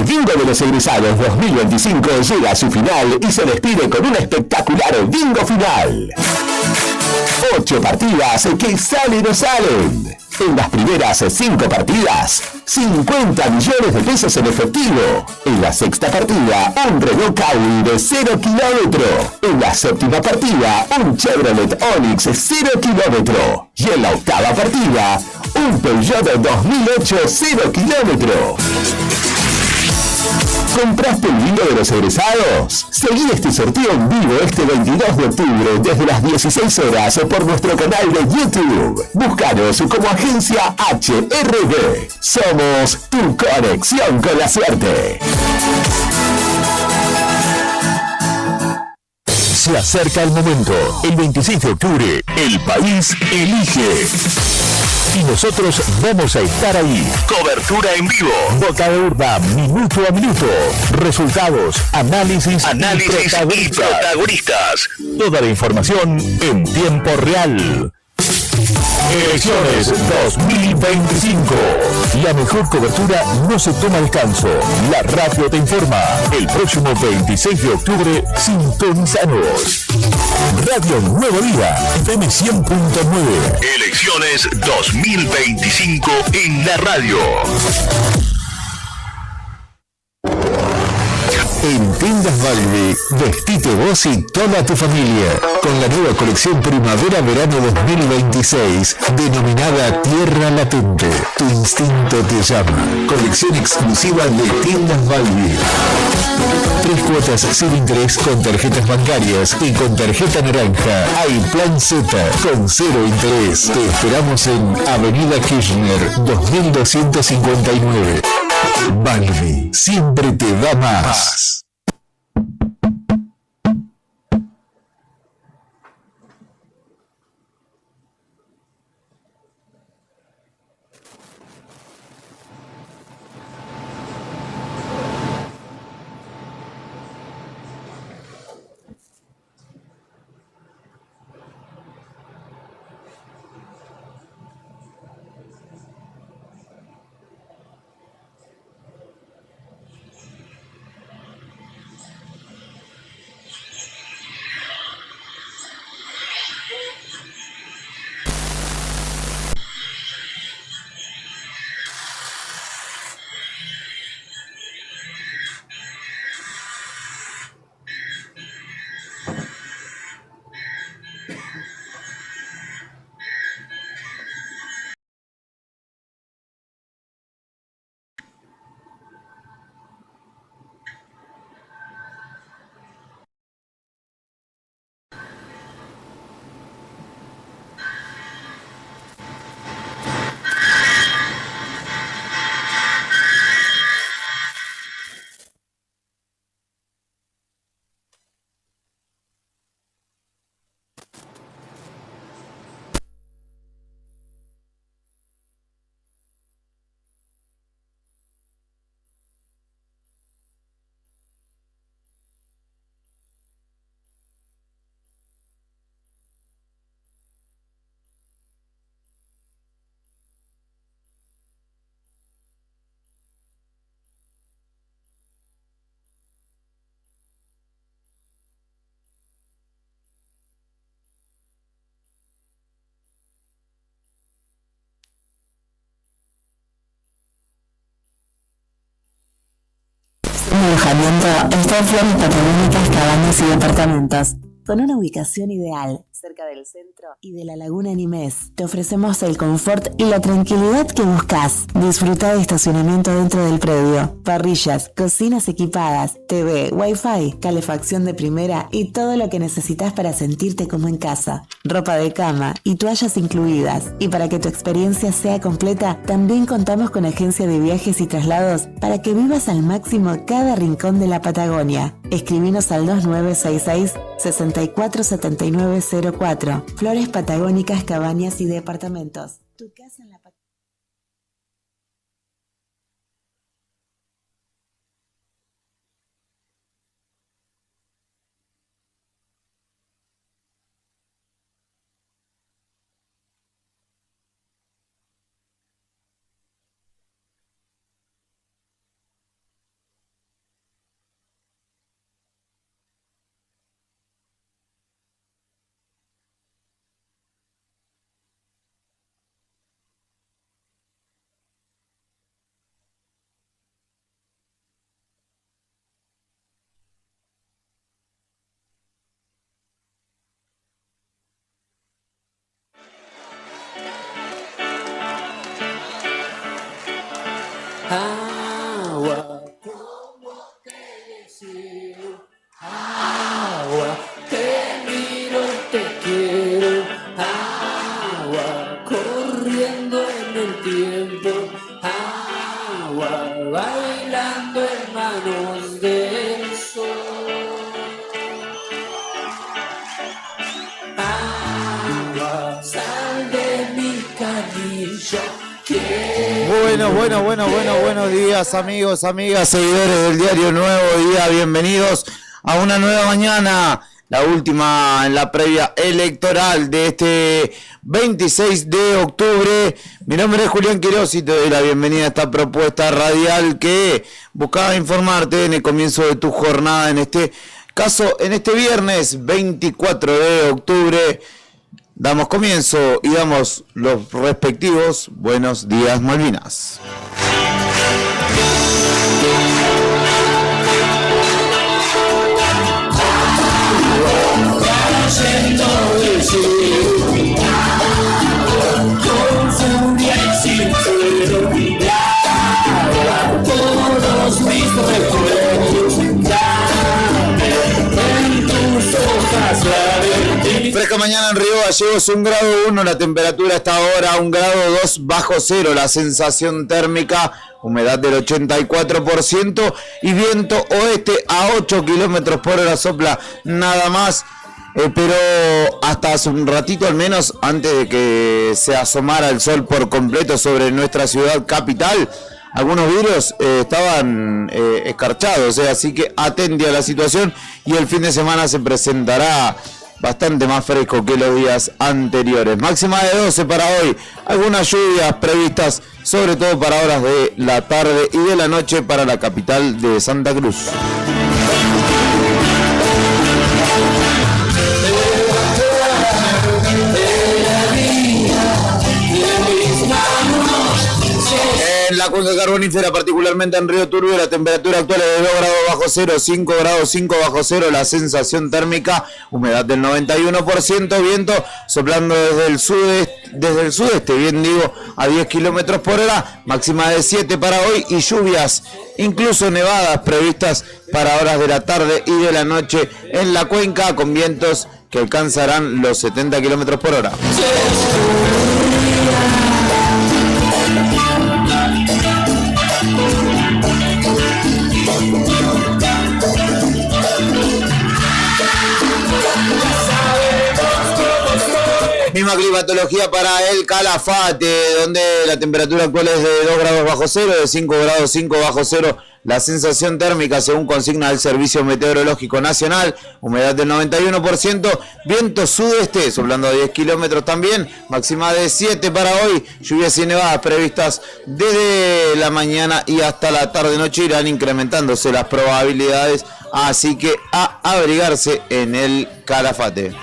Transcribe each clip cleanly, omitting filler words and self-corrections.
El Bingo de los Egresados 2025 llega a su final y se despide con un espectacular bingo final. 8 partidas que salen o salen. En las primeras 5 partidas, 50 millones de pesos en efectivo. En la sexta partida, un Renault Kwid de 0 kilómetro. En la séptima partida, un Chevrolet Onix 0 kilómetro. Y en la octava partida, un Peugeot 2008 0 kilómetro. ¿Compraste el bingo de los egresados? Seguí este sorteo en vivo este 22 de octubre desde las 16 horas por nuestro canal de YouTube. Búscanos como Agencia HRB. Somos tu conexión con la suerte. Se acerca el momento. El 26 de octubre, el país elige. Y nosotros vamos a estar ahí. Cobertura en vivo. Boca de Urba, minuto a minuto. Resultados, análisis y protagonistas. Toda la información en tiempo real. Elecciones 2025. La mejor cobertura no se toma descanso. La radio te informa. El próximo 26 de octubre, sintonizanos. Radio Nuevo Día, FM 100.9. Elecciones 2025 en la radio. En Tiendas Balbi, vestite vos y toda tu familia, con la nueva colección Primavera-Verano 2026, denominada Tierra Latente. Tu instinto te llama. Colección exclusiva de Tiendas Balbi. 3 cuotas sin interés con tarjetas bancarias y con tarjeta naranja. Hay plan Z con 0 interés. Te esperamos en Avenida Kirchner 2259. Balbi, siempre te da más. Alojamiento está en Flores Patagónicas, Cabañas y Departamentos, con una ubicación ideal, cerca del centro y de la Laguna Nimes. Te ofrecemos el confort y la tranquilidad que buscas. Disfruta de estacionamiento dentro del predio, parrillas, cocinas equipadas, TV, Wi-Fi, calefacción de primera y todo lo que necesitas para sentirte como en casa. Ropa de cama y toallas incluidas. Y para que tu experiencia sea completa, también contamos con agencia de viajes y traslados para que vivas al máximo cada rincón de la Patagonia. Escribinos al 2966-647904. Flores Patagónicas, Cabañas y Departamentos. Tu casa en la Patagonia. Buenos días, amigos, amigas, seguidores del diario Nuevo Día. Bienvenidos a una nueva mañana, la última en la previa electoral de este 26 de octubre. Mi nombre es Julián Quiroz y te doy la bienvenida a esta propuesta radial que buscaba informarte en el comienzo de tu jornada, en este caso, en este viernes 24 de octubre. Damos comienzo y damos los respectivos buenos días, Malvinas. Con furia y sin poder olvidar todos mis recuerdos, en tus hojas la vertí. Fresca mañana en Río Gallegos, 1 grado 1, la temperatura está ahora 1 grado 2 bajo cero, la sensación térmica, humedad del 84% y viento oeste a 8 kilómetros por hora sopla, nada más. Pero hasta hace un ratito al menos, antes de que se asomara el sol por completo sobre nuestra ciudad capital, algunos vidrios estaban escarchados, así que atendí a la situación y el fin de semana se presentará bastante más fresco que los días anteriores. Máxima de 12 para hoy, algunas lluvias previstas, sobre todo para horas de la tarde y de la noche para la capital de Santa Cruz. En la cuenca carbonífera, particularmente en Río Turbio, la temperatura actual es de 2 grados bajo cero, 5 grados 5 bajo cero, la sensación térmica, humedad del 91%, viento soplando desde el sudeste, bien digo, a 10 kilómetros por hora, máxima de 7 para hoy y lluvias, incluso nevadas previstas para horas de la tarde y de la noche en la cuenca, con vientos que alcanzarán los 70 kilómetros por hora. Misma climatología para el Calafate, donde la temperatura actual es de 2 grados bajo cero, de 5 grados 5 bajo cero, la sensación térmica según consigna el Servicio Meteorológico Nacional, humedad del 91%, viento sudeste, soplando a 10 kilómetros también, máxima de 7 para hoy, lluvias y nevadas previstas desde la mañana y hasta la tarde-noche, irán incrementándose las probabilidades, así que a abrigarse en el Calafate.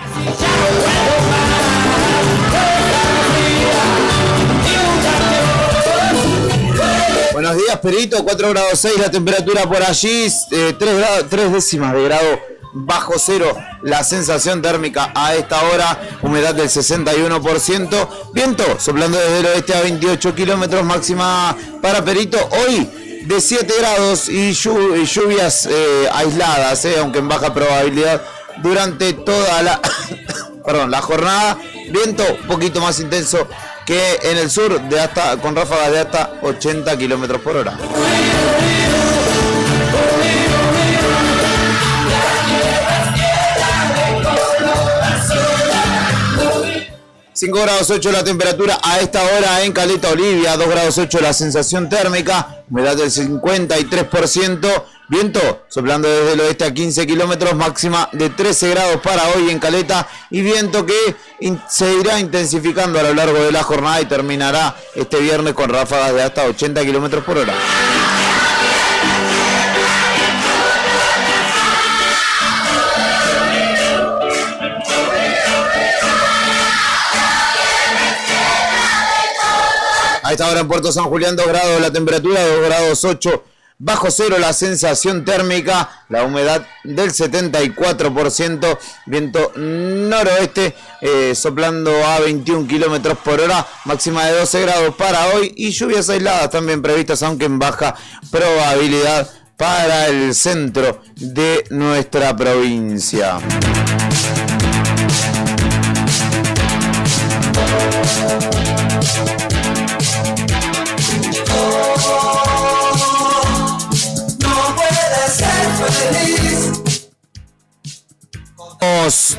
Buenos días, Perito, 4 grados 6 la temperatura por allí, 3 décimas de grado bajo cero la sensación térmica a esta hora, humedad del 61%, viento soplando desde el oeste a 28 kilómetros, máxima para Perito hoy de 7 grados y lluvias aisladas, aunque en baja probabilidad durante toda la jornada, viento un poquito más intenso que en el sur, con ráfagas de hasta 80 kilómetros por hora. 5 grados 8 la temperatura a esta hora en Caleta Olivia, 2 grados 8 la sensación térmica, humedad del 53%, viento soplando desde el oeste a 15 kilómetros, máxima de 13 grados para hoy en Caleta y viento que se irá intensificando a lo largo de la jornada y terminará este viernes con ráfagas de hasta 80 kilómetros por hora. A esta hora en Puerto San Julián, 2 grados la temperatura, 2 grados 8 bajo cero la sensación térmica, la humedad del 74%, viento noroeste soplando a 21 kilómetros por hora, máxima de 12 grados para hoy y lluvias aisladas también previstas, aunque en baja probabilidad para el centro de nuestra provincia.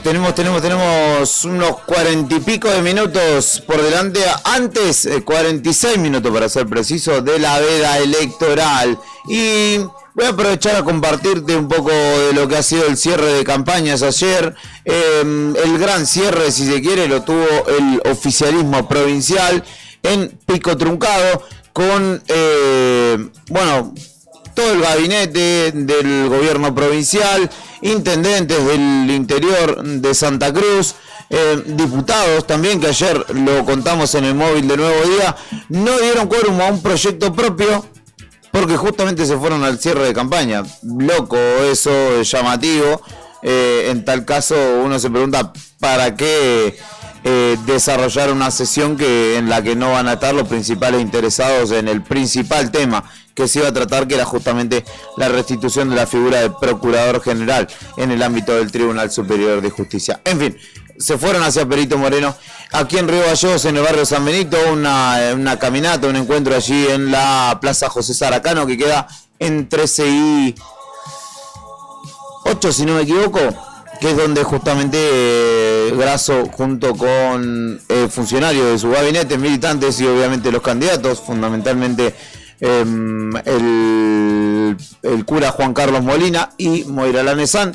tenemos unos 40 y pico de minutos por delante, antes 46 minutos para ser preciso, de la veda electoral. Y voy a aprovechar a compartirte un poco de lo que ha sido el cierre de campañas ayer. El gran cierre, si se quiere, lo tuvo el oficialismo provincial en Pico Truncado, con, todo el gabinete del gobierno provincial, intendentes del interior de Santa Cruz, diputados también, que ayer lo contamos en el móvil de Nuevo Día, no dieron quórum a un proyecto propio porque justamente se fueron al cierre de campaña. Loco eso, llamativo. En tal caso uno se pregunta para qué desarrollar una sesión en la que no van a estar los principales interesados en el principal tema que se iba a tratar, que era justamente la restitución de la figura del Procurador General en el ámbito del Tribunal Superior de Justicia. En fin, se fueron hacia Perito Moreno. Aquí en Río Gallegos, en el barrio San Benito, una caminata, un encuentro allí en la Plaza José Saracano, que queda en 13 y 8, si no me equivoco, que es donde justamente Grasso, junto con funcionarios de su gabinete, militantes y obviamente los candidatos, fundamentalmente el cura Juan Carlos Molina y Moira Lanesán,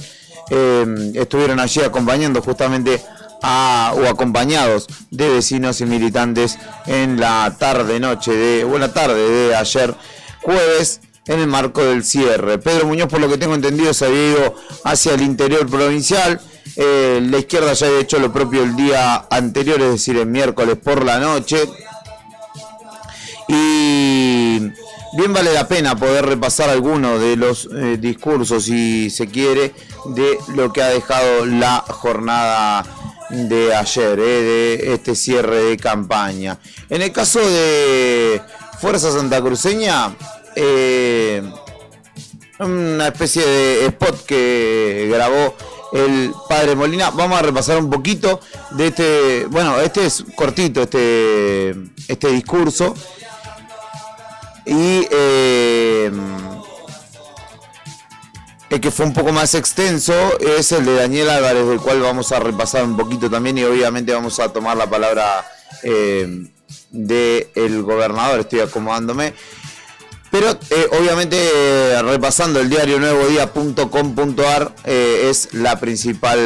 estuvieron allí acompañando justamente o acompañados de vecinos y militantes en la tarde de ayer jueves, en el marco del cierre. Pedro Muñoz, por lo que tengo entendido, se había ido hacia el interior provincial. La izquierda ya había hecho lo propio el día anterior, es decir, el miércoles por la noche. Y bien vale la pena poder repasar algunos de los discursos, si se quiere, de lo que ha dejado la jornada de ayer, de este cierre de campaña. En el caso de Fuerza Santacruceña, una especie de spot que grabó el padre Molina. Vamos a repasar un poquito de este es cortito este discurso, y el que fue un poco más extenso es el de Daniel Álvarez, del cual vamos a repasar un poquito también, y obviamente vamos a tomar la palabra del gobernador. Estoy acomodándome. Pero obviamente repasando el diario nuevodía.com.ar es la principal,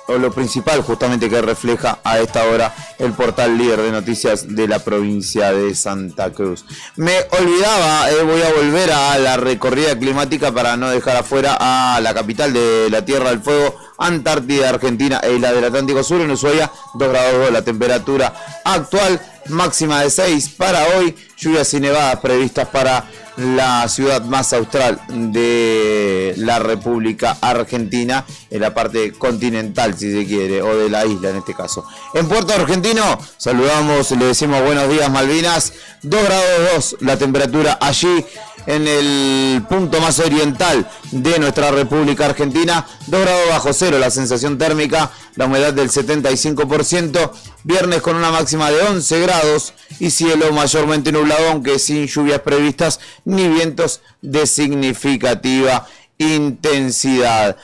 o lo principal justamente que refleja a esta hora el portal líder de noticias de la provincia de Santa Cruz. Me olvidaba, voy a volver a la recorrida climática para no dejar afuera a la capital de la Tierra del Fuego, Antártida, Argentina, e isla del Atlántico Sur. En Ushuaia, 2 grados 2 la temperatura actual, máxima de 6 para hoy, lluvias y nevadas previstas para la ciudad más austral de la República Argentina, en la parte continental, si se quiere, o de la isla en este caso. En Puerto Argentino, saludamos, le decimos buenos días Malvinas, 2 grados 2 la temperatura allí en el punto más oriental de nuestra República Argentina, 2 grados bajo cero la sensación térmica, la humedad del 75%, viernes con una máxima de 11 grados y cielo mayormente nublado, aunque sin lluvias previstas ni vientos de significativa intensidad.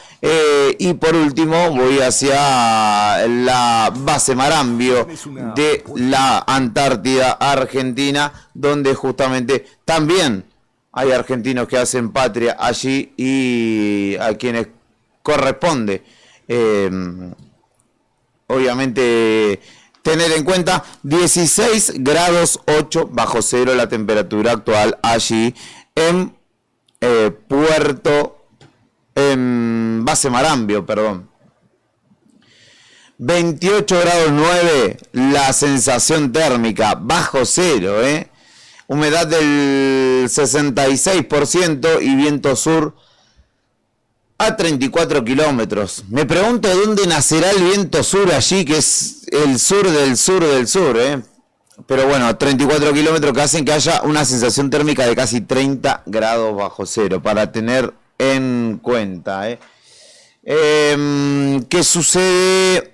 Y por último voy hacia la base Marambio de la Antártida Argentina, donde justamente también hay argentinos que hacen patria allí y a quienes corresponde obviamente tener en cuenta 16 grados 8 bajo cero la temperatura actual allí en base Marambio, perdón. 28 grados 9 la sensación térmica, bajo cero, humedad del 66% y viento sur a 34 kilómetros. Me pregunto de dónde nacerá el viento sur allí, que es el sur del sur del sur, Pero bueno, 34 kilómetros que hacen que haya una sensación térmica de casi 30 grados bajo cero, para tener en cuenta, ¿Qué sucede?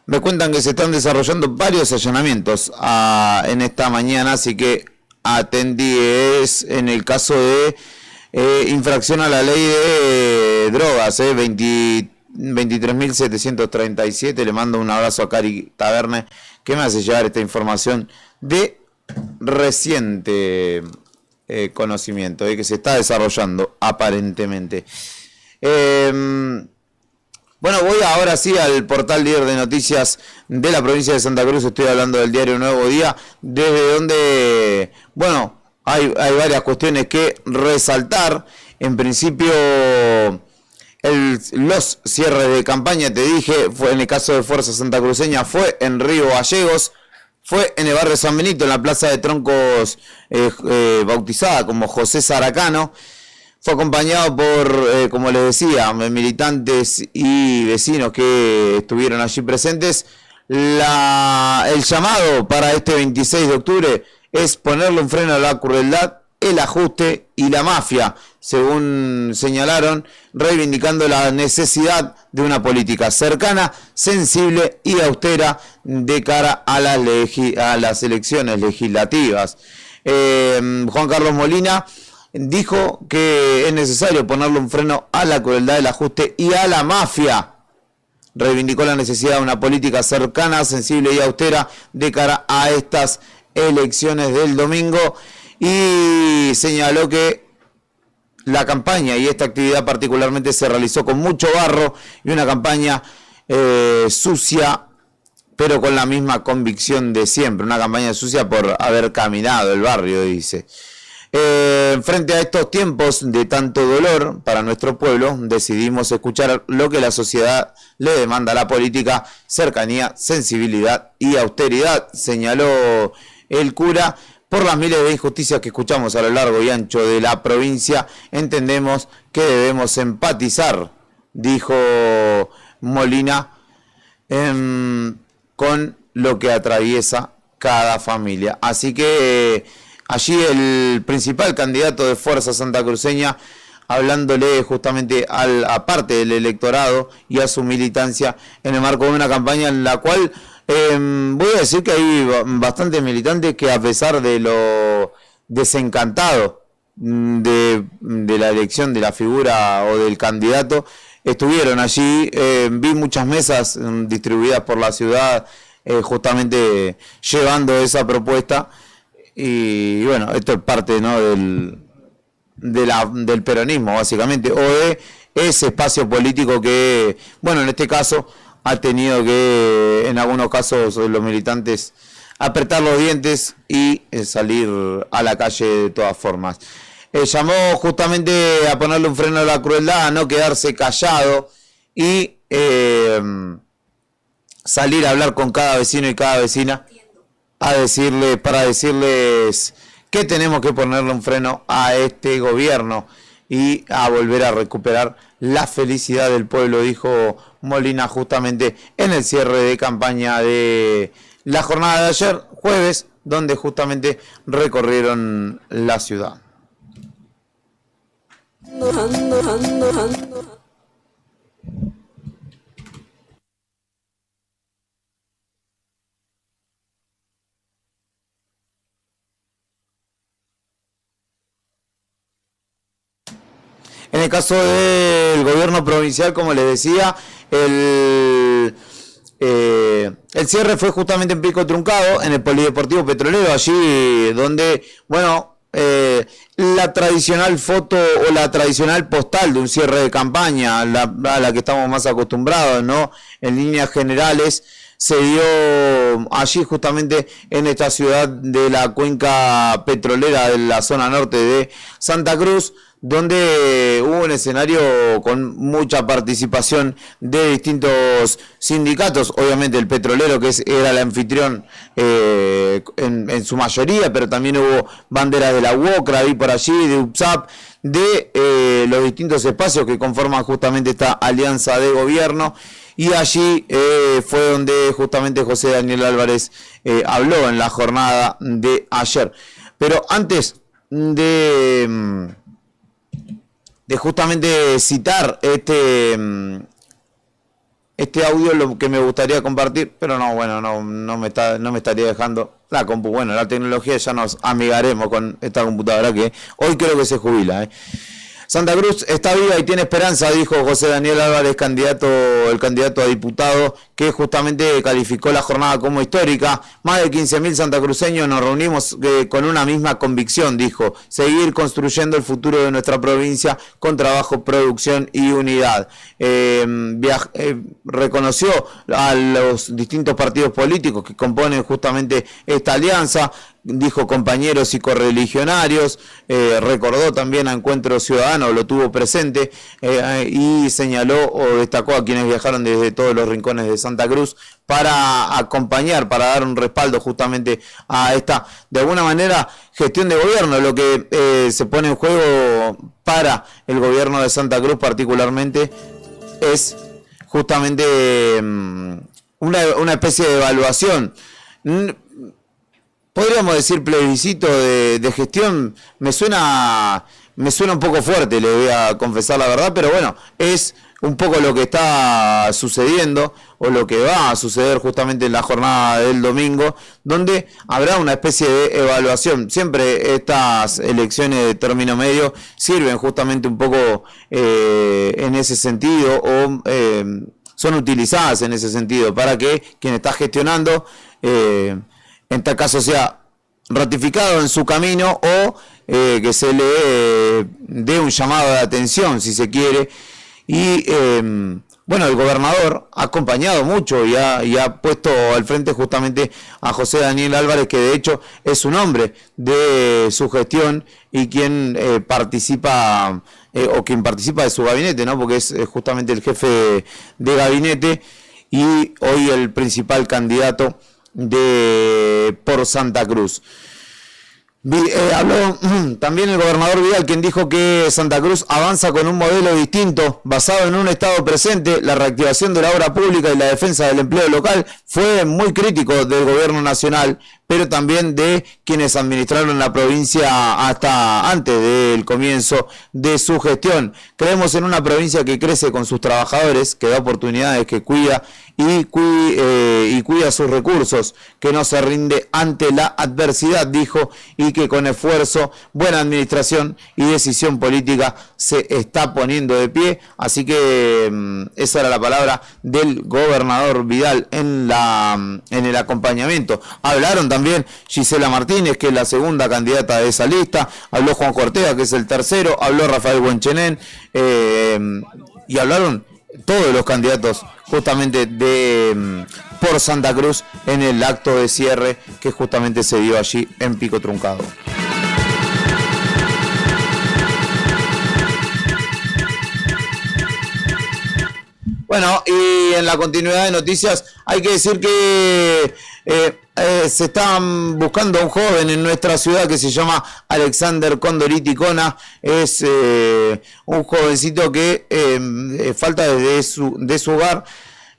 Me cuentan que se están desarrollando varios allanamientos en esta mañana, así que atendí. Es en el caso de infracción a la ley drogas, 23.737. Le mando un abrazo a Cari Taverne, que me hace llegar esta información de reciente conocimiento, que se está desarrollando aparentemente. Bueno, voy ahora sí al portal líder de noticias de la provincia de Santa Cruz. Estoy hablando del diario Nuevo Día, desde donde, bueno, hay varias cuestiones que resaltar. En principio, los cierres de campaña, te dije, fue en el caso de Fuerza Santacruceña, fue en Río Gallegos, fue en el barrio San Benito, en la Plaza de Troncos, bautizada como José Saracano. Fue acompañado por, como les decía, militantes y vecinos que estuvieron allí presentes. El llamado para este 26 de octubre es ponerle un freno a la crueldad, el ajuste y la mafia, según señalaron, reivindicando la necesidad de una política cercana, sensible y austera de cara a las elecciones legislativas. Juan Carlos Molina dijo que es necesario ponerle un freno a la crueldad, el ajuste y a la mafia. Reivindicó la necesidad de una política cercana, sensible y austera de cara a estas elecciones del domingo, y señaló que la campaña y esta actividad particularmente se realizó con mucho barro y una campaña sucia, pero con la misma convicción de siempre. Una campaña sucia por haber caminado el barrio, dice. Frente a estos tiempos de tanto dolor para nuestro pueblo, decidimos escuchar lo que la sociedad le demanda a la política: cercanía, sensibilidad y austeridad, señaló el cura. Por las miles de injusticias que escuchamos a lo largo y ancho de la provincia, entendemos que debemos empatizar, dijo Molina, con lo que atraviesa cada familia. Así que allí el principal candidato de Fuerza Santacruceña, hablándole justamente a parte del electorado y a su militancia en el marco de una campaña en la cual voy a decir que hay bastantes militantes que, a pesar de lo desencantado de la elección de la figura o del candidato, estuvieron allí. Vi muchas mesas distribuidas por la ciudad, justamente llevando esa propuesta. Y bueno, esto es parte, ¿no?, del peronismo, básicamente, o de ese espacio político que, bueno, en este caso ha tenido que, en algunos casos, los militantes apretar los dientes y salir a la calle de todas formas. Llamó justamente a ponerle un freno a la crueldad, a no quedarse callado y salir a hablar con cada vecino y cada vecina, para decirles que tenemos que ponerle un freno a este gobierno y a volver a recuperar la felicidad del pueblo, dijo Molina justamente en el cierre de campaña de la jornada de ayer, jueves, donde justamente recorrieron la ciudad. En el caso del gobierno provincial, como les decía, el cierre fue justamente en Pico Truncado, en el Polideportivo Petrolero, allí donde, bueno, la tradicional foto o la tradicional postal de un cierre de campaña, a la que estamos más acostumbrados, ¿no?, en líneas generales, se dio allí justamente en esta ciudad de la cuenca petrolera de la zona norte de Santa Cruz, donde hubo un escenario con mucha participación de distintos sindicatos, obviamente el petrolero, que era el anfitrión en su mayoría, pero también hubo banderas de la UOCRA ahí por allí, de UPSAP, de los distintos espacios que conforman justamente esta alianza de gobierno, y allí fue donde justamente José Daniel Álvarez habló en la jornada de ayer. Pero antes de justamente citar este audio, lo que me gustaría compartir, pero no me estaría dejando la compu. Bueno, la tecnología, ya nos amigaremos con esta computadora que hoy creo que se jubila. Santa Cruz está viva y tiene esperanza, dijo José Daniel Álvarez, el candidato a diputado, que justamente calificó la jornada como histórica. Más de 15.000 santacruceños nos reunimos con una misma convicción, dijo, seguir construyendo el futuro de nuestra provincia con trabajo, producción y unidad. Reconoció a los distintos partidos políticos que componen justamente esta alianza, dijo compañeros y correligionarios, recordó también a Encuentro Ciudadano, lo tuvo presente, y señaló o destacó a quienes viajaron desde todos los rincones de Santa Cruz para acompañar, para dar un respaldo justamente a esta, de alguna manera, gestión de gobierno, lo que se pone en juego para el gobierno de Santa Cruz particularmente es justamente una especie de evaluación. Podríamos decir plebiscito de gestión, me suena un poco fuerte, le voy a confesar la verdad, pero bueno, es un poco lo que está sucediendo o lo que va a suceder justamente en la jornada del domingo, donde habrá una especie de evaluación. Siempre estas elecciones de término medio sirven justamente un poco en ese sentido o son utilizadas en ese sentido para que quien está gestionando en tal caso sea ratificado en su camino o que se le dé un llamado de atención, si se quiere. Y bueno, el gobernador ha acompañado mucho y ha puesto al frente justamente a José Daniel Álvarez, que de hecho es un hombre de su gestión y quien participa de su gabinete, ¿no? Porque es justamente el jefe de gabinete y hoy el principal candidato por Santa Cruz. Habló también el gobernador Vidal, quien dijo que Santa Cruz avanza con un modelo distinto, basado en un estado presente, la reactivación de la obra pública y la defensa del empleo local. Fue muy crítico del gobierno nacional, pero también de quienes administraron la provincia hasta antes del comienzo de su gestión. Creemos en una provincia que crece con sus trabajadores, que da oportunidades, que cuida y cuida sus recursos, que no se rinde ante la adversidad, dijo, y que con esfuerzo, buena administración y decisión política se está poniendo de pie. Así que esa era la palabra del gobernador Vidal en el acompañamiento. Hablaron también Gisela Martínez, que es la segunda candidata de esa lista, habló Juan Ortega, que es el tercero, habló Rafael Buenchenén, y hablaron todos los candidatos justamente por Santa Cruz en el acto de cierre que justamente se dio allí en Pico Truncado. Bueno, y en la continuidad de noticias hay que decir que se están buscando a un joven en nuestra ciudad que se llama Alexander Condoriti Cona. Es un jovencito que falta de su hogar,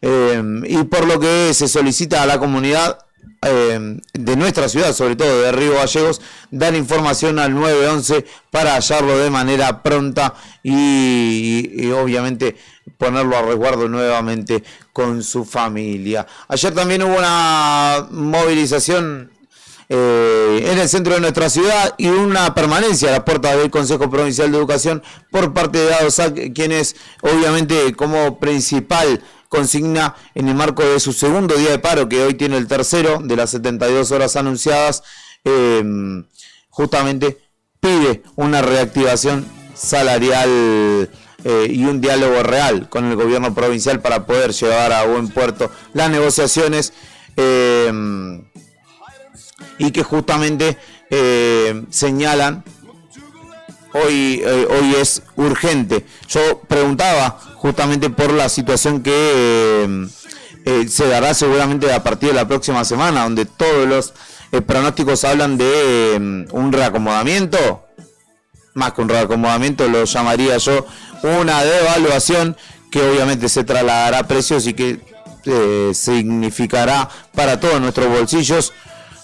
y por lo que se solicita a la comunidad de nuestra ciudad, sobre todo de Río Gallegos, dar información al 911 para hallarlo de manera pronta y obviamente ponerlo a resguardo nuevamente con su familia. Ayer también hubo una movilización en el centro de nuestra ciudad y una permanencia a las puertas del Consejo Provincial de Educación por parte de ADOSAC, quienes obviamente como principal consigna en el marco de su segundo día de paro, que hoy tiene el tercero de las 72 horas anunciadas, justamente pide una reactivación salarial y un diálogo real con el gobierno provincial para poder llevar a buen puerto las negociaciones, y que justamente señalan hoy es urgente. Yo preguntaba justamente por la situación que se dará seguramente a partir de la próxima semana, donde todos los pronósticos hablan de un reacomodamiento, más que un reacomodamiento lo llamaría yo una devaluación, que obviamente se trasladará a precios y que significará para todos nuestros bolsillos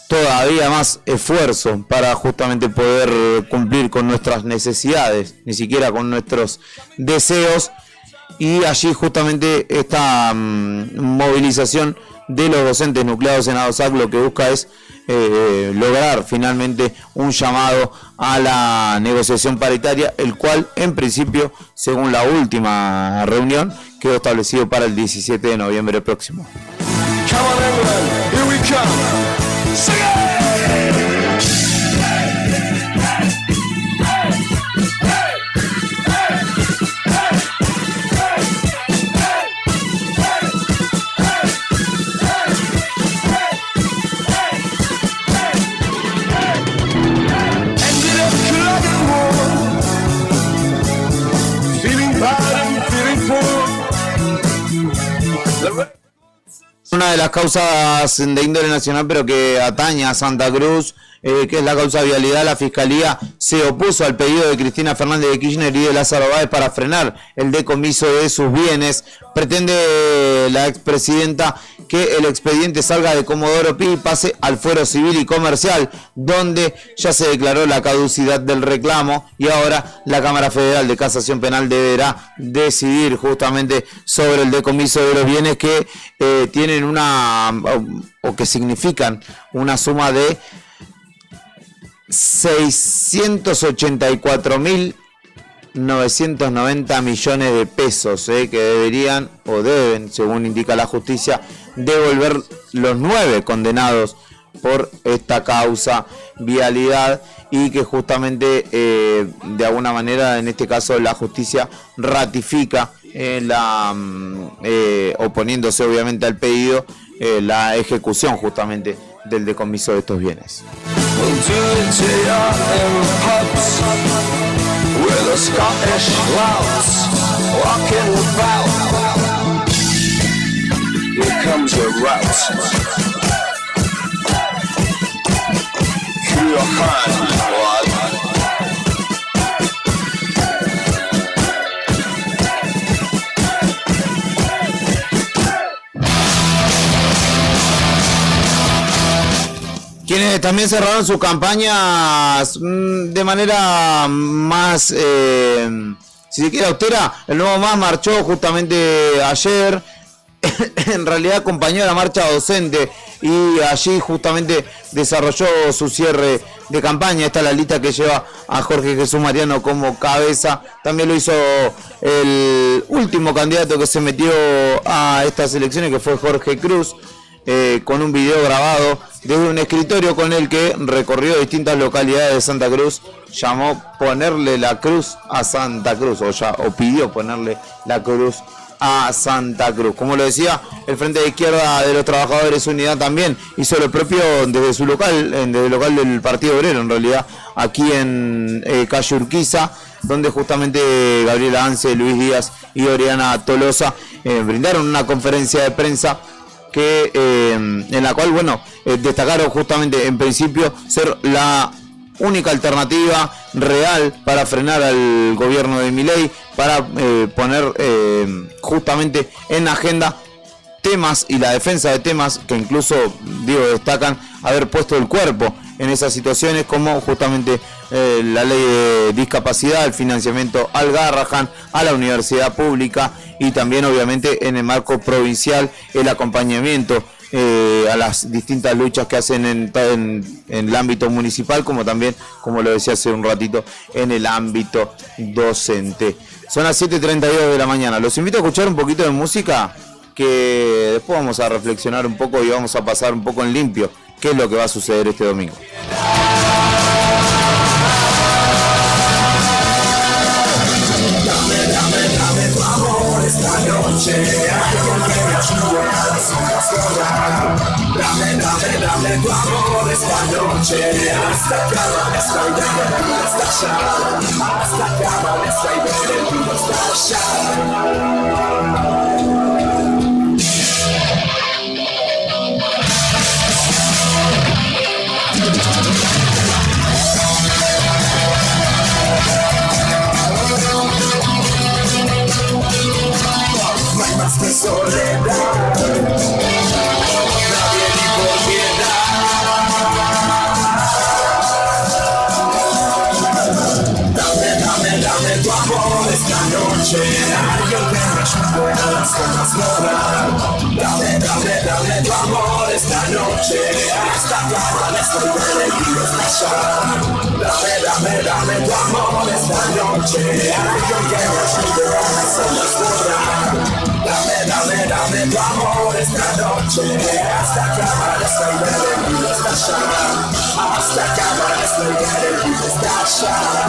todavía más esfuerzo para justamente poder cumplir con nuestras necesidades, ni siquiera con nuestros deseos. Y allí justamente esta movilización de los docentes nucleados en ADOSAC lo que busca es lograr finalmente un llamado a la negociación paritaria, el cual en principio, según la última reunión, quedó establecido para el 17 de noviembre próximo. Come on, England, here we come. Sing it! Una de las causas de índole nacional, pero que atañe a Santa Cruz, que es la causa de vialidad. La Fiscalía se opuso al pedido de Cristina Fernández de Kirchner y de Lázaro Báez para frenar el decomiso de sus bienes. Pretende la expresidenta que el expediente salga de Comodoro Pi y pase al fuero civil y comercial, donde ya se declaró la caducidad del reclamo y ahora la Cámara Federal de Casación Penal deberá decidir justamente sobre el decomiso de los bienes que tienen o que significan una suma de 684.990 millones de pesos, que deberían o deben, según indica la justicia, devolver los 9 condenados por esta causa vialidad, y que justamente de alguna manera en este caso la justicia ratifica oponiéndose obviamente al pedido, la ejecución justamente del decomiso de estos bienes. Quienes también cerraron sus campañas de manera más, si se quiere, austera, el Nuevo MAS marchó justamente ayer, en realidad acompañó a la marcha docente y allí justamente desarrolló su cierre de campaña. Esta es la lista que lleva a Jorge Jesús Mariano como cabeza. También lo hizo el último candidato que se metió a estas elecciones, que fue Jorge Cruz, con un video grabado desde un escritorio con el que recorrió distintas localidades de Santa Cruz. Llamó ponerle la cruz a Santa Cruz, o pidió ponerle la cruz a Santa Cruz. Como lo decía, el Frente de Izquierda de los Trabajadores Unidad también hizo lo propio desde su local, desde el local del Partido Obrero, en realidad, aquí en calle Urquiza, donde justamente Gabriela Ance, Luis Díaz y Oriana Tolosa brindaron una conferencia de prensa en la cual, destacaron justamente en principio ser la única alternativa real para frenar al gobierno de Milei, para poner justamente en agenda temas y la defensa de temas que incluso, destacan haber puesto el cuerpo en esas situaciones, como justamente la ley de discapacidad, el financiamiento al Garrahan, a la universidad pública, y también obviamente en el marco provincial el acompañamiento a las distintas luchas que hacen en el ámbito municipal, como también, como lo decía hace un ratito, en el ámbito docente. Son las 7:32 de la mañana. Los invito a escuchar un poquito de música, que después vamos a reflexionar un poco y vamos a pasar un poco en limpio qué es lo que va a suceder este domingo. Dame tu amor esta noche. Dame tu amor esta noche. Hasta que amanezca y ver estallar. Hasta que amanezca y ver el mundo estallar. No hay más que soledad, nadie ni por piedad. Dame tu amor. esta noche, alguien que me ayude a las cosas lograr. Dame, dame, dame tu amor esta noche, hasta que amanezca y el enemigo estallar. Dame, dame, dame tu amor esta noche, alguien que me ayude a las cosas lograr. Dame, dame, dame tu amor esta noche, hasta que amanezca y el enemigo estallar. Hasta que amanezca y el enemigo estallar.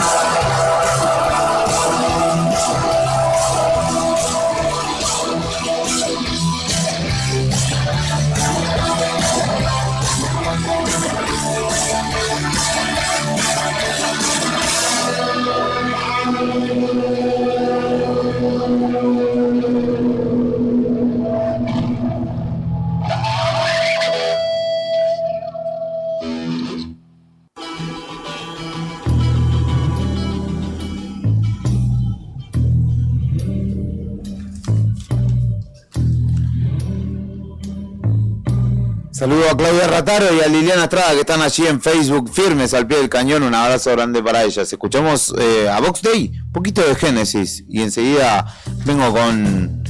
Saludo a Claudia Rataro y a Liliana Estrada que están allí en Facebook firmes al pie del cañón. Un abrazo grande para ellas. Escuchamos a Vox Day, un poquito de Génesis y enseguida vengo con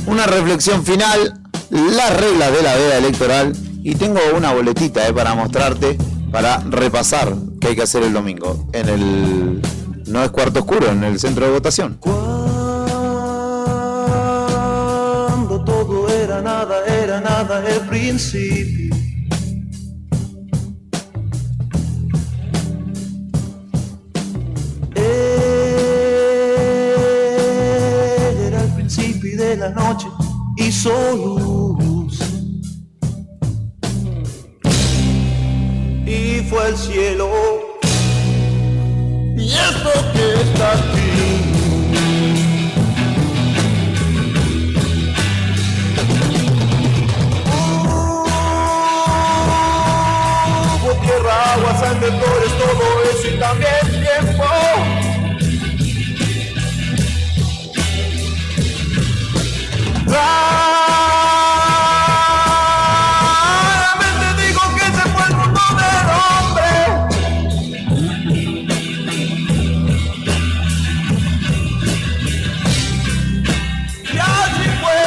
una reflexión final, las reglas de la veda electoral y tengo una boletita para mostrarte para repasar qué hay que hacer el domingo en el no es cuarto oscuro, en el centro de votación. Cuando todo era nada el principio. Era el principio de la noche, hizo luz y fue el cielo. Y esto que está aquí tierra, agua, sangre, flores, todo eso y también tiempo. Realmente digo que ese fue el mundo del hombre. Y así fue.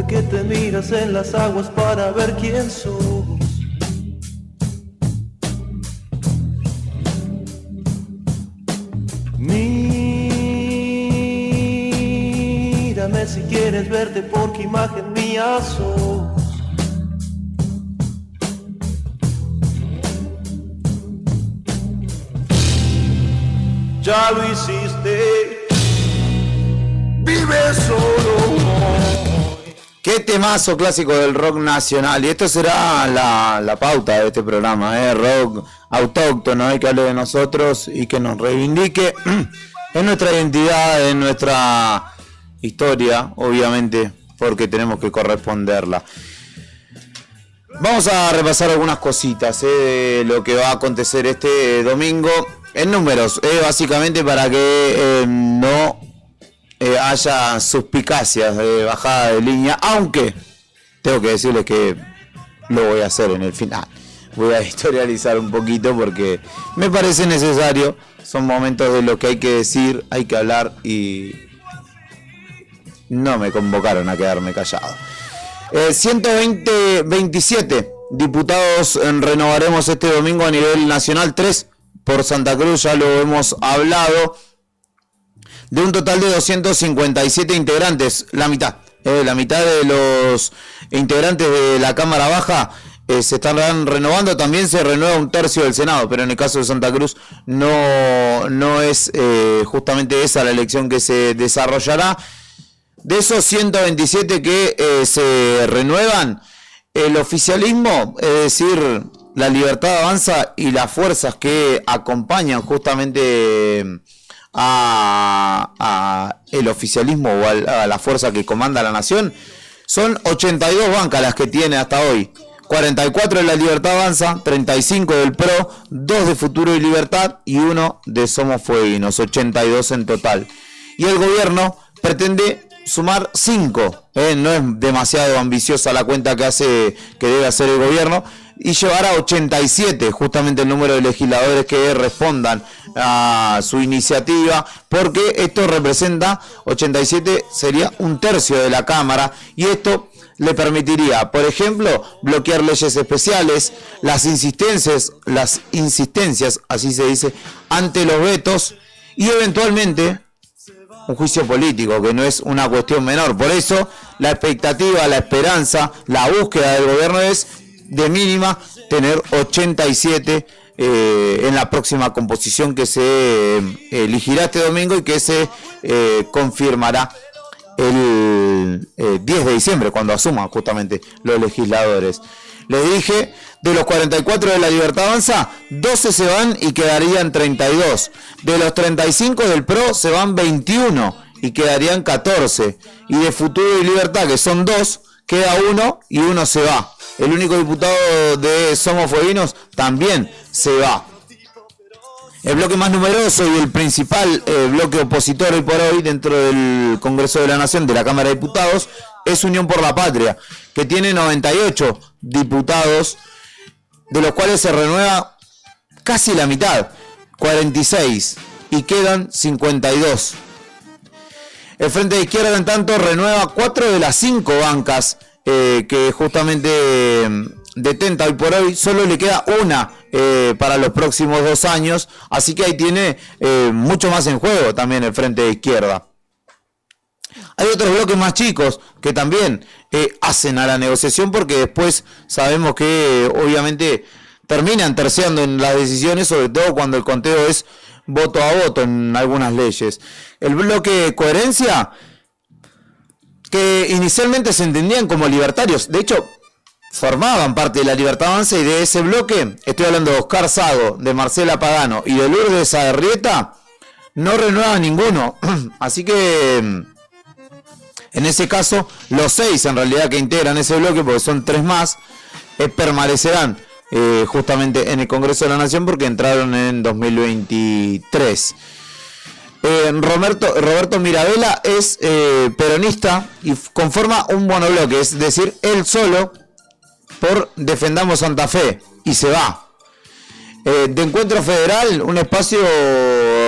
Que te miras en las aguas para ver quién sos. Mírame si quieres verte porque imagen mía sos. Ya lo hiciste, vive solo. Qué temazo clásico del rock nacional. Y esto será la pauta de este programa, rock autóctono, que hable de nosotros y que nos reivindique en nuestra identidad, en nuestra historia, obviamente, porque tenemos que corresponderla. Vamos a repasar algunas cositas de lo que va a acontecer este domingo en números, básicamente para que no haya suspicacias de bajada de línea, aunque tengo que decirles que lo voy a hacer en el final. Voy a historializar un poquito porque me parece necesario. Son momentos de lo que hay que decir, hay que hablar y no me convocaron a quedarme callado. 127 diputados renovaremos este domingo a nivel nacional, 3 por Santa Cruz, ya lo hemos hablado. De un total de 257 integrantes, la mitad de los integrantes de la Cámara Baja se están renovando. También se renueva un tercio del Senado, pero en el caso de Santa Cruz no es justamente esa la elección que se desarrollará. De esos 127 que se renuevan, el oficialismo, es decir, la Libertad Avanza y las fuerzas que acompañan justamente a el oficialismo o a la fuerza que comanda la nación, son 82 bancas las que tiene hasta hoy. 44 de la Libertad Avanza, 35 del PRO, 2 de Futuro y Libertad y 1 de Somos Fueguinos, 82 en total. Y el gobierno pretende sumar 5, no es demasiado ambiciosa la cuenta que debe hacer el gobierno, y llevar a 87 justamente el número de legisladores que respondan a su iniciativa, porque esto representa 87, sería un tercio de la Cámara, y esto le permitiría, por ejemplo, bloquear leyes especiales, las insistencias, así se dice, ante los vetos, y eventualmente un juicio político, que no es una cuestión menor. Por eso la expectativa, la esperanza, la búsqueda del gobierno es de mínima tener 87 en la próxima composición que se elegirá este domingo y que se confirmará el 10 de diciembre, cuando asuman justamente los legisladores. Les dije, de los 44 de la Libertad Avanza, 12 se van y quedarían 32. De los 35 del PRO se van 21 y quedarían 14. Y de Futuro y Libertad, que son 2, queda 1 y 1 se va. El único diputado de Somos Fueguinos también se va. El bloque más numeroso y el principal bloque opositor hoy por hoy dentro del Congreso de la Nación, de la Cámara de Diputados, es Unión por la Patria, que tiene 98 diputados, de los cuales se renueva casi la mitad, 46, y quedan 52. El Frente de Izquierda, en tanto, renueva 4 de las 5 bancas que justamente detenta hoy por hoy. Solo le queda una para los próximos 2 años, así que ahí tiene mucho más en juego también el Frente de Izquierda. Hay otros bloques más chicos que también hacen a la negociación, porque después sabemos que obviamente terminan terciando en las decisiones, sobre todo cuando el conteo es voto a voto en algunas leyes. El bloque Coherencia, que inicialmente se entendían como libertarios, de hecho formaban parte de la Libertad Avanza, y de ese bloque, estoy hablando de Oscar Sago, de Marcela Pagano y de Lourdes Aderrieta, no renueva ninguno. Así que en ese caso, los 6 en realidad que integran ese bloque, porque son 3 más, permanecerán justamente en el Congreso de la Nación, porque entraron en 2023. Roberto Mirabella es peronista y conforma un monobloque, es decir, él solo, por Defendamos Santa Fe, y se va. De Encuentro Federal, un espacio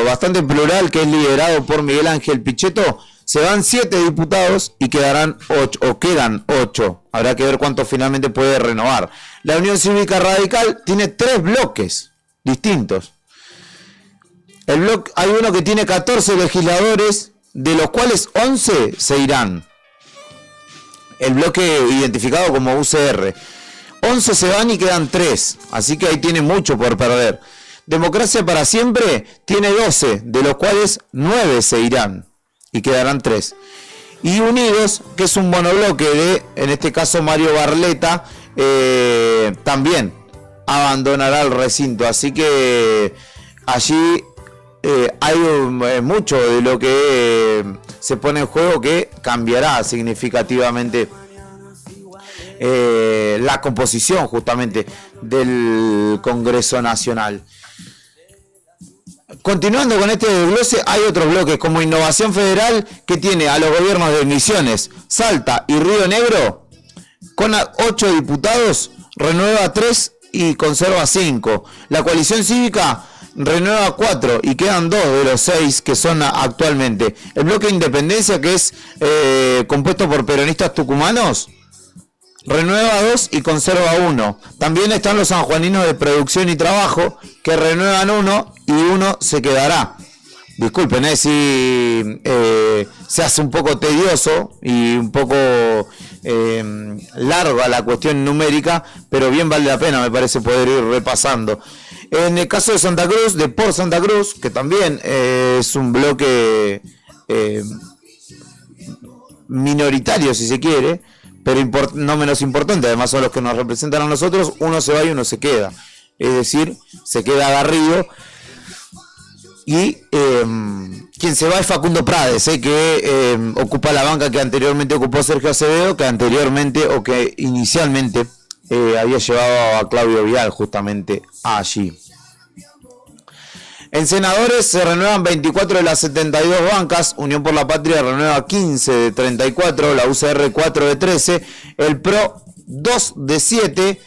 bastante plural que es liderado por Miguel Ángel Pichetto, se van 7 diputados y quedan 8. Habrá que ver cuánto finalmente puede renovar. La Unión Cívica Radical tiene 3 bloques distintos. Hay uno que tiene 14 legisladores, de los cuales 11 se irán. El bloque identificado como UCR. 11 se van y quedan 3, así que ahí tiene mucho por perder. Democracia para Siempre tiene 12, de los cuales 9 se irán y quedarán 3. Y Unidos, que es un monobloque de, en este caso, Mario Barletta, también abandonará el recinto. Así que allí hay mucho de lo que se pone en juego que cambiará significativamente la composición justamente del Congreso Nacional. Continuando con este desglose, hay otros bloques como Innovación Federal, que tiene a los gobiernos de Misiones, Salta y Río Negro con 8 diputados, renueva 3 y conserva 5. La Coalición Cívica renueva 4 y quedan 2 de los 6 que son actualmente. El bloque Independencia, que es compuesto por peronistas tucumanos, renueva 2 y conserva 1. También están los sanjuaninos de Producción y Trabajo, que renuevan 1 y 1 se quedará. Disculpen si se hace un poco tedioso y un poco larga la cuestión numérica, pero bien vale la pena, me parece, poder ir repasando. En el caso de Santa Cruz, de Por Santa Cruz, que también es un bloque minoritario, si se quiere, pero no menos importante, además son los que nos representan a nosotros, uno se va y uno se queda. Es decir, se queda Garrido. Y quien se va es Facundo Prades, que ocupa la banca que anteriormente ocupó Sergio Acevedo, que inicialmente había llevado a Claudio Vial justamente allí. En senadores se renuevan 24 de las 72 bancas, Unión por la Patria renueva 15 de 34, la UCR 4 de 13, el PRO 2 de 7,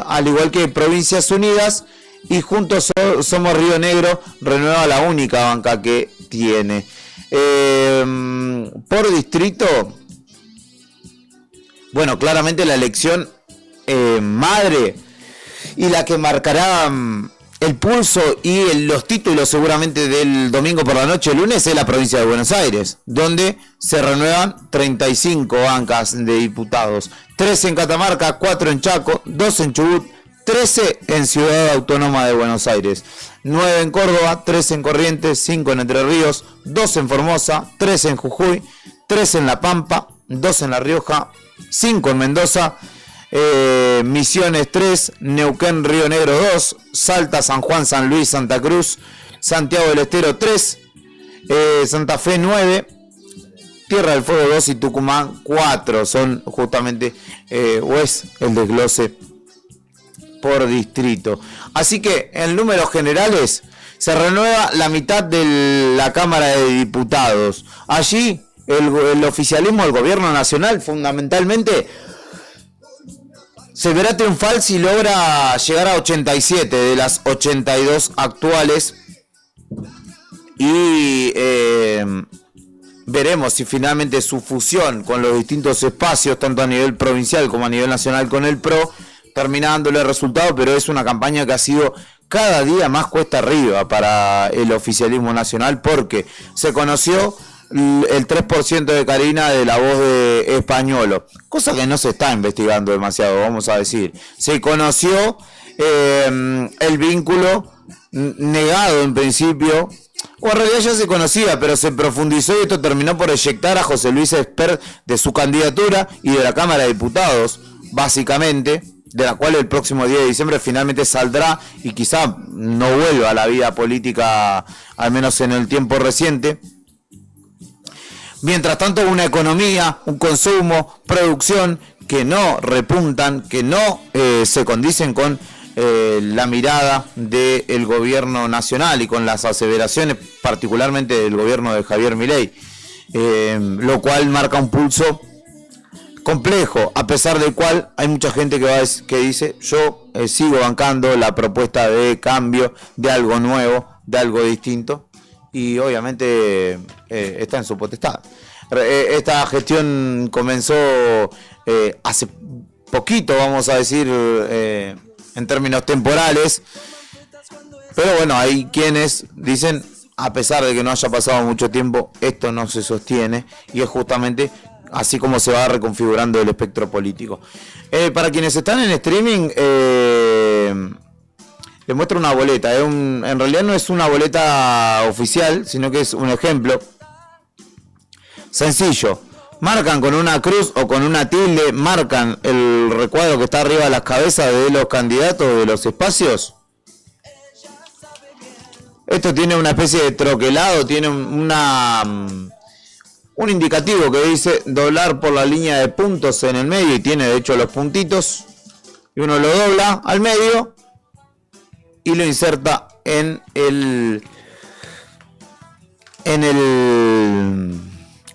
al igual que Provincias Unidas, y Juntos Somos Río Negro renueva la única banca que tiene. Por distrito, bueno, claramente la elección madre y la que marcará el pulso y los títulos seguramente del domingo por la noche, el lunes, es la provincia de Buenos Aires, donde se renuevan 35 bancas de diputados, 13 en Catamarca, 4 en Chaco, 2 en Chubut, 13 en Ciudad Autónoma de Buenos Aires, 9 en Córdoba, 3 en Corrientes, 5 en Entre Ríos, 2 en Formosa, 3 en Jujuy, 3 en La Pampa, 2 en La Rioja, 5 en Mendoza, Misiones 3, Neuquén, Río Negro 2, Salta, San Juan, San Luis, Santa Cruz, Santiago del Estero 3, Santa Fe 9, Tierra del Fuego 2 y Tucumán 4. Son justamente, o es el desglose por distrito. Así que en números generales se renueva la mitad de la Cámara de Diputados. Allí el oficialismo del gobierno nacional fundamentalmente se verá triunfal si logra llegar a 87 de las 82 actuales, y veremos si finalmente su fusión con los distintos espacios, tanto a nivel provincial como a nivel nacional con el PRO, termina dándole resultado, pero es una campaña que ha sido cada día más cuesta arriba para el oficialismo nacional, porque se conoció el 3% de Carina de la voz de Españolo, cosa que no se está investigando demasiado, vamos a decir. Se conoció el vínculo negado en principio, o en realidad ya se conocía, pero se profundizó y esto terminó por eyectar a José Luis Espert de su candidatura y de la Cámara de Diputados, básicamente, de la cual el próximo 10 de diciembre finalmente saldrá y quizá no vuelva a la vida política, al menos en el tiempo reciente. Mientras tanto, una economía, un consumo, producción que no repuntan, que no se condicen con la mirada del gobierno nacional y con las aseveraciones particularmente del gobierno de Javier Milei, lo cual marca un pulso complejo, a pesar del cual hay mucha gente que dice yo sigo bancando la propuesta de cambio, de algo nuevo, de algo distinto, y obviamente está en su potestad. Esta gestión comenzó hace poquito, vamos a decir, en términos temporales, pero bueno, hay quienes dicen, a pesar de que no haya pasado mucho tiempo, esto no se sostiene, y es justamente así como se va reconfigurando el espectro político. Para quienes están en streaming, les muestro una boleta. En realidad no es una boleta oficial, sino que es un ejemplo sencillo. Marcan con una cruz o con una tilde, marcan el recuadro que está arriba de las cabezas de los candidatos de los espacios. Esto tiene una especie de troquelado, tiene un indicativo que dice doblar por la línea de puntos en el medio, y tiene de hecho los puntitos, y uno lo dobla al medio y lo inserta en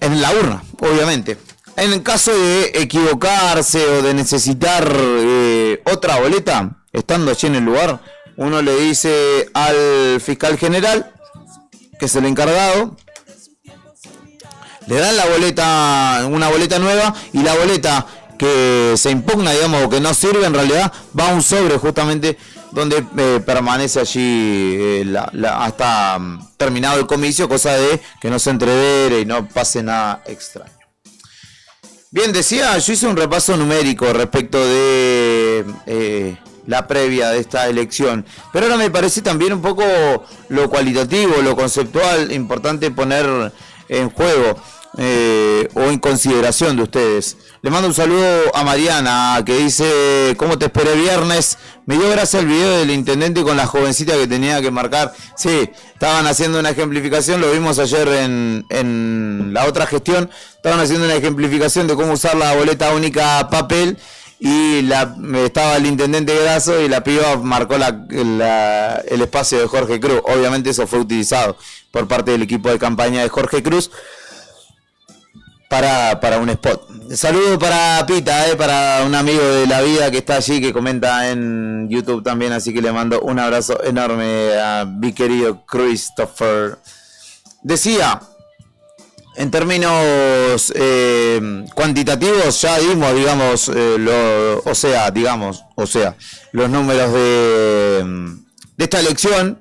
la urna, obviamente. En el caso de equivocarse o de necesitar otra boleta, estando allí en el lugar, uno le dice al fiscal general, que es el encargado, le dan la boleta, una boleta nueva, y la boleta que se impugna, digamos, o que no sirve, en realidad va a un sobre justamente donde permanece allí hasta terminado el comicio, cosa de que no se entrevere y no pase nada extraño. Bien, decía, yo hice un repaso numérico respecto de la previa de esta elección, pero ahora me parece también un poco lo cualitativo, lo conceptual, importante poner en juego o en consideración de ustedes. Le mando un saludo a Mariana, que dice: ¿cómo te esperé viernes? Me dio gracia el video del intendente con la jovencita que tenía que marcar. Sí, estaban haciendo una ejemplificación, lo vimos ayer en la otra gestión, estaban haciendo una ejemplificación de cómo usar la boleta única papel, y estaba el intendente Grasso y la piba marcó el espacio de Jorge Cruz. Obviamente eso fue utilizado por parte del equipo de campaña de Jorge Cruz para un spot. Saludo para Pita, para un amigo de la vida que está allí, que comenta en YouTube también, así que le mando un abrazo enorme a mi querido Christopher. Decía, en términos cuantitativos ya dimos, digamos, los números de esta elección,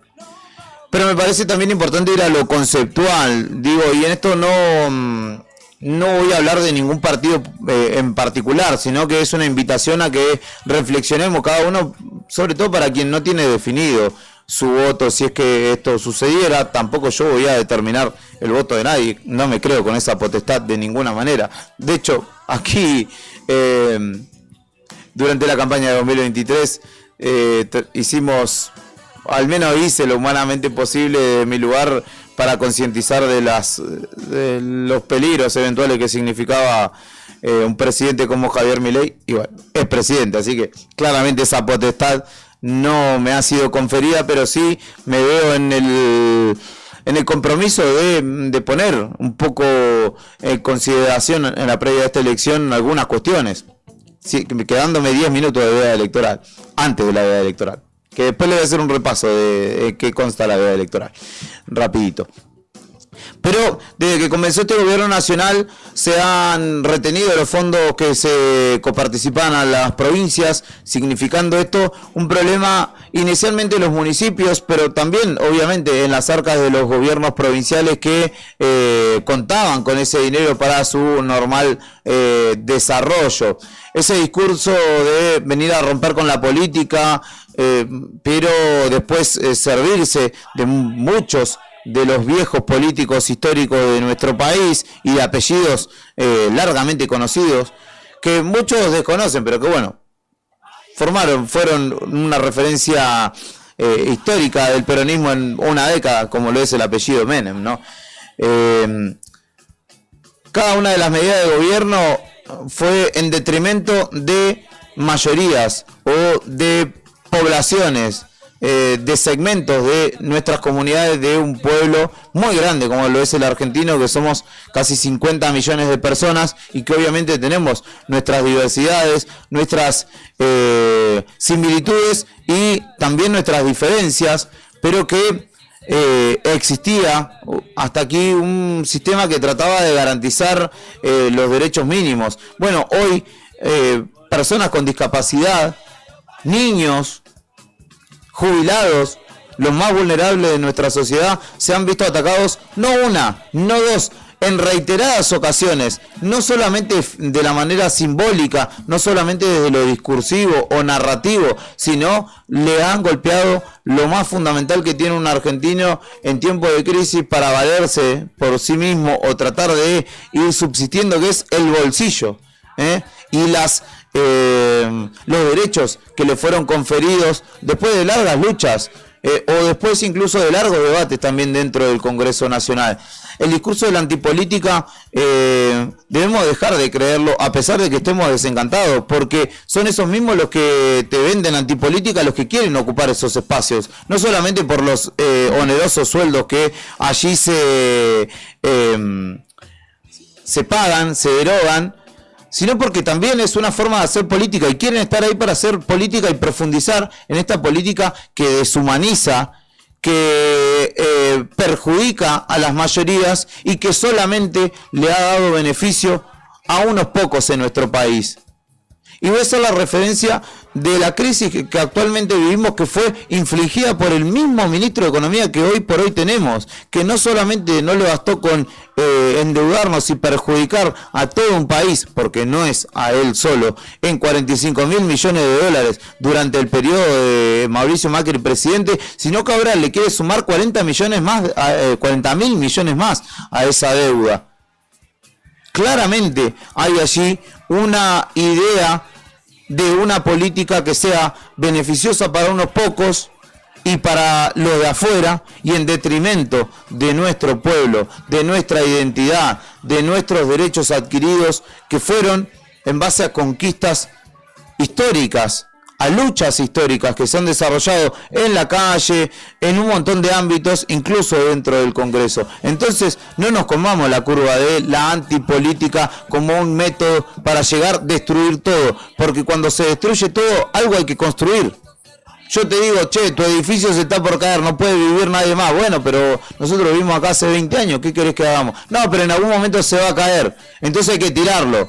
pero me parece también importante ir a lo conceptual, digo, y en esto no voy a hablar de ningún partido en particular, sino que es una invitación a que reflexionemos cada uno, sobre todo para quien no tiene definido su voto, si es que esto sucediera. Tampoco yo voy a determinar el voto de nadie, no me creo con esa potestad de ninguna manera. De hecho, aquí, durante la campaña de 2023, hicimos, al menos hice lo humanamente posible de mi lugar para concientizar de los peligros eventuales que significaba un presidente como Javier Milei. Y bueno, es presidente, así que claramente esa potestad no me ha sido conferida, pero sí me veo en el compromiso de poner un poco en consideración en la previa de esta elección algunas cuestiones, sí, quedándome 10 minutos de veda electoral, antes de la veda electoral, que después le voy a hacer un repaso de qué consta la veda electoral, rapidito. Pero desde que comenzó este gobierno nacional se han retenido los fondos que se coparticipan a las provincias, significando esto un problema inicialmente en los municipios, pero también obviamente en las arcas de los gobiernos provinciales que contaban con ese dinero para su normal desarrollo. Ese discurso de venir a romper con la política, pero después servirse de muchos de los viejos políticos históricos de nuestro país y de apellidos largamente conocidos, que muchos desconocen, pero que bueno, fueron una referencia histórica del peronismo en una década, como lo es el apellido Menem, ¿no? Cada una de las medidas de gobierno fue en detrimento de mayorías o de poblaciones, de segmentos de nuestras comunidades, de un pueblo muy grande como lo es el argentino, que somos casi 50 millones de personas y que obviamente tenemos nuestras diversidades, nuestras similitudes y también nuestras diferencias, pero que existía hasta aquí un sistema que trataba de garantizar los derechos mínimos. Bueno, hoy personas con discapacidad, niños, jubilados, los más vulnerables de nuestra sociedad, se han visto atacados no una, no dos, en reiteradas ocasiones, no solamente de la manera simbólica, no solamente desde lo discursivo o narrativo, sino le han golpeado lo más fundamental que tiene un argentino en tiempo de crisis para valerse por sí mismo o tratar de ir subsistiendo, que es el bolsillo, y los derechos que le fueron conferidos después de largas luchas, o después incluso de largos debates también dentro del Congreso Nacional. El discurso de la antipolítica debemos dejar de creerlo, a pesar de que estemos desencantados, porque son esos mismos los que te venden antipolítica, los que quieren ocupar esos espacios, no solamente por los onerosos sueldos que allí se pagan, se derogan, sino porque también es una forma de hacer política y quieren estar ahí para hacer política y profundizar en esta política que deshumaniza, que perjudica a las mayorías y que solamente le ha dado beneficio a unos pocos en nuestro país. Y voy a hacer la referencia de la crisis que actualmente vivimos, que fue infligida por el mismo ministro de Economía que hoy por hoy tenemos, que no solamente no le bastó con endeudarnos y perjudicar a todo un país, porque no es a él solo, en 45.000 millones de dólares durante el periodo de Mauricio Macri presidente, sino que ahora le quiere sumar 40.000 millones más a esa deuda. Claramente hay allí una idea de una política que sea beneficiosa para unos pocos y para los de afuera, y en detrimento de nuestro pueblo, de nuestra identidad, de nuestros derechos adquiridos, que fueron en base a conquistas históricas, a luchas históricas que se han desarrollado en la calle, en un montón de ámbitos, incluso dentro del Congreso. Entonces, no nos comamos la curva de la antipolítica como un método para llegar a destruir todo, porque cuando se destruye todo, algo hay que construir. Yo te digo, che, tu edificio se está por caer, no puede vivir nadie más. Bueno, pero nosotros vivimos acá hace 20 años, ¿qué querés que hagamos? No, pero en algún momento se va a caer, entonces hay que tirarlo.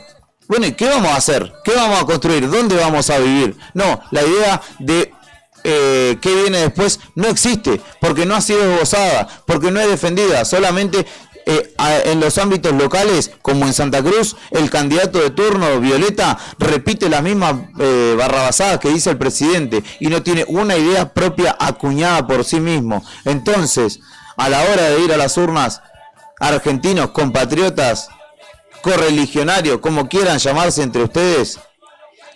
Bueno, ¿y qué vamos a hacer? ¿Qué vamos a construir? ¿Dónde vamos a vivir? No, la idea de qué viene después no existe, porque no ha sido esbozada, porque no es defendida. Solamente en los ámbitos locales, como en Santa Cruz, el candidato de turno, Violeta, repite las mismas barrabasadas que dice el presidente y no tiene una idea propia acuñada por sí mismo. Entonces, a la hora de ir a las urnas, argentinos, compatriotas, correligionarios, como quieran llamarse entre ustedes,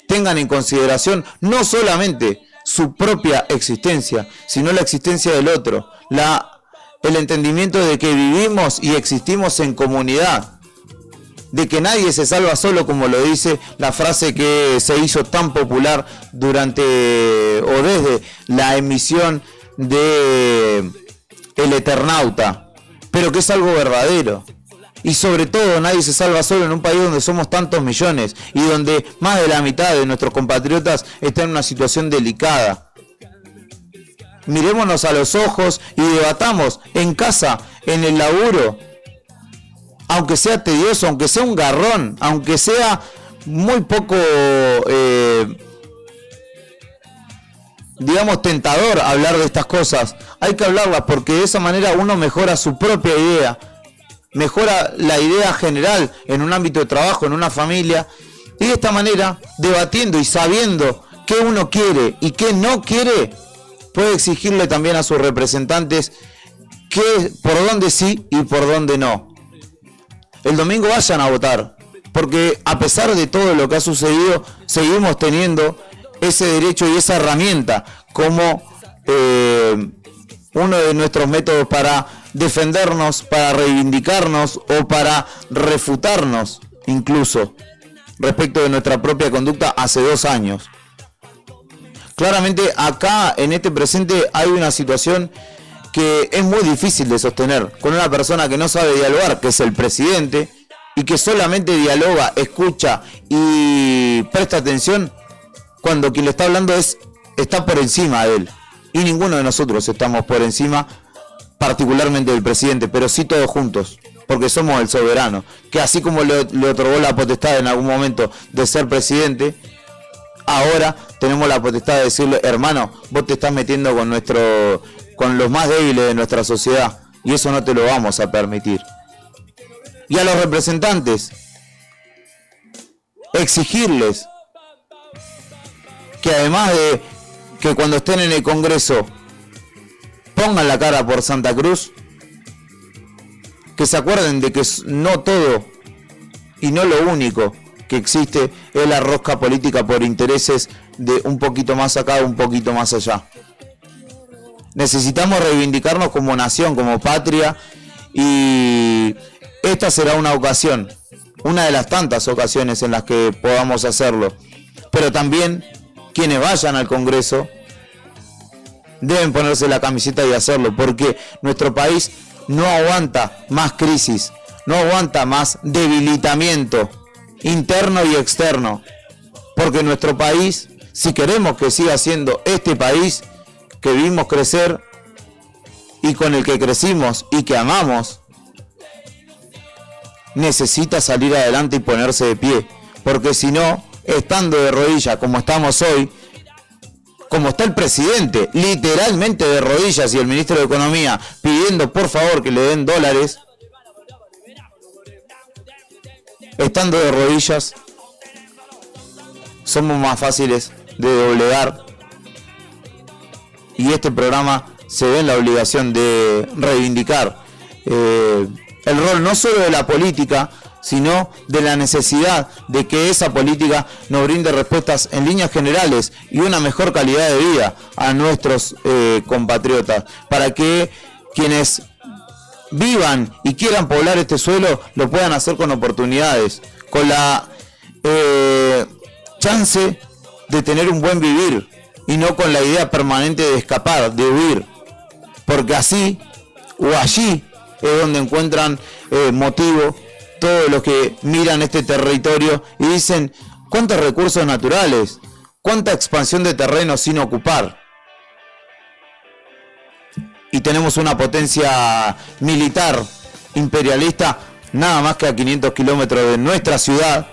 tengan en consideración no solamente su propia existencia, sino la existencia del otro, el entendimiento de que vivimos y existimos en comunidad, de que nadie se salva solo, como lo dice la frase que se hizo tan popular durante o desde la emisión de El Eternauta, pero que es algo verdadero. Y sobre todo, nadie se salva solo en un país donde somos tantos millones y donde más de la mitad de nuestros compatriotas están en una situación delicada. Mirémonos a los ojos y debatamos en casa, en el laburo, aunque sea tedioso, aunque sea un garrón, aunque sea muy poco, digamos, tentador hablar de estas cosas. Hay que hablarlas porque de esa manera uno mejora su propia idea, mejora la idea general en un ámbito de trabajo, en una familia, y de esta manera, debatiendo y sabiendo qué uno quiere y qué no quiere, puede exigirle también a sus representantes por dónde sí y por dónde no. El domingo vayan a votar, porque a pesar de todo lo que ha sucedido, seguimos teniendo ese derecho y esa herramienta como uno de nuestros métodos para defendernos, para reivindicarnos o para refutarnos incluso respecto de nuestra propia conducta hace 2 años. Claramente acá en este presente hay una situación que es muy difícil de sostener con una persona que no sabe dialogar, que es el presidente, y que solamente dialoga, escucha y presta atención cuando quien le está hablando está por encima de él. Y ninguno de nosotros estamos por encima, particularmente del presidente, pero sí todos juntos, porque somos el soberano, que así como le otorgó la potestad en algún momento de ser presidente, ahora tenemos la potestad de decirle, hermano, vos te estás metiendo con los más débiles de nuestra sociedad, y eso no te lo vamos a permitir. Y a los representantes, exigirles que además de que cuando estén en el Congreso pongan la cara por Santa Cruz, que se acuerden de que no todo y no lo único que existe es la rosca política por intereses de un poquito más acá, un poquito más allá. Necesitamos reivindicarnos como nación, como patria, y esta será una ocasión, una de las tantas ocasiones en las que podamos hacerlo. Pero también quienes vayan al Congreso deben ponerse la camiseta y hacerlo, porque nuestro país no aguanta más crisis, no aguanta más debilitamiento interno y externo, porque nuestro país, si queremos que siga siendo este país que vimos crecer y con el que crecimos y que amamos, necesita salir adelante y ponerse de pie, porque si no, estando de rodillas como estamos hoy, como está el presidente, literalmente de rodillas, y el ministro de Economía pidiendo por favor que le den dólares, estando de rodillas, somos más fáciles de doblegar, y este programa se ve en la obligación de reivindicar el rol no solo de la política, sino de la necesidad de que esa política nos brinde respuestas en líneas generales y una mejor calidad de vida a nuestros compatriotas, para que quienes vivan y quieran poblar este suelo lo puedan hacer con oportunidades, con la chance de tener un buen vivir y no con la idea permanente de escapar, de huir, porque así o allí es donde encuentran motivo todos los que miran este territorio y dicen cuántos recursos naturales, cuánta expansión de terreno sin ocupar. Y tenemos una potencia militar imperialista nada más que a 500 kilómetros de nuestra ciudad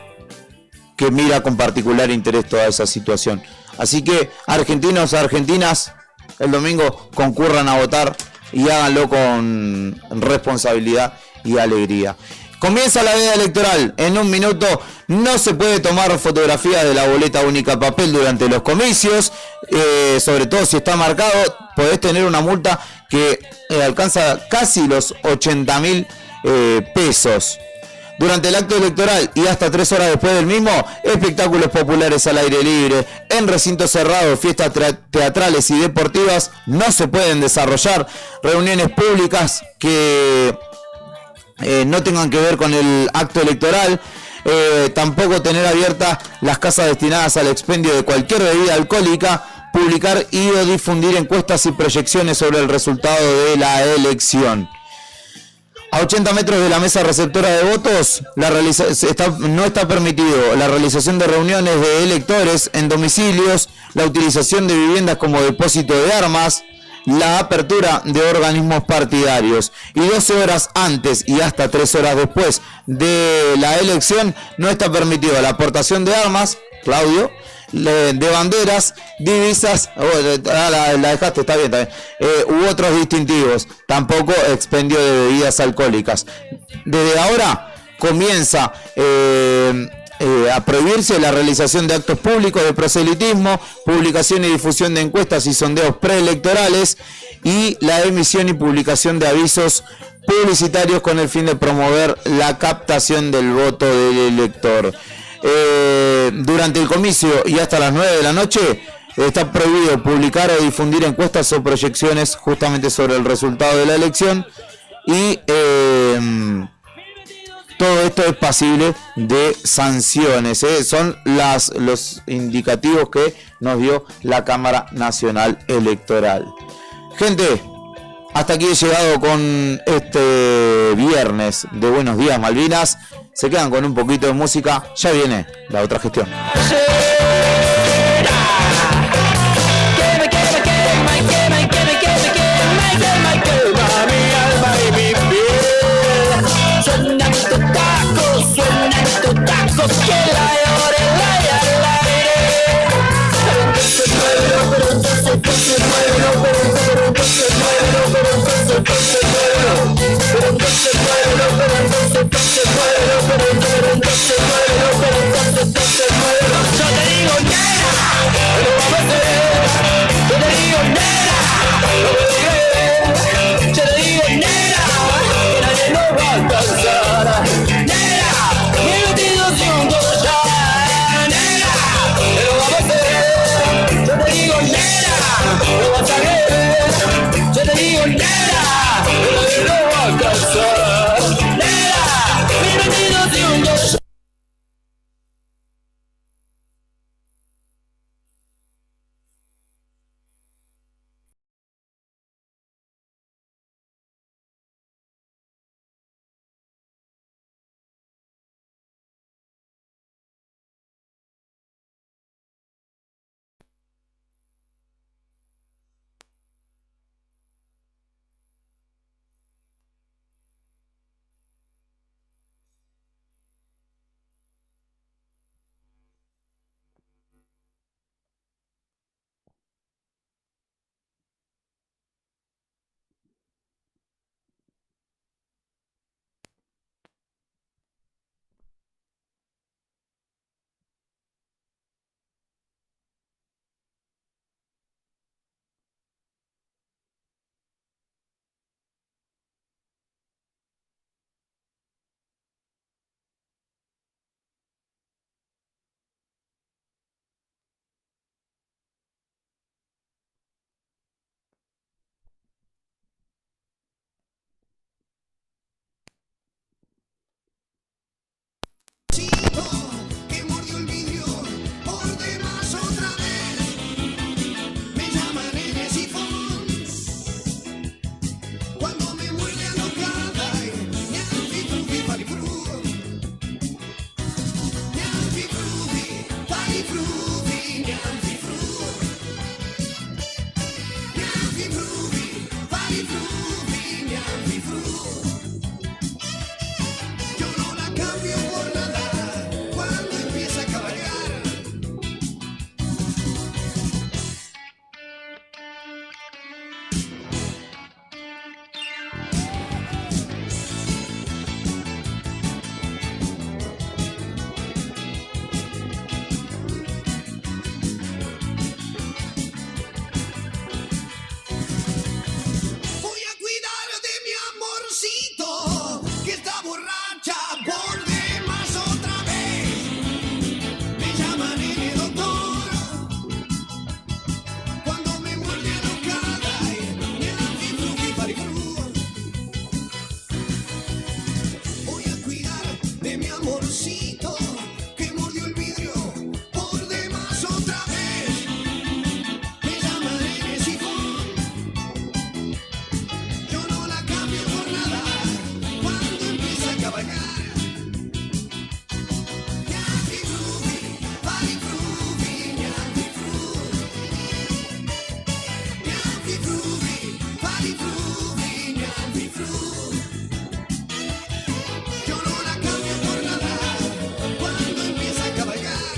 que mira con particular interés toda esa situación. Así que argentinos, argentinas, el domingo concurran a votar y háganlo con responsabilidad y alegría. Comienza la veda electoral. En un minuto no se puede tomar fotografía de la boleta única papel durante los comicios. Sobre todo si está marcado, podés tener una multa que alcanza casi los 80.000 pesos. Durante el acto electoral y hasta 3 horas después del mismo, espectáculos populares al aire libre, en recintos cerrados, fiestas teatrales y deportivas no se pueden desarrollar. Reuniones públicas que no tengan que ver con el acto electoral. Tampoco tener abiertas las casas destinadas al expendio de cualquier bebida alcohólica. Publicar y o difundir encuestas y proyecciones sobre el resultado de la elección. A 80 metros de la mesa receptora de votos, no está permitido la realización de reuniones de electores en domicilios, la utilización de viviendas como depósito de armas, la apertura de organismos partidarios. Y 12 horas antes y hasta 3 horas después de la elección, no está permitido la aportación de armas, Claudio, de banderas, divisas, la dejaste, está bien, u otros distintivos, tampoco expendio de bebidas alcohólicas. Desde ahora comienza a prohibirse la realización de actos públicos de proselitismo, publicación y difusión de encuestas y sondeos preelectorales y la emisión y publicación de avisos publicitarios con el fin de promover la captación del voto del elector. Durante el comicio y hasta las 9 de la noche está prohibido publicar o difundir encuestas o proyecciones justamente sobre el resultado de la elección y todo esto es pasible de sanciones. Son los indicativos que nos dio la Cámara Nacional Electoral. Gente, hasta aquí he llegado con este viernes de Buenos Días Malvinas. Se quedan con un poquito de música. Ya viene la otra gestión. Yo te Yo no la cambio por nada cuando empieza a cabalgar. Voy a cuidar de mi amorcito que está borracha por demás otra vez. Me llaman el doctor cuando me muerde alocada y el antiflugifaricrú. Voy a cuidar de mi amorcito que mordió el vidrio por demás otra vez. Me llaman el sifón. Yo no la cambio por nada cuando empieza a cabalgar. Ñanfi Fruvi, Fali Fruvi, Ñanfi Fruvi. Ñanfi Fruvi, Fali Fruvi, Ñanfi Fruvi. Yo no la cambio por nada cuando empieza a cabalgar.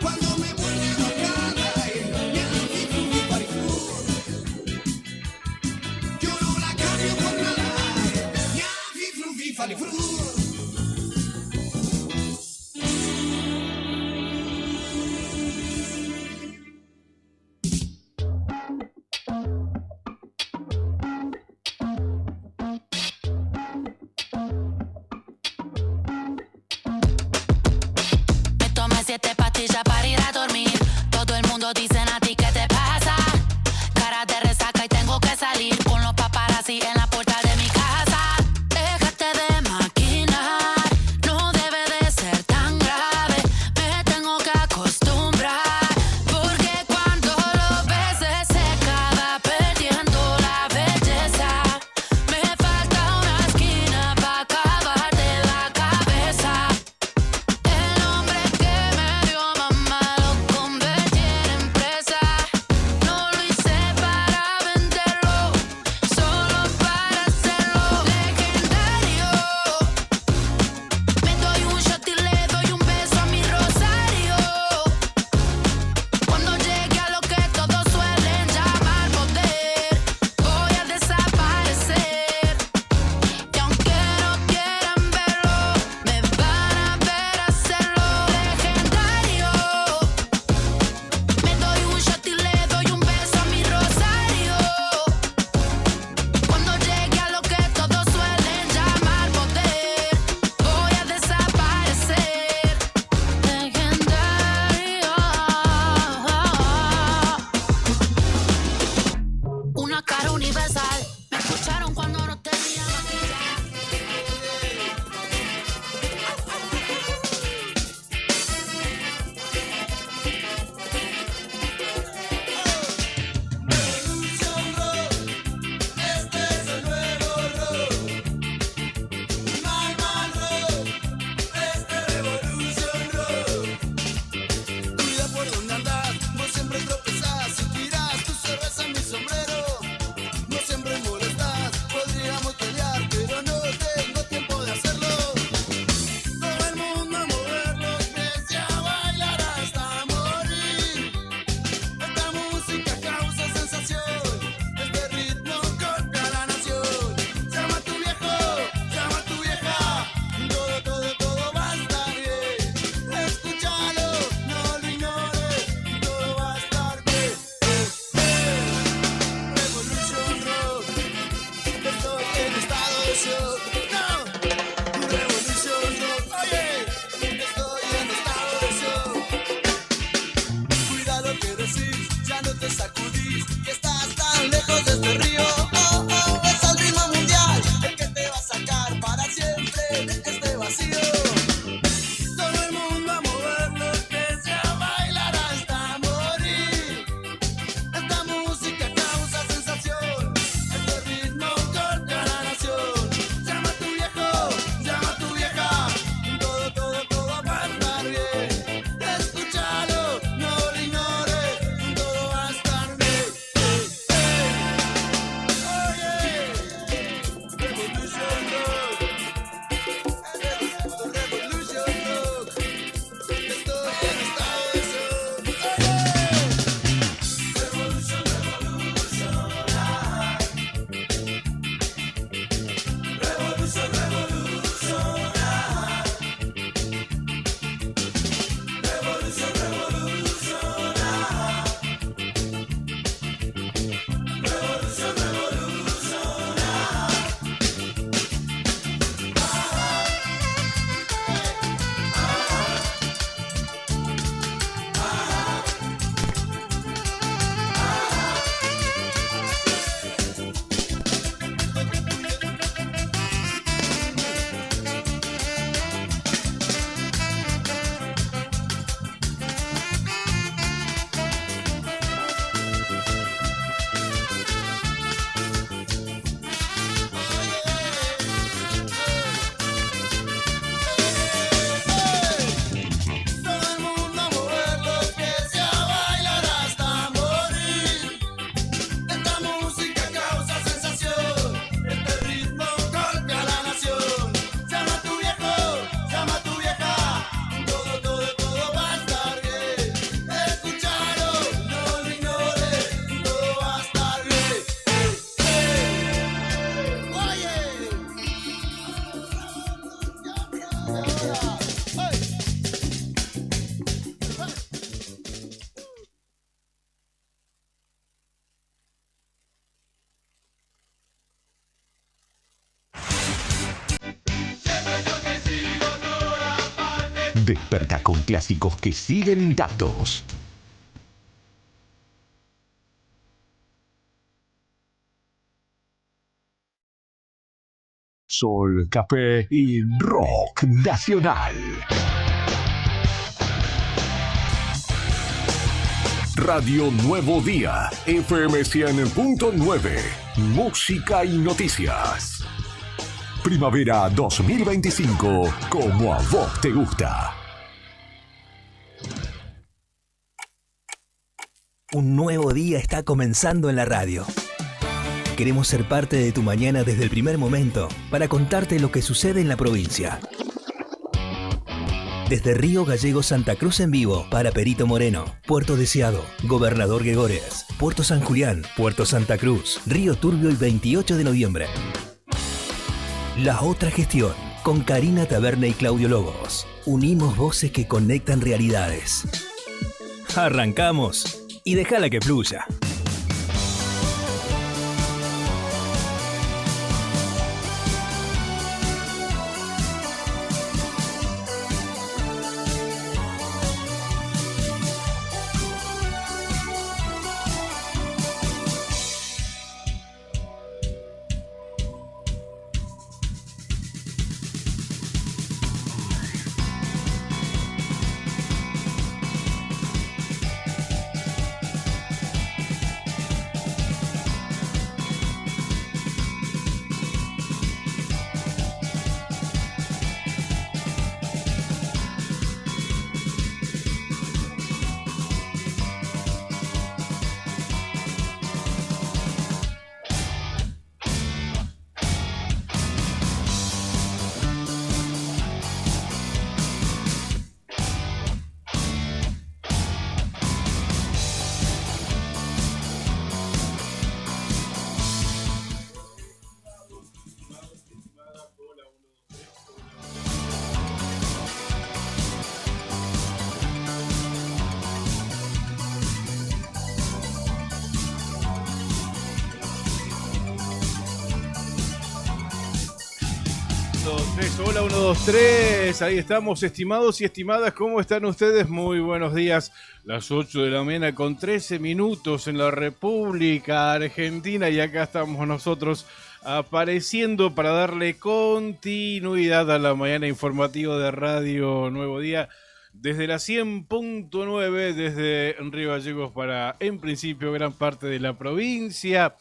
Cuando me muerde alocada, Ñanfi Fruvi, Fali Fruvi. Yo no la cambio por nada. Ñanfi Fruvi, Fali Fruvi. Me tomé 7 pastillas para ir a dormir. Todo el mundo dice a ti qué te pasa. Cara de resaca y tengo que salir con los paparazzi en la puerta de mi casa. Déjate de maquinar, no debe de ser tan grave. Me tengo que acostumbrar, porque cuando lo ves se acaba perdiendo la belleza. Me falta una esquina para acabarte la cabeza. El hombre que me dio mamá lo convertí en empresa. No lo hice para venderlo, solo para hacerlo legendario. Me doy un shot y le doy un beso a mi rosario. Cuando llegue a lo que todos suelen llamar poder, voy a desaparecer. Y aunque no quieran verlo, me van a ver hacerlo legendario. Me doy un shot y le doy un beso a mi rosario. Cuando llegue a lo que todos suelen llamar poder, voy a desaparecer legendario. Una cara universal. Me escucharon cuando no tenía maquillaje. Cuida por donde andas, no siempre tropezás. Si tiras tu cerveza en mi sombrero, no siempre molestas. Podría Despertá con clásicos que siguen intactos. Sol, café y rock nacional. Radio Nuevo Día, FM 100.9, música y noticias. Primavera 2025, como a vos te gusta. Un nuevo día está comenzando en la radio. Queremos ser parte de tu mañana desde el primer momento para contarte lo que sucede en la provincia. Desde Río Gallegos Santa Cruz en vivo para Perito Moreno, Puerto Deseado, Gobernador Gregores, Puerto San Julián, Puerto Santa Cruz, Río Turbio el 28 de noviembre. La otra gestión, con Karina Taberna y Claudio Lobos. Unimos voces que conectan realidades. Arrancamos y déjala que fluya. Hola, 1, 2, 3, ahí estamos, estimados y estimadas, ¿cómo están ustedes? Muy buenos días, las 8 de la mañana con 13 minutos en la República Argentina y acá estamos nosotros apareciendo para darle continuidad a la mañana informativa de Radio Nuevo Día desde la 100.9, desde Río Gallegos para, en principio, gran parte de la provincia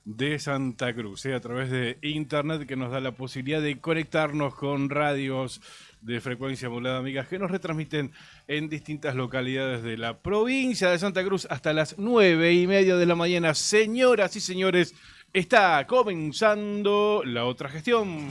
de Santa Cruz, a través de internet que nos da la posibilidad de conectarnos con radios de frecuencia modulada amigas que nos retransmiten en distintas localidades de la provincia de Santa Cruz hasta las 9:30 de la mañana. Señoras y señores, está comenzando la otra gestión.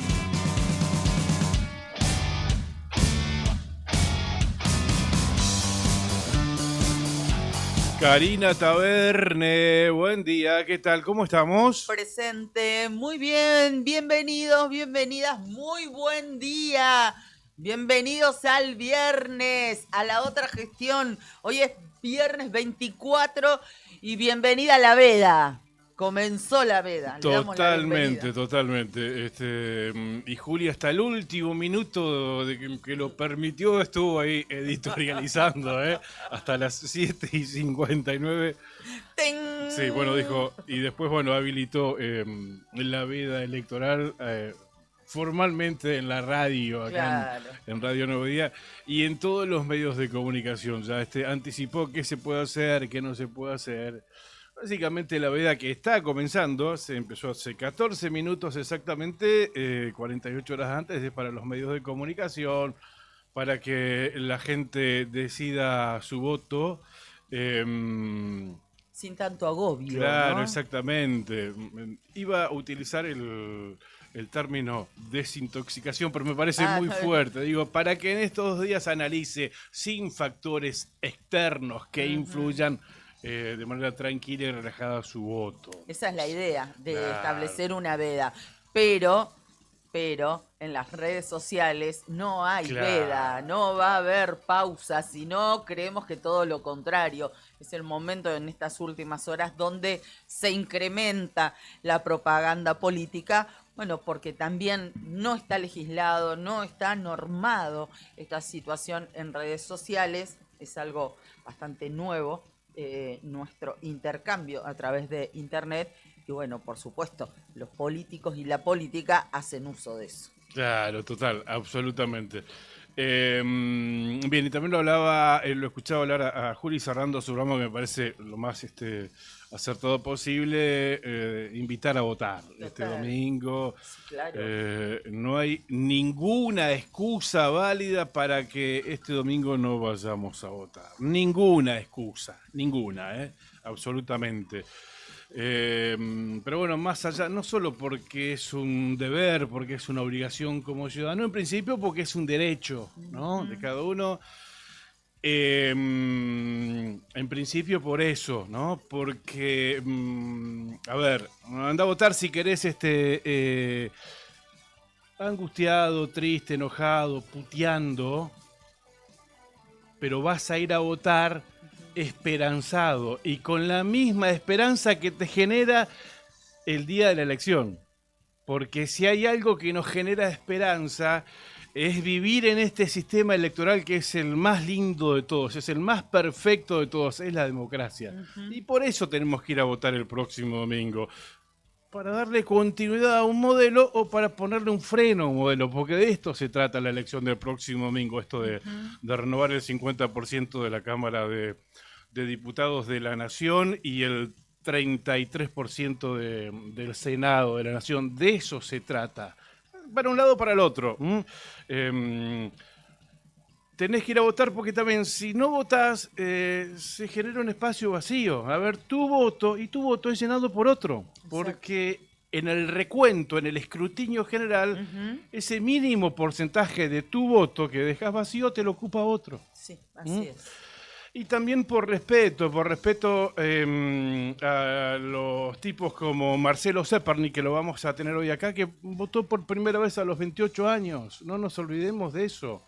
Karina Taberne, buen día, ¿qué tal? ¿Cómo estamos? Presente, muy bien, bienvenidos, bienvenidas, muy buen día. Bienvenidos al viernes, a la otra gestión. Hoy es viernes 24 y bienvenida a la veda. Comenzó la veda. Totalmente. Y Julia hasta el último minuto de que lo permitió estuvo ahí editorializando, hasta las 7:59. ¡Ting! Sí, bueno, dijo, y después, bueno, habilitó la veda electoral formalmente en la radio, acá claro. en Radio Nuevo Día, y en todos los medios de comunicación. Ya anticipó qué se puede hacer, qué no se puede hacer. Básicamente la veda que está comenzando, se empezó hace 14 minutos exactamente, 48 horas antes, es para los medios de comunicación, para que la gente decida su voto. Sin tanto agobio. Claro, ¿no? Exactamente. Iba a utilizar el término desintoxicación, pero me parece muy fuerte. Digo, para que en estos días analice sin factores externos que influyan de manera tranquila y relajada su voto. Esa es la idea de establecer una veda. Pero en las redes sociales no hay veda, no va a haber pausa, sino creemos que todo lo contrario. Es el momento en estas últimas horas donde se incrementa la propaganda política Bueno, porque también no está legislado, no está normado esta situación en redes sociales, es algo bastante nuevo, nuestro intercambio a través de internet, y bueno, por supuesto, los políticos y la política hacen uso de eso. Claro, total, absolutamente. Bien, y también lo escuchaba hablar a Juli cerrando su programa, que me parece lo más acertado posible, invitar a votar este domingo. Claro. No hay ninguna excusa válida para que este domingo no vayamos a votar. Ninguna excusa, ninguna, absolutamente. Pero bueno, más allá, no solo porque es un deber, porque es una obligación como ciudadano, en principio porque es un derecho, ¿no? De cada uno. En principio por eso, ¿no? Porque, a ver, anda a votar si querés angustiado, triste, enojado, puteando, pero vas a ir a votar esperanzado y con la misma esperanza que te genera el día de la elección. Porque si hay algo que nos genera esperanza, es vivir en este sistema electoral que es el más lindo de todos, es el más perfecto de todos, es la democracia. Y por eso tenemos que ir a votar el próximo domingo. Para darle continuidad a un modelo o para ponerle un freno a un modelo, porque de esto se trata la elección del próximo domingo, esto de renovar el 50% de la Cámara de Diputados de la Nación y el 33% del Senado de la Nación. De eso se trata, para un lado o para el otro. Tenés que ir a votar porque también si no votás se genera un espacio vacío. A ver, tu voto es llenado por otro. Exacto. Porque en el recuento, en el escrutinio general, ese mínimo porcentaje de tu voto que dejas vacío te lo ocupa otro. Sí, así es. Y también por respeto a los tipos como Marcelo Zeperny, que lo vamos a tener hoy acá, que votó por primera vez a los 28 años. No nos olvidemos de eso.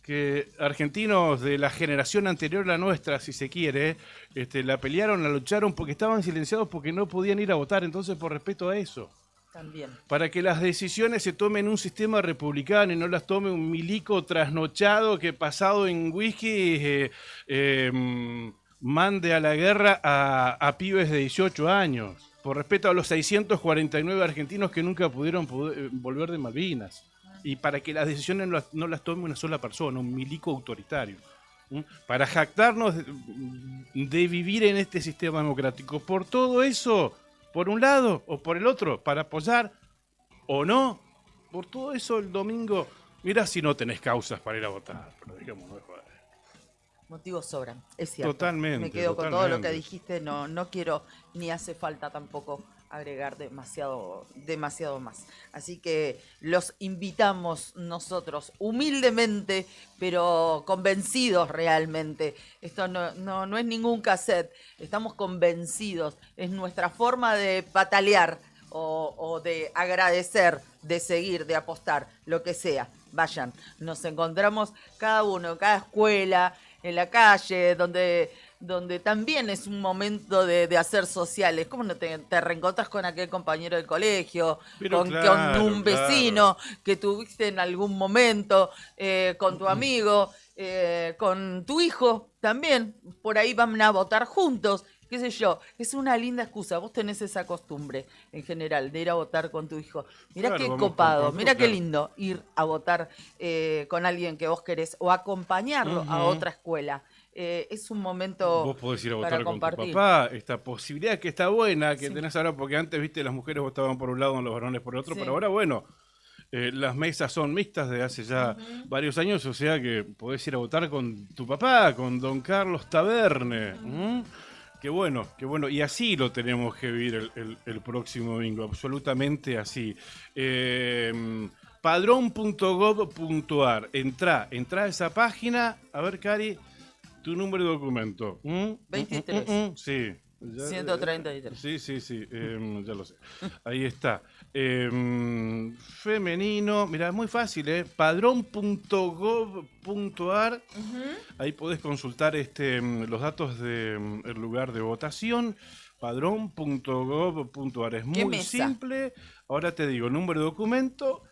Que argentinos de la generación anterior a la nuestra, si se quiere, la pelearon, la lucharon porque estaban silenciados porque no podían ir a votar. Entonces, por respeto a eso. También. Para que las decisiones se tomen en un sistema republicano y no las tome un milico trasnochado que pasado en whisky mande a la guerra a pibes de 18 años. Por respeto a los 649 argentinos que nunca pudieron volver de Malvinas. Y para que las decisiones no las tome una sola persona, un milico autoritario. Para jactarnos de vivir en este sistema democrático. Por todo eso, por un lado o por el otro, para apoyar o no, por todo eso el domingo, mirá si no tenés causas para ir a votar, pero dejémonos de joder. Motivos sobran, es cierto. Totalmente. Me quedo con todo lo que dijiste, no quiero ni hace falta tampoco agregar demasiado más. Así que los invitamos nosotros, humildemente, pero convencidos realmente. Esto no es ningún cassette, estamos convencidos. Es nuestra forma de patalear o de agradecer, de seguir, de apostar, lo que sea. Vayan, nos encontramos cada uno, cada escuela, en la calle, donde también es un momento de hacer sociales. ¿Cómo no te reencontras con aquel compañero del colegio, con un vecino que tuviste en algún momento, con tu amigo, con tu hijo también? Por ahí van a votar juntos, qué sé yo. Es una linda excusa. Vos tenés esa costumbre, en general, de ir a votar con tu hijo. Mirá qué copado, mirá qué lindo ir a votar con alguien que vos querés o acompañarlo a otra escuela. Es un momento. Vos podés ir a votar para con compartir. tu papá, esta posibilidad que está buena, que tenés ahora, porque antes, viste, las mujeres votaban por un lado, los varones por otro, pero ahora, bueno, las mesas son mixtas de hace ya varios años, o sea que podés ir a votar con tu papá, con don Carlos Taberne. Qué bueno, y así lo tenemos que vivir el próximo domingo, absolutamente así. Padrón.gov.ar, entrá a esa página, a ver, Cari, tu número de documento. 23. Sí. 133. Sí, ya lo sé. Ahí está. Femenino, mira, es muy fácil, padrón.gov.ar. Ahí podés consultar los datos del lugar de votación. padrón.gov.ar. Es muy simple. Ahora te digo, número de documento,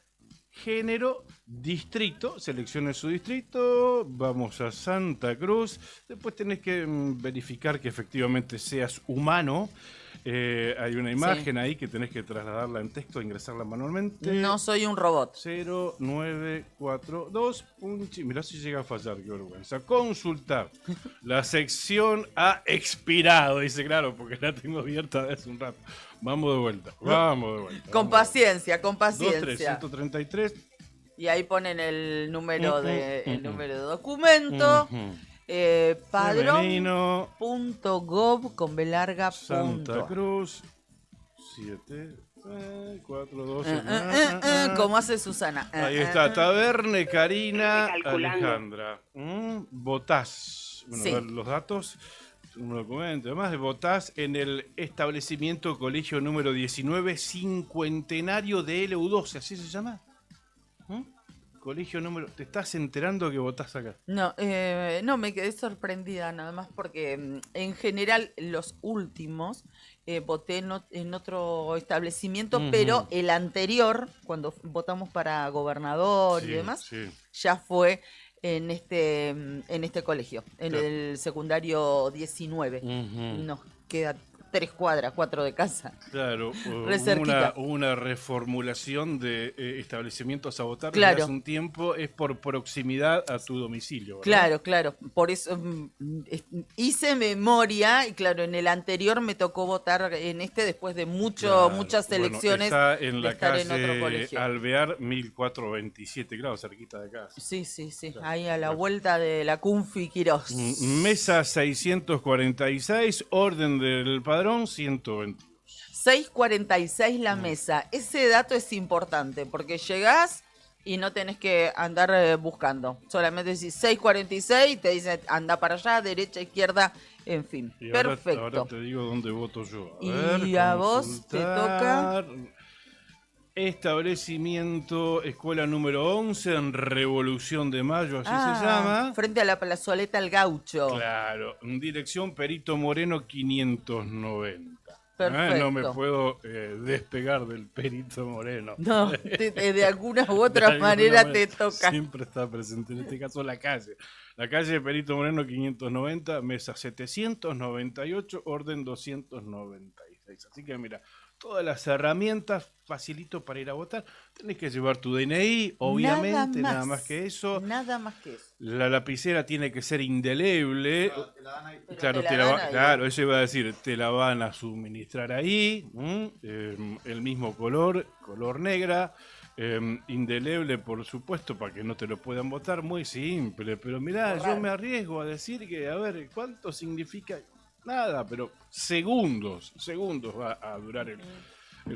género, distrito, seleccione su distrito, vamos a Santa Cruz, después tenés que verificar que efectivamente seas humano. Hay una imagen ahí que tenés que trasladarla en texto, ingresarla manualmente. No soy un robot. 0942. Mirá si llega a fallar, qué vergüenza. Consultar. La sección ha expirado, dice, claro, porque la tengo abierta desde hace un rato. Vamos de vuelta. Con paciencia, con 23-133. Y ahí ponen el número de documento. Padrón.gov con B larga. Santa Cruz 7 4 2 ¿Cómo hace Susana? Ahí está, Taverne Karina Alejandra. Votás. Bueno, los datos, un documento. Además, votás en el establecimiento colegio número 19 Cincuentenario de LU12, ¿así se llama? Colegio número... ¿Te estás enterando que votás acá? No, me quedé sorprendida nada más porque en general los últimos voté en otro establecimiento, pero el anterior, cuando votamos para gobernador y demás, ya fue en este colegio, en el secundario 19. Nos queda 3 cuadras, 4 de casa. Claro, una reformulación de establecimientos a votar desde hace un tiempo, es por proximidad a tu domicilio, ¿verdad? Claro, por eso hice memoria, y claro, en el anterior me tocó votar en después de muchas elecciones. Está en la calle en otro colegio. Alvear 1427, claro, cerquita de casa. Sí, claro. Ahí a la vuelta de la Cunfi Quirós. Mesa 646, orden del padrón 122. 646 la mesa. Ese dato es importante porque llegás y no tenés que andar buscando. Solamente decís 646 y te dice anda para allá, derecha, izquierda, en fin. Y perfecto. Ahora te digo dónde voto yo. A vos te toca... Establecimiento, escuela número 11 en Revolución de Mayo, así se llama. Frente a la plazoleta El Gaucho. Claro, dirección Perito Moreno 590. Perfecto. No me puedo despegar del Perito Moreno. No, de alguna u otra manera te toca. Siempre está presente, en este caso la calle. La calle Perito Moreno 590, mesa 798, orden 296. Así que mira, todas las herramientas facilito para ir a votar. Tenés que llevar tu DNI, obviamente, nada más que eso. Nada más que eso. La lapicera tiene que ser indeleble. Claro, claro, eso iba a decir, te la van a suministrar ahí. El mismo color negra. Indeleble, por supuesto, para que no te lo puedan votar. Muy simple, pero mirá, yo me arriesgo a decir que, a ver, ¿cuánto significa? Nada, pero segundos va a durar el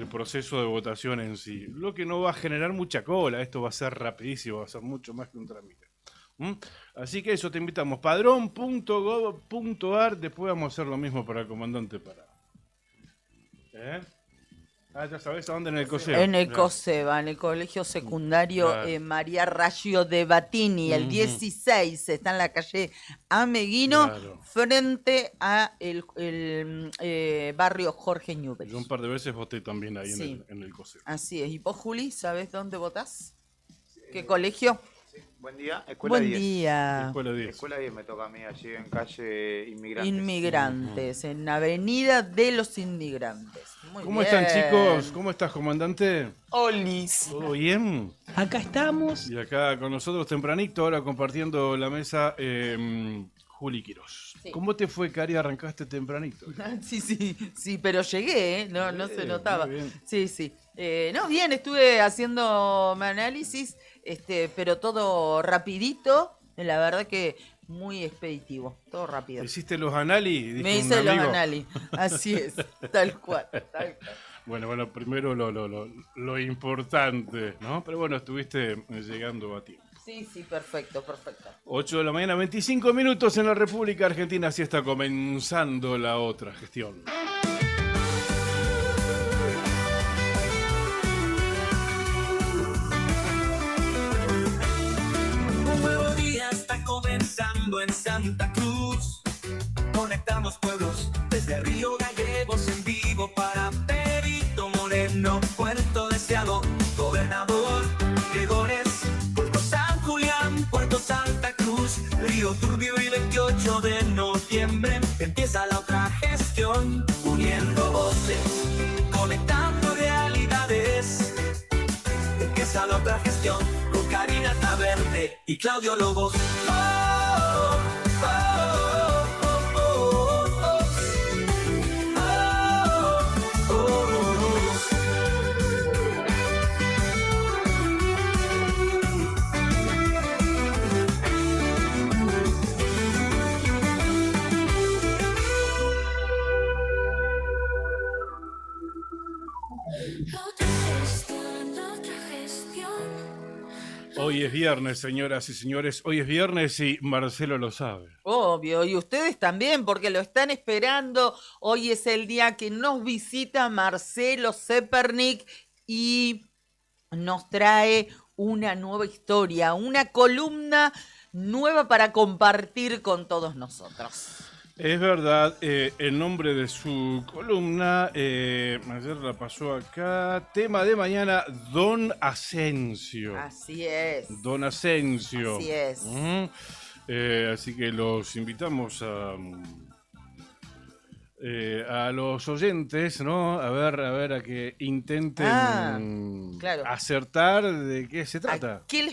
proceso de votación en sí. Lo que no va a generar mucha cola, esto va a ser rapidísimo, va a ser mucho más que un trámite. Así que eso, te invitamos, padrón.gov.ar, después vamos a hacer lo mismo para el comandante Parada. Ya sabés a dónde, en el COSEBA. En el COSEBA, en el colegio secundario María Raggio de Batini, el 16, está en la calle Ameguino, frente a el barrio Jorge Newbery. Yo un par de veces voté también ahí en el COSEBA. Así es. ¿Y vos, Juli, sabés dónde votás? ¿Qué colegio? Buen día, Escuela 10. Buen día. Escuela 10 me toca a mí, allí en calle Inmigrantes. Inmigrantes, en Avenida de los Inmigrantes. Muy ¿Cómo bien. están, chicos? ¿Cómo estás, comandante? Olis. ¿Todo bien? Acá estamos. Y acá con nosotros tempranito, ahora compartiendo la mesa, Juli Quirós. Sí. ¿Cómo te fue, Cari? ¿Arrancaste tempranito? Sí, pero llegué, no se notaba. Muy bien. Sí. No, bien, estuve haciendo mi análisis, pero todo rapidito, la verdad que muy expeditivo, todo rápido. ¿Hiciste los análisis? Me hice los análisis, así es, tal cual. Bueno, primero lo importante, ¿no? Pero bueno, estuviste llegando a tiempo. Sí, perfecto. 8 de la mañana, 25 minutos en la República Argentina, así está comenzando la otra gestión. Un nuevo día está comenzando en Santa Cruz. Conectamos pueblos desde Río Gallegos gestión, uniendo voces, conectando realidades. Empieza la otra gestión con Karina Taverne y Claudio Lobos. Hoy es viernes, señoras y señores. Hoy es viernes y Marcelo lo sabe. Obvio, y ustedes también, porque lo están esperando. Hoy es el día que nos visita Marcelo Zepernik y nos trae una nueva historia, una columna nueva para compartir con todos nosotros. Es verdad, el nombre de su columna, ayer la pasó acá, tema de mañana, Don Asensio. Así es. Don Asensio. Así es. Así que los invitamos a los oyentes, ¿no? A ver, a que intenten claro. acertar de qué se trata. ¿A quién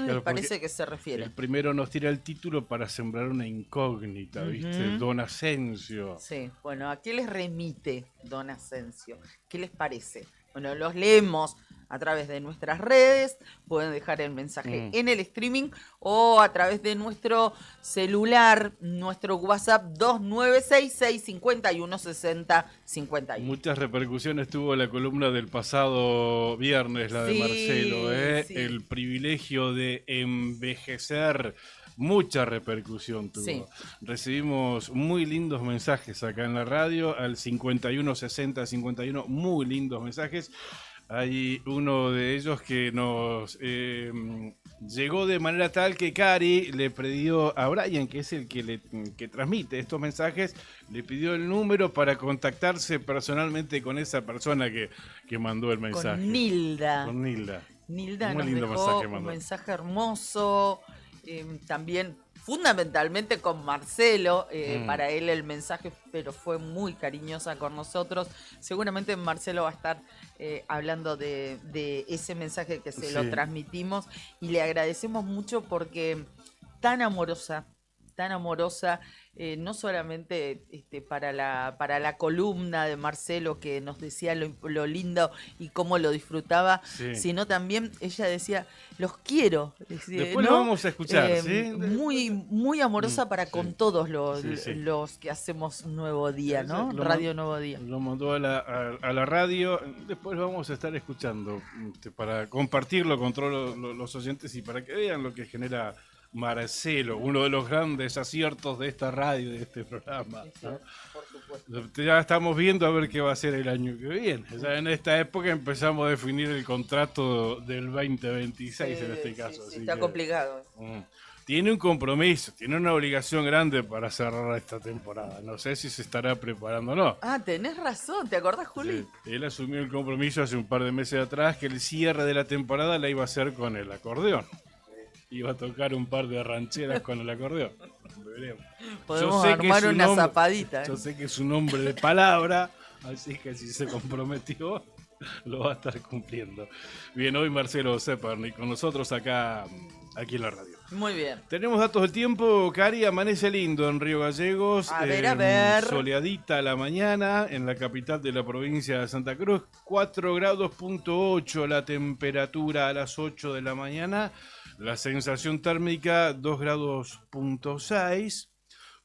les parece que se refiere? El primero nos tira el título para sembrar una incógnita, ¿viste? Don Asensio. Sí, bueno, ¿a qué les remite Don Asensio? ¿Qué les parece? Bueno, los leemos a través de nuestras redes, pueden dejar el mensaje en el streaming o a través de nuestro celular, nuestro WhatsApp 2966-5160-51. Muchas repercusiones tuvo la columna del pasado viernes, la de Marcelo, sí. El privilegio de envejecer. Mucha repercusión tuvo. Sí. Recibimos muy lindos mensajes acá en la radio, al 5160-51, muy lindos mensajes. Hay uno de ellos que nos llegó de manera tal que Cari le pidió a Brian, que es el que transmite estos mensajes, le pidió el número para contactarse personalmente con esa persona que mandó el mensaje. Con Nilda. Con Nilda. Nilda Muy nos lindo dejó mensaje un mandó. mensaje hermoso, también fundamentalmente con Marcelo, para él el mensaje, pero fue muy cariñosa con nosotros. Seguramente Marcelo va a estar hablando de ese mensaje que se lo transmitimos y le agradecemos mucho porque tan amorosa, no solamente para la columna de Marcelo que nos decía lo lindo y cómo lo disfrutaba, sino también ella decía, los quiero. Después lo vamos a escuchar, ¿sí? Muy, muy amorosa para con todos los que hacemos Nuevo Día, ¿no? Radio Nuevo Día. Lo mandó a la radio, después lo vamos a estar escuchando para compartirlo con todos los oyentes y para que vean lo que genera Marcelo, uno de los grandes aciertos de esta radio, de este programa, ¿no? Por supuesto. Ya estamos viendo a ver qué va a ser el año que viene. Ya en esta época empezamos a definir el contrato del 2026 en este caso. Sí, así está que, complicado. Tiene un compromiso, tiene una obligación grande para cerrar esta temporada. No sé si se estará preparando o no. Ah, tenés razón, ¿te acordás, Juli? Sí, él asumió el compromiso hace un par de meses atrás que el cierre de la temporada la iba a hacer con el acordeón. Iba a tocar un par de rancheras con el acordeón. Veremos. Podemos armar una zapadita. Yo sé que es un hombre de palabra, así que si se comprometió, lo va a estar cumpliendo. Bien, hoy Marcelo Zepernik con nosotros aquí en la radio. Muy bien. Tenemos datos del tiempo. Cari, amanece lindo en Río Gallegos. A ver. Soleadita la mañana en la capital de la provincia de Santa Cruz. 4 grados punto 8 la temperatura a las 8 de la mañana. La sensación térmica 2 grados punto 6.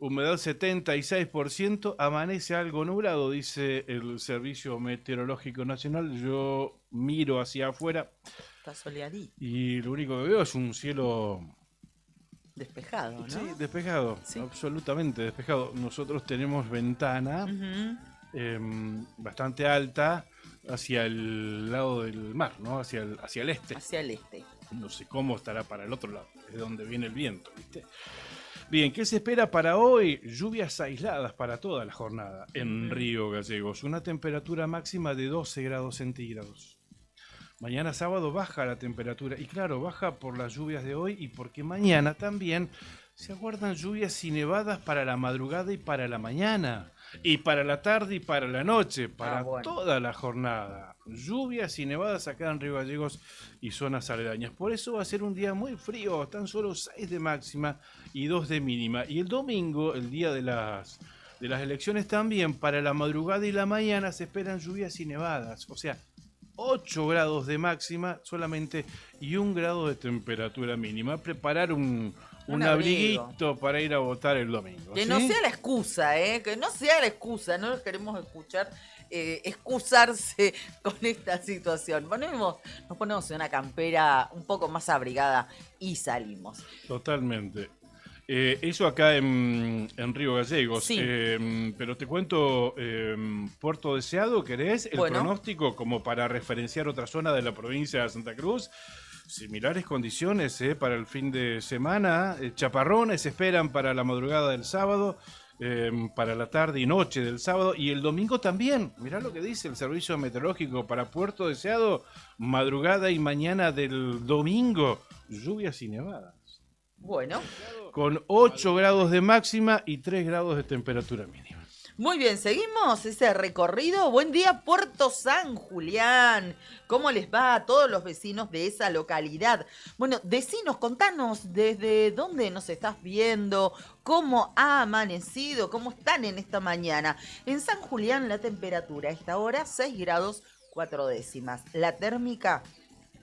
Humedad 76%. Amanece algo nublado, dice el Servicio Meteorológico Nacional. Yo miro hacia afuera. Está soleadito. Y lo único que veo es un cielo despejado, ¿no? Sí, despejado, sí. Absolutamente despejado. Nosotros tenemos ventana bastante alta hacia el lado del mar, ¿no? Hacia el este. Hacia el este. No sé cómo estará para el otro lado, es de donde viene el viento, ¿viste? Bien, ¿qué se espera para hoy? Lluvias aisladas para toda la jornada en Río Gallegos. Una temperatura máxima de 12 grados centígrados. Mañana sábado baja la temperatura. Y claro, baja por las lluvias de hoy y porque mañana también se aguardan lluvias y nevadas para la madrugada y para la mañana, y para la tarde y para la noche, para toda la jornada. Lluvias y nevadas acá en Río Gallegos y zonas aledañas. Por eso va a ser un día muy frío, tan solo 6 de máxima y 2 de mínima. Y el domingo, el día de las elecciones también, para la madrugada y la mañana se esperan lluvias y nevadas. O sea, 8 grados de máxima solamente y 1 grado de temperatura mínima. Preparar un abriguito para ir a votar el domingo. Que no sea la excusa, que no sea la excusa. No los queremos escuchar excusarse con esta situación. Nos ponemos en una campera un poco más abrigada y salimos. Totalmente. Eso acá en Río Gallegos. Sí. Pero te cuento, Puerto Deseado, ¿querés? El pronóstico como para referenciar otra zona de la provincia de Santa Cruz. Similares condiciones para el fin de semana. Chaparrones se esperan para la madrugada del sábado, para la tarde y noche del sábado. Y el domingo también. Mirá lo que dice el Servicio Meteorológico para Puerto Deseado. Madrugada y mañana del domingo. Lluvias y nevadas. Bueno. Con 8 grados de máxima y 3 grados de temperatura mínima. Muy bien, seguimos ese recorrido. Buen día, Puerto San Julián. ¿Cómo les va a todos los vecinos de esa localidad? Bueno, decinos, contanos desde dónde nos estás viendo, cómo ha amanecido, cómo están en esta mañana. En San Julián la temperatura a esta hora 6 grados 4 décimas. La térmica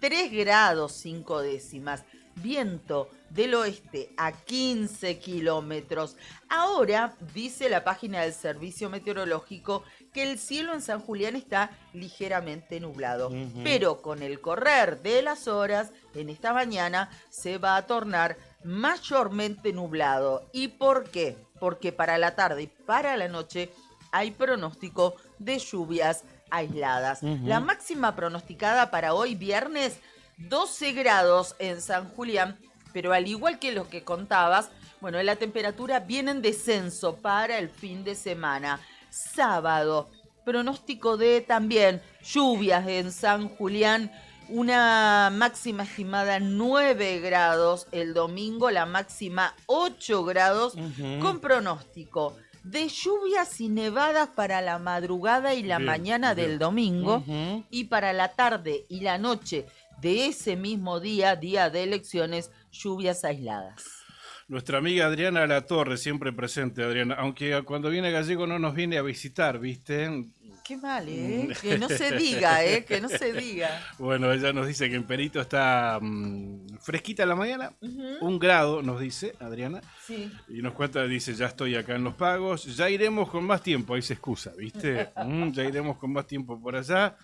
3 grados 5 décimas. Viento del oeste a 15 kilómetros. Ahora dice la página del Servicio Meteorológico que el cielo en San Julián está ligeramente nublado. Pero con el correr de las horas, en esta mañana se va a tornar mayormente nublado. ¿Y por qué? Porque para la tarde y para la noche hay pronóstico de lluvias aisladas. La máxima pronosticada para hoy viernes, 12 grados en San Julián, pero al igual que lo que contabas, bueno, la temperatura viene en descenso para el fin de semana. Sábado, pronóstico de también lluvias en San Julián, una máxima estimada 9 grados. El domingo la máxima 8 grados, con pronóstico de lluvias y nevadas para la madrugada y la mañana del domingo, y para la tarde y la noche de ese mismo día de elecciones, lluvias aisladas. Nuestra amiga Adriana Latorre, siempre presente, Adriana, aunque cuando viene Gallego no nos viene a visitar, ¿viste? Qué mal, que no se diga, que no se diga. Bueno, ella nos dice que en Perito está fresquita la mañana, 1 grado, nos dice Adriana. Sí. Y nos cuenta, dice, ya estoy acá en Los Pagos, ya iremos con más tiempo, ahí se excusa, ¿viste? Ya iremos con más tiempo por allá.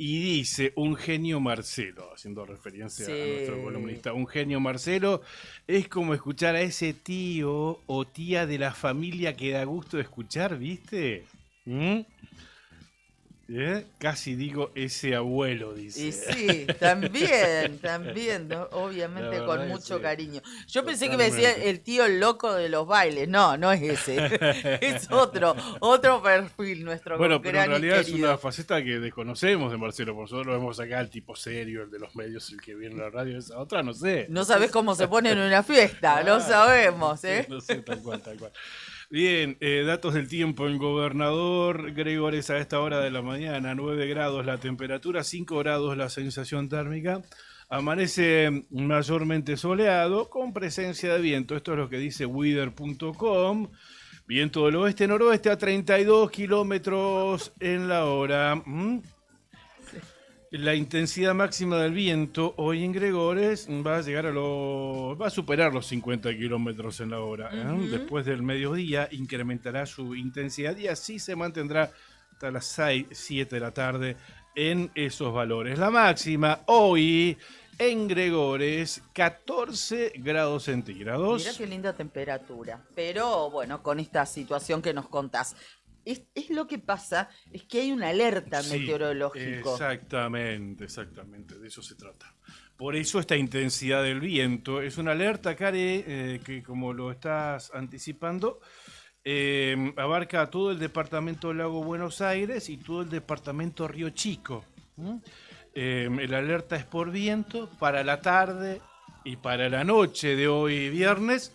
Y dice, un genio Marcelo, haciendo referencia a nuestro columnista, un genio Marcelo es como escuchar a ese tío o tía de la familia que da gusto de escuchar, ¿viste? Casi digo ese abuelo, dice. Y sí, también, ¿no? Obviamente con mucho cariño. Yo pensé que me decía el tío loco de los bailes. No es ese. Es otro perfil nuestro. Bueno, pero en realidad es una faceta que desconocemos de Marcelo. Por nosotros lo vemos acá, el tipo serio, el de los medios, el que viene en la radio. Esa otra, no sé. No sabés cómo se pone en una fiesta, no sabemos, No sé, tal cual. Bien, datos del tiempo en Gobernador Gregores a esta hora de la mañana, 9 grados la temperatura, 5 grados la sensación térmica, amanece mayormente soleado con presencia de viento, esto es lo que dice weather.com, viento del oeste-noroeste a 32 kilómetros en la hora. La intensidad máxima del viento hoy en Gregores va a llegar va a superar los 50 kilómetros en la hora. Después del mediodía incrementará su intensidad y así se mantendrá hasta las 6, 7 de la tarde en esos valores. La máxima hoy en Gregores, 14 grados centígrados. Mira qué linda temperatura. Pero bueno, con esta situación que nos contás. Es lo que pasa, es que hay una alerta meteorológica. Exactamente, de eso se trata. Por eso esta intensidad del viento es una alerta, Care, que como lo estás anticipando, abarca todo el departamento Lago Buenos Aires y todo el departamento Río Chico. La alerta es por viento para la tarde y para la noche de hoy viernes.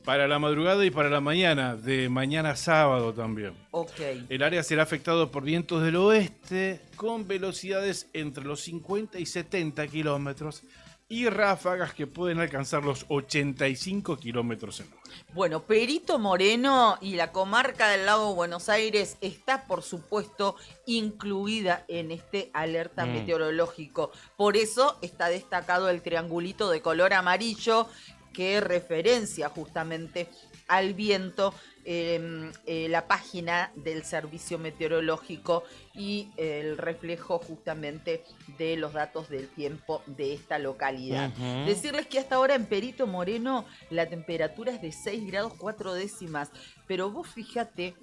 Para la madrugada y para la mañana, de mañana sábado también. Ok. El área será afectado por vientos del oeste con velocidades entre los 50 y 70 kilómetros y ráfagas que pueden alcanzar los 85 kilómetros en hora. Bueno, Perito Moreno y la comarca del Lago Buenos Aires está, por supuesto, incluida en este alerta meteorológico. Por eso está destacado el triangulito de color amarillo que referencia justamente al viento, la página del Servicio Meteorológico y el reflejo justamente de los datos del tiempo de esta localidad. Decirles que hasta ahora en Perito Moreno la temperatura es de 6 grados 4 décimas, pero vos fíjate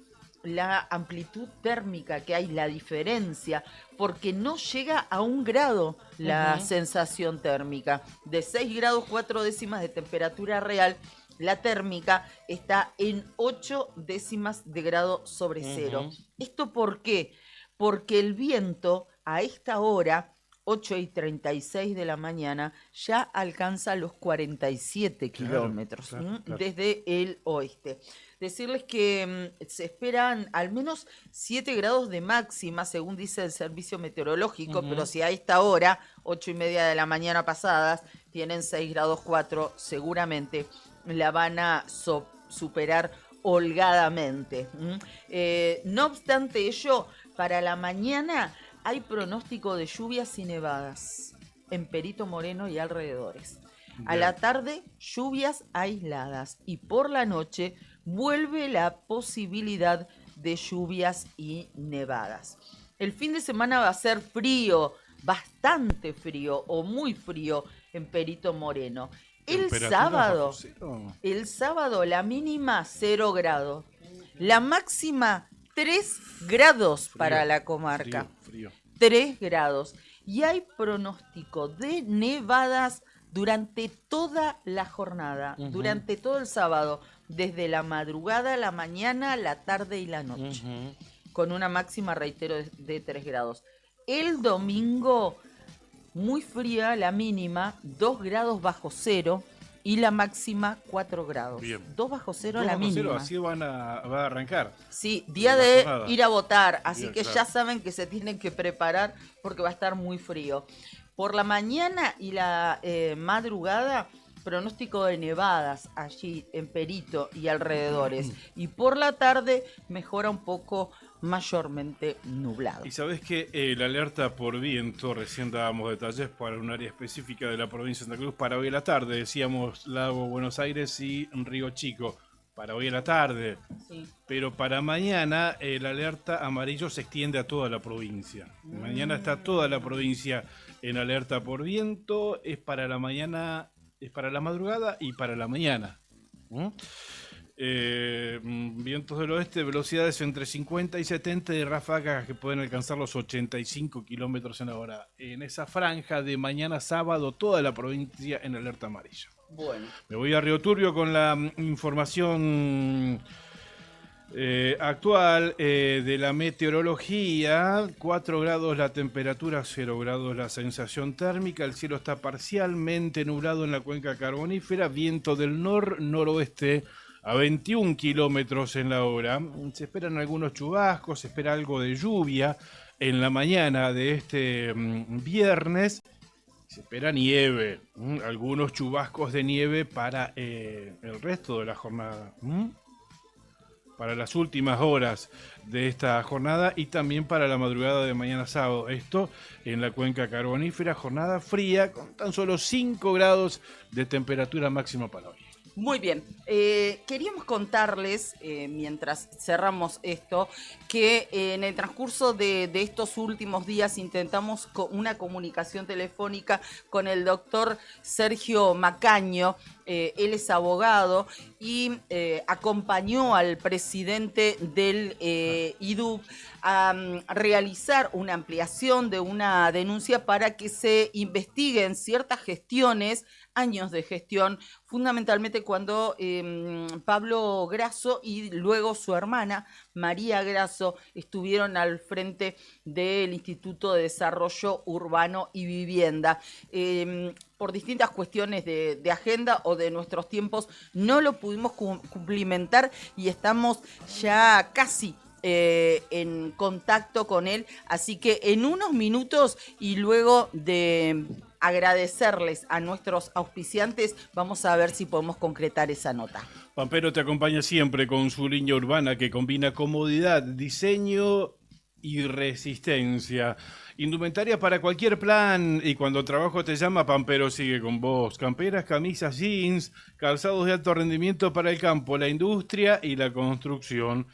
la amplitud térmica que hay, la diferencia, porque no llega a 1 grado la sensación térmica. De 6 grados 4 décimas de temperatura real, la térmica está en 8 décimas de grado sobre cero. ¿Esto por qué? Porque el viento a esta hora, 8:36 de la mañana, ya alcanza los 47 kilómetros claro. desde el oeste. Decirles que se esperan al menos 7 grados de máxima, según dice el Servicio Meteorológico, pero si a esta hora, 8:30 de la mañana pasadas, tienen 6 grados 4, seguramente la van a superar holgadamente. No obstante ello, para la mañana hay pronóstico de lluvias y nevadas en Perito Moreno y alrededores. A la tarde, lluvias aisladas y por la noche vuelve la posibilidad de lluvias y nevadas. El fin de semana va a ser frío, bastante frío o muy frío en Perito Moreno. El sábado la mínima 0 grados, la máxima 3 grados para la comarca. Frío. 3 grados. Y hay pronóstico de nevadas durante toda la jornada, durante todo el sábado, desde la madrugada, la mañana, la tarde y la noche, con una máxima, reitero, de 3 grados. El domingo, muy fría la mínima, 2 grados bajo cero, y la máxima 4 grados. Bien. 2 bajo cero 2 la bajo mínima. cero, así va a arrancar. Sí, día de jornada. ir a votar, así Bien, que claro. ya saben que se tienen que preparar porque va a estar muy frío. Por la mañana y la madrugada, pronóstico de nevadas allí en Perito y alrededores. Y por la tarde mejora un poco, mayormente nublado. Y sabés que la alerta por viento, recién dábamos detalles para un área específica de la provincia de Santa Cruz para hoy a la tarde, decíamos Lago Buenos Aires y Río Chico, para hoy a la tarde. Sí. Pero para mañana la alerta amarillo se extiende a toda la provincia. Mañana está toda la provincia en alerta por viento, es para la mañana, es para la madrugada y para la mañana. Vientos del oeste, velocidades entre 50 y 70 y ráfagas que pueden alcanzar los 85 kilómetros en hora. En esa franja de mañana sábado, toda la provincia en alerta amarilla. Bueno. Me voy a Río Turbio con la información actual de la meteorología. 4 grados la temperatura, 0 grados la sensación térmica. El cielo está parcialmente nublado en la cuenca carbonífera. Viento del noroeste a 21 kilómetros en la hora. Se esperan algunos chubascos, se espera algo de lluvia en la mañana de este viernes. Se espera nieve, algunos chubascos de nieve para el resto de la jornada. Para las últimas horas de esta jornada y también para la madrugada de mañana sábado. Esto en la cuenca carbonífera, jornada fría con tan solo 5 grados de temperatura máxima para hoy. Muy bien, queríamos contarles, mientras cerramos esto, que en el transcurso de estos últimos días intentamos una comunicación telefónica con el doctor Sergio Macaño. Él es abogado y acompañó al presidente del IDUB a realizar una ampliación de una denuncia para que se investiguen ciertas gestiones, años de gestión, fundamentalmente cuando Pablo Grasso y luego su hermana María Grasso estuvieron al frente del Instituto de Desarrollo Urbano y Vivienda. por distintas cuestiones de agenda o de nuestros tiempos no lo pudimos cumplimentar y estamos ya casi en contacto con él, así que en unos minutos y luego de agradecerles a nuestros auspiciantes, vamos a ver si podemos concretar esa nota. Pampero te acompaña siempre con su línea urbana que combina comodidad, diseño y resistencia. Indumentaria para cualquier plan y cuando trabajo te llama, Pampero sigue con vos. Camperas, camisas, jeans, calzados de alto rendimiento para el campo, la industria y la construcción.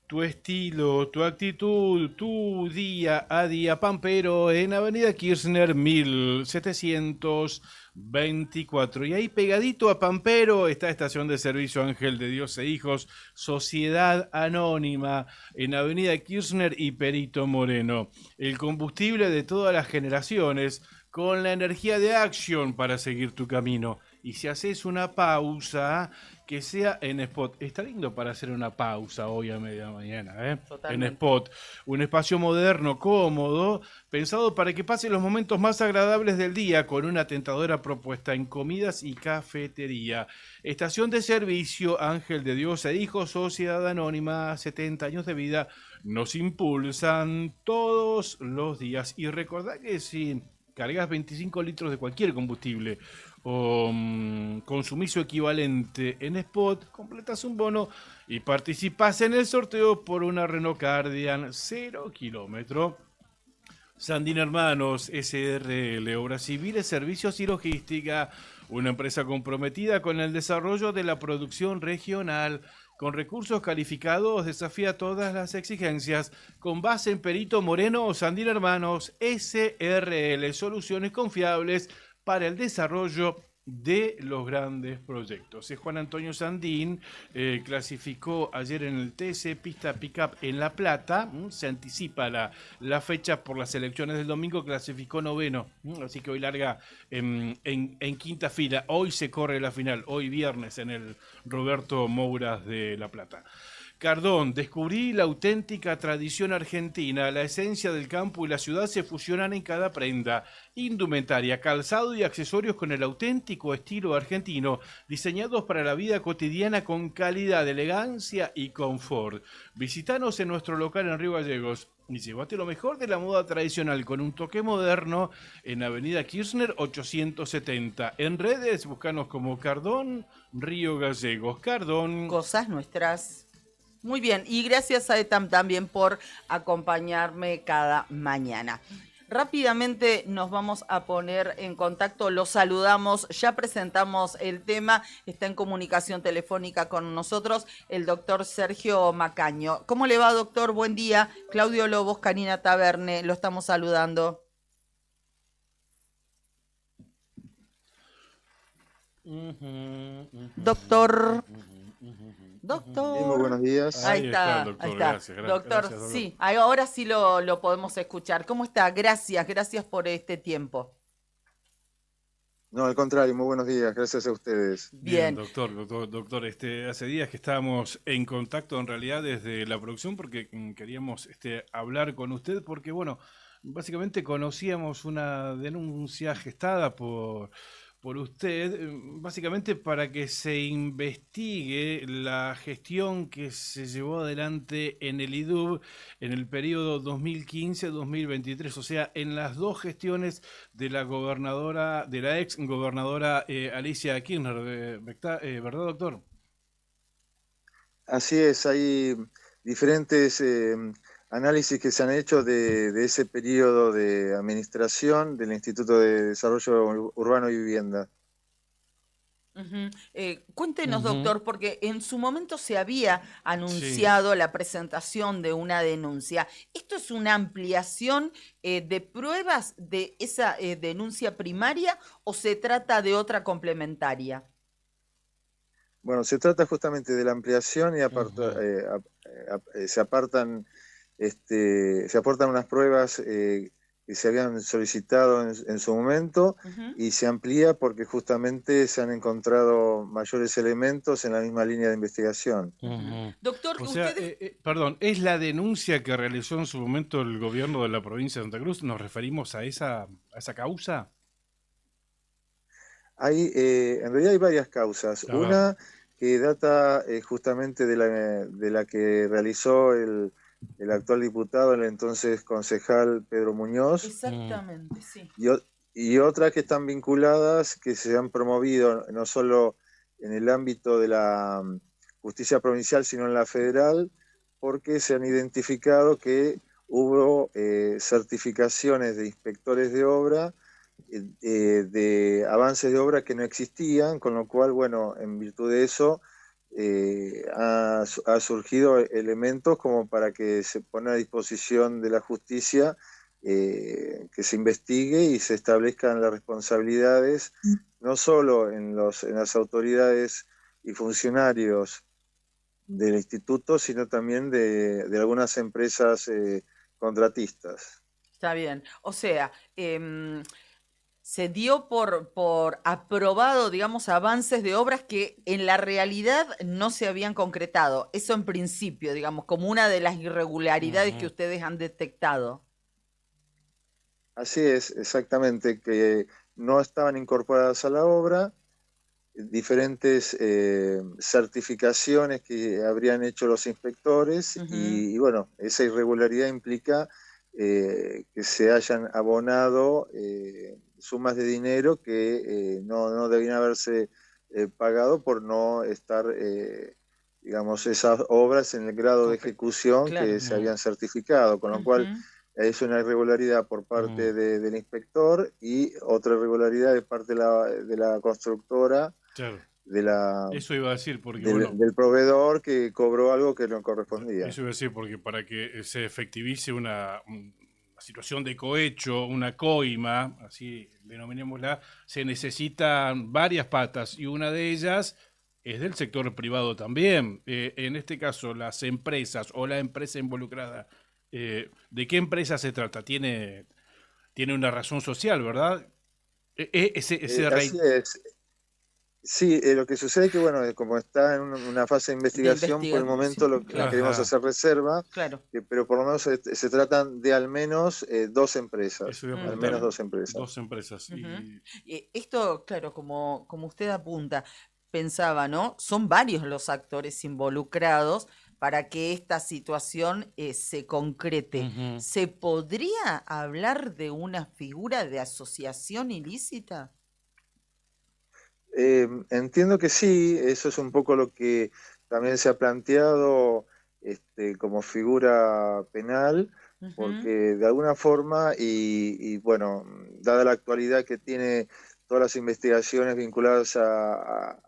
Tu estilo, tu actitud, tu día a día, Pampero, en Avenida Kirchner 1724. Y ahí pegadito a Pampero está Estación de Servicio Ángel de Dios e Hijos, Sociedad Anónima, en Avenida Kirchner y Perito Moreno. El combustible de todas las generaciones, con la energía de Action para seguir tu camino. Y si haces una pausa, que sea en Spot. Está lindo para hacer una pausa hoy a media mañana, ¿eh? En Spot. Un espacio moderno, cómodo, pensado para que pases los momentos más agradables del día con una tentadora propuesta en comidas y cafetería. Estación de Servicio Ángel de Dios e Hijos, Sociedad Anónima, 70 años de vida. Nos impulsan todos los días. Y recordá que si cargas 25 litros de cualquier combustible o consumís su equivalente en Spot, completas un bono y participás en el sorteo por una Renault Cardian 0 kilómetro. Sandin Hermanos, SRL, Obras Civiles, Servicios y Logística, una empresa comprometida con el desarrollo de la producción regional. Con recursos calificados, desafía todas las exigencias. Con base en Perito Moreno o Sandin Hermanos, SRL, soluciones confiables para el desarrollo de los grandes proyectos. Juan Antonio Sandín clasificó ayer en el TC Pista Pickup en La Plata. Se anticipa la fecha por las elecciones del domingo, clasificó noveno. Así que hoy larga en quinta fila. Hoy se corre la final, hoy viernes en el Roberto Mouras de La Plata. Cardón, descubrí la auténtica tradición argentina. La esencia del campo y la ciudad se fusionan en cada prenda. Indumentaria, calzado y accesorios con el auténtico estilo argentino, diseñados para la vida cotidiana con calidad, elegancia y confort. Visítanos en nuestro local en Río Gallegos y llévate lo mejor de la moda tradicional con un toque moderno en Avenida Kirchner 870. En redes, búscanos como Cardón Río Gallegos. Cardón. Cosas nuestras. Muy bien, y gracias a Etam también por acompañarme cada mañana. Rápidamente nos vamos a poner en contacto, los saludamos, ya presentamos el tema, está en comunicación telefónica con nosotros el doctor Sergio Macaño. ¿Cómo le va, doctor? Buen día. Claudio Lobos, Canina Taberne, lo estamos saludando. Doctor... Doctor. Sí, muy buenos días. Ahí está, doctor, ahí está. Gracias, Doctor, gracias, sí, ahora sí lo podemos escuchar. ¿Cómo está? Gracias por este tiempo. No, al contrario, muy buenos días, gracias a ustedes. Bien, doctor, hace días que estábamos en contacto en realidad desde la producción porque queríamos hablar con usted porque, bueno, básicamente conocíamos una denuncia gestada por usted, básicamente para que se investigue la gestión que se llevó adelante en el IDUB en el periodo 2015-2023, o sea, en las dos gestiones de la gobernadora, de la ex gobernadora Alicia Kirchner, ¿verdad, doctor? Así es, hay diferentes análisis que se han hecho de ese periodo de administración del Instituto de Desarrollo Urbano y Vivienda. Cuéntenos, doctor, porque en su momento se había anunciado la presentación de una denuncia. ¿Esto es una ampliación de pruebas de esa denuncia primaria o se trata de otra complementaria? Bueno, se trata justamente de la ampliación y se aportan unas pruebas que se habían solicitado en su momento y se amplía porque justamente se han encontrado mayores elementos en la misma línea de investigación. Doctor, o sea, perdón, ¿es la denuncia que realizó en su momento el gobierno de la provincia de Santa Cruz? ¿Nos referimos a esa causa? En realidad hay varias causas. A ver. Una que data justamente de la que realizó el actual diputado, el entonces concejal Pedro Muñoz, Exactamente, sí. y otras que están vinculadas, que se han promovido no solo en el ámbito de la justicia provincial, sino en la federal, porque se han identificado que hubo certificaciones de inspectores de obra, de avances de obra que no existían, con lo cual, bueno, en virtud de eso, ha surgido elementos como para que se ponga a disposición de la justicia, que se investigue y se establezcan las responsabilidades, no solo en las autoridades y funcionarios del instituto, sino también de algunas empresas contratistas. Está bien. O sea, se dio por aprobado, digamos, avances de obras que en la realidad no se habían concretado. Eso en principio, digamos, como una de las irregularidades que ustedes han detectado. Así es, exactamente, que no estaban incorporadas a la obra, diferentes certificaciones que habrían hecho los inspectores, y bueno, esa irregularidad implica que se hayan abonado sumas de dinero que no debían haberse pagado por no estar, digamos, esas obras en el grado de ejecución que se habían certificado, con lo cual es una irregularidad por parte del inspector y otra irregularidad de parte de la constructora. Claro. Eso iba a decir, porque del proveedor, que cobró algo que no correspondía. Eso iba a decir, porque para que se efectivice una situación de cohecho, una coima, así denominémosla, se necesitan varias patas, y una de ellas es del sector privado también. En este caso, las empresas o la empresa involucrada, ¿de qué empresa se trata? Tiene una razón social, ¿verdad? Así es. Sí, lo que sucede es que, bueno, como está en una fase de investigación, por el momento lo queremos hacer reserva, pero por lo menos se tratan de al menos dos empresas. Al menos dos empresas. Dos empresas. Esto, claro, como usted apunta, pensaba, ¿no? Son varios los actores involucrados para que esta situación se concrete. ¿Se podría hablar de una figura de asociación ilícita? Entiendo que sí, eso es un poco lo que también se ha planteado como figura penal, porque de alguna forma, y bueno, dada la actualidad que tiene todas las investigaciones vinculadas a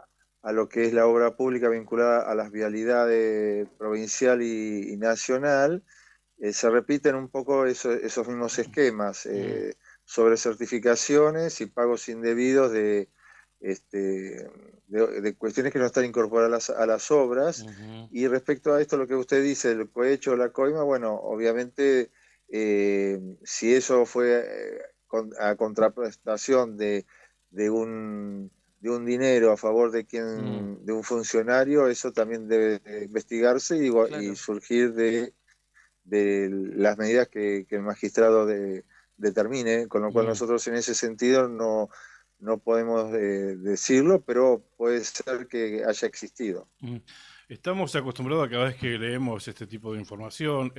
lo que es la obra pública vinculada a las vialidades provincial y nacional, se repiten un poco esos mismos esquemas sobre certificaciones y pagos indebidos de cuestiones que no están incorporadas a las obras. Y respecto a esto, lo que usted dice, el cohecho o la coima, bueno, obviamente si eso fue a contraprestación de un dinero a favor de de un funcionario, eso también debe investigarse y surgir de las medidas que el magistrado determine, con lo cual nosotros en ese sentido no podemos decirlo, pero puede ser que haya existido. Estamos acostumbrados a cada vez que leemos este tipo de información,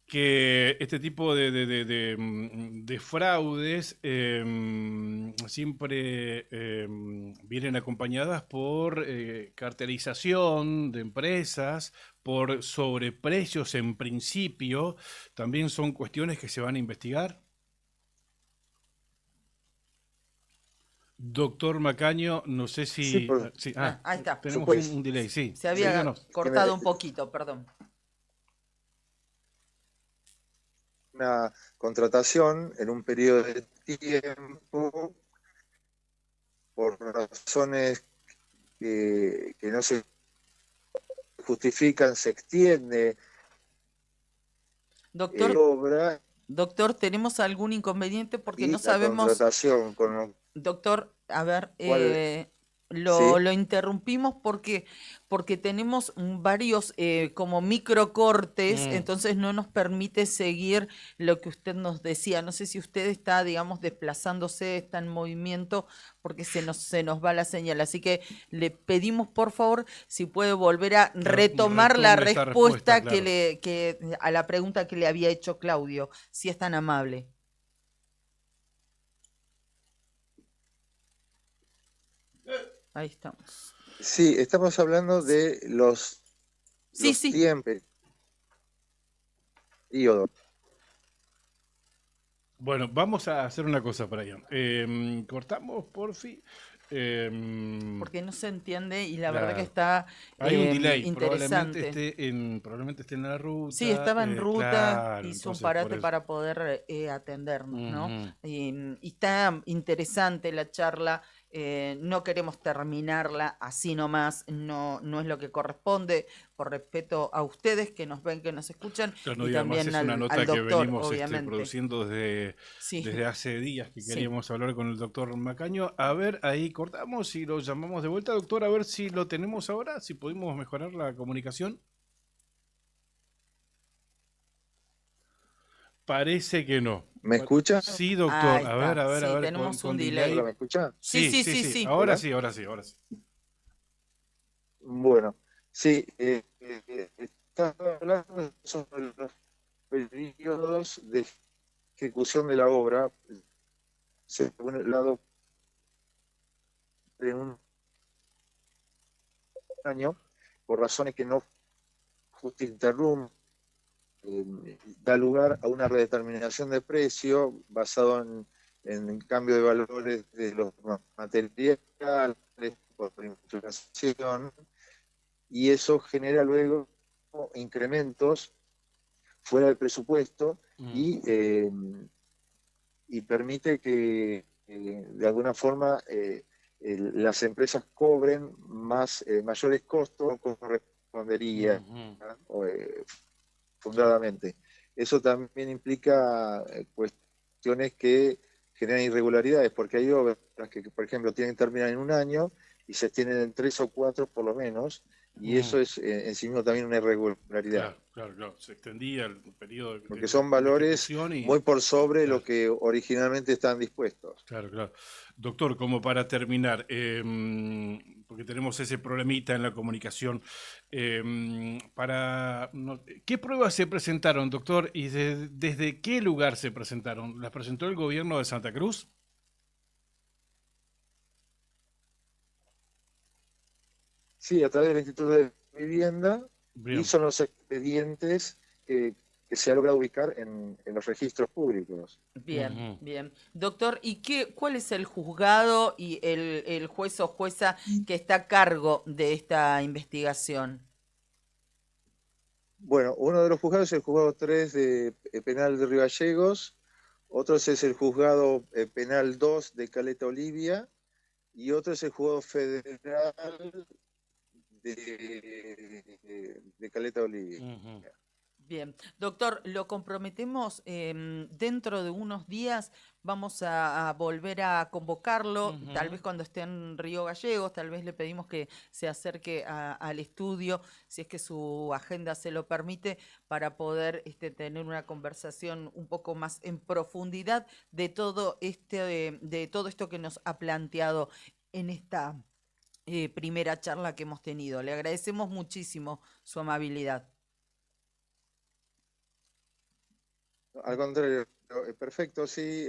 que este tipo de fraudes siempre vienen acompañadas por cartelización de empresas, por sobreprecios en principio. ¿También son cuestiones que se van a investigar? Doctor Macaño, no sé si... ahí está. Tenemos un delay, sí. Se había cortado un poquito, perdón. Una contratación en un periodo de tiempo por razones que no se justifican, se extiende obra. Doctor, ¿tenemos algún inconveniente? Porque no sabemos... Contratación con Doctor, a ver, lo interrumpimos porque tenemos varios como microcortes, entonces no nos permite seguir lo que usted nos decía. No sé si usted está, digamos, desplazándose, está en movimiento, porque se nos va la señal. Así que le pedimos, por favor, si puede volver a retomar la respuesta claro. que a la pregunta que le había hecho Claudio, si es tan amable. Ahí estamos. Sí, estamos hablando de los tiempos. Bueno, vamos a hacer una cosa para allá. Cortamos, porfi. Porque no se entiende y la verdad que está hay un delay, interesante. Probablemente esté en la ruta. Sí, estaba en ruta, claro, hizo un parate para poder atendernos, ¿no? Y está interesante la charla. No queremos terminarla así nomás, no es lo que corresponde, por respeto a ustedes que nos ven, que nos escuchan, Claro, y también es una nota al doctor, que venimos obviamente. Produciendo desde hace días que queríamos hablar con el doctor Macaño. A ver, ahí cortamos y lo llamamos de vuelta, doctor, a ver si lo tenemos ahora, si podemos mejorar la comunicación. Parece que no. ¿Me escucha? Sí, doctor. A ver. Sí, tenemos un delay. ¿Me escucha? Sí. Ahora sí. Bueno, sí, estaba hablando sobre los periodos de ejecución de la obra, según el lado de un año, por razones que no interrumpen, da lugar a una redeterminación de precio basado en cambio de valores de los materiales por inflación, y eso genera luego incrementos fuera del presupuesto y permite que de alguna forma las empresas cobren mayores costos como correspondería fundadamente. Eso también implica cuestiones que generan irregularidades, porque hay obras que, por ejemplo, tienen que terminar en un año y se extienden en 3 o 4 por lo menos, y eso es en sí mismo también una irregularidad. Claro, se extendía el periodo. Porque son valores muy por sobre lo que originalmente están dispuestos. Claro. Doctor, como para terminar, porque tenemos ese problemita en la comunicación, ¿qué pruebas se presentaron, doctor? ¿Y desde qué lugar se presentaron? ¿Las presentó el gobierno de Santa Cruz? Sí, a través del Instituto de Vivienda. Bien. Y son los expedientes que se ha logrado ubicar en los registros públicos. Bien. Doctor, ¿y cuál es el juzgado y el juez o jueza que está a cargo de esta investigación? Bueno, uno de los juzgados es el juzgado 3 de penal de Río Gallegos, otro es el juzgado penal 2 de Caleta Olivia, y otro es el juzgado federal de Caleta Olivia. Bien, doctor, lo comprometemos, dentro de unos días vamos a volver a convocarlo, tal vez cuando esté en Río Gallegos, tal vez le pedimos que se acerque al estudio, si es que su agenda se lo permite, para poder tener una conversación un poco más en profundidad de todo esto que nos ha planteado en esta primera charla que hemos tenido. Le agradecemos muchísimo su amabilidad. Al contrario, perfecto, sí,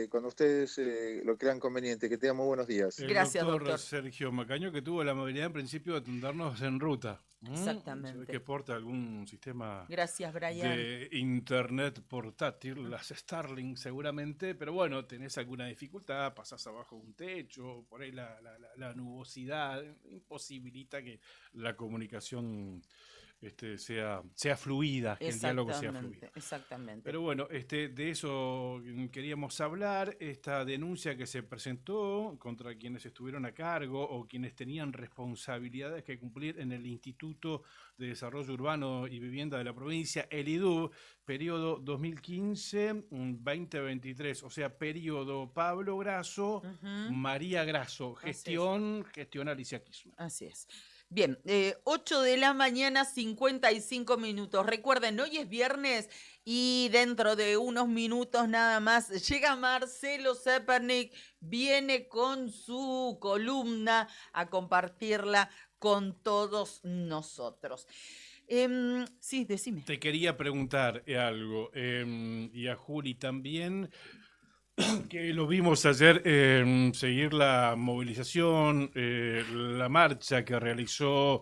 cuando ustedes lo crean conveniente. Que tengan muy buenos días. Gracias, doctor Sergio Macaño, que tuvo la amabilidad en principio de atendernos en ruta. Exactamente. Que porta algún sistema de internet portátil, las Starlink seguramente, pero bueno, tenés alguna dificultad, pasás abajo de un techo, por ahí la nubosidad imposibilita que la comunicación sea fluida, que el diálogo sea fluido. Exactamente. Pero bueno, de eso queríamos hablar, esta denuncia que se presentó contra quienes estuvieron a cargo o quienes tenían responsabilidades que cumplir en el Instituto de Desarrollo Urbano y Vivienda de la provincia, el IDUB, periodo 2015-2023, o sea, periodo Pablo Grasso, María Grasso, gestión Alicia Kirchner. Así es. Bien, 8 de la mañana, 55 minutos. Recuerden, hoy es viernes y dentro de unos minutos nada más llega Marcelo Zepernik, viene con su columna a compartirla con todos nosotros. Sí, decime. Te quería preguntar algo, y a Juli también, que lo vimos ayer seguir la movilización, la marcha que realizó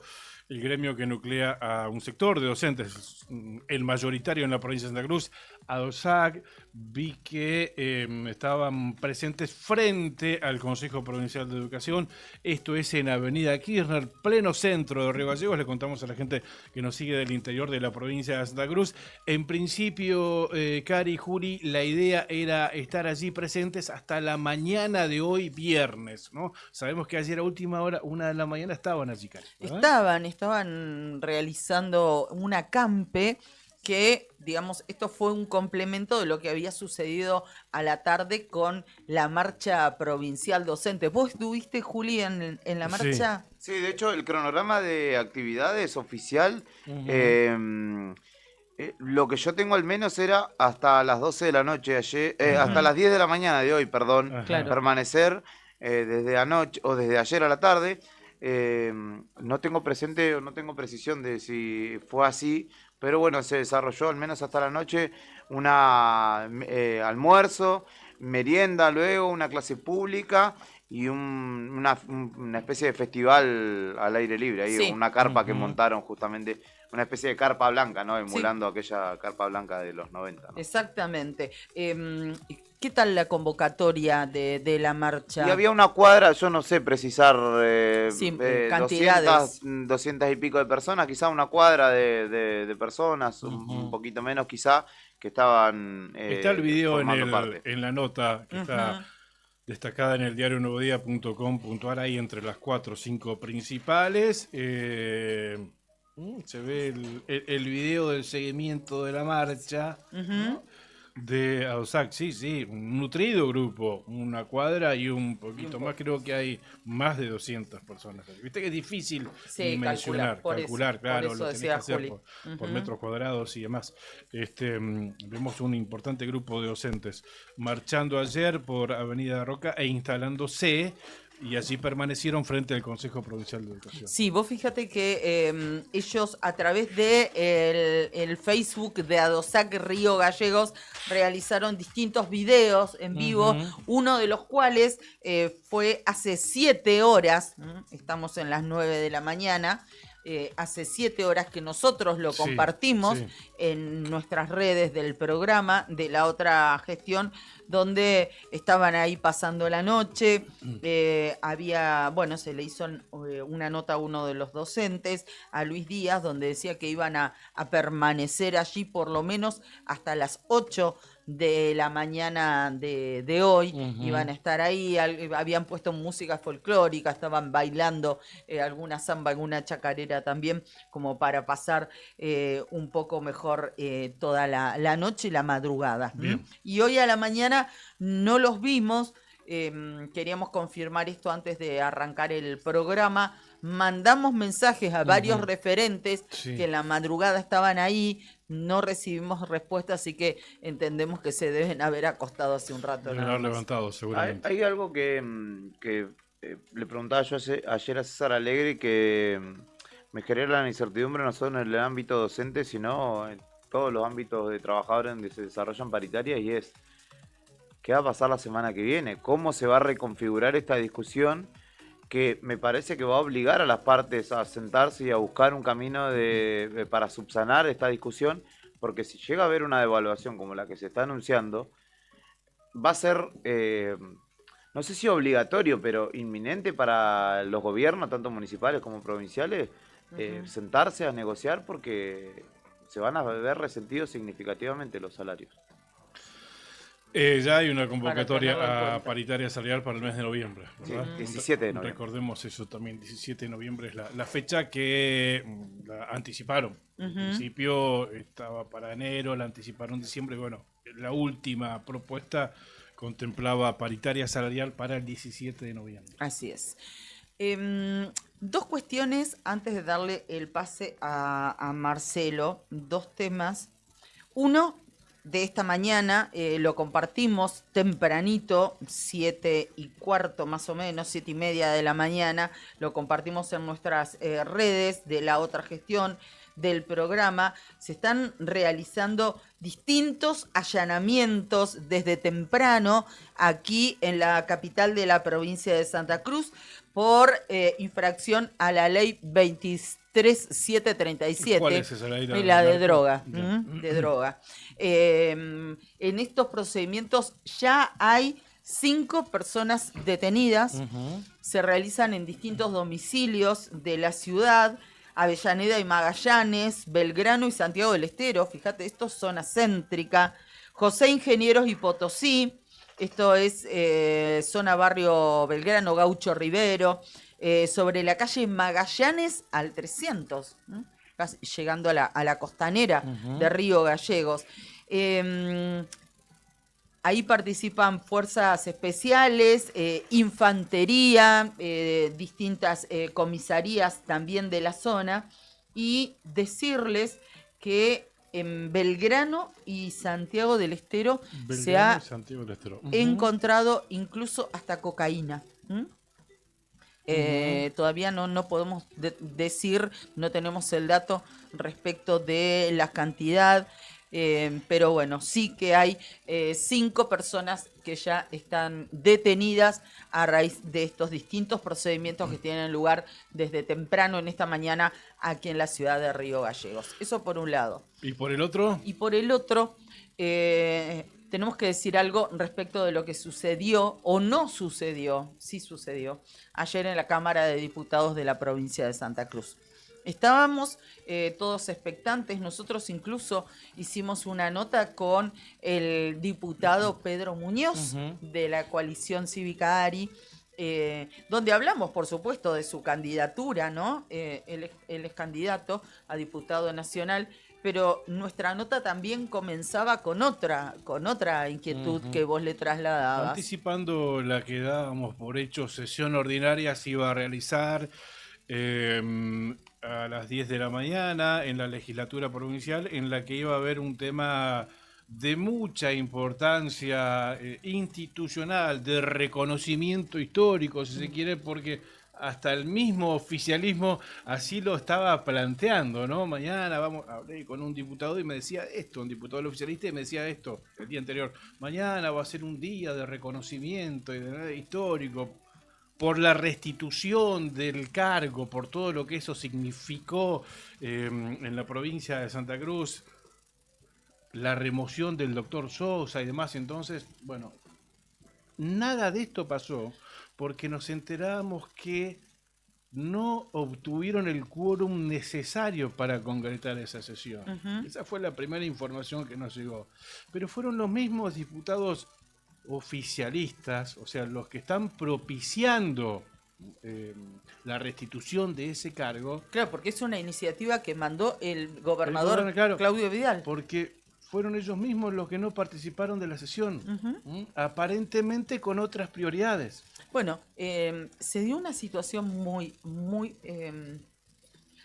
el gremio que nuclea a un sector de docentes, el mayoritario en la provincia de Santa Cruz, ADOSAC. Vi que estaban presentes frente al Consejo Provincial de Educación. Esto es en Avenida Kirchner, pleno centro de Río Gallegos. Le contamos a la gente que nos sigue del interior de la provincia de Santa Cruz. En principio, Cari y Juli, la idea era estar allí presentes hasta la mañana de hoy, viernes, ¿no? Sabemos que ayer a última hora, 1 de la mañana, estaban allí, Cari, ¿verdad? Estaban realizando un acampe que, digamos, esto fue un complemento de lo que había sucedido a la tarde con la marcha provincial docente. ¿Vos estuviste, Juli, en la marcha? Sí, de hecho, el cronograma de actividades oficial, lo que yo tengo al menos era hasta las 12 de la noche ayer, hasta las 10 de la mañana de hoy, perdón, permanecer desde anoche o desde ayer a la tarde. No tengo presente o no tengo precisión de si fue así, pero bueno, se desarrolló al menos hasta la noche una almuerzo, merienda luego, una clase pública y una especie de festival al aire libre, ahí una carpa que montaron justamente, una especie de carpa blanca, ¿no? Emulando aquella carpa blanca de los 90, ¿no? Exactamente. ¿Qué tal la convocatoria de la marcha? Y había una cuadra, yo no sé precisar, cantidades. 200 y pico de personas, quizá una cuadra de personas, un poquito menos quizá, que estaban está el video parte. En la nota que está destacada en el diario nuevodía.com.ar, ahí entre las 4 o 5 principales. Se ve el video del seguimiento de la marcha, ¿no? De ADOSAC, sí, un nutrido grupo, una cuadra y un poquito más, creo que hay más de 200 personas. Viste que es difícil dimensionar, calcular, claro, lo tenés que hacer por metros cuadrados y demás. Vemos un importante grupo de docentes marchando ayer por Avenida Roca e instalándose, y allí permanecieron frente al Consejo Provincial de Educación. Sí, vos fíjate que ellos a través de el Facebook de ADOSAC Río Gallegos realizaron distintos videos en vivo, uno de los cuales fue hace 7 horas, estamos en las 9 de la mañana, hace 7 horas que nosotros lo compartimos en nuestras redes del programa, de la otra gestión, donde estaban ahí pasando la noche. Se le hizo una nota a uno de los docentes, a Luis Díaz, donde decía que iban a permanecer allí por lo menos hasta las 8 de la mañana de hoy. Iban a estar ahí, habían puesto música folclórica, estaban bailando alguna samba, alguna chacarera también, como para pasar un poco mejor toda la noche y la madrugada. Y hoy a la mañana no los vimos. Queríamos confirmar esto antes de arrancar el programa. Mandamos mensajes a varios referentes que en la madrugada estaban ahí, no recibimos respuesta, así que entendemos que se deben haber acostado hace un rato. Deben haber levantado, seguramente. Hay algo que le preguntaba yo ayer a César Alegre, que me genera la incertidumbre no solo en el ámbito docente, sino en todos los ámbitos de trabajadores donde se desarrollan paritarias, y es: ¿qué va a pasar la semana que viene? ¿Cómo se va a reconfigurar esta discusión? Que me parece que va a obligar a las partes a sentarse y a buscar un camino para subsanar esta discusión, porque si llega a haber una devaluación como la que se está anunciando, va a ser, no sé si obligatorio, pero inminente para los gobiernos, tanto municipales como provinciales, sentarse a negociar porque se van a ver resentidos significativamente los salarios. Ya hay una tenerlo en convocatoria cuenta. a paritoria salarial para el mes de noviembre, ¿verdad? Sí, 17 de noviembre. Recordemos eso también, 17 de noviembre es la fecha que la anticiparon. En principio estaba para enero, la anticiparon en diciembre. Bueno, la última propuesta contemplaba paritaria salarial para el 17 de noviembre. Así es. Dos cuestiones antes de darle el pase a Marcelo, dos temas. Uno, de esta mañana, lo compartimos tempranito, 7:15 más o menos, 7:30 de la mañana, lo compartimos en nuestras redes de la otra gestión del programa. Se están realizando distintos allanamientos desde temprano aquí en la capital de la provincia de Santa Cruz por infracción a la ley 23737. ¿Cuál es esa ley? La de droga. De droga. En estos procedimientos ya hay 5 personas detenidas. Se realizan en distintos domicilios de la ciudad: Avellaneda y Magallanes, Belgrano y Santiago del Estero. Fíjate, esto es zona céntrica. José Ingenieros y Potosí. Esto es zona barrio Belgrano, Gaucho Rivero. Sobre la calle Magallanes al 300, casi llegando a la costanera de Río Gallegos. Ahí participan fuerzas especiales, infantería, distintas comisarías también de la zona, y decirles que en Belgrano y Santiago del Estero se ha encontrado incluso hasta cocaína. Todavía no podemos decir, no tenemos el dato respecto de la cantidad, pero bueno, sí que hay 5 personas que ya están detenidas a raíz de estos distintos procedimientos que tienen lugar desde temprano en esta mañana aquí en la ciudad de Río Gallegos. Eso por un lado. ¿Y por el otro? Y por el otro, tenemos que decir algo respecto de lo que sucedió o no sucedió, sí sucedió, ayer en la Cámara de Diputados de la provincia de Santa Cruz. Estábamos todos expectantes, nosotros incluso hicimos una nota con el diputado Pedro Muñoz de la coalición Cívica ARI, donde hablamos, por supuesto, de su candidatura, ¿no? Él es candidato a diputado nacional, pero nuestra nota también comenzaba con otra inquietud que vos le trasladabas. Anticipando la que dábamos por hecho, sesión ordinaria se iba a realizar a las 10 de la mañana en la legislatura provincial, en la que iba a haber un tema de mucha importancia institucional, de reconocimiento histórico, si se quiere, porque hasta el mismo oficialismo así lo estaba planteando, ¿no? Mañana hablé con un diputado y me decía esto, un diputado del oficialista, y me decía esto el día anterior: mañana va a ser un día de reconocimiento y de histórico por la restitución del cargo, por todo lo que eso significó en la provincia de Santa Cruz, la remoción del doctor Sosa y demás. Entonces, bueno, nada de esto pasó porque nos enteramos que no obtuvieron el quórum necesario para concretar esa sesión. Esa fue la primera información que nos llegó. Pero fueron los mismos diputados oficialistas, o sea, los que están propiciando la restitución de ese cargo. Claro, porque es una iniciativa que mandó el gobernador Claudio Vidal. Porque fueron ellos mismos los que no participaron de la sesión, aparentemente con otras prioridades. Bueno, se dio una situación muy...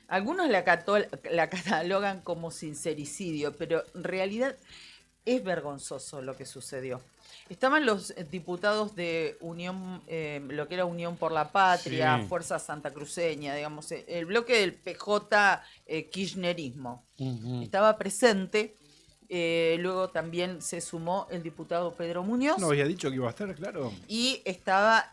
algunos la catalogan como sincericidio, pero en realidad es vergonzoso lo que sucedió. Estaban los diputados de Unión, lo que era Unión por la Patria, sí, Fuerza Santacruceña, digamos, el bloque del PJ kirchnerismo. Estaba presente Luego también se sumó el diputado Pedro Muñoz. No había dicho que iba a estar, claro. Y estaba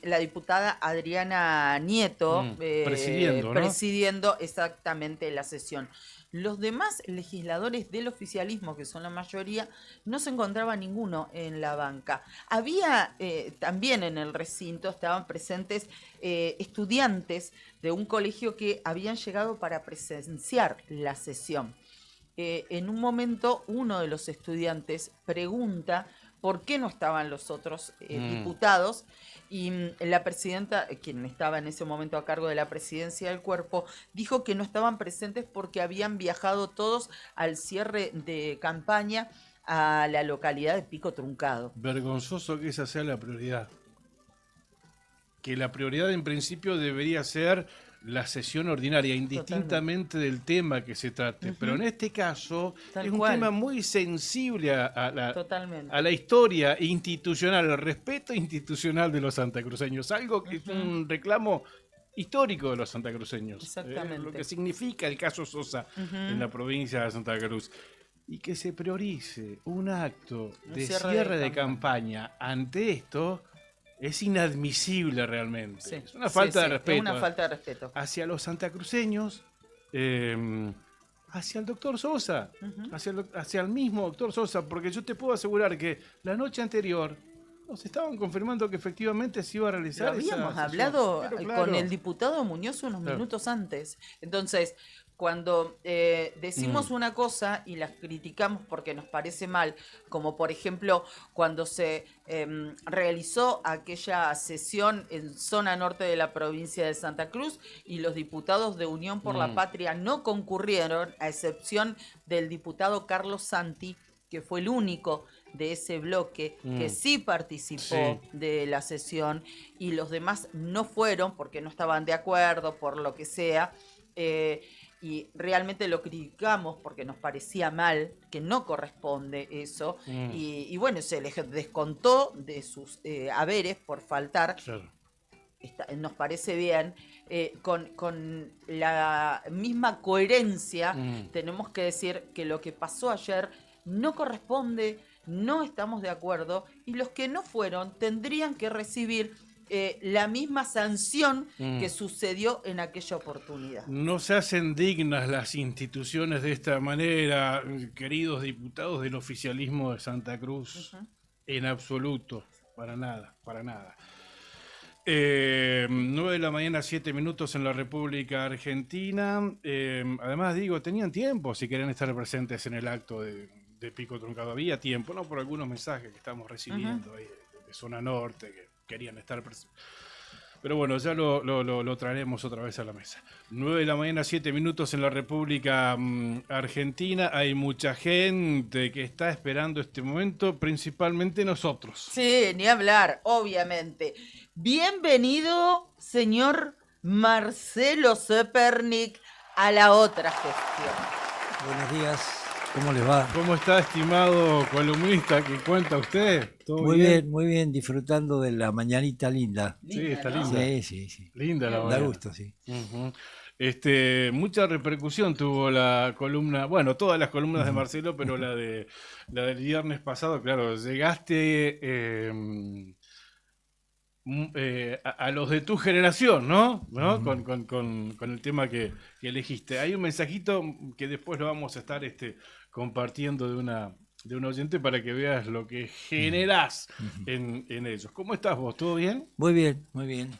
la diputada Adriana Nieto presidiendo, ¿no? Presidiendo exactamente la sesión. Los demás legisladores del oficialismo, que son la mayoría, no se encontraba ninguno en la banca. Había también en el recinto, estaban presentes estudiantes de un colegio que habían llegado para presenciar la sesión. En un momento, uno de los estudiantes pregunta por qué no estaban los otros diputados, y la presidenta, quien estaba en ese momento a cargo de la presidencia del cuerpo, dijo que no estaban presentes porque habían viajado todos al cierre de campaña a la localidad de Pico Truncado. Vergonzoso que esa sea la prioridad. Que la prioridad en principio debería ser la sesión ordinaria, indistintamente del tema que se trate. Pero en este caso es un tema muy sensible a la historia institucional, al respeto institucional de los santacruceños, algo que es un reclamo histórico de los santacruceños. Exactamente. Lo que significa el caso Sosa en la provincia de Santa Cruz. Y que se priorice un acto de cierre de campaña ante esto es inadmisible realmente. Sí, es una falta de respeto. Es una falta de respeto. Hacia los santacruceños, hacia el doctor Sosa, hacia el mismo doctor Sosa, porque yo te puedo asegurar que la noche anterior nos estaban confirmando que efectivamente se iba a realizar. Lo habíamos esa hablado sesión. Pero, claro, con el diputado Muñoz unos minutos antes. Entonces, cuando decimos una cosa y las criticamos porque nos parece mal, como por ejemplo cuando se realizó aquella sesión en zona norte de la provincia de Santa Cruz y los diputados de Unión por la Patria no concurrieron, a excepción del diputado Carlos Santi, que fue el único de ese bloque que sí participó de la sesión, y los demás no fueron porque no estaban de acuerdo, por lo que sea, y realmente lo criticamos porque nos parecía mal, que no corresponde eso, y bueno, se les descontó de sus haberes por faltar. Claro. Nos parece bien, con la misma coherencia tenemos que decir que lo que pasó ayer no corresponde, no estamos de acuerdo, y los que no fueron tendrían que recibir la misma sanción que sucedió en aquella oportunidad. No se hacen dignas las instituciones de esta manera, queridos diputados del oficialismo de Santa Cruz, en absoluto, para nada, para nada. 9 de la mañana, 7 minutos en la República Argentina. Además, digo, tenían tiempo si querían estar presentes en el acto de Pico Truncado. Había tiempo, ¿no? Por algunos mensajes que estamos recibiendo ahí de zona norte que querían estar presentes. Pero bueno, ya lo traeremos otra vez a la mesa. 9 de la mañana, 7 minutos en la República Argentina. Hay mucha gente que está esperando este momento, principalmente nosotros. Sí, ni hablar, obviamente. Bienvenido, señor Marcelo Zepernik, a la otra gestión. Buenos días. ¿Cómo les va? ¿Cómo está, estimado columnista? ¿Qué cuenta usted? ¿Todo bien? Muy bien, disfrutando de la mañanita linda. Sí, está linda. Sí. Linda la mañana. Da gusto, sí. Mucha repercusión tuvo la columna, bueno, todas las columnas de Marcelo, pero la del viernes pasado, claro, llegaste a los de tu generación, ¿no? Con el tema que elegiste. Hay un mensajito que después lo vamos a estar compartiendo de una oyente para que veas lo que generás en ellos. ¿Cómo estás vos? ¿Todo bien? Muy bien, muy bien.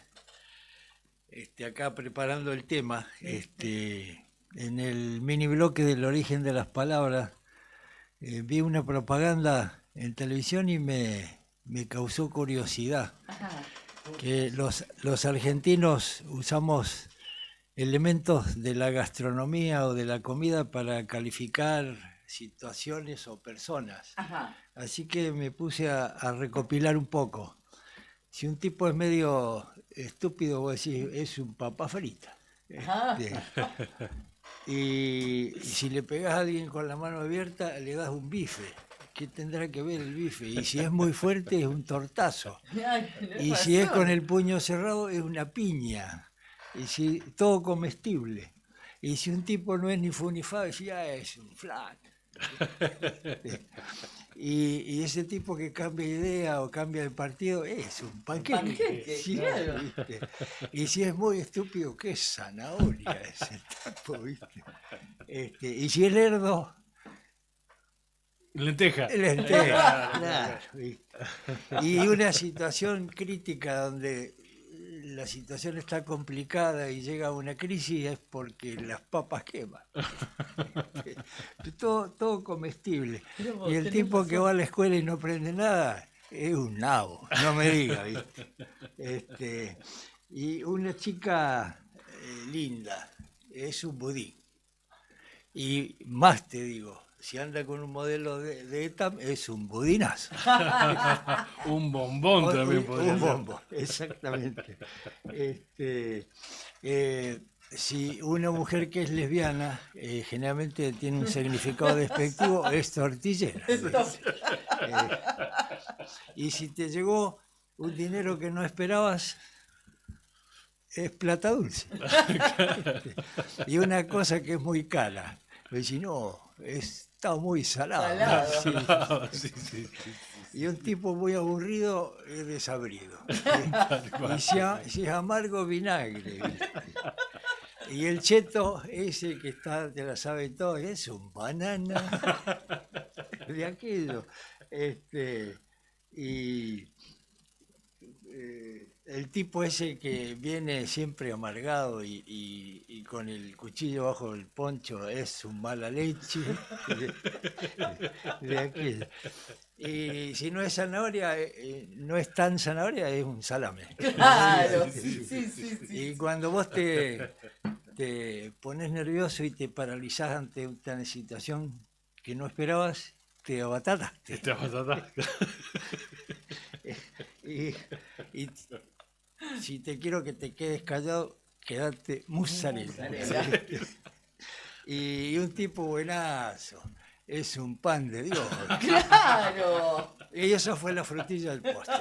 Acá preparando el tema, en el mini bloque del origen de las palabras, vi una propaganda en televisión y me causó curiosidad. Que los argentinos usamos elementos de la gastronomía o de la comida para calificar situaciones o personas. Así que me puse a recopilar un poco. Si un tipo es medio estúpido, vos decís, es un papa frita. Y si le pegás a alguien con la mano abierta, le das un bife. ¿Qué tendrá que ver el bife? Y si es muy fuerte, es un tortazo. Y si es con el puño cerrado, es una piña. Y si todo comestible. Y si un tipo no es ni fu ni fa, decía, es un flan. Y ese tipo que cambia idea o cambia de partido es un panqueque. Sí, claro. ¿viste? Y si es muy estúpido, ¿qué zanahoria ese tipo? ¿Viste? Y si es lerdo, Lenteja. claro, ¿viste? Y una situación crítica donde la situación está complicada y llega a una crisis es porque las papas queman. Todo comestible. Y el tipo que va a la escuela y no aprende nada es un nabo, no me diga, ¿viste? Y una chica linda es un budín. Y más te digo, si anda con un modelo de ETAM, es un budinazo. Un bombón también podría un ser. bombón, exactamente. Si una mujer que es lesbiana generalmente tiene un significado despectivo, es tortillera. Y si te llegó un dinero que no esperabas, es plata dulce. Y una cosa que es muy cara, pues si no, está muy salado. Sí. Y un tipo muy aburrido es desabrido. Y si es amargo, vinagre. Y el cheto, ese que está, te la sabe todo, es un banana de aquello. El tipo ese que viene siempre amargado y con el cuchillo bajo el poncho es un mala leche de aquello. Y si no es zanahoria, no es tan zanahoria, es un salame. Claro, sí. Y cuando vos te pones nervioso y te paralizás ante una situación que no esperabas, te abatataste. Y si te quiero que te quedes callado, quedate mozzarella. Y un tipo buenazo, es un pan de Dios. ¡Claro! Y esa fue la frutilla del postre.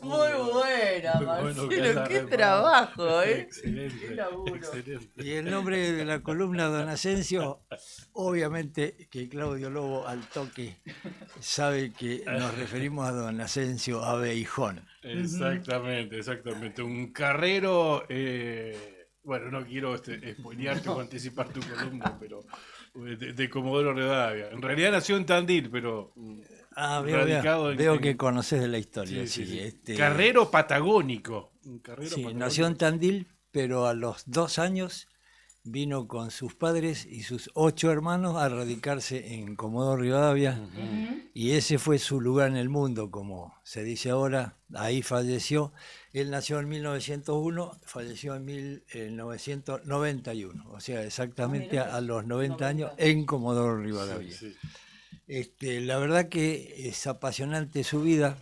Muy buena, Bueno, Marcelo, qué trabajo, Excelente. Qué laburo. Excelente. Y el nombre de la columna, Don Asensio, obviamente que Claudio Lobo al toque sabe que nos referimos a Don Asensio Abeijón. Exactamente. Un carrero, bueno, no quiero spoilearte o anticipar tu columna, pero de Comodoro Rivadavia. En realidad nació en Tandil, pero radicado veo que conoces de la historia. Sí. Carrero patagónico. Nació en Tandil, pero a los 2 años vino con sus padres y sus 8 hermanos a radicarse en Comodoro Rivadavia. Y ese fue su lugar en el mundo, como se dice ahora. Ahí falleció. Él nació en 1901, falleció en 1991, o sea, exactamente a los 90 años en Comodoro Rivadavia. La verdad que es apasionante su vida.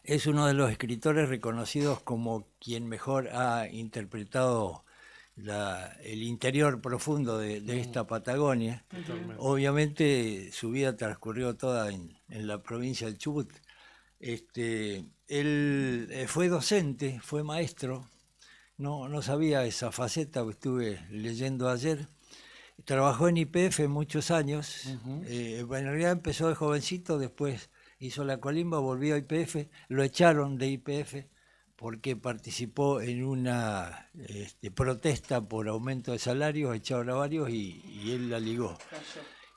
Es uno de los escritores reconocidos como quien mejor ha interpretado el interior profundo de esta Patagonia. Obviamente su vida transcurrió toda en la provincia del Chubut. Él fue docente, fue maestro, no sabía esa faceta, estuve leyendo ayer. Trabajó en YPF muchos años, en realidad empezó de jovencito, después hizo la colimba, volvió a YPF, lo echaron de YPF porque participó en una protesta por aumento de salarios, echaron a varios y él la ligó.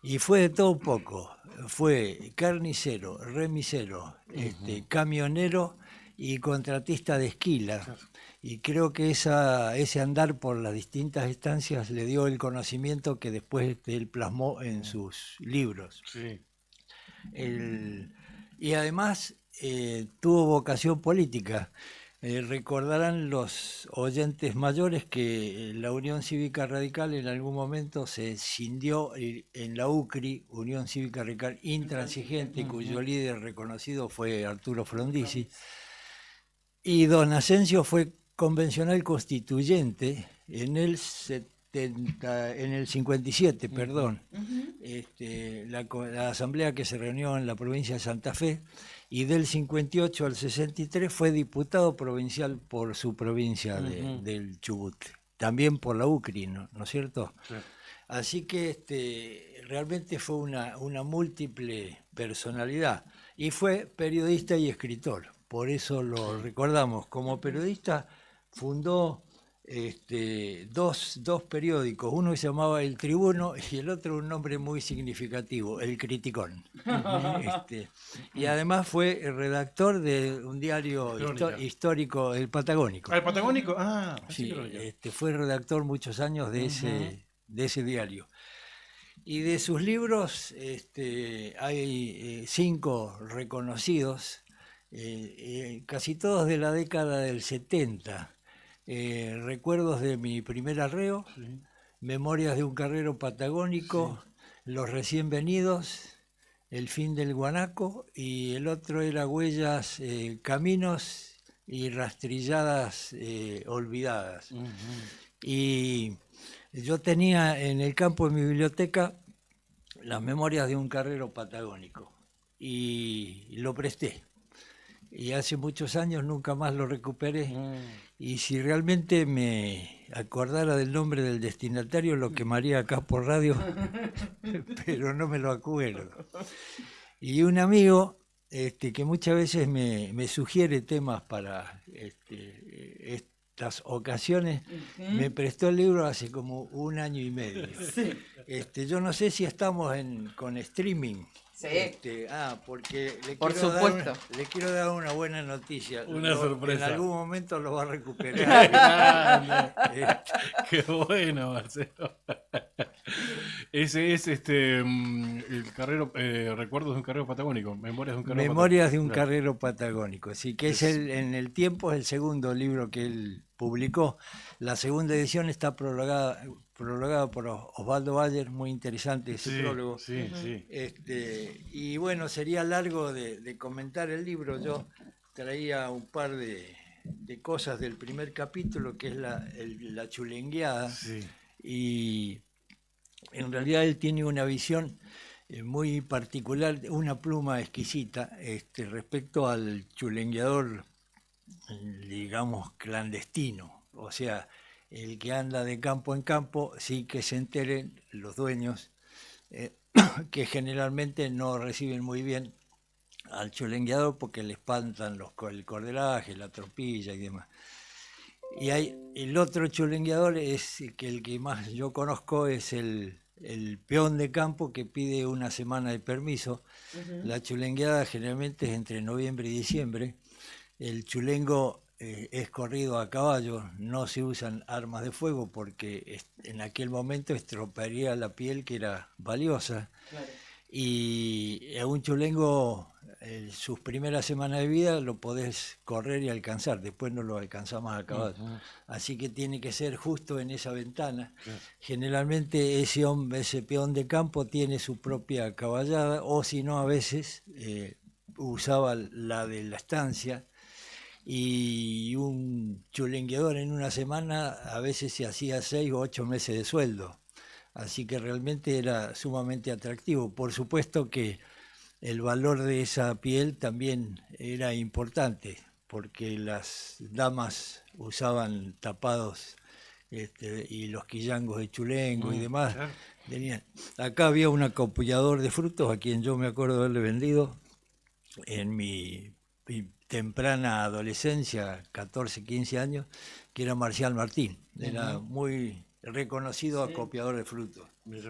Y fue de todo un poco, fue carnicero, remisero, camionero y contratista de esquila. Y creo que ese andar por las distintas estancias le dio el conocimiento que después él plasmó en sus libros. Y además tuvo vocación política. Recordarán los oyentes mayores que la Unión Cívica Radical en algún momento se escindió en la UCRI, Unión Cívica Radical Intransigente, cuyo líder reconocido fue Arturo Frondizi. Y don Asensio fue convencional constituyente en el 57, perdón. La asamblea que se reunió en la provincia de Santa Fe, y del 58 al 63 fue diputado provincial por su provincia del Chubut. también por la UCRI, ¿no es cierto? Sí. Así que realmente fue una múltiple personalidad y fue periodista y escritor, por eso lo recordamos. Como periodista fundó dos periódicos, uno que se llamaba El Tribuno y el otro un nombre muy significativo, El Criticón. Y además fue el redactor de un diario histórico, El Patagónico. ¿El Patagónico? Ah, sí, fue redactor muchos años de ese diario. Y de sus libros hay 5 reconocidos, casi todos de la década del 70. Recuerdos de mi primer arreo, sí. Memorias de un carrero patagónico, sí. Los recién venidos, El fin del guanaco, y el otro era Huellas, caminos y rastrilladas olvidadas. Y yo tenía en el campo de mi biblioteca las memorias de un carrero patagónico y lo presté. Y hace muchos años nunca más lo recuperé. Y si realmente me acordara del nombre del destinatario, lo quemaría acá por radio, pero no me lo acuerdo. Y un amigo que muchas veces me sugiere temas para estas ocasiones, me prestó el libro hace como 1 año y medio. Sí. Yo no sé si estamos con streaming. Sí. Porque le quiero dar una buena noticia. Una sorpresa. En algún momento lo va a recuperar. Qué bueno, Marcelo. Ese es el carrero, recuerdos de un carrero patagónico, memorias de un carrero patagónico. Así que en el tiempo es el segundo libro que él publicó. La segunda edición está prologada por Osvaldo Bayer, muy interesante ese prólogo. Sí, sí. Y bueno, sería largo de comentar el libro. Yo traía un par de cosas del primer capítulo, que es la chulengueada. Sí. Y en realidad él tiene una visión muy particular, una pluma exquisita respecto al chulengueador, digamos, clandestino. O sea, el que anda de campo en campo, sí que se enteren los dueños, que generalmente no reciben muy bien al chulengueador porque le espantan el cordelaje, la tropilla y demás. Y el otro chulengueador es que el que más yo conozco es el peón de campo que pide 1 semana de permiso. La chulengueada generalmente es entre noviembre y diciembre. El chulengo es corrido a caballo, no se usan armas de fuego porque en aquel momento estropearía la piel, que era valiosa. Claro. Y a un chulengo, sus primeras semanas de vida lo podés correr y alcanzar, después no lo alcanzás más a caballo. Así que tiene que ser justo en esa ventana. Generalmente ese peón de campo tiene su propia caballada, o si no, a veces usaba la de la estancia. Y un chulengueador en 1 semana a veces se hacía 6 o 8 meses de sueldo. Así que realmente era sumamente atractivo. Por supuesto que el valor de esa piel también era importante, porque las damas usaban tapados y los quillangos de chulengo y demás. Claro. Acá había un acopullador de frutos a quien yo me acuerdo haberle vendido en mi temprana adolescencia, 14, 15 años, que era Marcial Martín. Era muy reconocido acopiador de frutos. Sí,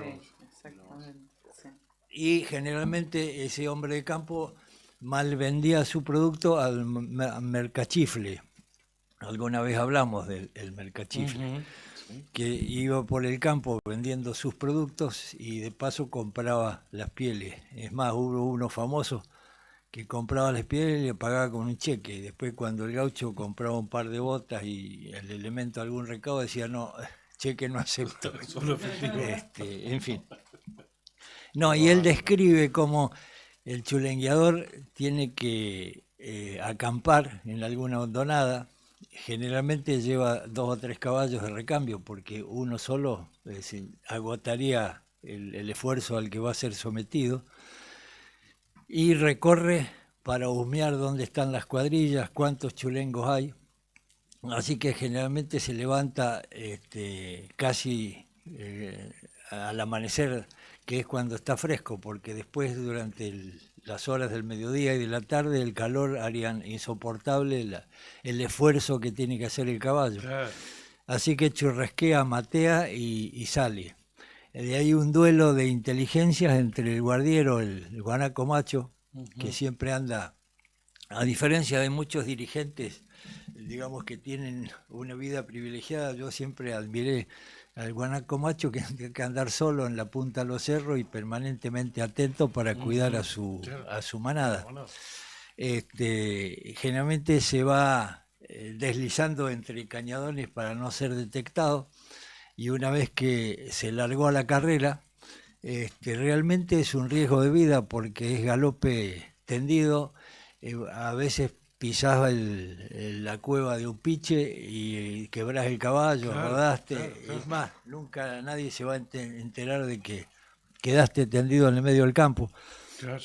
exactamente. Sí. Y generalmente ese hombre de campo mal vendía su producto al mercachifle. Alguna vez hablamos del mercachifle, que iba por el campo vendiendo sus productos y de paso compraba las pieles. Es más, hubo uno famoso que compraba las pieles y le pagaba con un cheque. Después, cuando el gaucho compraba un par de botas y el elemento de algún recaudo, decía, no, cheque no acepto. En fin. No, y él describe cómo el chulengueador tiene que acampar en alguna hondonada. Generalmente lleva 2 o 3 caballos de recambio, porque uno solo agotaría el esfuerzo al que va a ser sometido. Y recorre para husmear dónde están las cuadrillas, cuántos chulengos hay. Así que generalmente se levanta casi al amanecer, que es cuando está fresco, porque después durante las horas del mediodía y de la tarde el calor harían insoportable el esfuerzo que tiene que hacer el caballo. Claro. Así que churrasquea, matea y sale. De ahí un duelo de inteligencias entre el guardiero, el guanaco macho, que siempre anda, a diferencia de muchos dirigentes, digamos que tienen una vida privilegiada. Yo siempre admiré al guanaco macho, que tiene que andar solo en la punta de los cerros y permanentemente atento para cuidar a su manada. Generalmente se va deslizando entre cañadones para no ser detectado, y una vez que se largó a la carrera, realmente es un riesgo de vida porque es galope tendido. A veces pisás la cueva de un piche y quebrás el caballo, rodaste. Es más, nunca nadie se va a enterar de que quedaste tendido en el medio del campo. Claro.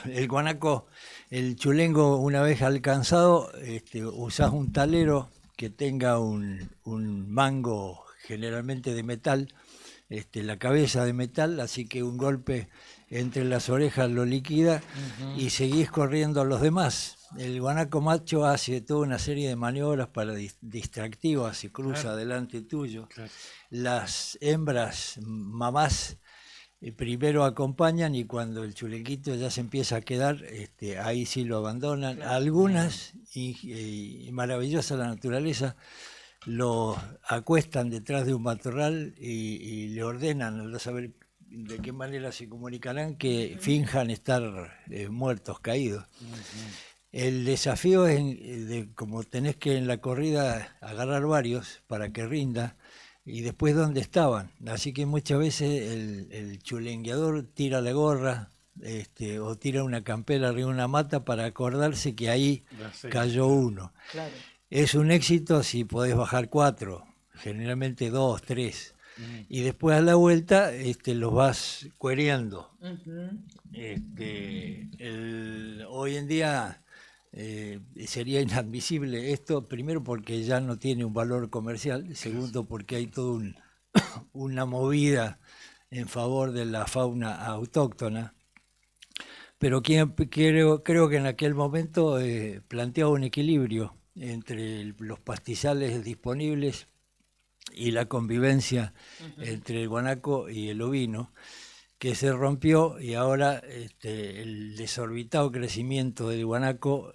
El guanaco, el chulengo, una vez alcanzado, usás un talero que tenga un mango generalmente de metal, la cabeza de metal, así que un golpe entre las orejas lo liquida y seguís corriendo a los demás. El guanaco macho hace toda una serie de maniobras para distractivas y cruza delante tuyo. Claro. Las hembras mamás primero acompañan, y cuando el chulenquito ya se empieza a quedar, ahí sí lo abandonan. Claro. Algunas, y maravillosa la naturaleza, lo acuestan detrás de un matorral y le ordenan, no saber de qué manera se comunicarán, que finjan estar muertos, caídos. El desafío es, como tenés que en la corrida agarrar varios para que rinda, y después dónde estaban. Así que muchas veces el chulengueador tira la gorra, o tira una campera arriba de una mata para acordarse que ahí cayó uno. Claro. Es un éxito si podés bajar 4, generalmente 2, 3. Y después a la vuelta los vas cuereando. Hoy en día sería inadmisible esto, primero porque ya no tiene un valor comercial, segundo porque hay toda una movida en favor de la fauna autóctona. Pero creo que en aquel momento planteaba un equilibrio entre los pastizales disponibles y la convivencia entre el guanaco y el ovino, que se rompió, y ahora el desorbitado crecimiento del guanaco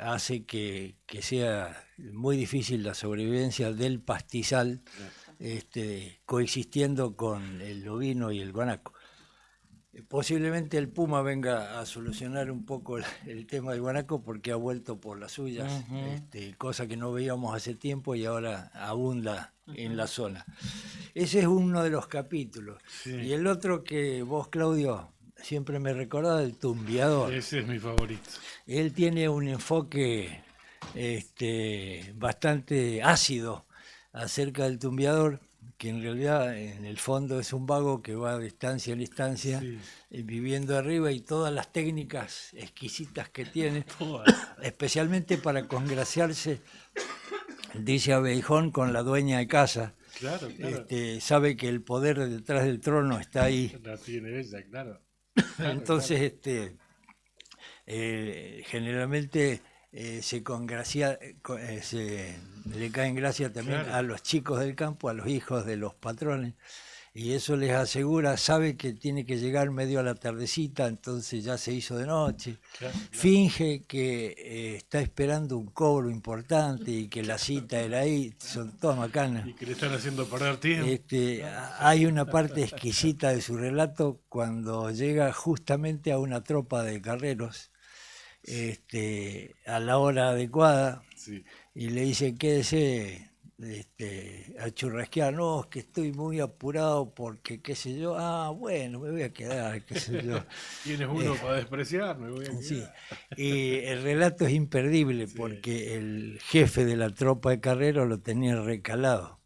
hace que sea muy difícil la sobrevivencia del pastizal coexistiendo con el ovino y el guanaco. Posiblemente el puma venga a solucionar un poco el tema del guanaco, porque ha vuelto por las suyas, cosa que no veíamos hace tiempo y ahora abunda en la zona. Ese es uno de los capítulos. Sí. Y el otro que vos, Claudio, siempre me recordás, el tumbiador. Ese es mi favorito. Él tiene un enfoque bastante ácido acerca del tumbiador, que en realidad en el fondo es un vago que va de estancia en estancia, viviendo arriba, y todas las técnicas exquisitas que tiene, especialmente para congraciarse, dice Abejón, con la dueña de casa. Claro. Sabe que el poder detrás del trono está ahí. La tiene ella, claro. Entonces, generalmente se congracia, le cae en gracia también a los chicos del campo, a los hijos de los patrones, y eso les asegura, sabe que tiene que llegar medio a la tardecita, entonces ya se hizo de noche, finge que está esperando un cobro importante y que la cita era ahí, son todas macanas. Y que le están haciendo perder tiempo. Hay una parte exquisita de su relato cuando llega justamente a una tropa de carreros, a la hora adecuada, y le dicen, quédese a churrasquear. No, es que estoy muy apurado porque qué sé yo, bueno, me voy a quedar, qué sé yo. ¿Quién es uno para despreciar? Me voy a quedar. Sí. Y el relato es imperdible porque el jefe de la tropa de carreros lo tenía recalado,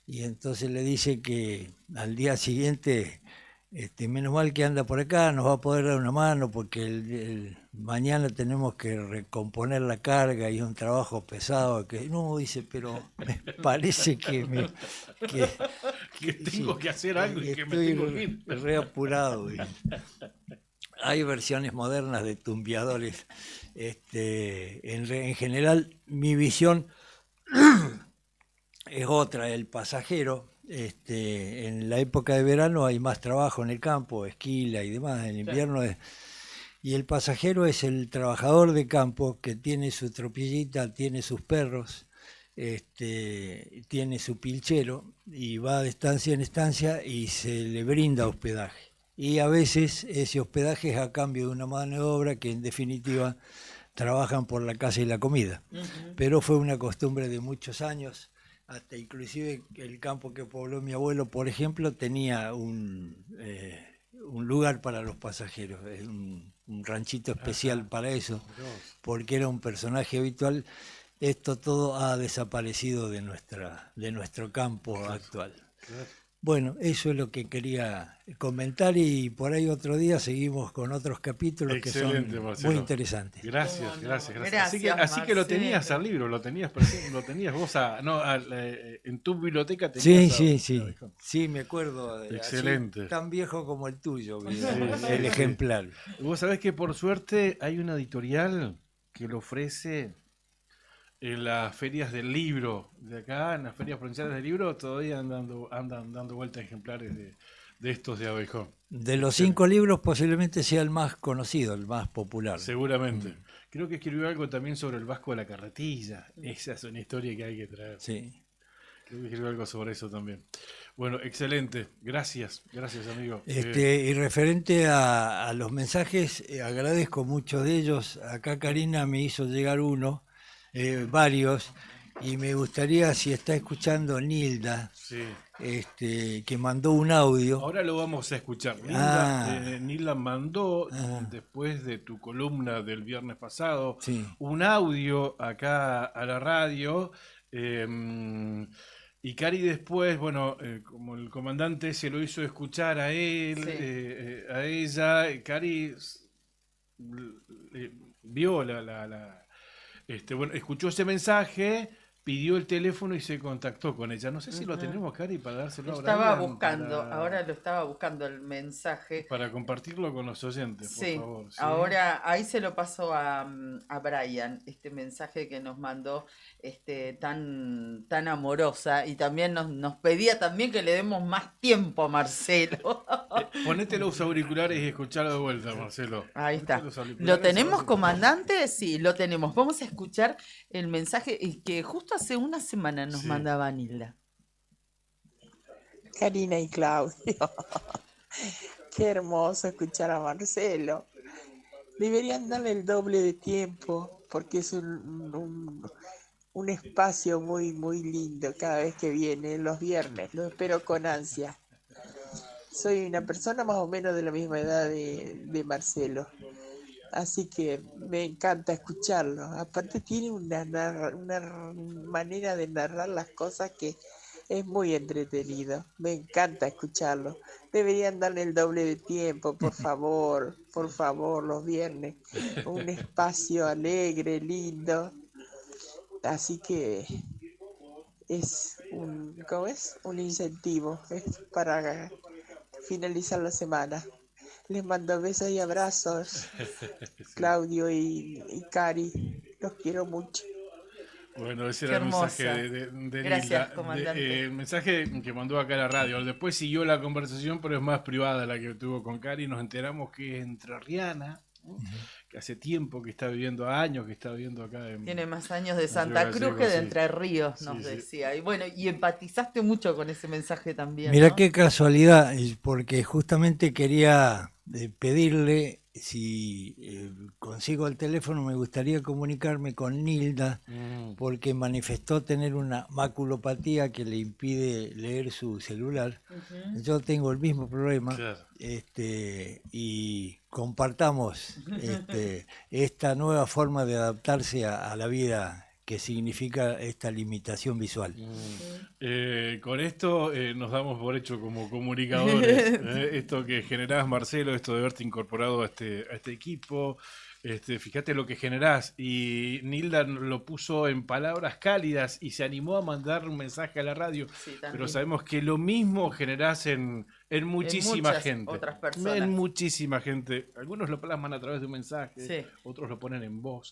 y entonces le dice que al día siguiente Menos mal que anda por acá, nos va a poder dar una mano porque mañana tenemos que recomponer la carga y un trabajo pesado. Que no, dice, pero me parece que tengo que hacer algo y que me tengo que ir. Re apurado. Hay versiones modernas de tumbiadores. En general, mi visión es otra. El pasajero, en la época de verano hay más trabajo en el campo, esquila y demás. En invierno y el pasajero es el trabajador de campo que tiene su tropillita, tiene sus perros, tiene su pilchero y va de estancia en estancia y se le brinda hospedaje. Y a veces ese hospedaje es a cambio de una mano de obra que en definitiva trabajan por la casa y la comida. Pero fue una costumbre de muchos años, hasta inclusive el campo que pobló mi abuelo, por ejemplo, tenía un lugar para los pasajeros, un ranchito especial para eso, porque era un personaje habitual. Esto todo ha desaparecido de nuestro campo actual. Bueno, eso es lo que quería comentar y por ahí otro día seguimos con otros capítulos. Excelente, que son Marcelo. Muy interesantes. Gracias. Así que lo tenías al libro, lo tenías vos en tu biblioteca. Sí, me acuerdo. Excelente. Así, tan viejo como el tuyo, el ejemplar. Vos sabés que por suerte hay una editorial que lo ofrece en las ferias del libro de acá, en las ferias provinciales del libro, todavía andan dando vueltas ejemplares de estos de Abejón. De los 5 libros posiblemente sea el más conocido, el más popular. Seguramente. Creo que escribió algo también sobre el Vasco de la Carretilla. Esa es una historia que hay que traer. Sí. Creo que escribió algo sobre eso también. Bueno, excelente. Gracias, amigo. Y referente a los mensajes, agradezco muchos de ellos. Acá Karina me hizo llegar uno. Varios, y me gustaría, si está escuchando Nilda, que mandó un audio. Ahora lo vamos a escuchar. Nilda mandó, después de tu columna del viernes pasado, un audio acá a la radio, y Cari después, como el comandante se lo hizo escuchar a él, a ella, Cari vio escuchó ese mensaje, pidió el teléfono y se contactó con ella. No sé si lo tenemos, Cari, para dárselo a Brian. Ahora lo estaba buscando el mensaje. Para compartirlo con los oyentes, por favor. ¿Sí? Ahora ahí se lo paso a Brian, este mensaje que nos mandó tan amorosa, y también nos pedía también que le demos más tiempo a Marcelo. Ponete los auriculares y escuchalo de vuelta, Marcelo. Ahí está. ¿Lo tenemos, comandante? Sí, lo tenemos. Vamos a escuchar el mensaje que justo hace una semana nos mandaba Nilda. Karina y Claudio. Qué hermoso escuchar a Marcelo. Deberían darle el doble de tiempo porque es un espacio muy, muy lindo cada vez que viene, los viernes. Lo espero con ansia. Soy una persona más o menos de la misma edad de Marcelo. Así que me encanta escucharlo. Aparte tiene una manera de narrar las cosas que es muy entretenido. Me encanta escucharlo. Deberían darle el doble de tiempo, por favor, los viernes. Un espacio alegre, lindo. Así que es un incentivo. Es para finalizar la semana. Les mando besos y abrazos, Claudio y Cari, los quiero mucho. Bueno, ese era el mensaje de Gracias, Nilda, comandante. el mensaje que mandó acá a la radio. Después siguió la conversación, pero es más privada la que tuvo con Cari. Nos enteramos que es entrerriana, que hace tiempo que está viviendo, años que está viviendo acá. Tiene más años de Santa Cruz que de Entre Ríos, nos decía. Y bueno, y empatizaste mucho con ese mensaje también. Mira qué casualidad, porque justamente quería pedirle, si consigo el teléfono, me gustaría comunicarme con Nilda, porque manifestó tener una maculopatía que le impide leer su celular. Yo tengo el mismo problema, y compartamos esta nueva forma de adaptarse a la vida que significa esta limitación visual. Con esto nos damos por hecho como comunicadores. Esto que generás, Marcelo, esto de haberte incorporado a este equipo. Fíjate lo que generás. Y Nilda lo puso en palabras cálidas y se animó a mandar un mensaje a la radio. Sí, pero sabemos que lo mismo generás en muchísima muchas gente. otras personas. En muchísima gente. Algunos lo plasman a través de un mensaje, Sí. otros lo ponen en voz.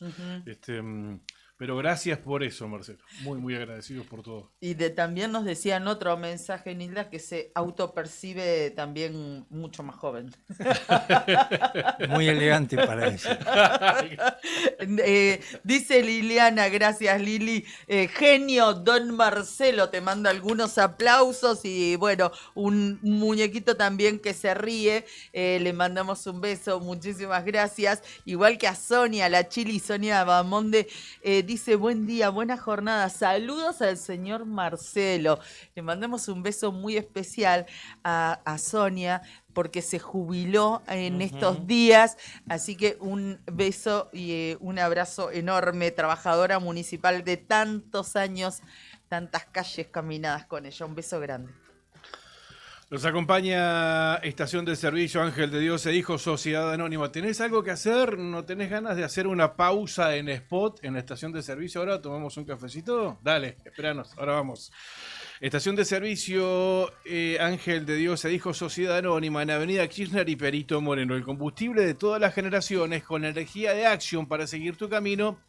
Pero gracias por eso, Marcelo. Muy, muy agradecidos por todo. Y también nos decían otro mensaje, Nilda, que se autopercibe también mucho más joven. Muy elegante para eso. Dice Liliana, gracias Lili, genio Don Marcelo, te manda algunos aplausos y bueno, un muñequito también que se ríe, le mandamos un beso, muchísimas gracias, igual que a Sonia, la Chili Sonia Bamonde, dice buen día, buena jornada, saludos al señor Marcelo, le mandamos un beso muy especial a Sonia, porque se jubiló en estos días, así que un beso y un abrazo enorme, trabajadora municipal de tantos años, tantas calles caminadas con ella, un beso grande. Nos acompaña Estación de Servicio Ángel de Dios e Hijo, Sociedad Anónima. ¿Tenés algo que hacer? ¿No tenés ganas de hacer una pausa en spot en la Estación de Servicio? Ahora tomamos un cafecito. Dale, esperanos, ahora vamos. Estación de Servicio Ángel de Dios e Hijo, Sociedad Anónima, en Avenida Kirchner y Perito Moreno. El combustible de todas las generaciones con energía de Action para seguir tu camino.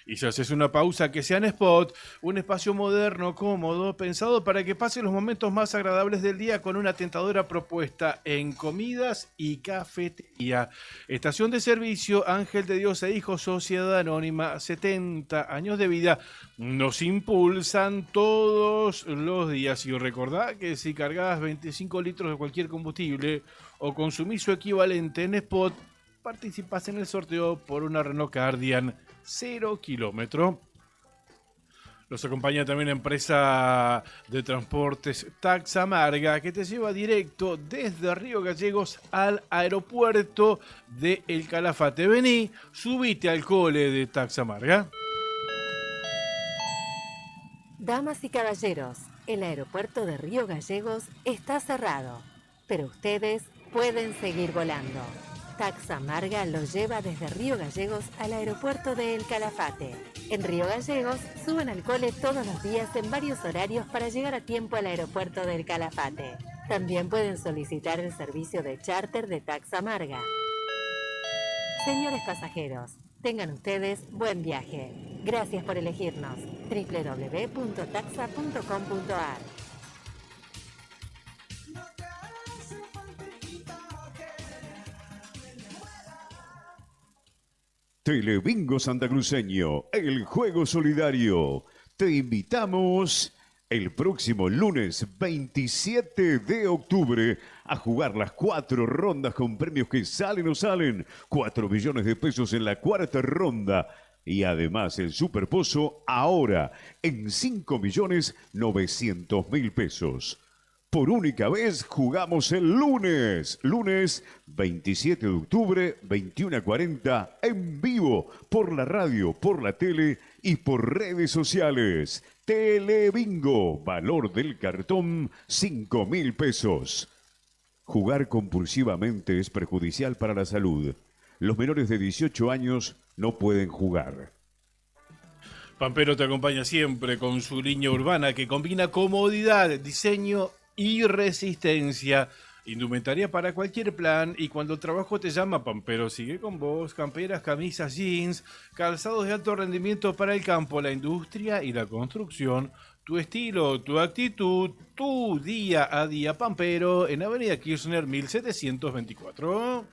Y si haces una pausa, que sea en spot, un espacio moderno, cómodo, pensado para que pases los momentos más agradables del día con una tentadora propuesta en comidas y cafetería. Estación de Servicio Ángel de Dios e Hijo, Sociedad Anónima, 70 años de vida. Nos impulsan todos los días. Y recordá que si cargas 25 litros de cualquier combustible o consumís su equivalente en spot, participás en el sorteo por una Renault Guardian 0 kilómetro. Nos acompaña también la empresa de transportes Taxamarga, que te lleva directo desde Río Gallegos al aeropuerto de El Calafate. Vení, subite al cole de Taxamarga. Damas y caballeros, el aeropuerto de Río Gallegos está cerrado, pero ustedes pueden seguir volando. Taxamarga los lleva desde Río Gallegos al aeropuerto de El Calafate. En Río Gallegos suben al cole todos los días en varios horarios para llegar a tiempo al aeropuerto del Calafate. También pueden solicitar el servicio de charter de Taxamarga. Señores pasajeros, tengan ustedes buen viaje. Gracias por elegirnos. www.taxa.com.ar. Telebingo Santacruceño, el juego solidario. Te invitamos el próximo lunes 27 de octubre a jugar las 4 rondas con premios que salen o salen. 4 millones de pesos en la cuarta ronda. Y además el Superpozo ahora en 5.900.000 pesos. Por única vez jugamos el lunes 27 de octubre, 21:40, en vivo, por la radio, por la tele y por redes sociales. Telebingo, valor del cartón, 5.000 pesos. Jugar compulsivamente es perjudicial para la salud. Los menores de 18 años no pueden jugar. Pampero te acompaña siempre con su línea urbana que combina comodidad, diseño y resistencia. Indumentaria para cualquier plan y cuando el trabajo te llama, Pampero sigue con vos. Camperas, camisas, jeans, calzados de alto rendimiento para el campo, la industria y la construcción. Tu estilo, tu actitud, tu día a día, Pampero, en Avenida Kirchner 1724.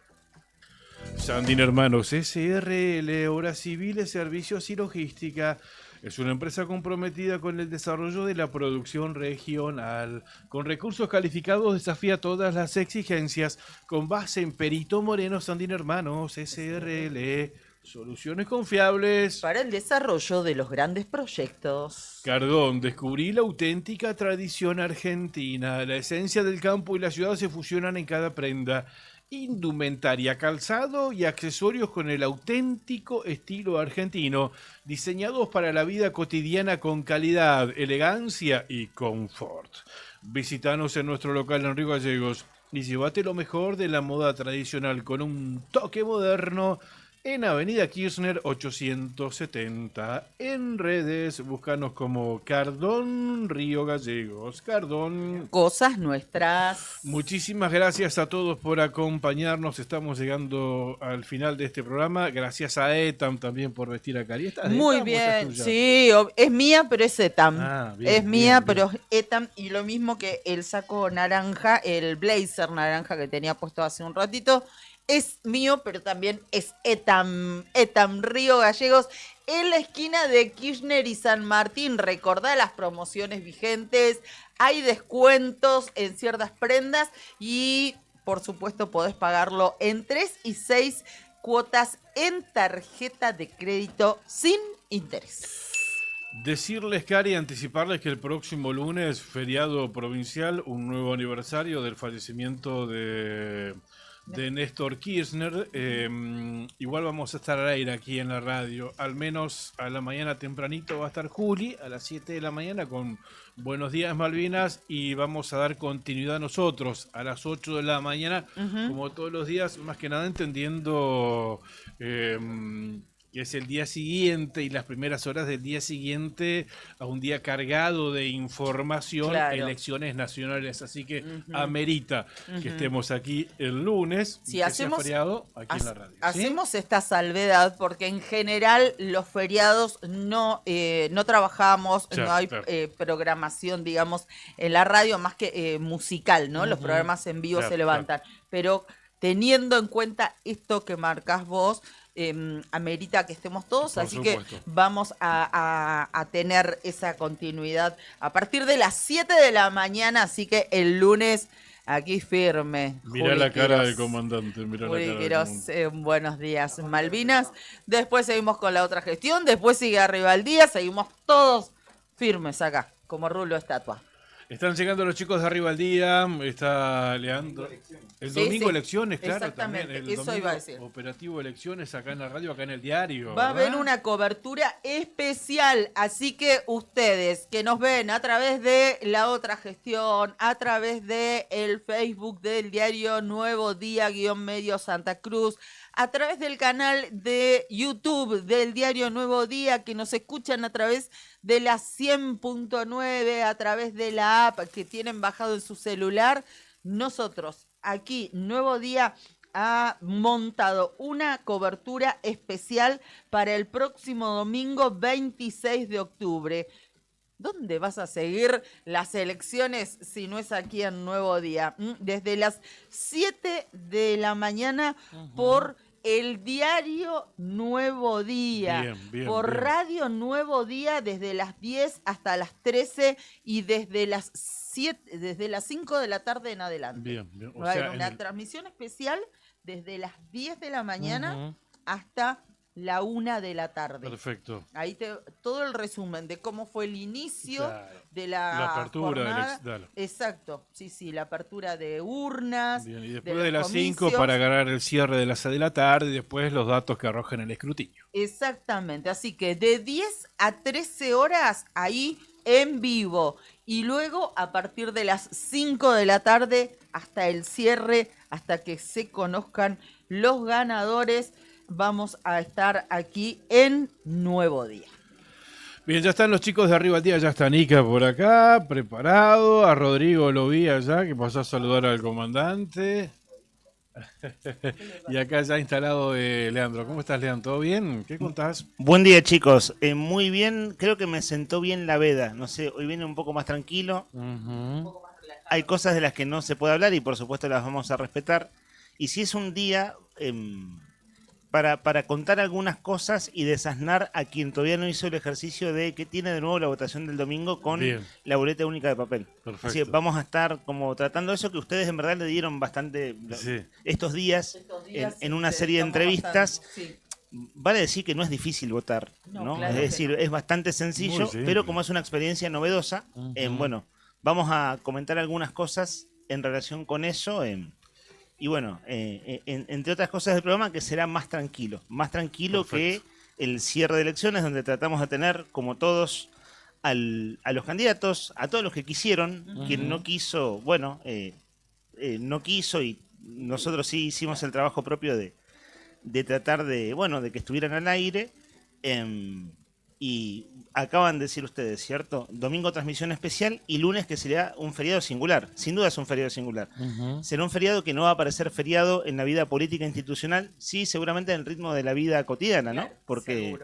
Sandin Hermanos SRL, Obras Civiles, Servicios y Logística. Es una empresa comprometida con el desarrollo de la producción regional. Con recursos calificados desafía todas las exigencias. Con base en Perito Moreno, Sandin Hermanos SRL. Soluciones confiables para el desarrollo de los grandes proyectos. Cardón, descubrí la auténtica tradición argentina. La esencia del campo y la ciudad se fusionan en cada prenda. indumentaria, calzado y accesorios con el auténtico estilo argentino, diseñados para la vida cotidiana con calidad, elegancia y confort. Visítanos en nuestro local en Río Gallegos y llévate lo mejor de la moda tradicional con un toque moderno en Avenida Kirchner 870. En redes, búscanos como Cardón Río Gallegos. Cardón. Cosas nuestras. Muchísimas gracias a todos por acompañarnos. Estamos llegando al final de este programa. Gracias a Etam también por vestir a Cari. ¿Esta es de Muy Etam o esta es bien, tuya? sí, es mía, pero es Etam. Bien, es mía, bien, pero es Etam. Y lo mismo que el saco naranja, el blazer naranja que tenía puesto hace un ratito, es mío, pero también es Etam. Etam Río Gallegos, en la esquina de Kirchner y San Martín. Recordá las promociones vigentes. Hay descuentos en ciertas prendas y, por supuesto, podés pagarlo en 3 y 6 cuotas en tarjeta de crédito sin interés. Decirles, Cari, anticiparles que el próximo lunes, feriado provincial, un nuevo aniversario del fallecimiento de Néstor Kirchner. Igual vamos a estar al aire aquí en la radio. Al menos a la mañana tempranito va a estar Juli a las 7 de la mañana con Buenos Días Malvinas, y vamos a dar continuidad nosotros a las 8 de la mañana, como todos los días, más que nada entendiendo que es el día siguiente y las primeras horas del día siguiente a un día cargado de información, Claro. elecciones nacionales, así que amerita que estemos aquí el lunes, Sí, que sea hacemos- feriado aquí en la radio. ¿sí? Hacemos esta salvedad porque en general los feriados no trabajamos, Claro, no hay claro. programación, digamos, en la radio más que musical, ¿no? Los programas en vivo Claro, se levantan. Pero teniendo en cuenta esto que marcás vos, amerita que estemos todos, Por así supuesto. que vamos a tener esa continuidad a partir de las 7 de la mañana, así que el lunes aquí firme. Mirá Juli la cara Quiroz. del comandante, mirá la Juli cara del Quiroz, comandante. buenos días, Malvinas. Después seguimos con la otra gestión, después sigue Arriba el Día, seguimos todos firmes acá, como rulo estatua. Están llegando los chicos de Arriba al Día, está Leandro. El Sí, domingo sí, elecciones, claro, exactamente, también. El eso domingo iba a decir. operativo elecciones acá en la radio, acá en el diario. Va a haber ¿verdad? una cobertura especial, así que ustedes que nos ven a través de la otra gestión, a través de el Facebook del diario Nuevo Día-Medio Santa Cruz, a través del canal de YouTube del diario Nuevo Día, que nos escuchan a través de la 100.9, a través de la app que tienen bajado en su celular, nosotros aquí, Nuevo Día, ha montado una cobertura especial para el próximo domingo 26 de octubre. ¿Dónde vas a seguir las elecciones si no es aquí en Nuevo Día? Desde las 7 de la mañana por el diario Nuevo Día, Bien, bien, por bien. Radio Nuevo Día desde las 10 hasta las 13 y desde las 5 de la tarde en adelante. Bien, bien. O Va a haber sea, en una el- transmisión especial desde las 10 de la mañana Ujú. hasta la 1 de la tarde. Perfecto. Ahí todo el resumen de cómo fue el inicio Claro. de la, La apertura del jornada. dale. Exacto, sí, la apertura de urnas. Bien, y después los de las 5 comicios. para agarrar el cierre de las de la tarde y después los datos que arrojan el escrutinio. Exactamente, así que de 10 a 13 horas ahí en vivo. Y luego a partir de las 5 de la tarde hasta el cierre, hasta que se conozcan los ganadores, vamos a estar aquí en Nuevo Día. Bien, ya están los chicos de Arriba al Día, ya está Nica por acá, preparado. A Rodrigo lo vi allá, que pasó a saludar al comandante. Y acá ya instalado Leandro. ¿Cómo estás, Leandro? ¿Todo bien? ¿Qué contás? Buen día, chicos. Muy bien, creo que me sentó bien la veda. No sé, hoy viene un poco más tranquilo. Hay cosas de las que no se puede hablar y por supuesto las vamos a respetar. Y si es un día para contar algunas cosas y desasnar a quien todavía no hizo el ejercicio de que tiene de nuevo la votación del domingo con Bien. la boleta única de papel. Perfecto. Así que vamos a estar como tratando eso que ustedes en verdad le dieron bastante Sí. estos días, en una serie de entrevistas. Vale decir que no es difícil votar, No, ¿no? claro Es que decir, no. es bastante sencillo, Muy simple. pero como es una experiencia novedosa, bueno, vamos a comentar algunas cosas en relación con eso. Y bueno, entre otras cosas del programa, que será más tranquilo Perfecto. que el cierre de elecciones, donde tratamos de tener, como todos, a los candidatos, a todos los que quisieron. Quien no quiso, bueno, no quiso, y nosotros sí hicimos el trabajo propio de tratar de que estuvieran al aire. Y acaban de decir ustedes, ¿cierto? Domingo transmisión especial y lunes que sería un feriado singular. Sin duda es un feriado singular. Será un feriado que no va a parecer feriado en la vida política institucional, sí, seguramente en el ritmo de la vida cotidiana, ¿no? Porque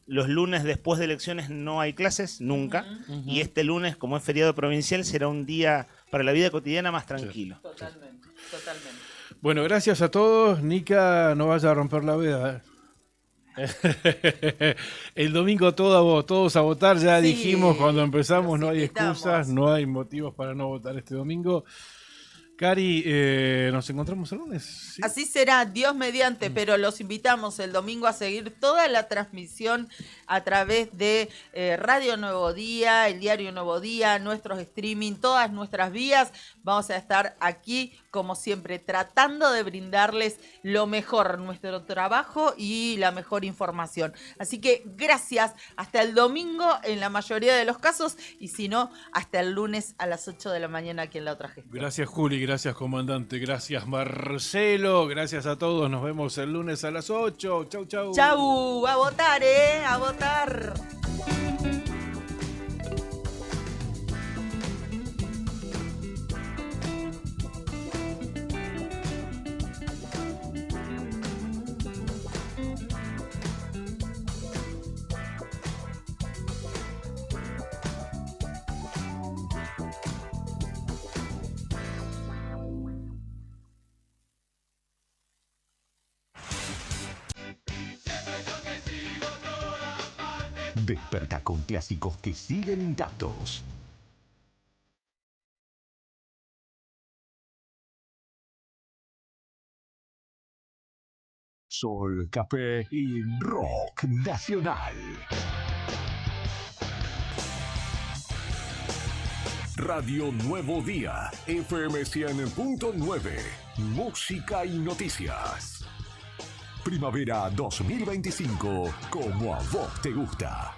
los lunes después de elecciones no hay clases, nunca. Y este lunes, como es feriado provincial, será un día para la vida cotidiana más tranquilo. Totalmente. Bueno, gracias a todos. Nica, no vaya a romper la veda. El domingo todos a votar, ya Sí, dijimos cuando empezamos, no hay invitamos. excusas, no hay motivos para no votar este domingo. Cari, nos encontramos el lunes. ¿Sí? Así será, Dios mediante, pero los invitamos el domingo a seguir toda la transmisión a través de Radio Nuevo Día, el diario Nuevo Día, nuestros streaming, todas nuestras vías. Vamos a estar aquí, como siempre, tratando de brindarles lo mejor, nuestro trabajo y la mejor información. Así que gracias, hasta el domingo en la mayoría de los casos, y si no, hasta el lunes a las 8 de la mañana aquí en La Otra Gestión. Gracias, Juli, gracias, comandante, gracias, Marcelo, gracias a todos. Nos vemos el lunes a las 8. Chau, chau. Chau, a votar, a votar. Desperta con clásicos que siguen intactos. Sol, café y rock nacional. Radio Nuevo Día, FM 100.9, música y noticias. Primavera 2025, como a vos te gusta.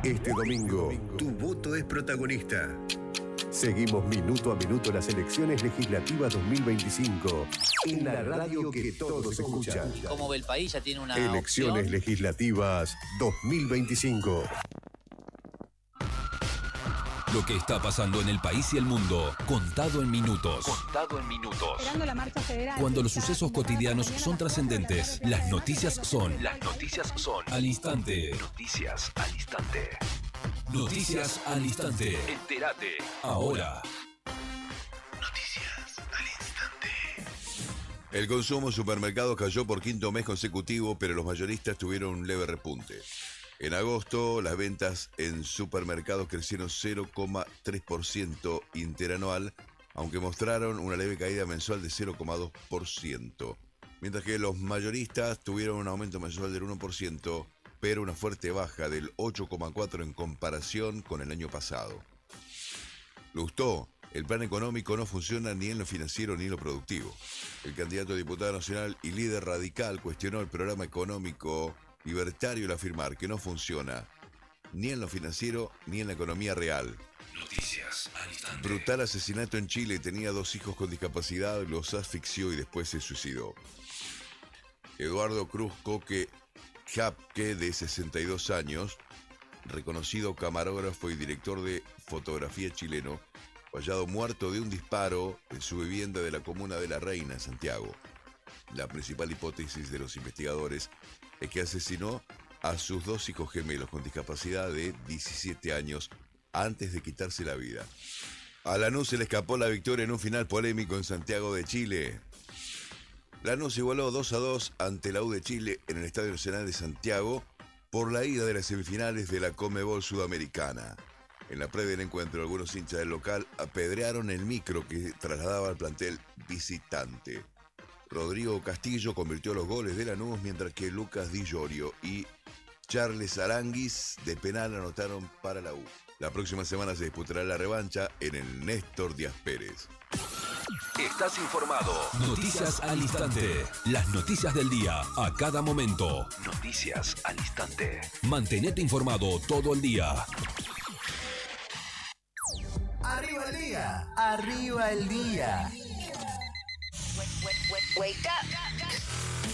Este domingo, tu voto es protagonista. Seguimos minuto a minuto las elecciones legislativas 2025 en la radio que todos escuchan. Como ve el país, ya tiene una Elecciones opción. legislativas 2025. Lo que está pasando en el país y el mundo, contado en minutos. Contado en minutos. Esperando la marcha federal. Cuando los sucesos cotidianos son trascendentes, las noticias son al instante. Noticias al instante. Noticias al instante. Entérate ahora. El consumo en supermercados cayó por quinto mes consecutivo, pero los mayoristas tuvieron un leve repunte. En agosto, las ventas en supermercados crecieron 0,3% interanual, aunque mostraron una leve caída mensual de 0,2%. Mientras que los mayoristas tuvieron un aumento mensual del 1%, pero una fuerte baja del 8,4% en comparación con el año pasado. Lustó, el plan económico no funciona ni en lo financiero ni en lo productivo. El candidato a diputado nacional y líder radical cuestionó el programa económico libertario al afirmar que no funciona ni en lo financiero ni en la economía real. Noticias al instante. Brutal asesinato en Chile. Tenía 2 hijos con discapacidad, los asfixió y después se suicidó. Eduardo Cruz Coque Japke, de 62 años, reconocido camarógrafo y director de fotografía chileno, fue hallado muerto de un disparo en su vivienda de la comuna de La Reina, en Santiago. La principal hipótesis de los investigadores es que asesinó a sus 2 hijos gemelos con discapacidad de 17 años antes de quitarse la vida. A Lanús se le escapó la victoria en un final polémico en Santiago de Chile. Lanús igualó 2-2 ante la U de Chile en el Estadio Nacional de Santiago por la ida de las semifinales de la Conmebol Sudamericana. En la previa del encuentro, algunos hinchas del local apedrearon el micro que trasladaba al plantel visitante. Rodrigo Castillo convirtió los goles de Lanús, mientras que Lucas Di Llorio y Charles Aranguis de penal anotaron para la U. La próxima semana se disputará la revancha en el Néstor Díaz Pérez. Estás informado. Noticias al instante. Las noticias del día a cada momento. Noticias al instante. Mantenete informado todo el día. ¡Arriba el día! ¡Arriba el día! Wake up.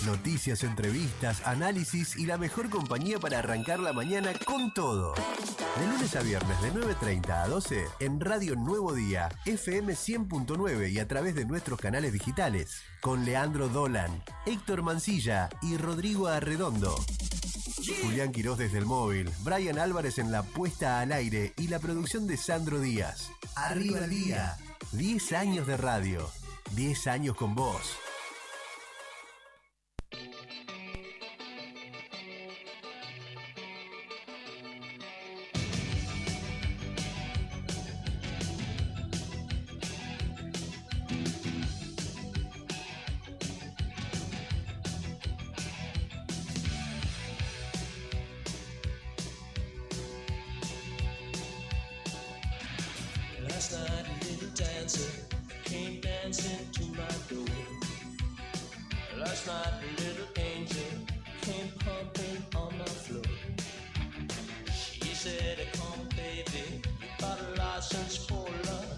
Noticias, entrevistas, análisis y la mejor compañía para arrancar la mañana con todo. De lunes a viernes de 9:30 a 12 en Radio Nuevo Día, FM 100.9 y a través de nuestros canales digitales. Con Leandro Dolan, Héctor Mancilla y Rodrigo Arredondo. Julián Quirós desde el móvil, Brian Álvarez en la puesta al aire y la producción de Sandro Díaz. Arriba el día. 10 años de radio. 10 años con vos. Last night a little dancer came dancing to my door. Last night a little angel came pumping on my floor. She said, come baby, you got a license for love.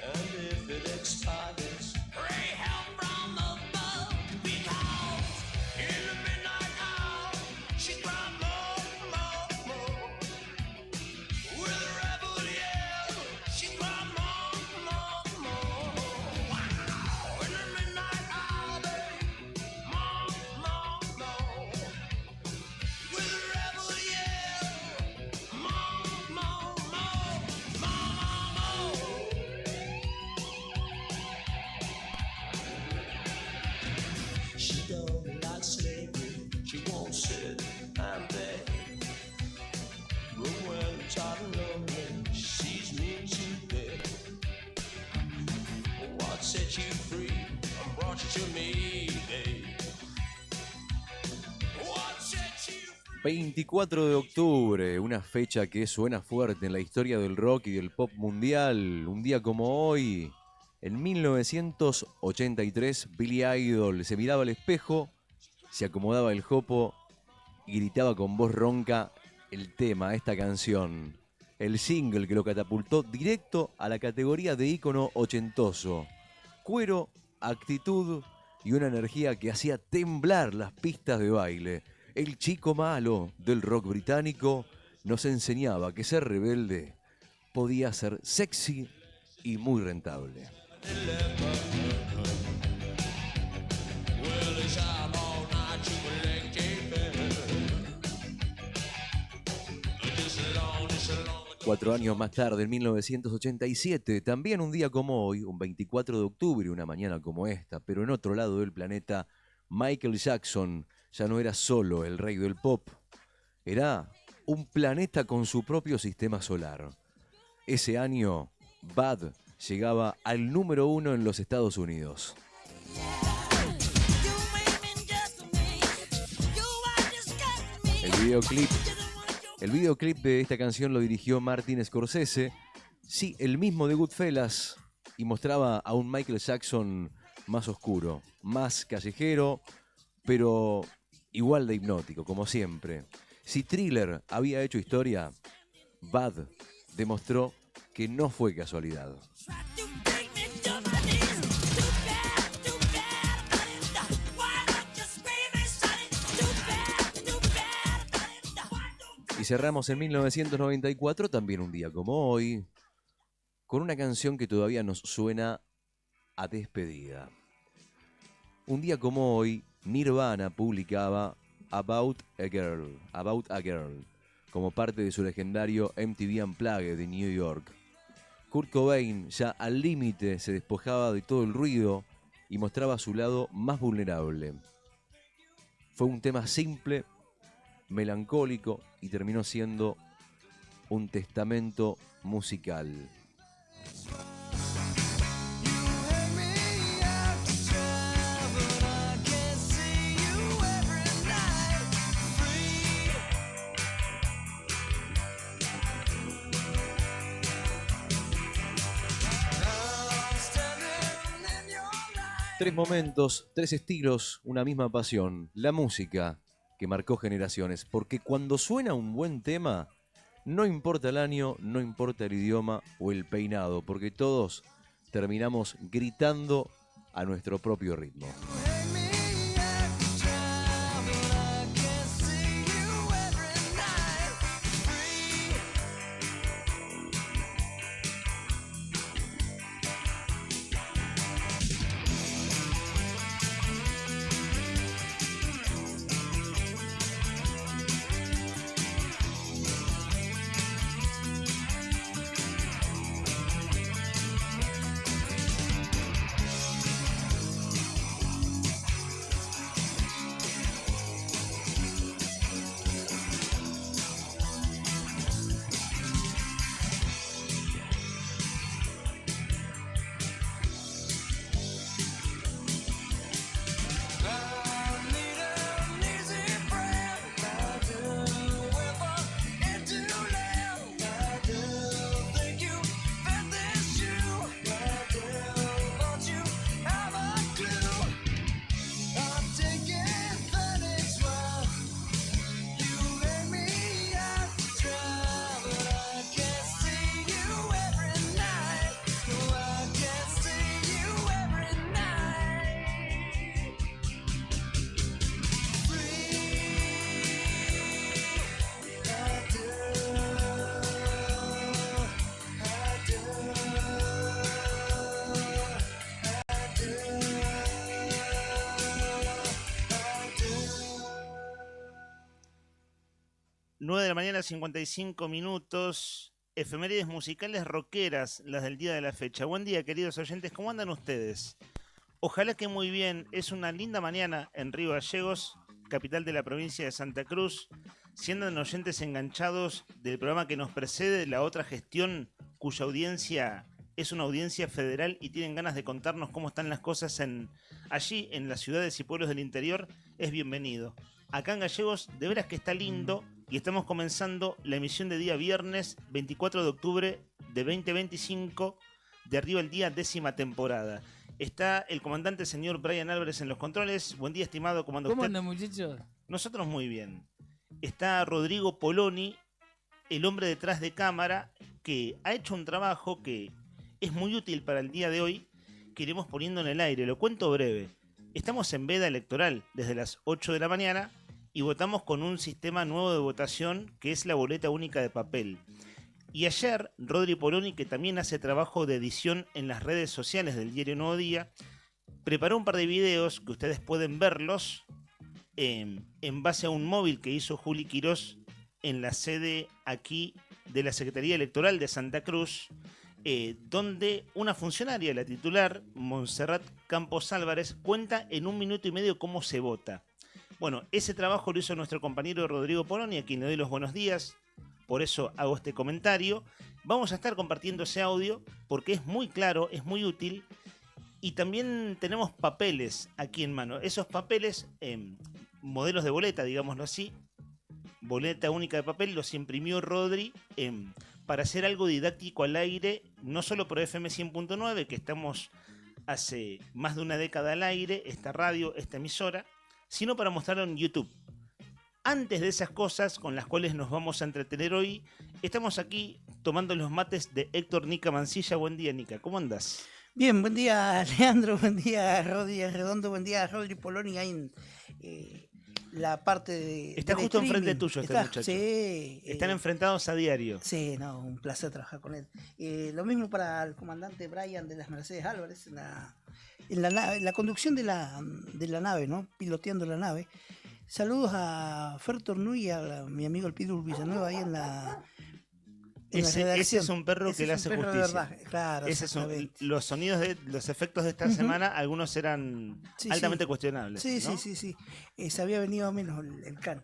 And if it expires, pray help from above. Because in the midnight hour, she cried more, more, more. With a rebel yell, she cried more, more, more. Wow. In the midnight hour, babe, more, more, more. With a rebel yell, more, more, more, more, more. She don't like slavery, she won't sit and beg. But when I'm tired and lonely, she sees me to bed. What set you free and brought you to me, babe? What set you free? 24 de octubre, una fecha que suena fuerte en la historia del rock y del pop mundial. Un día como hoy, en 1983, Billy Idol se miraba al espejo, se acomodaba el jopo y gritaba con voz ronca el tema, esta canción, el single que lo catapultó directo a la categoría de ícono ochentoso. Cuero, actitud y una energía que hacía temblar las pistas de baile. El chico malo del rock británico nos enseñaba que ser rebelde podía ser sexy y muy rentable. Cuatro años más tarde, en 1987, también un día como hoy, un 24 de octubre, una mañana como esta, pero en otro lado del planeta, Michael Jackson ya no era solo el rey del pop, era un planeta con su propio sistema solar. Ese año, Bad llegaba al número 1 en los Estados Unidos. El videoclip de esta canción lo dirigió Martin Scorsese, sí, el mismo de Goodfellas, y mostraba a un Michael Jackson más oscuro, más callejero, pero igual de hipnótico, como siempre. Si Thriller había hecho historia, Bad demostró que no fue casualidad. Y cerramos en 1994, también un día como hoy, con una canción que todavía nos suena a despedida. Un día como hoy, Nirvana publicaba About a Girl, como parte de su legendario MTV Unplugged de New York. Kurt Cobain, ya al límite, se despojaba de todo el ruido y mostraba su lado más vulnerable. Fue un tema simple, melancólico y terminó siendo un testamento musical. Tres momentos, tres estilos, una misma pasión, la música que marcó generaciones, porque cuando suena un buen tema, no importa el año, no importa el idioma o el peinado, porque todos terminamos gritando a nuestro propio ritmo. Mañana 55 minutos, efemérides musicales rockeras, las del día de la fecha. Buen día, queridos oyentes, ¿cómo andan ustedes? Ojalá que muy bien, es una linda mañana en Río Gallegos, capital de la provincia de Santa Cruz. Si andan oyentes enganchados del programa que nos precede, la otra gestión, cuya audiencia es una audiencia federal y tienen ganas de contarnos cómo están las cosas allí en las ciudades y pueblos del interior, es bienvenido. Acá en Gallegos, de veras que está lindo. Y estamos comenzando la emisión de día viernes 24 de octubre de 2025 de Arriba el Día, 10ª temporada. Está el comandante señor Brian Álvarez en los controles. Buen día, estimado comandante. ¿Cómo andan, muchachos? Nosotros muy bien. Está Rodrigo Poloni el hombre detrás de cámara que ha hecho un trabajo que es muy útil para el día de hoy, que iremos poniendo en el aire. Lo cuento breve. Estamos en veda electoral desde las 8 de la mañana y votamos con un sistema nuevo de votación que es la boleta única de papel. Y ayer, Rodri Poloni, que también hace trabajo de edición en las redes sociales del diario Nuevo Día, preparó un par de videos que ustedes pueden verlos en base a un móvil que hizo Juli Quirós en la sede aquí de la Secretaría Electoral de Santa Cruz, donde una funcionaria, la titular, Montserrat Campos Álvarez, cuenta en 1 minuto y medio cómo se vota. Bueno, ese trabajo lo hizo nuestro compañero Rodrigo Poloni, a quien le doy los buenos días. Por eso hago este comentario. Vamos a estar compartiendo ese audio porque es muy claro, es muy útil. Y también tenemos papeles aquí en mano. Esos papeles, modelos de boleta, digámoslo así, boleta única de papel, los imprimió Rodri para hacer algo didáctico al aire, no solo por FM 100.9, que estamos hace más de una década al aire, esta radio, esta emisora, sino para mostrarlo en YouTube. Antes de esas cosas con las cuales nos vamos a entretener hoy, estamos aquí tomando los mates de Héctor Nica Mancilla. Buen día, Nica, ¿cómo andás? Bien, buen día, Leandro, buen día, Rodri Redondo, buen día, Rodri Poloni, ahí en la parte de... Está justo enfrente tuyo este muchacho. Sí. Están enfrentados a diario. Sí, no, un placer trabajar con él. Lo mismo para el comandante Brian de las Mercedes Álvarez, en la conducción de la nave, ¿no? Piloteando la nave. Saludos a Fer Tornú y a mi amigo el Pidur Villanueva ahí en la ese es un perro que le hace justicia. Verdad, claro, Ese son los sonidos los efectos de esta semana, algunos eran altamente cuestionables. Sí, ¿no? sí. Se había venido menos el can.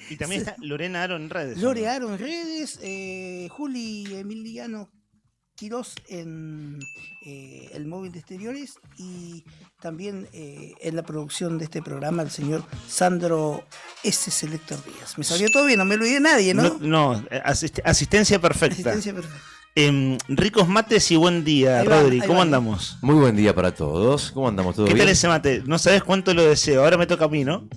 Y también está Lorena Aro en redes. Lore Aro en redes, Juli Emiliano Quirós en el móvil de exteriores y también en la producción de este programa el señor Sandro S. Selector Díaz. Me salió todo bien, no me olvidé nadie, ¿no? No, asistencia perfecta. Asistencia perfecta. Ricos mates y buen día, Rodri. ¿Cómo andamos? Muy buen día para todos. ¿Cómo andamos? ¿Todo bien? ¿Qué tal bien? ese mate? No sabes cuánto lo deseo. Ahora me toca a mí, ¿no?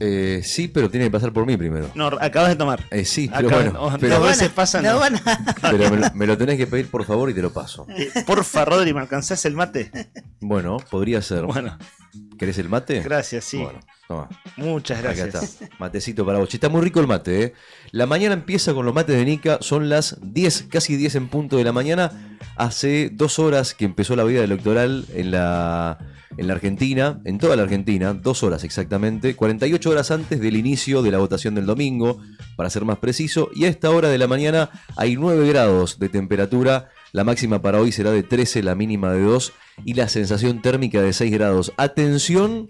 Sí, pero tiene que pasar por mí primero. No, acabas de tomar. Sí, pero bueno. Pero a veces pasa, ¿no? Pero me lo tenés que pedir por favor y te lo paso. Porfa, Rodri, ¿me alcanzás el mate? Bueno, podría ser. Bueno. ¿Querés el mate? Gracias, sí. Bueno, toma. Muchas gracias. Acá está, matecito para vos. Está muy rico el mate, ¿eh? La mañana empieza con los mates de Nica, son las 10, casi 10 en punto de la mañana. Hace 2 horas que empezó la vida electoral en la Argentina, en toda la Argentina, 2 horas exactamente, 48 horas antes del inicio de la votación del domingo, para ser más preciso, y a esta hora de la mañana hay 9 grados de temperatura. La máxima para hoy será de 13, la mínima de 2 y la sensación térmica de 6 grados. Atención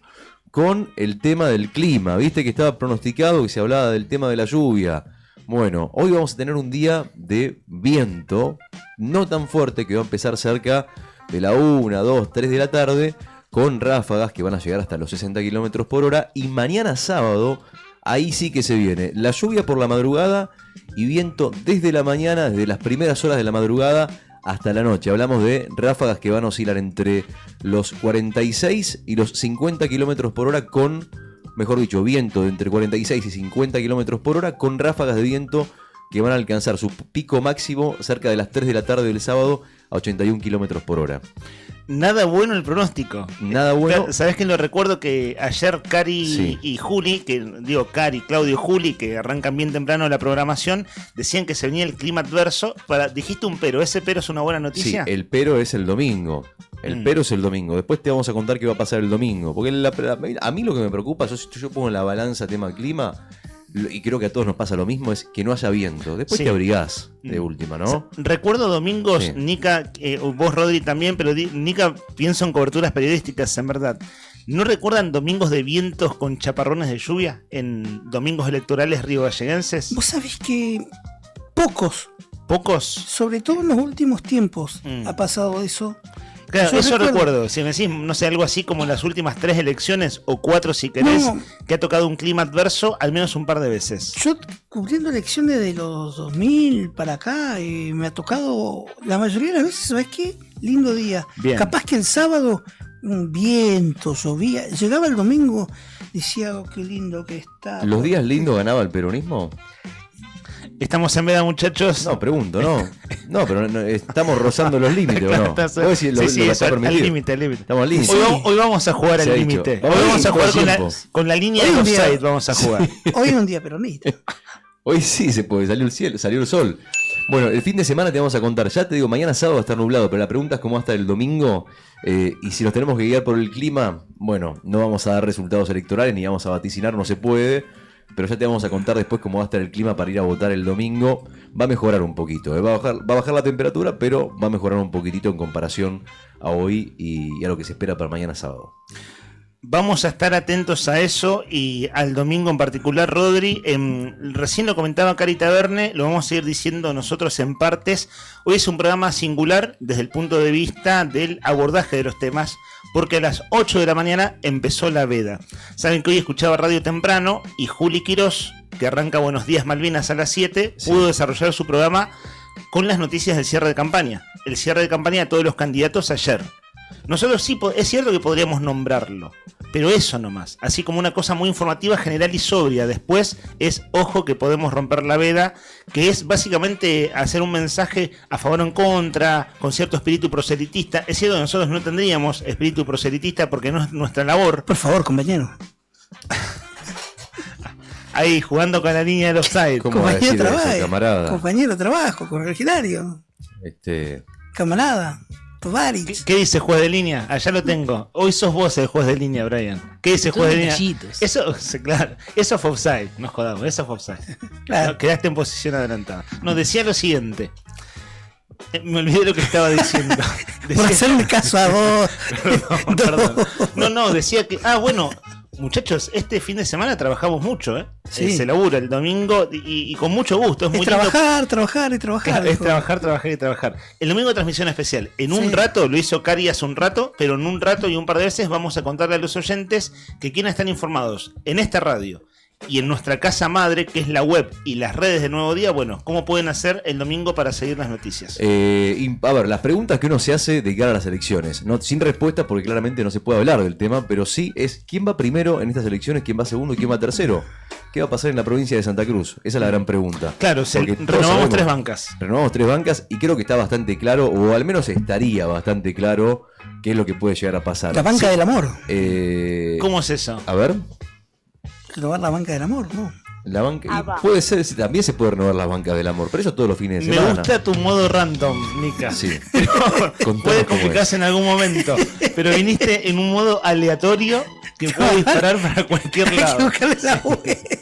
con el tema del clima. Viste que estaba pronosticado que se hablaba del tema de la lluvia. Bueno, hoy vamos a tener un día de viento, no tan fuerte, que va a empezar cerca de la 1, 2, 3 de la tarde, con ráfagas que van a llegar hasta los 60 kilómetros por hora. Y mañana sábado, ahí sí que se viene la lluvia por la madrugada y viento desde la mañana, desde las primeras horas de la madrugada hasta la noche. Hablamos de ráfagas que van a oscilar entre los 46 y los 50 kilómetros por hora con, mejor dicho, viento de entre 46 y 50 kilómetros por hora con ráfagas de viento que van a alcanzar su pico máximo cerca de las 3 de la tarde del sábado a 81 kilómetros por hora. Nada bueno el pronóstico. Nada bueno. ¿Sabés que lo recuerdo que ayer Cari y Juli, Claudio y Juli, que arrancan bien temprano la programación, decían que se venía el clima adverso. Dijiste un pero, ¿ese pero es una buena noticia? Sí, el pero es el domingo. El pero es el domingo. Después te vamos a contar qué va a pasar el domingo. Porque a mí lo que me preocupa, yo pongo en la balanza tema clima, y creo que a todos nos pasa lo mismo, es que no haya viento. Después te abrigás de última, ¿no? Recuerdo domingos, Nica, vos Rodri también, pero Nica, pienso en coberturas periodísticas, en verdad. ¿No recuerdan domingos de vientos con chaparrones de lluvia en domingos electorales riogalleguenses? Vos sabés que pocos. ¿Pocos? Sobre todo en los últimos tiempos ha pasado eso. Claro, eso recuerdo. Si me decís, no sé, algo así como en las últimas 3 elecciones, o 4 si querés, que ha tocado un clima adverso al menos un par de veces. Yo, cubriendo elecciones de los 2000 para acá, me ha tocado la mayoría de las veces, ¿sabes qué? Lindo día. Bien. Capaz que el sábado, un viento, llovía. Llegaba el domingo, decía, oh, qué lindo que está. ¿Los días lindos ganaba el peronismo? Estamos en veda, muchachos. No, pregunto, ¿no? No, pero estamos rozando los límites, ¿o no? Estás- Vos decís, sí, lo eso, está al permitido. límite, al límite. Estamos al límite. Hoy vamos a jugar Se al ha dicho. límite. Hoy Hoy vamos a todo jugar el tiempo. con la línea Hoy de un día- offside, vamos a jugar. Hoy es un día peronista. Hoy sí se puede, salió el sol. Bueno, el fin de semana te vamos a contar. Ya te digo, mañana sábado va a estar nublado, pero la pregunta es cómo va a estar el domingo. Y si nos tenemos que guiar por el clima, bueno, no vamos a dar resultados electorales ni vamos a vaticinar, no se puede. Pero ya te vamos a contar después cómo va a estar el clima para ir a votar el domingo. Va a mejorar un poquito, va a bajar la temperatura, pero va a mejorar un poquitito en comparación a hoy y a lo que se espera para mañana sábado. Vamos a estar atentos a eso y al domingo en particular, Rodri. Recién lo comentaba Cari Taverne, lo vamos a ir diciendo nosotros en partes. Hoy es un programa singular desde el punto de vista del abordaje de los temas, porque a las 8 de la mañana empezó la veda. Saben que hoy escuchaba radio temprano y Juli Quirós, que arranca Buenos Días Malvinas a las 7, pudo desarrollar su programa con las noticias del cierre de campaña. El cierre de campaña de todos los candidatos ayer. Nosotros sí, es cierto que podríamos nombrarlo, pero eso nomás, así como una cosa muy informativa, general y sobria. Después es, ojo, que podemos romper la veda, que es básicamente hacer un mensaje a favor o en contra, con cierto espíritu proselitista. Es cierto que nosotros no tendríamos espíritu proselitista porque no es nuestra labor. Por favor, compañero. Ahí, jugando con la línea del offside. ¿Cómo va a decir eso, camarada? Compañero de trabajo, correligionario, camarada, Tovarich. ¿Qué dice juez de línea? Allá lo tengo. Hoy sos vos el juez de línea, Brian. ¿Qué dice juez de línea? Eso, claro, eso fue offside, no jodamos, eso fue offside. Claro. No, quedaste en posición adelantada. No, decía lo siguiente. Me olvidé lo que estaba diciendo. Por hacerme caso a vos. Perdón. No, decía que... bueno, muchachos, este fin de semana trabajamos mucho, ¿eh? Sí. Se labura el domingo y con mucho gusto. Es muy trabajar, lindo. trabajar y trabajar. Claro, es hijo. trabajar y trabajar. El domingo transmisión especial. En un rato, lo hizo Cari hace un rato, pero en un rato y un par de veces vamos a contarle a los oyentes que quienes están informados en esta radio y en nuestra casa madre, que es la web y las redes de Nuevo Día, bueno, cómo pueden hacer el domingo para seguir las noticias. A ver, las preguntas que uno se hace de cara a las elecciones, no, sin respuesta porque claramente no se puede hablar del tema, pero sí es quién va primero en estas elecciones, quién va segundo y quién va tercero. ¿Qué va a pasar en la provincia de Santa Cruz? Esa es la gran pregunta. Claro, renovamos 3 bancas. Renovamos 3 bancas y creo que está bastante claro, o al menos estaría bastante claro, qué es lo que puede llegar a pasar. La banca del amor. ¿Cómo es eso? A ver. Renovar la banca del amor, ¿no? La banca, y puede ser, también se puede renovar las bancas del amor, pero eso todos los fines de semana. Me gusta tu modo random, Nica. Sí. Puede complicarse en algún momento, pero viniste en un modo aleatorio que puede disparar para cualquier lado.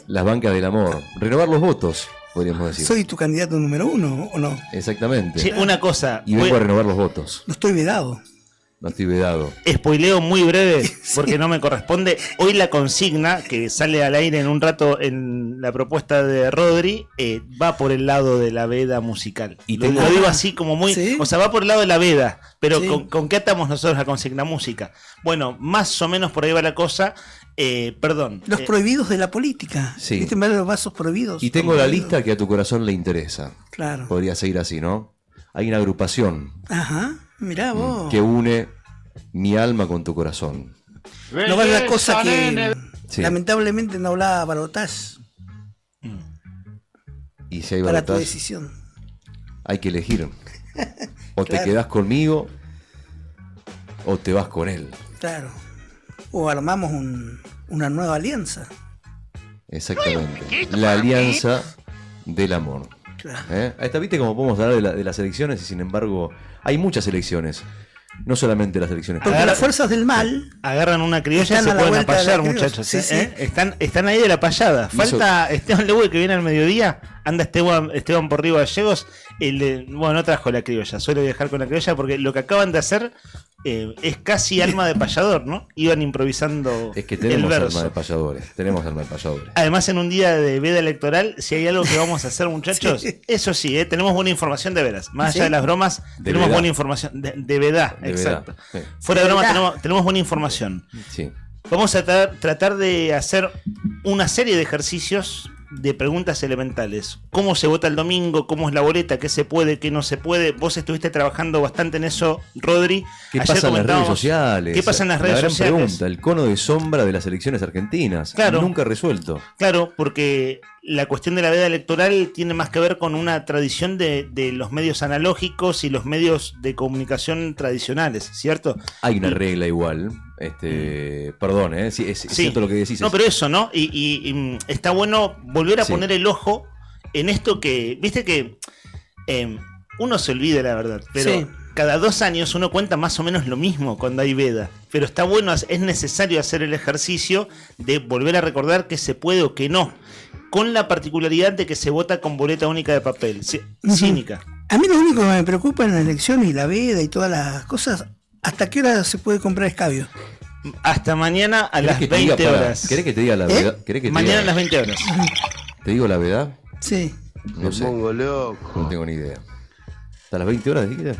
Las bancas del amor. Renovar los votos, podríamos decir. ¿Soy tu candidato número 1 o no? Exactamente. Sí, una cosa. Y vengo a renovar los votos. No estoy vedado. No estoy vedado. Spoileo muy breve, porque no me corresponde. Hoy la consigna, que sale al aire en un rato en la propuesta de Rodri, va por el lado de la veda musical. Y lo digo así como muy... ¿Sí? O sea, va por el lado de la veda, pero sí. ¿Con qué atamos nosotros la consigna música? Bueno, más o menos por ahí va la cosa. Perdón. Los prohibidos de la política. Sí. ¿Viste los vasos prohibidos? Y tengo la lista que a tu corazón le interesa. Claro. Podría seguir así, ¿no? Hay una agrupación. Ajá. Mirá vos. Que une mi alma con tu corazón. No vale la cosa que lamentablemente no hablaba Balotage. Y si hay para balotaje, tu decisión. Hay que elegir. O te quedás conmigo o te vas con él. Claro. O armamos una nueva alianza. Exactamente. La alianza del amor. Claro. Ahí está, viste cómo podemos hablar de las elecciones y sin embargo hay muchas elecciones. No solamente las elecciones. Porque las fuerzas del mal agarran una criolla y se pueden apallar, muchachos. Sí, sí. Están ahí de la payada. Falta Esteban Lewe, que viene al mediodía. Anda Esteban por Río Gallegos. No trajo la criolla. Suele viajar con la criolla porque lo que acaban de hacer es casi alma de payador, ¿no? Iban improvisando. Es que tenemos alma de payadores. Además, en un día de veda electoral, si hay algo que vamos a hacer, muchachos, eso sí, tenemos buena información de veras. Más allá de las bromas, tenemos buena información de veda. Exacto. Sí. Fuera de broma, tenemos buena información. Sí. Vamos a tratar de hacer una serie de ejercicios de preguntas elementales. ¿Cómo se vota el domingo? ¿Cómo es la boleta? ¿Qué se puede? ¿Qué no se puede? Vos estuviste trabajando bastante en eso, Rodri. ¿Qué pasa en las redes sociales? ¿Qué pasa en las redes sociales? Pregunta, el cono de sombra de las elecciones argentinas. Claro. Nunca resuelto. Claro, porque la cuestión de la veda electoral tiene más que ver con una tradición de los medios analógicos y los medios de comunicación tradicionales, ¿cierto? Hay una regla igual. Perdón, sí, es cierto lo que decís. No, pero eso, ¿no? Y está bueno volver a Sí. poner el ojo en esto que, viste que uno se olvida, la verdad, pero Sí. cada 2 años uno cuenta más o menos lo mismo cuando hay veda. Pero está bueno, es necesario hacer el ejercicio de volver a recordar que se puede o que no, con la particularidad de que se vota con boleta única de papel. Cínica. A mí lo único que me preocupa en la elección y la veda y todas las cosas, ¿hasta qué hora se puede comprar escabio? Hasta mañana a ¿Querés las que te diga 20 para- horas. ¿Querés que te diga la verdad? ¿Querés que te Mañana diga- a las 20 horas. ¿Te digo la verdad? Sí. No sé. No tengo ni idea. ¿Hasta las 20 horas dijiste?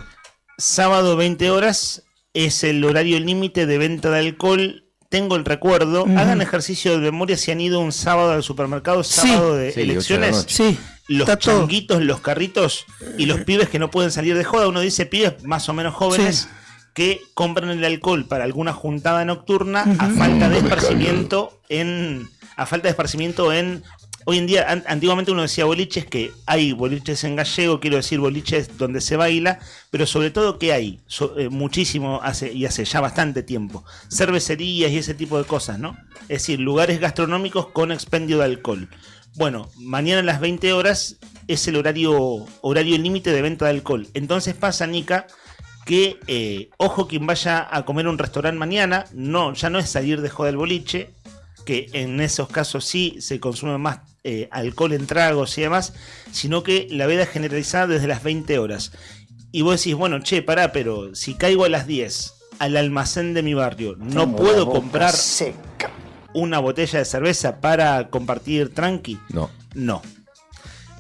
Sábado 20 horas es el horario límite de venta de alcohol. Tengo el recuerdo. Hagan ejercicio de memoria si han ido un sábado al supermercado, sábado de Sí, 8 de la elecciones. noche. Sí. Los está todo. changuitos, los carritos y los pibes que no pueden salir de joda. Uno dice pibes más o menos jóvenes que compran el alcohol para alguna juntada nocturna a falta de esparcimiento en hoy en día. Antiguamente uno decía boliches, que hay boliches en gallego, quiero decir boliches donde se baila, pero sobre todo que hay muchísimo hace ya bastante tiempo, cervecerías y ese tipo de cosas, ¿no? Es decir, lugares gastronómicos con expendio de alcohol. Bueno, mañana a las 20 horas es el horario límite de venta de alcohol. Entonces pasa, Nica, que ojo quien vaya a comer a un restaurante mañana, ya no es salir de joda del boliche, que en esos casos sí se consume más alcohol en tragos y demás, sino que la veda es generalizada desde las 20 horas. Y vos decís, bueno, che, pará, pero si caigo a las 10 al almacén de mi barrio, no Tengo puedo la boca comprar una botella de cerveza para compartir tranqui. No.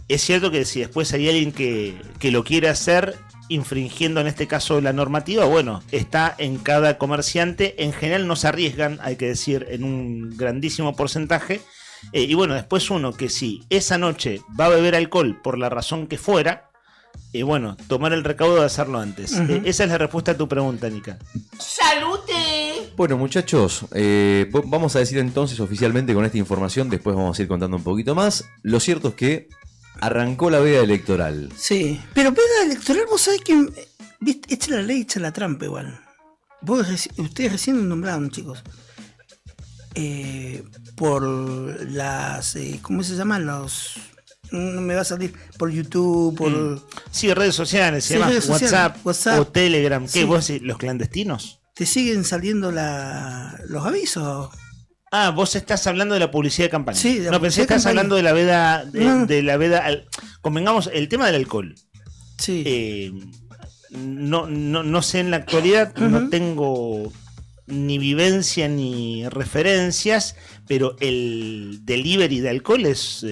Es cierto que si después hay alguien que lo quiere hacer infringiendo en este caso la normativa, bueno, está en cada comerciante. En general no se arriesgan, hay que decir, en un grandísimo porcentaje. Y bueno, después uno que si esa noche va a beber alcohol por la razón que fuera, bueno, tomar el recaudo de hacerlo antes. Esa es la respuesta a tu pregunta, Nica. ¡Salute! Bueno, muchachos, vamos a decir entonces oficialmente con esta información, después vamos a ir contando un poquito más. Lo cierto es que arrancó la veda electoral. Sí, pero veda electoral, vos sabés que ¿viste? Echa la ley, echa la trampa igual. Ustedes recién nombraron, chicos. Por las, ¿cómo se llaman? No me va a salir por YouTube, por... Sí, redes sociales, y demás, redes sociales, WhatsApp o Telegram. ¿Qué? Sí. ¿Vos decís, los clandestinos? Te siguen saliendo los avisos. Ah, vos estás hablando de la publicidad de campaña. Sí, de la no, pensé que publicidad de estás campaña. hablando de la veda. No. De la veda. Convengamos, el tema del alcohol. Sí. No sé en la actualidad, no tengo ni vivencia ni referencias, pero el delivery de alcohol es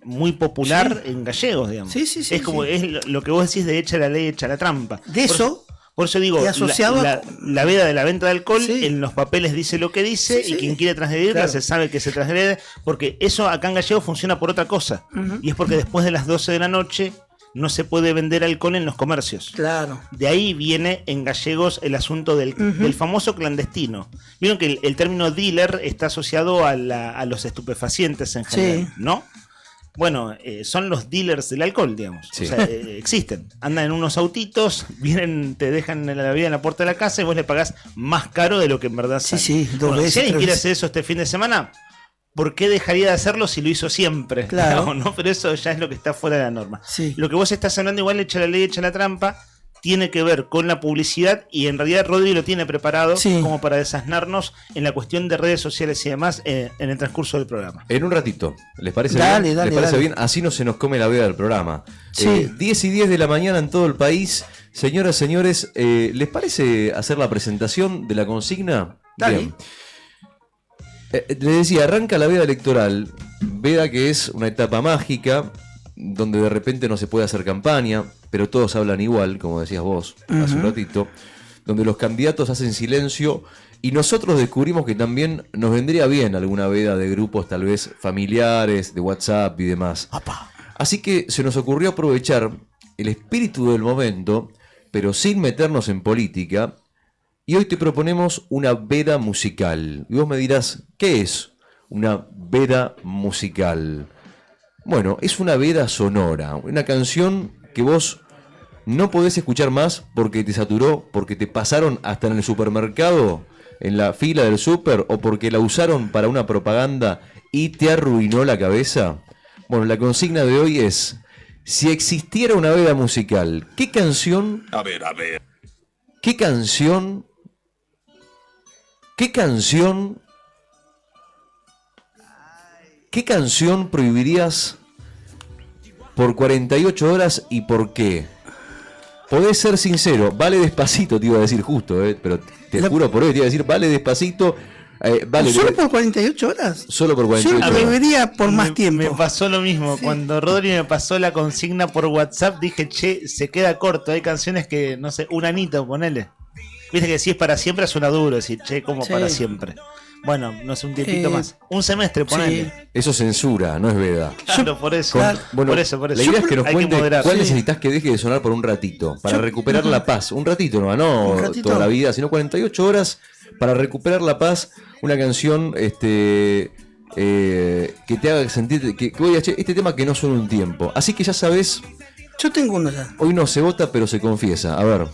muy popular en gallegos, digamos. Sí, sí, sí, es como sí. es lo que vos decís de echa la ley, echa la trampa. De eso, por eso digo, y asociado la veda de la venta de alcohol en los papeles dice lo que dice, Sí, y sí. quien quiere transgredirla Claro. se sabe que se transgrede, porque eso acá en Gallego funciona por otra cosa. Ujú. Y es porque después de las 12 de la noche no se puede vender alcohol en los comercios. Claro. De ahí viene en gallegos el asunto del famoso clandestino. Vieron que el término dealer está asociado a los estupefacientes en general, Sí. ¿no? Bueno, son los dealers del alcohol, digamos. Sí. O sea, existen. Andan en unos autitos, vienen, te dejan la bebida en la puerta de la casa y vos le pagás más caro de lo que en verdad sale. sí, dos Bueno, veces, si alguien tres quiere veces. hacer eso este fin de semana, ¿por qué dejaría de hacerlo si lo hizo siempre? Claro. Digamos, ¿no? Pero eso ya es lo que está fuera de la norma. Sí. Lo que vos estás hablando, igual echa la ley, echa la trampa, tiene que ver con la publicidad, y en realidad Rodri lo tiene preparado como para desasnarnos en la cuestión de redes sociales y demás en el transcurso del programa. En un ratito, ¿les parece Dale, bien? dale, ¿Les parece dale. bien? Así no se nos come la veda del programa. Sí. 10 y 10 de la mañana en todo el país. Señoras, señores, ¿les parece hacer la presentación de la consigna? Dale. Bien. Les decía, arranca la veda electoral, veda que es una etapa mágica, donde de repente no se puede hacer campaña, pero todos hablan igual, como decías vos hace un Ujú. ratito, donde los candidatos hacen silencio y nosotros descubrimos que también nos vendría bien alguna veda de grupos tal vez familiares, de WhatsApp y demás. Así que se nos ocurrió aprovechar el espíritu del momento, pero sin meternos en política, y hoy te proponemos una veda musical. Y vos me dirás, ¿qué es una veda musical? Bueno, es una veda sonora, una canción que vos no podés escuchar más porque te saturó, porque te pasaron hasta en el supermercado, en la fila del súper, o porque la usaron para una propaganda y te arruinó la cabeza. Bueno, la consigna de hoy es: si existiera una veda musical, ¿qué canción? A ver. ¿Qué canción prohibirías por 48 horas y por qué? Podés ser sincero, vale Despacito, te iba a decir justo, pero te juro por hoy, te iba a decir vale Despacito. Vale, ¿Solo por 48 horas? Solo por 48 horas. Yo debería por más tiempo. Me pasó lo mismo. Sí. Cuando Rodri me pasó la consigna por WhatsApp, dije, che, se queda corto. Hay canciones que, no sé, un anito, ponele. Viste que si es para siempre suena duro decir, che, como sí. Para siempre. Bueno, no sé, un tiempito más. Un semestre, ponele. Sí. Eso es censura, no es veda. Claro, por eso. Bueno, por eso. La idea es que nos cuente cuál necesitas que deje de sonar por un ratito, para recuperar la paz. Un ratito, no toda la vida, sino 48 horas para recuperar la paz. Una canción que te haga sentir que oye, che, este tema que no suena un tiempo. Así que ya sabes. Yo tengo uno ya. Hoy no se vota, pero se confiesa. A ver.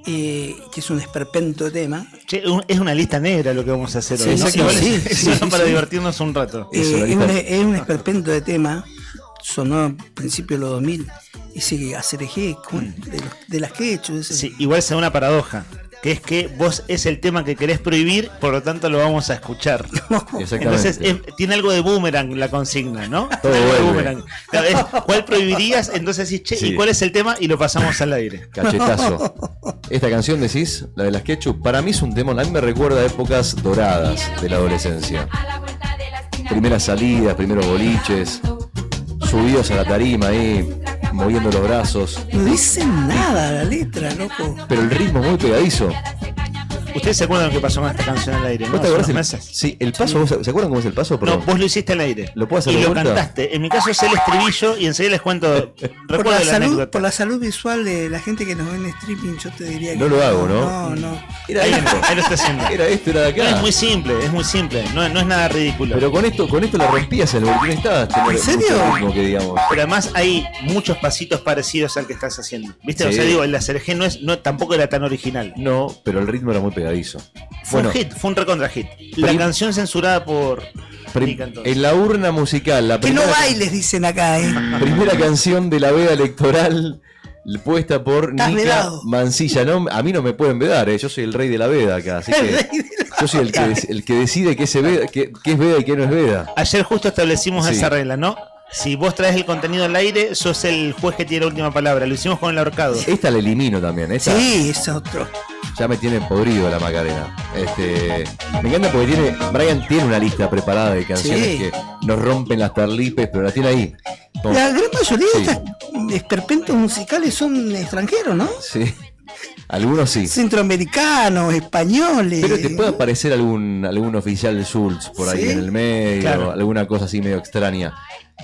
Que es un esperpento de tema. Che, es una lista negra lo que vamos a hacer hoy. Sí, para divertirnos un rato. Es un esperpento de tema. Sonó a principios de los 2000. Ese ACRG de las que he hecho. Sí, igual sea una paradoja. Que es que vos es el tema que querés prohibir, por lo tanto lo vamos a escuchar. Entonces tiene algo de boomerang la consigna, ¿no? Todo de boomerang. ¿Cuál prohibirías? Entonces decís, che, ¿y cuál es el tema? Y lo pasamos al aire. Cachetazo. Esta canción decís, la de las Ketchup, para mí es un tema, a mí me recuerda a épocas doradas de la adolescencia. Primeras salidas, primeros boliches, subidos a la tarima ahí, moviendo los brazos. No dice nada la letra, loco. Pero el ritmo muy pegadizo. Ustedes se acuerdan lo que pasó con esta canción al aire, ¿no? ¿Te acuerdas sí, el paso, ¿se acuerdan cómo es el paso? Perdón. No, vos lo hiciste al aire. ¿Lo puedo hacer y de lo vuelta? Cantaste. En mi caso es el estribillo y enseguida les cuento. Por la salud visual de la gente que nos ve en streaming, yo te diría que no lo hago, ¿no? No. Era esto. Ahí lo está haciendo. Era esto, era de acá. No, es muy simple. No es nada ridículo. Pero con esto la rompías en el boletín estabas. ¿En serio? Ritmo, que digamos. Pero además hay muchos pasitos parecidos al que estás haciendo. ¿Viste? Sí. O sea, digo, el ACRG tampoco era tan original. No, pero el ritmo era muy pegadizo. Fue un hit, fue un recontra hit. La canción censurada por en la urna musical, la primera, que no bailes, dicen acá, primera canción de la veda electoral puesta por Nica Mancilla. No, a mí no me pueden vedar, yo soy el rey de la veda acá, así que yo soy el que decide qué es veda y qué no es veda. Ayer justo establecimos esa regla, ¿no? Si vos traes el contenido al aire, sos el juez que tiene la última palabra. Lo hicimos con el ahorcado. Esta la elimino también. Sí, es otro. Ya me tiene podrido la Macarena. Me encanta porque Brian tiene una lista preparada de canciones que nos rompen las tarlipes, pero las tiene ahí. La gran mayoría de estos esperpentos musicales son extranjeros, ¿no? Sí. Algunos sí. Centroamericanos, españoles. Pero te puede aparecer algún oficial de Schultz por ahí en el medio, claro. Alguna cosa así medio extraña.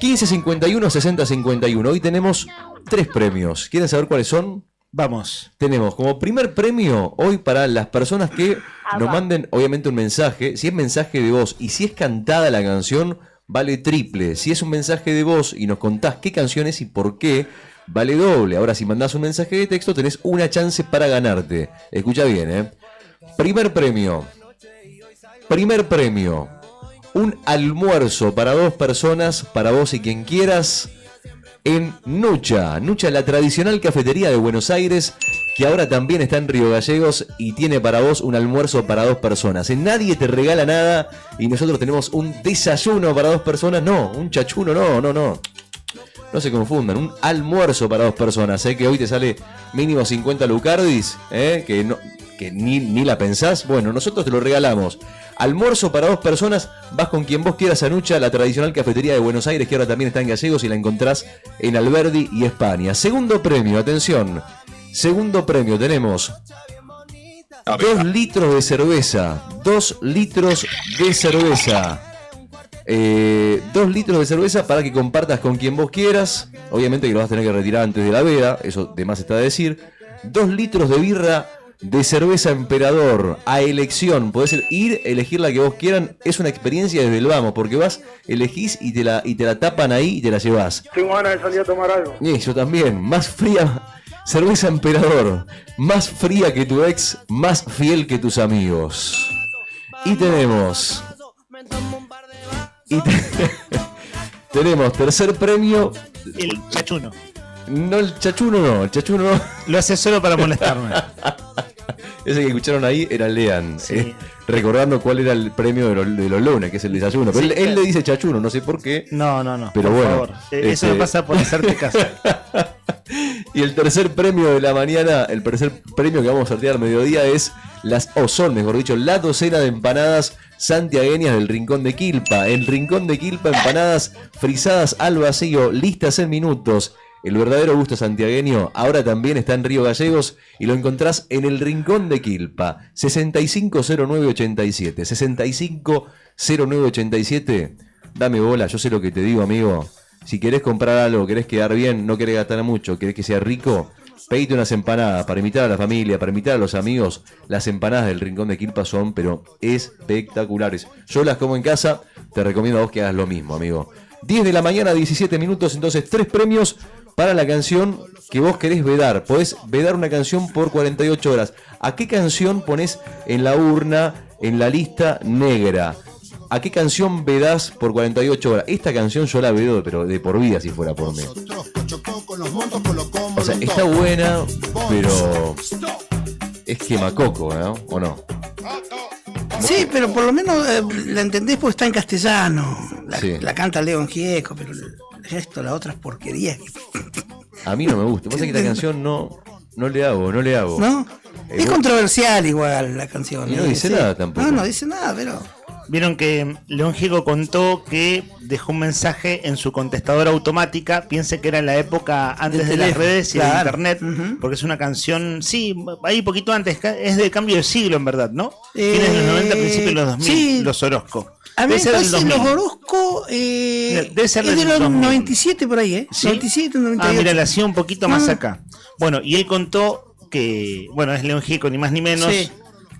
1551 6051. Hoy tenemos 3 premios. ¿Quieren saber cuáles son? Vamos. Tenemos como primer premio hoy para las personas que nos manden obviamente un mensaje. Si es mensaje de voz y si es cantada la canción, vale triple. Si es un mensaje de voz y nos contás qué canción es y por qué, vale doble. Ahora, si mandás un mensaje de texto, tenés una chance para ganarte. Escucha bien, Primer premio. Un almuerzo para 2 personas, para vos y quien quieras, en Nucha, la tradicional cafetería de Buenos Aires, que ahora también está en Río Gallegos y tiene para vos un almuerzo para 2 personas. Nadie te regala nada y nosotros tenemos un desayuno para 2 personas. No, un chachuno, no. No se confundan, un almuerzo para 2 personas, que hoy te sale mínimo 50 lucardis, que ni la pensás. Bueno, nosotros te lo regalamos. Almuerzo para 2 personas, vas con quien vos quieras a Nucha, la tradicional cafetería de Buenos Aires, que ahora también está en Gallegos y la encontrás en Alberdi y España. Segundo premio, atención. Segundo premio, tenemos 2 litros de cerveza. 2 litros de cerveza. 2 litros de cerveza para que compartas con quien vos quieras. Obviamente que lo vas a tener que retirar antes de la veda, eso de más está de decir. 2 litros de birra de cerveza Emperador a elección. Podés ir, elegir la que vos quieran. Es una experiencia desde el vamos, porque vas, elegís y te la tapan ahí y te la llevas. Tengo ganas de salir a tomar algo. Y yo también. Más fría, cerveza Emperador. Más fría que tu ex, más fiel que tus amigos. Y tenemos... tenemos tercer premio. El chachuno. No, el chachuno no. El chachuno no. Lo hace solo para molestarme. Ese que escucharon ahí era Lean, recordando cuál era el premio de los lunes, que es el desayuno. Pero él le dice chachuno, no sé por qué. No. Pero por bueno. favor. Eso me pasa por hacerte caso. Y el tercer premio de la mañana, el tercer premio que vamos a sortear al mediodía es mejor dicho, la docena de empanadas santiagueñas del Rincón de Quilpa. El Rincón de Quilpa, empanadas frisadas al vacío, listas en minutos. El verdadero gusto santiagueño ahora también está en Río Gallegos y lo encontrás en el Rincón de Quilpa. 650987. 650987. Dame bola, yo sé lo que te digo, amigo. Si querés comprar algo, querés quedar bien, no querés gastar mucho, querés que sea rico, pedite unas empanadas para invitar a la familia, para invitar a los amigos. Las empanadas del Rincón de Quilpa son, pero espectaculares. Yo las como en casa, te recomiendo a vos que hagas lo mismo, amigo. 10 de la mañana, 17 minutos, entonces 3 premios para la canción que vos querés vedar. Podés vedar una canción por 48 horas. ¿A qué canción ponés en la urna, en la lista negra? ¿A qué canción vedás por 48 horas? Esta canción yo la vedo, pero de por vida si fuera por mí. O sea, está buena, pero es quemacoco, ¿no? ¿O no? Sí, pero por lo menos la entendés porque está en castellano. Sí. La canta León Gieco, pero el resto, la otra es porquería. A mí no me gusta. Pasa que esta canción no le hago. ¿No? Es controversial igual la canción. Y no dice nada tampoco. No dice nada, pero... Vieron que León Gieco contó que dejó un mensaje en su contestadora automática. Piense que era en la época antes de las redes y de internet, porque es una canción, sí, ahí poquito antes, es de cambio de siglo en verdad, ¿no? Fines de los 90, principios de los 2000, sí. Los Orozco. A mí me parece los Orozco debe ser es de los 2000. 97 por ahí, ¿eh? ¿Sí? 97, 98. Mira, la hacía un poquito más acá. Bueno, y él contó que, bueno, es León Gieco, ni más ni menos. Sí.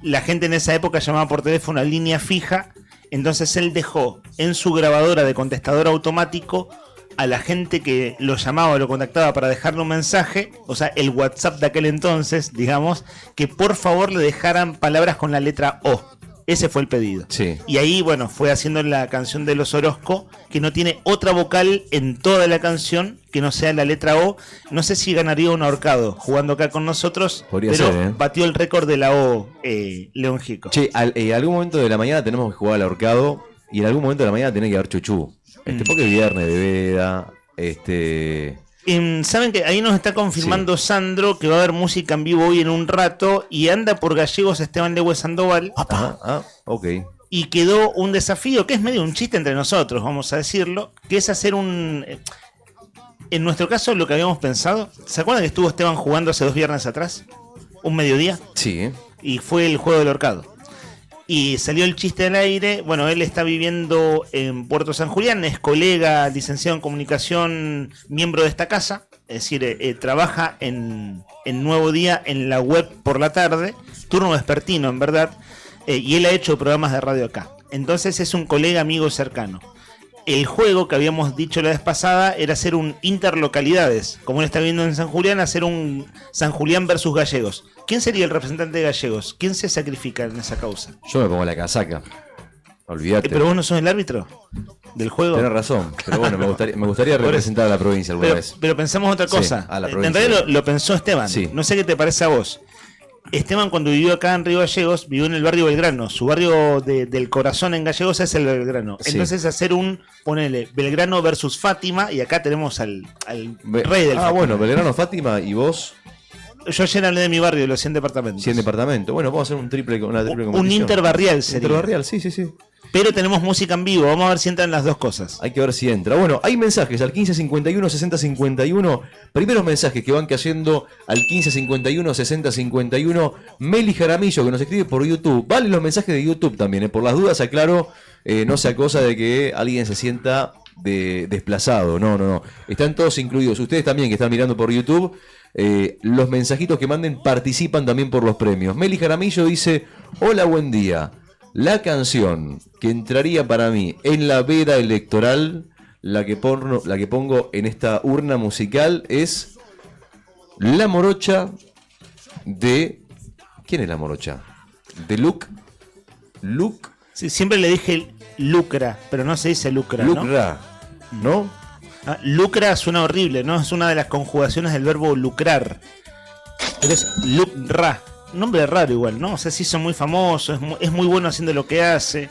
La gente en esa época llamaba por teléfono a línea fija. Entonces él dejó en su grabadora de contestador automático a la gente que lo llamaba o lo contactaba para dejarle un mensaje, o sea, el WhatsApp de aquel entonces, digamos, que por favor le dejaran palabras con la letra O. Ese fue el pedido. Sí. Y ahí, bueno, fue haciendo la canción de los Orozco, que no tiene otra vocal en toda la canción que no sea la letra O. No sé si ganaría un ahorcado jugando acá con nosotros, podría pero ser, batió el récord de la O León Gieco. Che, algún momento de la mañana tenemos que jugar al ahorcado y en algún momento de la mañana tiene que haber chuchú. Porque es viernes de veda, Saben que ahí nos está confirmando Sandro que va a haber música en vivo hoy en un rato y anda por Gallegos Esteban Lewe Sandoval. Ok. Y quedó un desafío que es medio un chiste entre nosotros, vamos a decirlo, que es hacer un... En nuestro caso, lo que habíamos pensado, ¿se acuerdan que estuvo Esteban jugando hace 2 viernes atrás? ¿Un mediodía? Sí. Y fue el juego del ahorcado. Y salió el chiste al aire. Bueno, él está viviendo en Puerto San Julián, es colega, licenciado en comunicación, miembro de esta casa. Es decir, trabaja en Nuevo Día en la web por la tarde, turno vespertino en verdad, y él ha hecho programas de radio acá. Entonces es un colega amigo cercano. El juego que habíamos dicho la vez pasada era hacer un interlocalidades. Como él está viviendo en San Julián, hacer un San Julián versus Gallegos. ¿Quién sería el representante de Gallegos? ¿Quién se sacrifica en esa causa? Yo me pongo la casaca. Olvídate. ¿Pero vos no sos el árbitro del juego? Tenés razón, pero bueno, me gustaría representar a la provincia alguna vez. Pero pensamos otra cosa. Sí, a la provincia. En realidad lo pensó Esteban. Sí. No sé qué te parece a vos. Esteban, cuando vivió acá en Río Gallegos, vivió en el barrio Belgrano. Su barrio del corazón en Gallegos es el Belgrano. Sí. Entonces hacer ponele, Belgrano versus Fátima, y acá tenemos al rey del Fátima. Bueno, Belgrano, Fátima, y vos. Yo ayer hablé de mi barrio, los 100 departamentos. 100 departamentos. Bueno, vamos a hacer una triple competición. Un interbarrial sería. Interbarrial, sí. Pero tenemos música en vivo, vamos a ver si entran las dos cosas. Hay que ver si entra. Bueno, hay mensajes al 1551 6051. Primeros mensajes que van cayendo al 1551 6051. Meli Jaramillo, que nos escribe por YouTube. Vale los mensajes de YouTube también, por las dudas aclaro. No sea cosa de que alguien se sienta desplazado. No. Están todos incluidos. Ustedes también que están mirando por YouTube, los mensajitos que manden participan también por los premios. Meli Jaramillo dice: hola, buen día. La canción que entraría para mí en la veda electoral, la que pongo en esta urna musical, es La Morocha de... ¿Quién es La Morocha? ¿De Luke? Sí, siempre le dije lucra, pero no se dice lucra, ¿no? Lucra, ¿no? Lucra suena horrible, ¿no? Es una de las conjugaciones del verbo lucrar. Pero es lucra. Nombre raro igual, ¿no? O sea, se hizo muy famoso, es muy bueno haciendo lo que hace.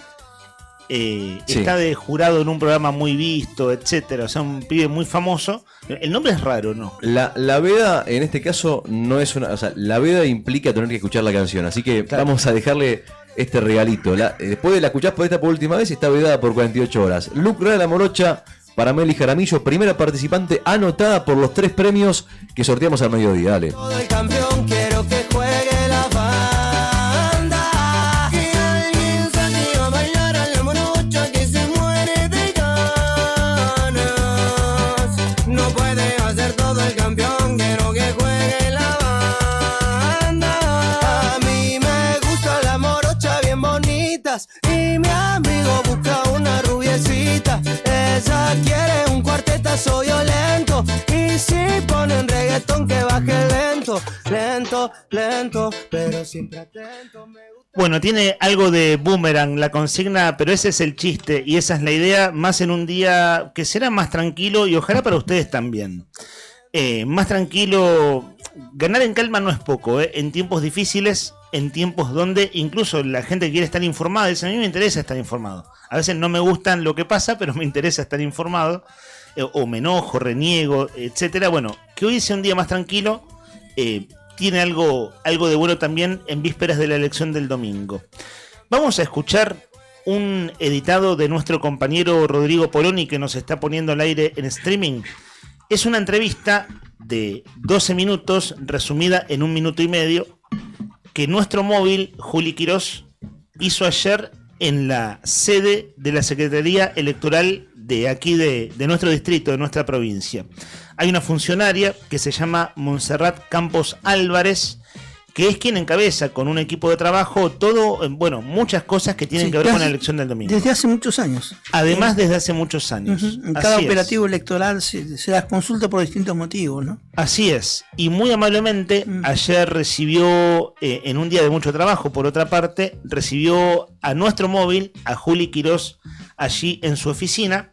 Sí. Está de jurado en un programa muy visto, etcétera. O sea, un pibe muy famoso. El nombre es raro, ¿no? La veda, en este caso, no es una... O sea, la veda implica tener que escuchar la canción. Así que vamos a dejarle este regalito. Después de la escuchás por última vez, está vedada por 48 horas. Lucra de La Morocha para Meli Jaramillo, primera participante anotada por los 3 premios que sorteamos al mediodía. Dale. Todo el campeón, quiero que juegue la banda. Que alguien salga a bailar a la morocha que se muere de ganas. No puede hacer todo el campeón, quiero que juegue la banda. A mí me gusta la morocha bien bonitas y mi amigo busca una rubiecita. Ella quiere un cuartetazo violento y si ponen reggaetón que baje lento, lento, pero siempre atento. Bueno, tiene algo de boomerang la consigna, pero ese es el chiste y esa es la idea, más en un día que será más tranquilo y ojalá para ustedes también. Más tranquilo, ganar en calma no es poco, en tiempos difíciles, en tiempos donde incluso la gente que quiere estar informada dice: a mí me interesa estar informado. A veces no me gustan lo que pasa, pero me interesa estar informado, o me enojo, reniego, etcétera. Bueno, que hoy sea un día más tranquilo, tiene algo de bueno también en vísperas de la elección del domingo. Vamos a escuchar un editado de nuestro compañero Rodrigo Poloni que nos está poniendo al aire en streaming. Es una entrevista de 12 minutos, resumida en 1 minuto y medio, que nuestro móvil, Juli Quirós, hizo ayer en la sede de la Secretaría Electoral de aquí de nuestro distrito, de nuestra provincia. Hay una funcionaria que se llama Montserrat Campos Álvarez, que es quien encabeza con un equipo de trabajo muchas cosas que tienen que ver con la elección del domingo. Desde hace muchos años. Además, desde hace muchos años. En cada operativo electoral se las consulta por distintos motivos, ¿no? Así es. Y muy amablemente, ayer recibió, en un día de mucho trabajo, por otra parte, recibió a nuestro móvil, a Juli Quirós, allí en su oficina.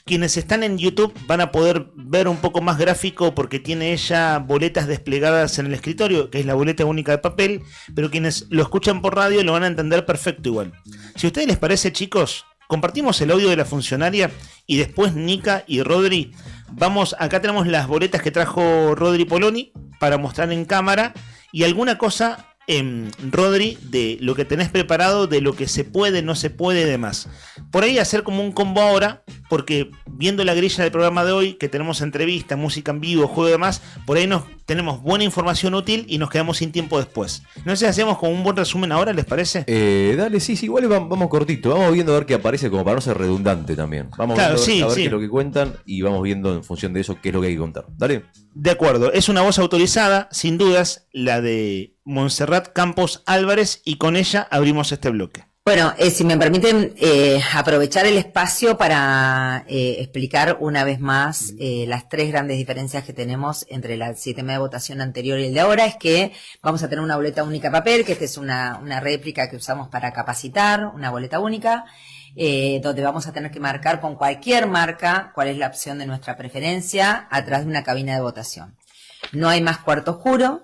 Quienes están en YouTube van a poder ver un poco más gráfico porque tiene ella boletas desplegadas en el escritorio, que es la boleta única de papel, pero quienes lo escuchan por radio lo van a entender perfecto igual. Si a ustedes les parece, chicos, compartimos el audio de la funcionaria y después Nica y Rodri acá tenemos las boletas que trajo Rodri Poloni para mostrar en cámara y alguna cosa, Rodri, de lo que tenés preparado, de lo que se puede, no se puede y demás. Por ahí hacer como un combo ahora, porque viendo la grilla del programa de hoy, que tenemos entrevista, música en vivo, juego y demás, por ahí tenemos buena información útil y nos quedamos sin tiempo después. No sé si hacemos como un buen resumen ahora, ¿les parece? Dale, sí, igual vamos cortito, vamos viendo a ver qué aparece como para no ser redundante también. Vamos a ver qué es lo que cuentan y vamos viendo en función de eso qué es lo que hay que contar. Dale. De acuerdo, es una voz autorizada, sin dudas, la de Montserrat Campos Álvarez, y con ella abrimos este bloque. Bueno, si me permiten aprovechar el espacio para explicar una vez más las 3 grandes diferencias que tenemos entre el sistema de votación anterior y el de ahora, es que vamos a tener una boleta única papel, que esta es una réplica que usamos para capacitar, una boleta única, donde vamos a tener que marcar con cualquier marca cuál es la opción de nuestra preferencia atrás de una cabina de votación. No hay más cuarto oscuro.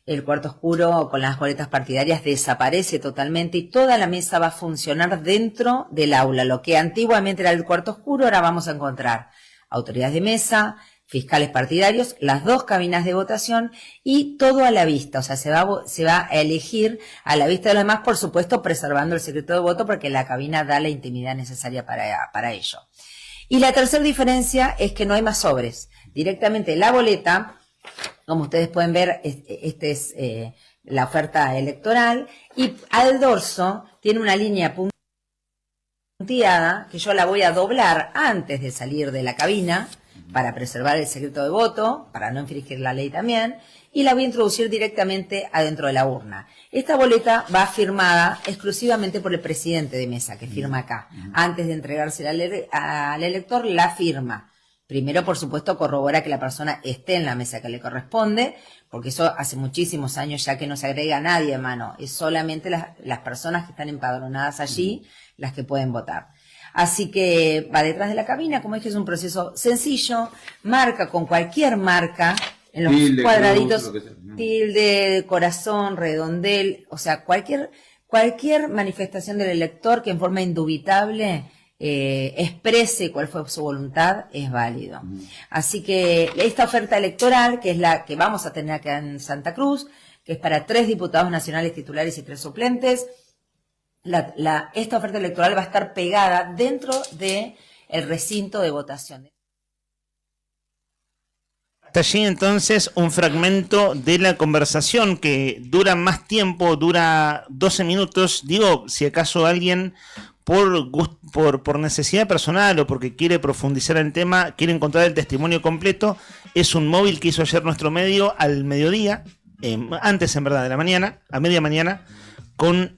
El cuarto oscuro con las boletas partidarias desaparece totalmente y toda la mesa va a funcionar dentro del aula. Lo que antiguamente era el cuarto oscuro, ahora vamos a encontrar autoridades de mesa, fiscales partidarios, las 2 cabinas de votación y todo a la vista. O sea, se va a elegir a la vista de los demás, por supuesto, preservando el secreto de voto porque la cabina da la intimidad necesaria para ello. Y la tercera diferencia es que no hay más sobres. Directamente la boleta, como ustedes pueden ver, esta es la oferta electoral, y al dorso tiene una línea que yo la voy a doblar antes de salir de la cabina para preservar el secreto de voto, para no infringir la ley también, y la voy a introducir directamente adentro de la urna. Esta boleta va firmada exclusivamente por el presidente de mesa, que firma acá. Antes de entregársela al elector, la firma. Primero, por supuesto, corrobora que la persona esté en la mesa que le corresponde, porque eso hace muchísimos años ya que no se agrega a nadie a mano. Es solamente las personas que están empadronadas allí las que pueden votar. Así que va detrás de la cabina, como dije, es un proceso sencillo, marca con cualquier marca, en los tilde, cuadraditos, cruz, tilde, corazón, redondel, o sea, cualquier manifestación del elector que en forma indubitable exprese cuál fue su voluntad, es válido. Así que esta oferta electoral, que es la que vamos a tener acá en Santa Cruz, que es para 3 diputados nacionales titulares y 3 suplentes, esta oferta electoral va a estar pegada dentro del recinto de votación. Hasta allí entonces un fragmento de la conversación que dura más tiempo, dura 12 minutos. Digo, si acaso alguien por necesidad personal o porque quiere profundizar en el tema, quiere encontrar el testimonio completo, es un móvil que hizo ayer nuestro medio al mediodía, antes en verdad de la mañana, a media mañana, con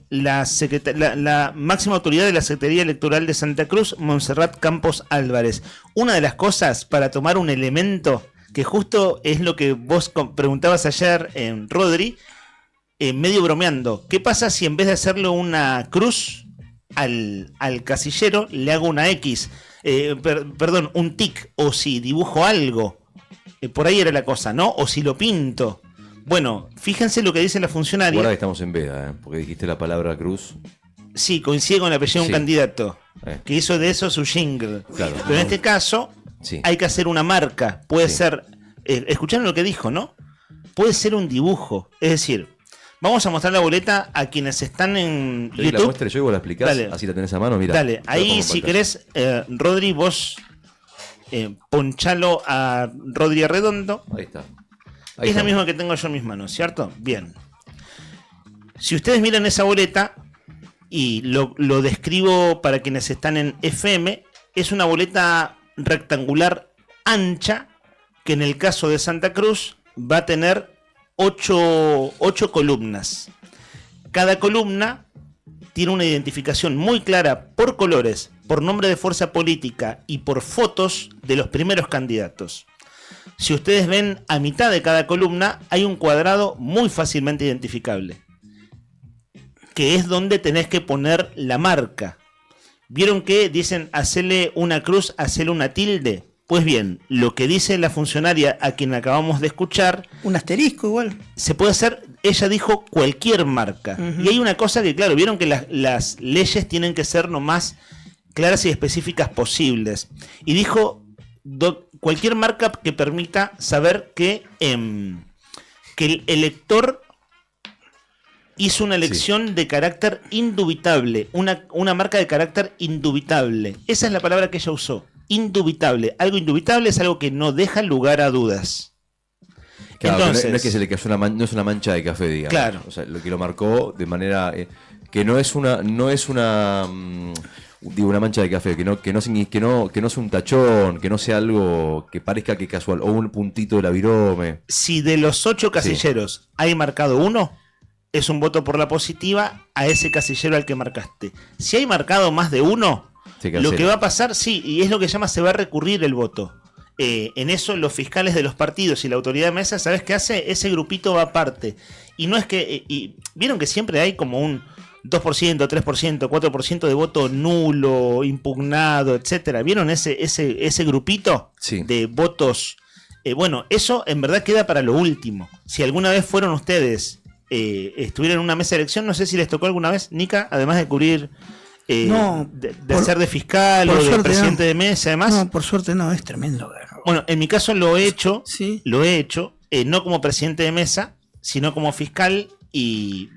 la máxima autoridad de la Secretaría Electoral de Santa Cruz, Montserrat Campos Álvarez. Una de las cosas para tomar un elemento, que justo es lo que vos preguntabas ayer, Rodri, medio bromeando, ¿qué pasa si en vez de hacerle una cruz al casillero, le hago una X? Perdón, un tic, o si dibujo algo, por ahí era la cosa, ¿no? O si lo pinto. Bueno, fíjense lo que dice la funcionaria. Ahora que estamos en veda, porque dijiste la palabra cruz. Sí, coincide con el apellido de un candidato, que hizo de eso su jingle. Claro. Pero en este caso, hay que hacer una marca. Puede ser, escucharon lo que dijo, ¿no? Puede ser un dibujo. Es decir, vamos a mostrar la boleta a quienes están en YouTube. La muestra, yo la explicás, Dale. así la tenés a mano, mira. Dale, ahí si querés, Rodri, vos ponchalo a Rodri Arredondo. Ahí está. Es la misma que tengo yo en mis manos, ¿cierto? Bien. Si ustedes miran esa boleta, y lo describo para quienes están en FM, es una boleta rectangular ancha, que en el caso de Santa Cruz va a tener 8 columnas. Cada columna tiene una identificación muy clara por colores, por nombre de fuerza política y por fotos de los primeros candidatos. Si ustedes ven a mitad de cada columna hay un cuadrado muy fácilmente identificable, que es donde tenés que poner la marca. ¿Vieron que dicen hacele una cruz, hacele una tilde? Pues bien, lo que dice la funcionaria a quien acabamos de escuchar... Un asterisco igual. Se puede hacer, ella dijo cualquier marca. Y hay una cosa que, claro, vieron que las leyes tienen que ser lo más claras y específicas posibles. Y dijo... cualquier marca que permita saber que el elector hizo una elección de carácter indubitable, una marca de carácter indubitable. Esa es la palabra que ella usó, indubitable. Algo indubitable es algo que no deja lugar a dudas. Claro, Entonces, no es que se le cayó no es una mancha de café, digamos. Claro. O sea, lo que lo marcó de manera que no es una digo, una mancha de café, que no es un tachón, que no sea algo que parezca que casual, o un puntito de la virome. Si de los 8 casilleros hay marcado uno, es un voto por la positiva a ese casillero al que marcaste. Si hay marcado más de uno, lo que va a pasar, sí, y es lo que llama, se va a recurrir el voto. En eso los fiscales de los partidos y la autoridad de mesa, ¿sabes qué hace? Ese grupito va aparte. Y no es que... vieron que siempre hay como un 2%, 3%, 4% de voto nulo, impugnado, etcétera. ¿Vieron ese grupito de votos? Bueno, eso en verdad queda para lo último. Si alguna vez fueron ustedes, estuvieron en una mesa de elección, no sé si les tocó alguna vez, Nica, además de cubrir, de hacer de fiscal o de presidente de mesa, además. No, por suerte no, es tremendo. Bueno, en mi caso lo he hecho, no como presidente de mesa, sino como fiscal y...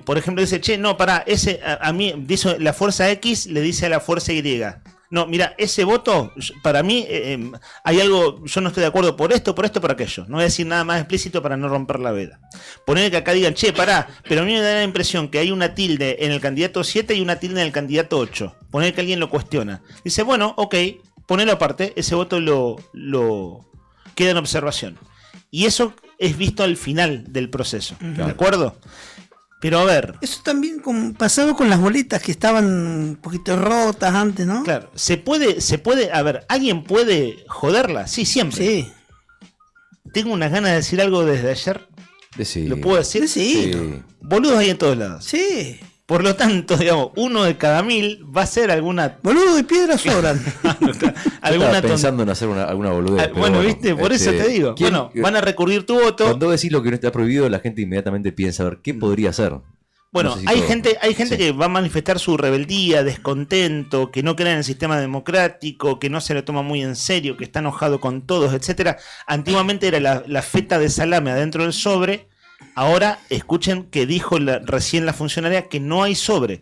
por ejemplo, dice, che, no, pará, a mí, dice la fuerza X le dice a la fuerza Y, No, mira, ese voto, para mí, hay algo, yo no estoy de acuerdo por esto, por aquello. No voy a decir nada más explícito para no romper la veda. Poner que acá digan, che, pará, pero a mí me da la impresión que hay una tilde en el candidato 7 y una tilde en el candidato 8. Poner que alguien lo cuestiona. Dice, bueno, ok, ponelo aparte, ese voto lo queda en observación. Y eso es visto al final del proceso, ¿de acuerdo? Pero a ver. Eso también pasaba con las boletas que estaban un poquito rotas antes, ¿no? Claro, se puede, a ver, ¿alguien puede joderla? Sí, siempre. Sí. Tengo unas ganas de decir algo desde ayer. Sí. ¿Lo puedo decir? Sí. Boludos hay en todos lados. Sí. Por lo tanto, digamos, 1 de cada 1000 va a ser alguna... Boludo de piedra sobran. Estaba pensando en hacer alguna boludez. Bueno, viste, por eso te digo. Bueno, van a recurrir tu voto. Cuando decís lo que no está prohibido, la gente inmediatamente piensa a ver qué podría hacer. Bueno, No sé si hay todo. gente que va a manifestar su rebeldía, descontento, que no cree en el sistema democrático, que no se lo toma muy en serio, que está enojado con todos, etcétera. Antiguamente era la feta de salame adentro del sobre. Ahora escuchen que dijo recién la funcionaria que no hay sobre.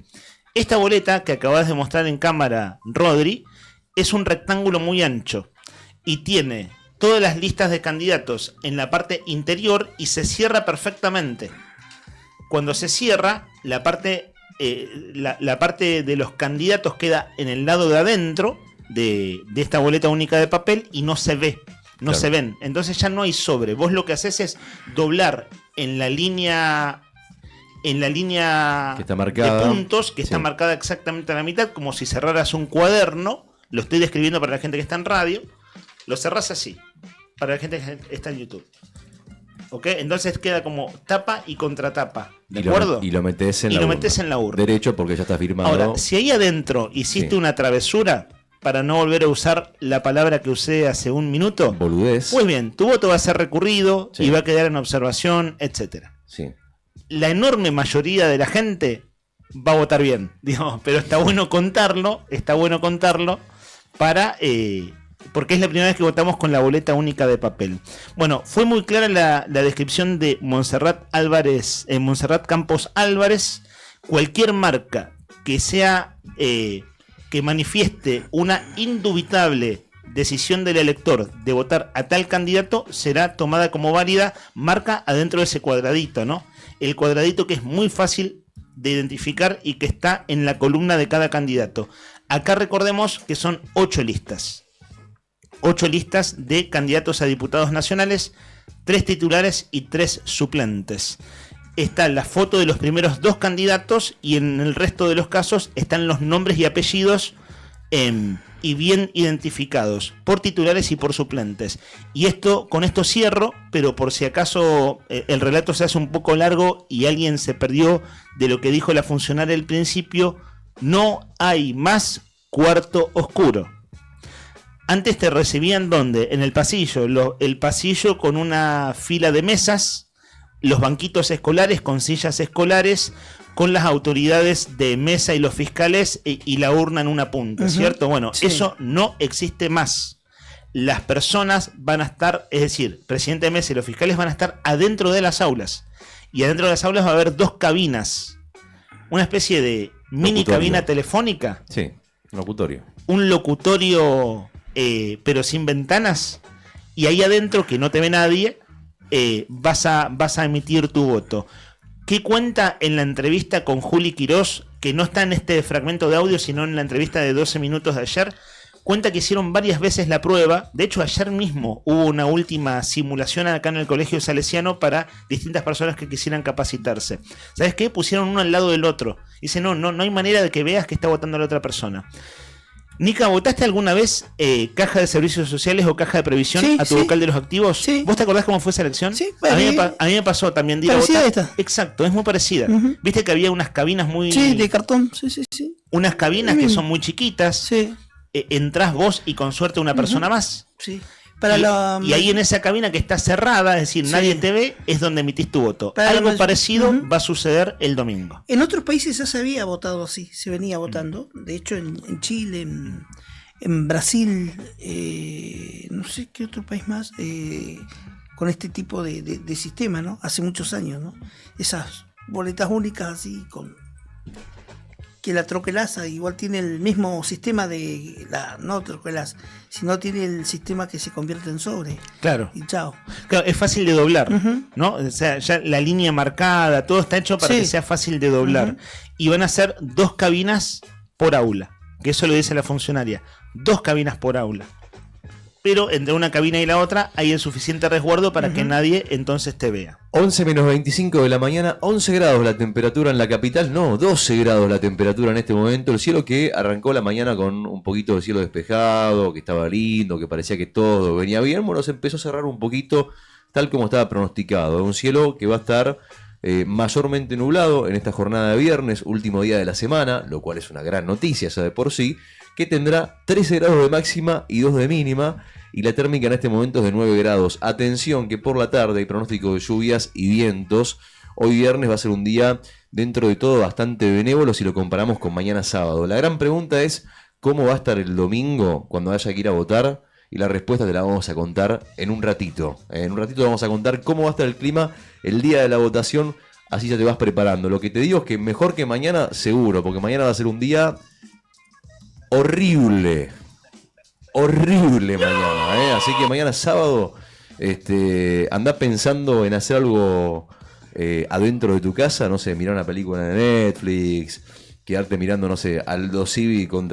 Esta boleta que acabas de mostrar en cámara, Rodri, es un rectángulo muy ancho y tiene todas las listas de candidatos en la parte interior y se cierra perfectamente. Cuando se cierra, la parte de los candidatos queda en el lado de adentro de esta boleta única de papel y no se ve. No Claro. se ven. Entonces ya no hay sobre. Vos lo que haces es doblar en la línea Que está marcada. de puntos, que Sí. está marcada exactamente a la mitad, como si cerraras un cuaderno. Lo estoy describiendo para la gente que está en radio. Lo cerrás así, para la gente que está en YouTube. ¿Ok? Entonces queda como tapa y contratapa. ¿De acuerdo? Y lo metés en Y la lo urna. metés en la urna. Derecho porque ya está firmado. Ahora, si ahí adentro hiciste Sí. una travesura, para no volver a usar la palabra que usé hace un minuto, boludez. pues bien, tu voto va a ser recurrido Sí. y va a quedar en observación, etcétera. Sí. La enorme mayoría de la gente va a votar bien, digamos, pero está bueno contarlo para porque es la primera vez que votamos con la boleta única de papel. Bueno, fue muy clara la descripción de Montserrat Campos Álvarez. Cualquier marca que sea que manifieste una indubitable decisión del elector de votar a tal candidato será tomada como válida, marca adentro de ese cuadradito, ¿no? El cuadradito que es muy fácil de identificar y que está en la columna de cada candidato. Acá recordemos que son 8 listas. 8 listas de candidatos a diputados nacionales, 3 titulares y 3 suplentes. Está la foto de los primeros 2 candidatos y en el resto de los casos están los nombres y apellidos y bien identificados por titulares y por suplentes. Y con esto cierro, pero por si acaso el relato se hace un poco largo y alguien se perdió de lo que dijo la funcionaria al principio, no hay más cuarto oscuro. Antes te recibían ¿dónde? En el pasillo, el pasillo con una fila de mesas, los banquitos escolares con sillas escolares, con las autoridades de mesa y los fiscales y la urna en una punta, ¿cierto? Bueno, Sí. eso no existe más. Las personas van a estar, es decir, presidente de mesa y los fiscales van a estar adentro de las aulas. Y adentro de las aulas va a haber 2 cabinas. Una especie de mini Locutorio. cabina telefónica. Sí, locutorio. Un locutorio, pero sin ventanas. Y ahí adentro, que no te ve nadie, vas a emitir tu voto. ¿Qué cuenta en la entrevista con Juli Quirós, que no está en este fragmento de audio, sino en la entrevista de 12 minutos de ayer? Cuenta que hicieron varias veces la prueba. De hecho, ayer mismo hubo una última simulación acá en el Colegio Salesiano para distintas personas que quisieran capacitarse. ¿Sabes qué? Pusieron uno al lado del otro. Dice, no hay manera de que veas que está votando la otra persona. Nica, ¿votaste alguna vez caja de servicios sociales o caja de previsión Sí, a tu sí. vocal de los activos? Sí. ¿Vos te acordás cómo fue esa elección? Sí, a mí me pasó también de ir a parecida votar. a esta. Exacto, es muy parecida. Ujú. Viste que había unas cabinas muy... Sí, de cartón. Sí. Unas cabinas Lo que mismo. son muy chiquitas. Sí. Entrás vos y con suerte una persona más. Sí. Y ahí en esa cabina que está cerrada, es decir, Sí. nadie te ve, es donde emitís tu voto. Para Algo la- parecido va a suceder el domingo. En otros países ya se había votado así, se venía votando. De hecho, en Chile, en Brasil, no sé qué otro país más, con este tipo de sistema, ¿no? Hace muchos años, ¿no? Esas boletas únicas así, con que la troquelasa igual tiene el mismo sistema de no troquelasa, sino tiene el sistema que se convierte en sobre. Claro. Y chao. Claro, es fácil de doblar, ¿no? O sea, ya la línea marcada, todo está hecho para que sea fácil de doblar. Y van a ser 2 cabinas por aula, que eso lo dice la funcionaria. 2 cabinas por aula. Pero entre una cabina y la otra hay el suficiente resguardo para que nadie entonces te vea. 11 menos 25 de la mañana, 11 grados la temperatura en la capital, no, 12 grados la temperatura en este momento. El cielo que arrancó la mañana con un poquito de cielo despejado, que estaba lindo, que parecía que todo venía bien. Bueno, se empezó a cerrar un poquito tal como estaba pronosticado. Un cielo que va a estar mayormente nublado en esta jornada de viernes, último día de la semana, lo cual es una gran noticia esa de por sí, que tendrá 13 grados de máxima y 2 de mínima, y la térmica en este momento es de 9 grados. Atención que por la tarde hay pronóstico de lluvias y vientos. Hoy viernes va a ser un día dentro de todo bastante benévolo si lo comparamos con mañana sábado. La gran pregunta es cómo va a estar el domingo cuando haya que ir a votar, y la respuesta te la vamos a contar en un ratito. En un ratito vamos a contar cómo va a estar el clima el día de la votación, así ya te vas preparando. Lo que te digo es que mejor que mañana, seguro, porque mañana va a ser un día horrible. Horrible mañana, ¿eh? Así que mañana sábado andá pensando en hacer algo adentro de tu casa, no sé, mirar una película de Netflix, quedarte mirando, no sé, Aldo Civi con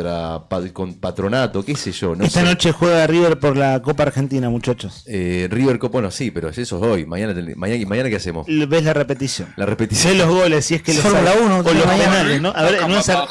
Patronato, qué sé yo. Esta noche juega River por la Copa Argentina, muchachos. River Copa, bueno, sí, pero eso es hoy. Mañana ¿qué hacemos? Ves la repetición. La repetición. Ves los goles, si es que los Fórmula 1 o los mañana. penales, ¿no? A ver,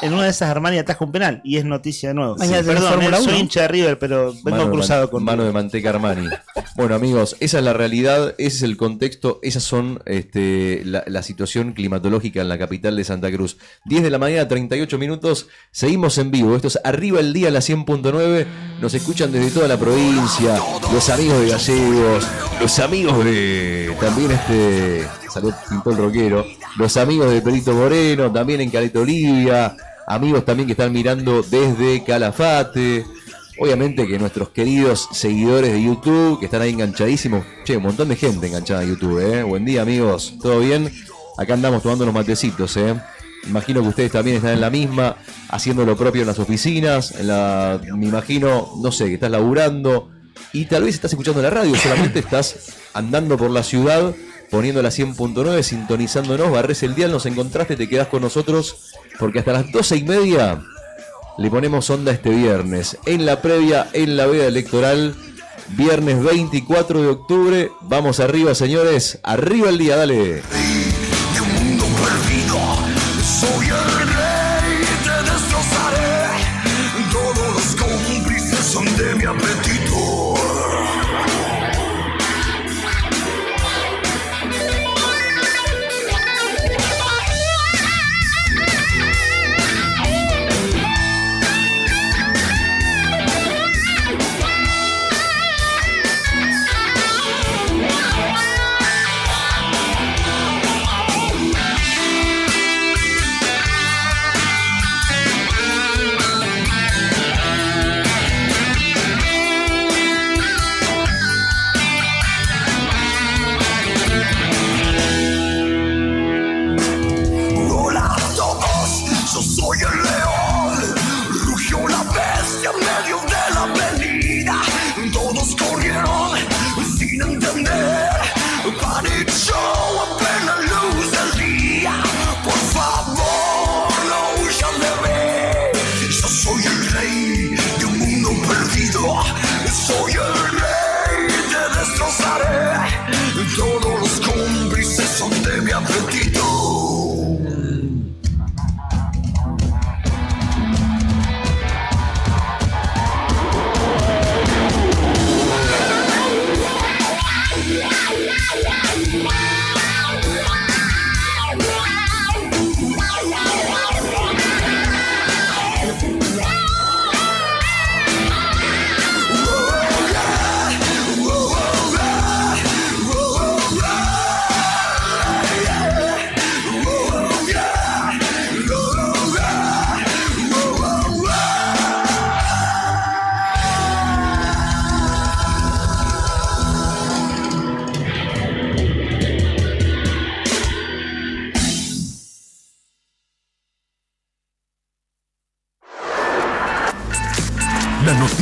en una de esas Armani ataja un penal y es noticia de nuevo. Mañana Perdón, Fórmula 1. soy hincha de River, pero vengo cruzado con mano de manteca Armani. Bueno, amigos, esa es la realidad, ese es el contexto, esas son la situación climatológica en la capital de Santa Cruz. 10 de la mañana, 38 minutos. Seguimos en vivo. Esto es Arriba el Día en la 100.9. Nos escuchan desde toda la provincia. Los amigos de Gallegos. Los amigos de. También salió pintó el rockero. Los amigos de Perito Moreno. También en Caleta Olivia. Amigos también que están mirando desde Calafate. Obviamente que nuestros queridos seguidores de YouTube que están ahí enganchadísimos. Che, un montón de gente enganchada a YouTube, ¿eh? Buen día, amigos. ¿Todo bien? Acá andamos tomando unos matecitos, ¿eh? Imagino que ustedes también están en la misma, haciendo lo propio en las oficinas, me imagino, no sé, que estás laburando y tal vez estás escuchando la radio, solamente estás andando por la ciudad, poniendo la 100.9, sintonizándonos, barres el dial, nos encontraste, te quedás con nosotros, porque hasta las 12:30 le ponemos onda este viernes, en la previa, en la veda electoral, viernes 24 de octubre, vamos arriba, señores, arriba el día, dale. Soy el rey, te destrozaré. Todos los cómplices son de mi apetito.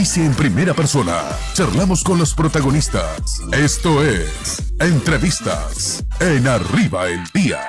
noticia en primera persona. Charlamos con los protagonistas. Esto es Entrevistas en Arriba el Día.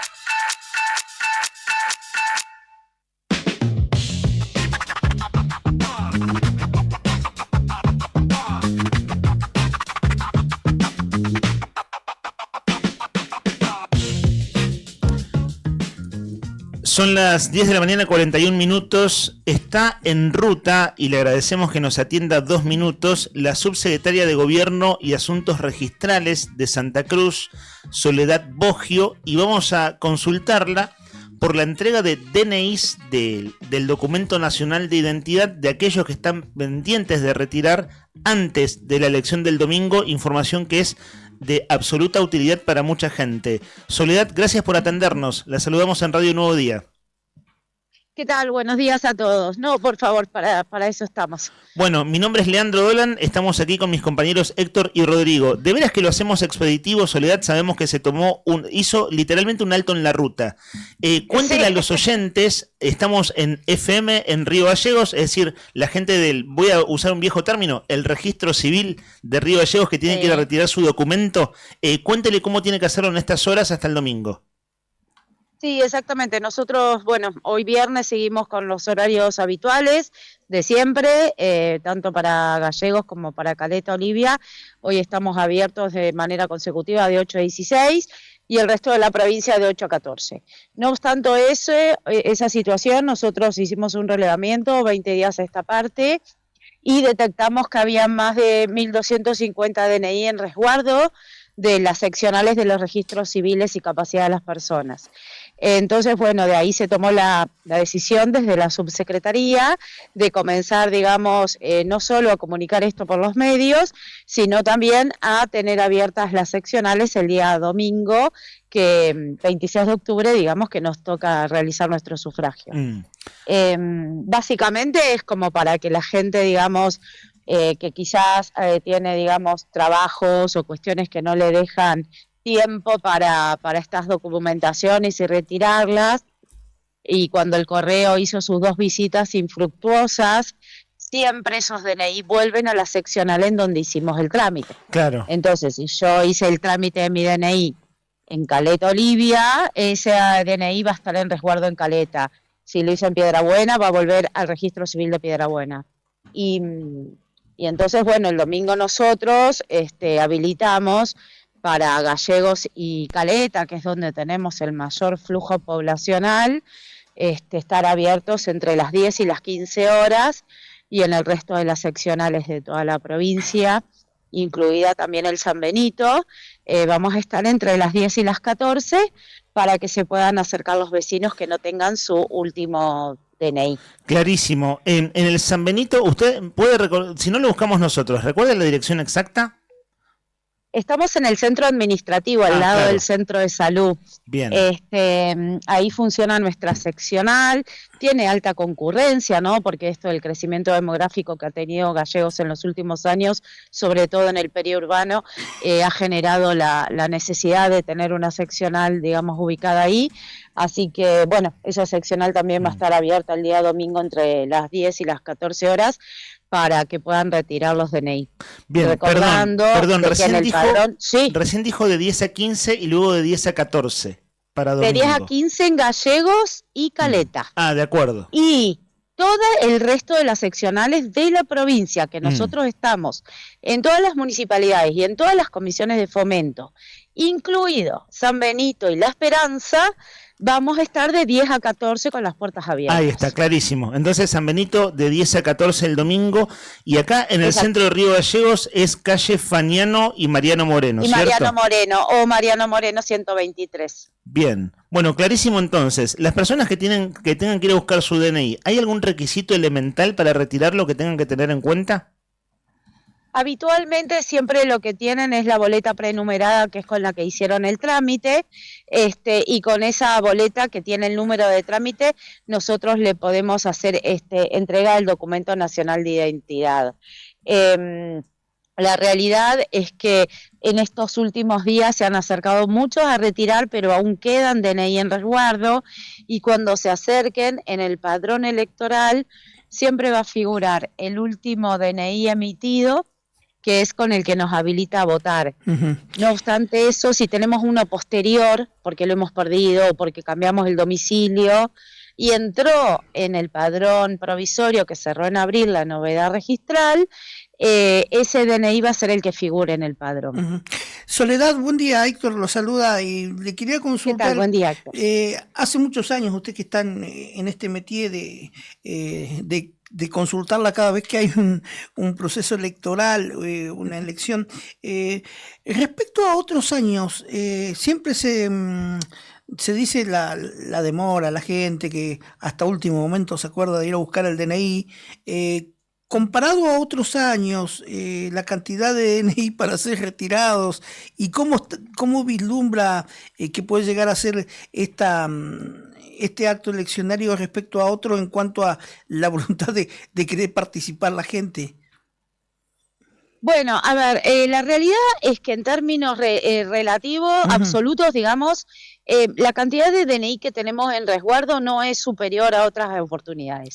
Son las 10 de la mañana, 41 minutos. Está en ruta, y le agradecemos que nos atienda 2 minutos, la subsecretaria de Gobierno y Asuntos Registrales de Santa Cruz, Soledad Boggio, y vamos a consultarla por la entrega de DNIs del Documento Nacional de Identidad de aquellos que están pendientes de retirar antes de la elección del domingo, información que es de absoluta utilidad para mucha gente. Soledad, gracias por atendernos. La saludamos en Radio Nuevo Día. ¿Qué tal? Buenos días a todos. No, por favor, para eso estamos. Bueno, mi nombre es Leandro Dolan, estamos aquí con mis compañeros Héctor y Rodrigo. De veras que lo hacemos expeditivo, Soledad, sabemos que hizo literalmente un alto en la ruta. Cuéntele a los oyentes, estamos en FM en Río Gallegos, es decir, la gente voy a usar un viejo término, el registro civil de Río Gallegos que tiene que ir a retirar su documento. Cuéntele cómo tiene que hacerlo en estas horas hasta el domingo. Sí, exactamente. Nosotros, bueno, hoy viernes seguimos con los horarios habituales de siempre, tanto para Gallegos como para Caleta Olivia. Hoy estamos abiertos de manera consecutiva de 8 a 16 y el resto de la provincia de 8 a 14. No obstante esa situación, nosotros hicimos un relevamiento 20 días a esta parte y detectamos que había más de 1.250 DNI en resguardo de las seccionales de los registros civiles y capacidad de las personas. Entonces, bueno, de ahí se tomó la decisión desde la subsecretaría de comenzar, digamos, no solo a comunicar esto por los medios, sino también a tener abiertas las seccionales el día domingo, que 26 de octubre, digamos, que nos toca realizar nuestro sufragio. Básicamente es como para que la gente, digamos, que quizás tiene, digamos, trabajos o cuestiones que no le dejan tiempo para estas documentaciones y retirarlas, y cuando el correo hizo sus 2 visitas infructuosas, siempre esos DNI vuelven a la seccional en donde hicimos el trámite. Claro. Entonces, si yo hice el trámite de mi DNI en Caleta Olivia, ese DNI va a estar en resguardo en Caleta. Si lo hice en Piedrabuena, va a volver al registro civil de Piedrabuena. Y entonces, bueno, el domingo nosotros habilitamos para Gallegos y Caleta, que es donde tenemos el mayor flujo poblacional, estar abiertos entre las 10 y las 15 horas, y en el resto de las seccionales de toda la provincia, incluida también el San Benito, vamos a estar entre las 10 y las 14 para que se puedan acercar los vecinos que no tengan su último DNI. Clarísimo. En el San Benito, usted puede recordar, si no lo buscamos nosotros, ¿recuerda la dirección exacta? Estamos en el centro administrativo, al lado del centro de salud. Bien. Ahí funciona nuestra seccional, tiene alta concurrencia, ¿no? Porque esto del crecimiento demográfico que ha tenido Gallegos en los últimos años, sobre todo en el periurbano, ha generado la necesidad de tener una seccional, digamos, ubicada ahí. Así que, bueno, esa seccional también va a estar abierta el día domingo entre las 10 y las 14 horas, para que puedan retirar los DNI. Bien, recordando perdón, recién dijo de 10 a 15 y luego de 10 a 14 para domingo. De 10 a 15 en Gallegos y Caleta. De acuerdo. Y todo el resto de las seccionales de la provincia, que nosotros estamos en todas las municipalidades y en todas las comisiones de fomento, incluido San Benito y La Esperanza, vamos a estar de 10 a 14 con las puertas abiertas. Ahí está, clarísimo. Entonces, San Benito de 10 a 14 el domingo, y acá en el centro de Río Gallegos es calle Faniano y Mariano Moreno, y ¿cierto? Mariano Moreno 123. Bien. Bueno, clarísimo entonces. Las personas que tengan que ir a buscar su DNI, ¿hay algún requisito elemental para retirarlo que tengan que tener en cuenta? Habitualmente siempre lo que tienen es la boleta prenumerada, que es con la que hicieron el trámite, y con esa boleta que tiene el número de trámite, nosotros le podemos hacer entrega del documento nacional de identidad. La realidad es que en estos últimos días se han acercado muchos a retirar, pero aún quedan DNI en resguardo, y cuando se acerquen en el padrón electoral, siempre va a figurar el último DNI emitido, que es con el que nos habilita a votar. No obstante eso, si tenemos uno posterior, porque lo hemos perdido o porque cambiamos el domicilio, y entró en el padrón provisorio que cerró en abril la novedad registral, ese DNI va a ser el que figure en el padrón. Soledad, buen día, Héctor lo saluda y le quería consultar. ¿Qué tal? Buen día, Héctor. Hace muchos años usted que está en este métier de consultarla cada vez que hay un proceso electoral, una elección. Respecto a otros años, siempre se dice la demora, la gente que hasta último momento se acuerda de ir a buscar el DNI. Comparado a otros años, la cantidad de DNI para ser retirados y cómo vislumbra que puede llegar a ser este acto eleccionario respecto a otro en cuanto a la voluntad de querer participar la gente. Bueno, a ver, la realidad es que en términos relativos, absolutos, digamos, la cantidad de DNI que tenemos en resguardo no es superior a otras oportunidades.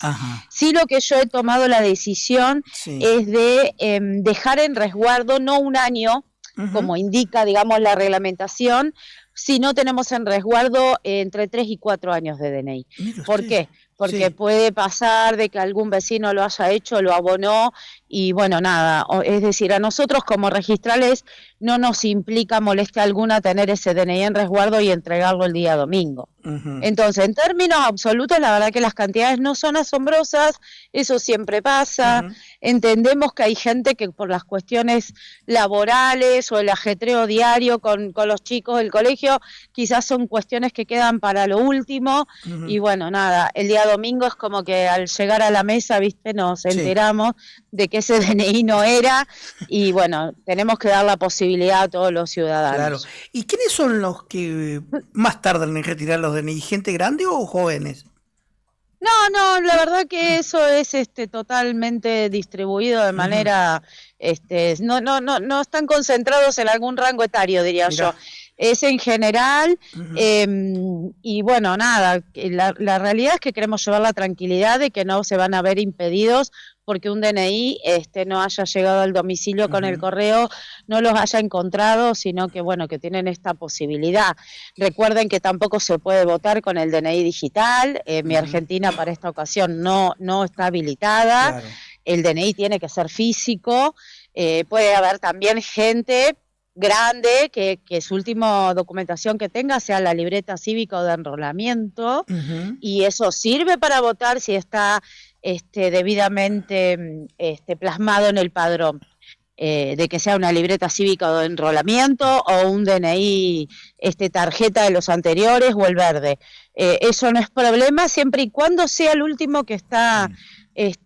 Sí, lo que yo he tomado la decisión es de dejar en resguardo no un año, como indica, digamos, la reglamentación, sino tenemos en resguardo entre 3 y 4 años de DNI. ¿Por qué? Porque puede pasar de que algún vecino lo haya hecho, lo abonó y bueno, nada, es decir, a nosotros como registrales no nos implica molestia alguna tener ese DNI en resguardo y entregarlo el día domingo. Entonces, en términos absolutos, la verdad que las cantidades no son asombrosas, eso siempre pasa. Entendemos que hay gente que por las cuestiones laborales o el ajetreo diario con los chicos del colegio, quizás son cuestiones que quedan para lo último y bueno, nada, el día domingo es como que al llegar a la mesa, viste, nos enteramos de que ese DNI no era y bueno, tenemos que dar la posibilidad a todos los ciudadanos. Claro. ¿Y quiénes son los que más tardan en retirar los DNI? ¿Gente grande o jóvenes? No, la verdad que eso es totalmente distribuido de manera, no están concentrados en algún rango etario, diría yo. Es en general, y bueno, nada, la realidad es que queremos llevar la tranquilidad de que no se van a ver impedidos porque un DNI no haya llegado al domicilio con el correo, no los haya encontrado, sino que bueno, que tienen esta posibilidad. Recuerden que tampoco se puede votar con el DNI digital, mi Argentina para esta ocasión no está habilitada, el DNI tiene que ser físico, puede haber también gente grande que su última documentación que tenga sea la libreta cívica o de enrolamiento y eso sirve para votar si está debidamente plasmado en el padrón, de que sea una libreta cívica o de enrolamiento o un DNI tarjeta de los anteriores o el verde. Eso no es problema siempre y cuando sea el último que está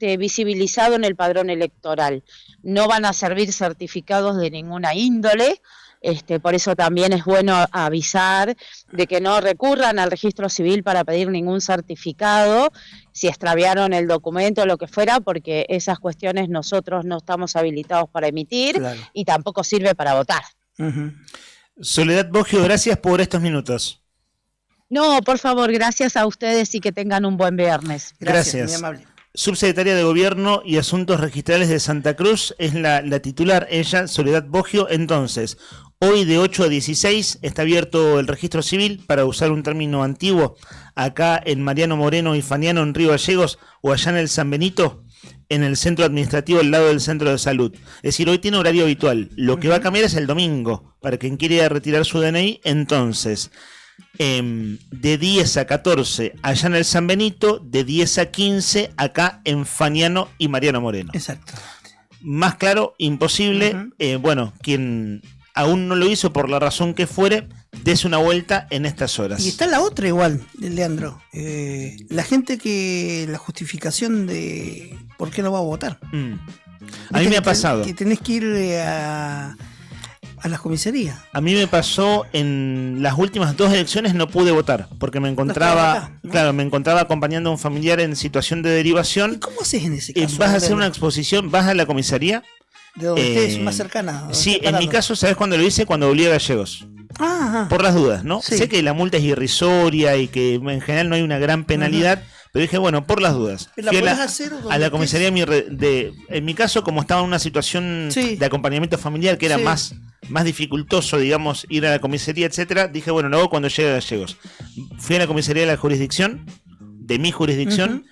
visibilizado en el padrón electoral. No van a servir certificados de ninguna índole, por eso también es bueno avisar de que no recurran al registro civil para pedir ningún certificado, si extraviaron el documento o lo que fuera, porque esas cuestiones nosotros no estamos habilitados para emitir y tampoco sirve para votar. Soledad Boggio, gracias por estos minutos. No, por favor, gracias a ustedes y que tengan un buen viernes. Gracias. Muy amable. Subsecretaria de Gobierno y Asuntos Registrales de Santa Cruz, es la titular, ella, Soledad Boggio. Entonces, hoy de 8 a 16 está abierto el registro civil, para usar un término antiguo, acá en Mariano Moreno y Faniano, en Río Gallegos, o allá en el San Benito, en el centro administrativo al lado del centro de salud. Es decir, hoy tiene horario habitual. Lo que va a cambiar es el domingo, para quien quiera retirar su DNI. Entonces, de 10 a 14 allá en el San Benito, de 10 a 15 acá en Faniano y Mariano Moreno. Exacto. Más claro, imposible. Bueno, quien aún no lo hizo por la razón que fuere, des una vuelta en estas horas. Y está la otra igual, Leandro. La gente que la justificación de por qué no va a votar. A mí me ha pasado. Que tenés que ir a las comisarías. A mí me pasó en las últimas 2 elecciones, no pude votar porque me encontraba, me encontraba acompañando a un familiar en situación de derivación. ¿Y cómo haces en ese caso? Vas a hacer una exposición, vas a la comisaría. ¿De donde estés más cercana? Sí, en mi caso, ¿sabes cuándo lo hice? Cuando volví a Gallegos. Por las dudas, ¿no? Sí. Sé que la multa es irrisoria y que en general no hay una gran penalidad, Pero dije, bueno, por las dudas. ¿La Fui podés hacer o a dónde la comisaría en mi caso, como estaba en una situación de acompañamiento familiar que era más dificultoso, digamos, ir a la comisaría, etcétera, dije, bueno, lo hago cuando llegue a Gallegos. Fui a la comisaría de la jurisdicción, de mi jurisdicción,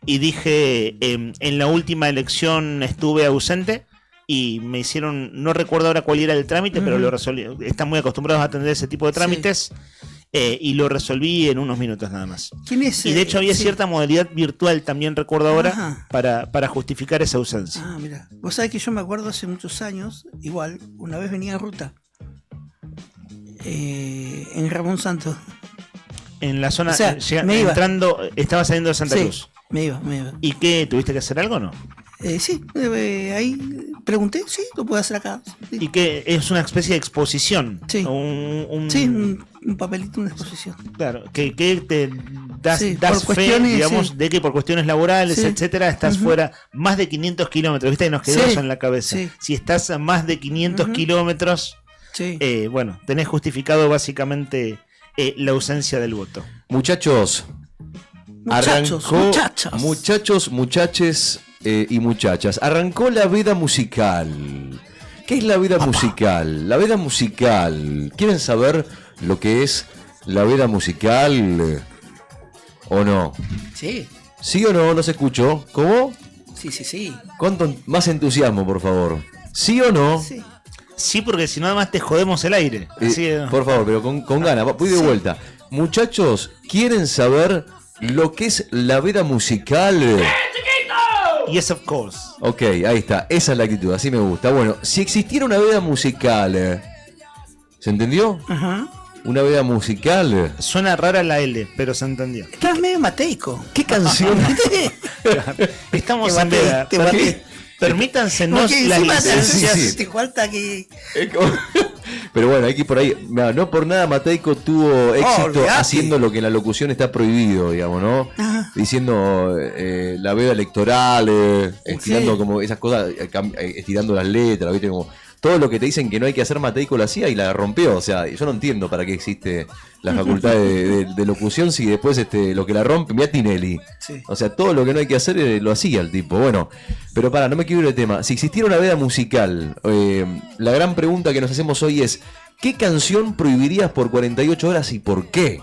y dije, en la última elección estuve ausente y me hicieron, no recuerdo ahora cuál era el trámite, pero lo resolví. Están muy acostumbrados a atender ese tipo de trámites. Y lo resolví en unos minutos nada más. ¿Quién es? Y de hecho había cierta modalidad virtual, también recuerdo ahora, para justificar esa ausencia. Ah, mira. Vos sabés que yo me acuerdo hace muchos años, igual, una vez venía en ruta, en Ramón Santos. En la zona, O sea, me iba. entrando, estaba saliendo de Santa Cruz. Me iba. ¿Y qué? ¿Tuviste que hacer algo o no? Sí, ahí pregunté, sí, lo puedo hacer acá. Sí. ¿Y qué? ¿Es una especie de exposición? Sí. Un papelito, una exposición. Claro, que te das por fe, digamos, de que por cuestiones laborales, Sí. etcétera, estás fuera más de 500 kilómetros. ¿Viste? Nos quedó eso en la cabeza. Sí. Si estás a más de 500 kilómetros, bueno, tenés justificado básicamente la ausencia del voto. Muchachos, muchachos, muchaches y muchachas, arrancó la veda musical. ¿Qué es la veda musical? La veda musical, ¿quieren saber lo que es la veda musical o no? Sí. ¿Sí o no? No se escuchó. ¿Cómo? Sí. ¿Cuánto más entusiasmo, por favor? ¿Sí o no? Sí, porque si no además te jodemos el aire. Así Por favor, pero con ganas. Voy de vuelta. Muchachos, ¿quieren saber lo que es la veda musical? Yes, of course. Ok, ahí está. Esa es la actitud, así me gusta. Bueno, si existiera una veda musical, ¿se entendió? Ajá. Una veda musical. Suena rara la L, pero se entendió. Estás medio mateico. ¿Qué canción? Estamos Te en maté, veda. te maté. Permítansenos Porque las encima licencias. te falta que... Pero bueno, hay que ir por ahí. No por nada Mateico tuvo éxito olvidate. haciendo lo que en la locución está prohibido, digamos, ¿no? Ajá. Diciendo la veda electoral, estirando como esas cosas, estirando las letras, ¿viste? Como todo lo que te dicen que no hay que hacer, Mateico lo hacía y la rompió. O sea, yo no entiendo para qué existe la facultad de locución si después lo que la rompe, mirá Tinelli. Sí. O sea, todo lo que no hay que hacer lo hacía el tipo. Bueno, pero no me quiero ir del tema. Si existiera una veda musical, la gran pregunta que nos hacemos hoy es: ¿qué canción prohibirías por 48 horas y por qué?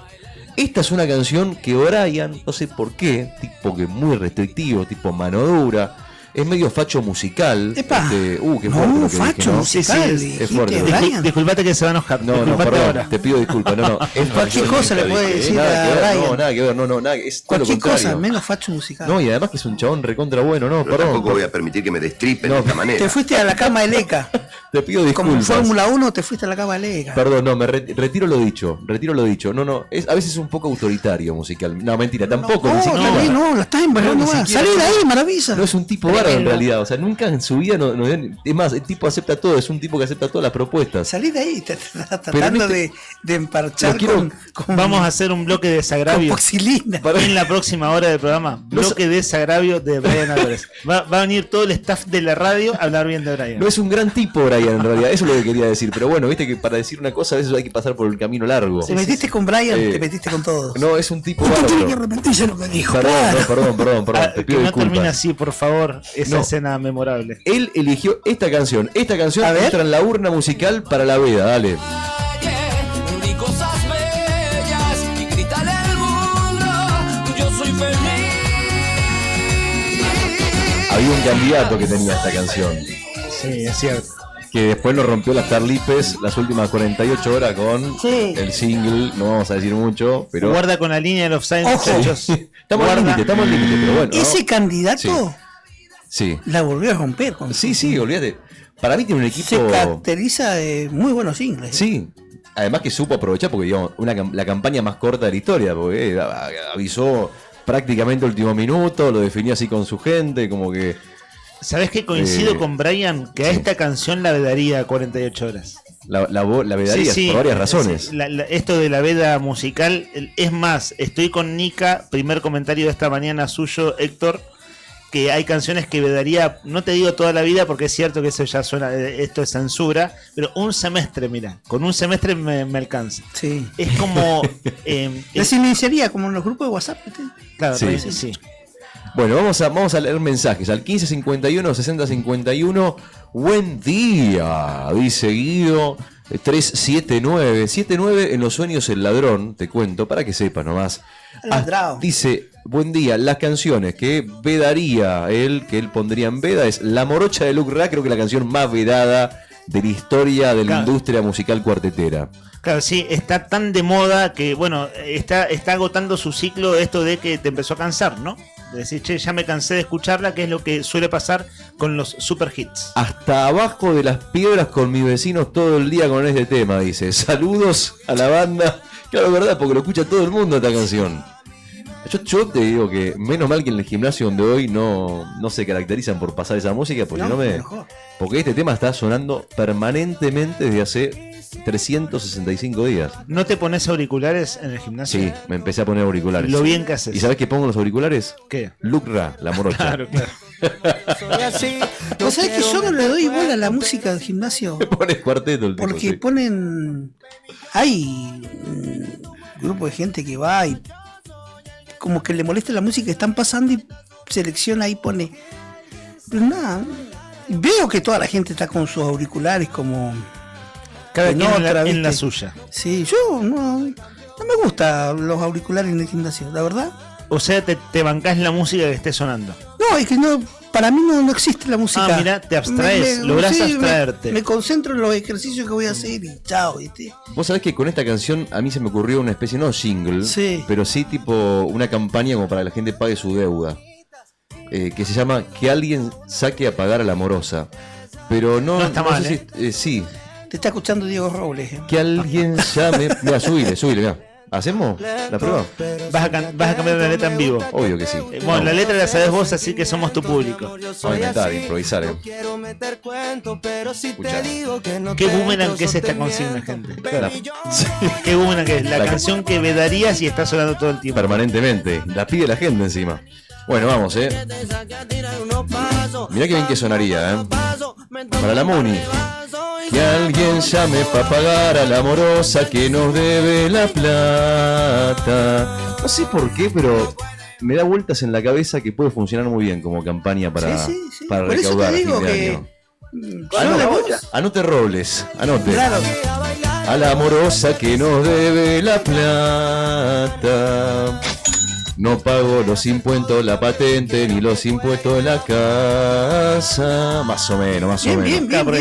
Esta es una canción que Brian, no sé por qué, tipo que muy restrictivo, tipo mano dura. Es medio facho musical. ¡Epa! Qué fuerte No, lo que facho dije, ¿no? musical, Sí, es fuerte. Brian. Disculpate que se va a enojar. No, Disculpate perdón, ahora. te pido disculpas. No. Es Cualquier cosa le puede decir nada a que ver, Brian. No, nada que ver, nada. Es todo lo Cualquier cosa, contrario. menos facho musical. No, y además que es un chabón recontra bueno, no, Pero perdón. tampoco voy a permitir que me destripen de esta manera. Te fuiste a la cama de Leca. Te pido Como en disculpas. Fórmula 1 te fuiste a la cama de Leca. Perdón, no, me retiro lo dicho. No, a veces es un poco autoritario musical. No, mentira, tampoco. ni siquiera. No, la estás embarrando No, ni más. siquiera. Salí de ahí, maravilla. No es un tipo bárbaro en realidad, o sea, nunca en su vida es más, el tipo acepta todo, es un tipo que acepta todas las propuestas. Salí de ahí, te estás Pero tratando viste, de emparchar lo quiero- con Vamos a hacer un bloque de desagravio. con poxilina. En la próxima hora del programa, bloque de desagravio de Brian Álvarez. Va a venir todo el staff de la radio a hablar bien de Brian. No es un gran tipo, Brian, en realidad, eso es lo que quería decir, pero bueno, viste que para decir una cosa a veces hay que pasar por el camino largo. Te metiste con Brian, Eh, te metiste con todos. No, es un tipo Usted tiene que bárbaro. arrepentirse de lo que dijo. Perdón, claro. no, perdón, te pido Que no disculpas. termine así, por favor, esa No. escena memorable. Él eligió esta canción A ver. entra en la urna musical para la veda, dale. Di cosas bellas y grítale al mundo, yo soy feliz. Había un candidato que tenía esta canción, Sí, es cierto. que después lo rompió las Carlipes las últimas 48 horas con Sí. el single, no vamos a decir mucho, pero... Guarda con la línea del offside, Ojo. muchachos. Estamos al límite, pero bueno. ¿no? Ese candidato Sí. la volvió a romper. Sí, olvídate. Para mí tiene un Se equipo... caracteriza de muy buenos singles. Sí, además que supo aprovechar porque digamos la campaña más corta de la historia, porque avisó prácticamente último minuto, lo definió así con su gente, como que... ¿Sabés qué? Coincido con Brian que a esta canción la vedaría 48 horas. La vedaría Sí, por varias razones. sí. Esto de la veda musical, es más, estoy con Nika, primer comentario de esta mañana suyo, Héctor, que hay canciones que vedaría, no te digo toda la vida porque es cierto que eso ya suena, esto es censura, pero un semestre, mira, con un semestre me alcanza. Sí. Es como... La silenciaría como en los grupos de WhatsApp. ¿viste? Claro, Sí. sí. Bueno, vamos a leer mensajes al 1551 6051. Buen día, dice Guido 379. 79 en los sueños el ladrón, te cuento, para que sepas nomás. Dice, buen día, las canciones que vedaría él, que él pondría en veda, es La Morocha de Luc Ra, creo que la canción más vedada de la historia de la industria musical cuartetera. Claro, sí, está tan de moda que, bueno, está agotando su ciclo esto de que te empezó a cansar, ¿no? De decir, che, ya me cansé de escucharla, que es lo que suele pasar con los super hits. Hasta abajo de las piedras con mis vecinos todo el día con este tema, dice. Saludos a la banda. Claro, verdad, porque lo escucha todo el mundo esta canción. Yo te digo que menos mal que en el gimnasio donde hoy no se caracterizan por pasar esa música, porque porque este tema está sonando permanentemente desde hace 365 días. ¿No te pones auriculares en el gimnasio? Sí, me empecé a poner auriculares. Lo bien que haces. ¿Y sabes qué pongo en los auriculares? ¿Qué? Luc Ra, La Morocha. Claro. ¿Vos sabés que yo no le doy bola a la música del gimnasio? Pones cuarteto el tipo, Porque sí. ponen... Hay un grupo de gente que va y como que le molesta la música que están pasando y selecciona y pone... Pero nada, veo que toda la gente está con sus auriculares como... Cada quien en ¿viste? la suya. Sí, yo no me gustan los auriculares en el gimnasio, la verdad. O sea, te bancás la música que esté sonando. No, es que no, para mí no existe la música. Ah, mirá, te abstraes, lográs abstraerte. Me concentro en los ejercicios que voy a hacer y chao, ¿viste? Vos sabés que con esta canción a mí se me ocurrió una especie, no jingle, pero sí tipo una campaña como para que la gente pague su deuda. Que se llama Que alguien saque a pagar a la morosa. Pero no está mal, sé si, sí. Te está escuchando Diego Robles. Que alguien llame. Mira, subile, mira. ¿Hacemos la prueba? Vas a cambiar la letra en vivo. Obvio que sí. Bueno, la letra la sabés vos, así que somos tu público. Vamos a inventar, improvisar. Qué boomerang que es esta consigna, gente. Qué boomerang que es. La canción que vedarías y está sonando todo el tiempo. Permanentemente. La pide la gente encima. Bueno, vamos, Mirá qué bien que sonaría, Para la Muni. Que alguien llame para pagar a la morosa que nos debe la plata. No sé por qué, pero me da vueltas en la cabeza que puede funcionar muy bien como campaña para Por eso recaudar te digo fin de que... año. Anote Robles, anote. Claro. A la morosa que nos debe la plata. No pago los impuestos, la patente, ni los impuestos de la casa. Más o menos. Claro,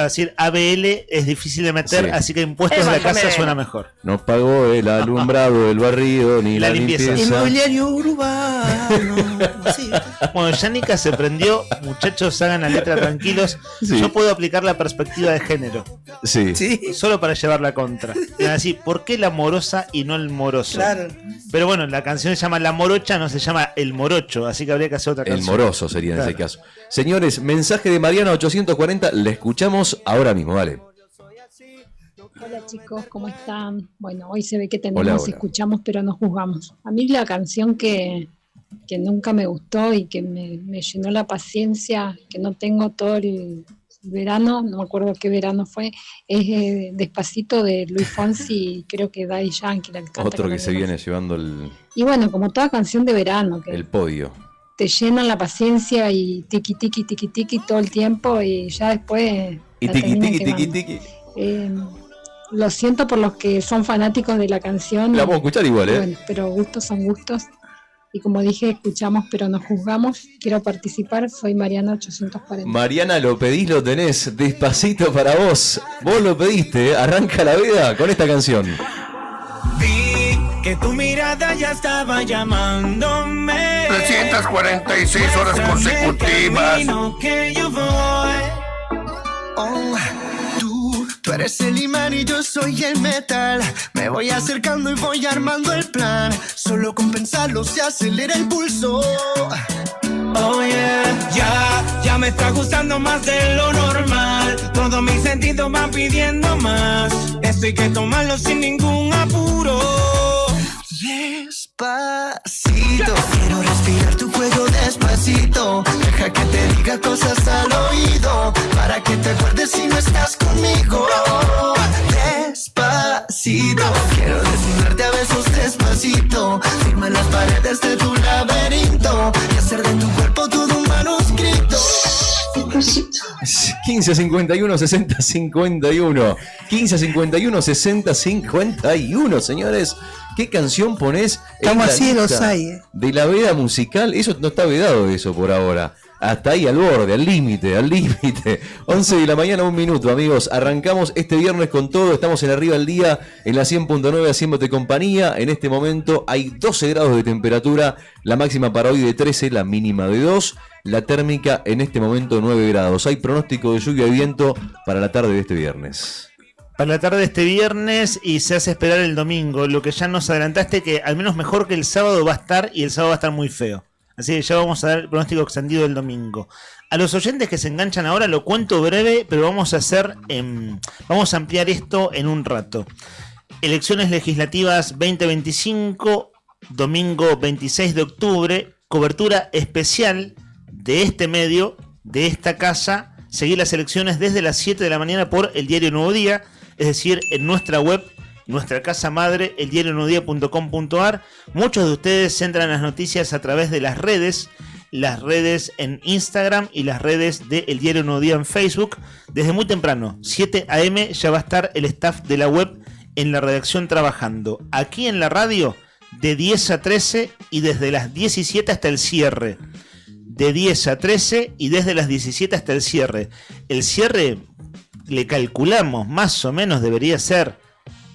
decir ABL es difícil de meter, así que impuestos de la casa suena mejor. No pagó el alumbrado, el barrido, ni la limpieza. Inmobiliario urbano. Bueno, Yanica se prendió. Muchachos, hagan la letra tranquilos. Yo puedo aplicar la perspectiva de género. Sí. Solo para llevar la contra. Y así, ¿por qué la morosa y no el moroso? Claro. Pero bueno, la canción se llama La Morocha, no se llama El Morocho, así que habría que hacer otra canción. El moroso sería en ese caso. Señores, mensaje de Mariana 840, le escuchamos ahora mismo, vale. Hola chicos, ¿cómo están? Bueno, hoy se ve que Hola. escuchamos pero no juzgamos. A mí la canción que nunca me gustó y que me llenó la paciencia, que no tengo todo el verano, no me acuerdo qué verano fue, es Despacito de Luis Fonsi, creo que Daddy Yankee la canta. Otro que se viene llevando Y bueno, como toda canción de verano, que el podio. te llenan la paciencia y tiqui tiqui tiqui tiqui todo el tiempo y ya después Y la tiqui terminan tiqui tiqui quemando. tiqui. Lo siento por los que son fanáticos de la canción. La vamos a escuchar igual, Bueno, pero gustos son gustos. Y como dije, escuchamos pero no juzgamos. Quiero participar, soy Mariana 840. Mariana, lo pedís, lo tenés. Despacito para vos. Vos lo pediste, arranca la vida con esta canción. Vi que tu mirada ya estaba llamándome. 346 horas consecutivas. Que yo voy. Oh, tú eres el imán y yo soy el metal. Me voy acercando y voy armando el plan. Solo con pensarlo se acelera el pulso. Oh yeah, ya me está gustando más de lo normal. Todos mis sentidos van pidiendo más. Esto hay que tomarlo sin ningún apuro. Despacito, quiero respirar tu cuello despacito. Deja que te diga cosas al oído, para que te acuerdes si no estás conmigo. Despacito, quiero desnudarte a besos despacito. despacito, firma en las paredes de tu laberinto y hacer de tu cuerpo todo un manuscrito. 15 51 60 51. 15 51 60 51, señores. ¿Qué canción ponés? Estamos en la así, los lista hay, de la veda musical? Eso no está vedado, eso por ahora. Hasta ahí, al borde, al límite, al límite. 11 de la mañana, 1 minuto, amigos. Arrancamos este viernes con todo. Estamos en Arriba al Día, en la 100.9, haciéndote compañía. En este momento hay 12 grados de temperatura. La máxima para hoy de 13, la mínima de 2. La térmica en este momento 9 grados. Hay pronóstico de lluvia y viento para la tarde de este viernes. Para la tarde de este viernes, y se hace esperar el domingo. Lo que ya nos adelantaste, que al menos mejor que el sábado va a estar, y el sábado va a estar muy feo. Así que ya vamos a dar el pronóstico extendido del domingo. A los oyentes que se enganchan ahora lo cuento breve, pero vamos a ampliar esto en un rato. Elecciones legislativas 2025, domingo 26 de octubre, cobertura especial de este medio, de esta casa. Seguir las elecciones desde las 7 de la mañana por el diario Nuevo Día, es decir, en nuestra web, nuestra casa madre, eldiarionuevodía.com.ar. Muchos de ustedes entran a las noticias a través de las redes en Instagram y las redes de El Diario Nuevo Día en Facebook. Desde muy temprano, 7 a.m. ya va a estar el staff de la web en la redacción trabajando. Aquí en la radio, de 10 a 13 y desde las 17 hasta el cierre. De 10 a 13 y desde las 17 hasta el cierre. El cierre, le calculamos, más o menos debería ser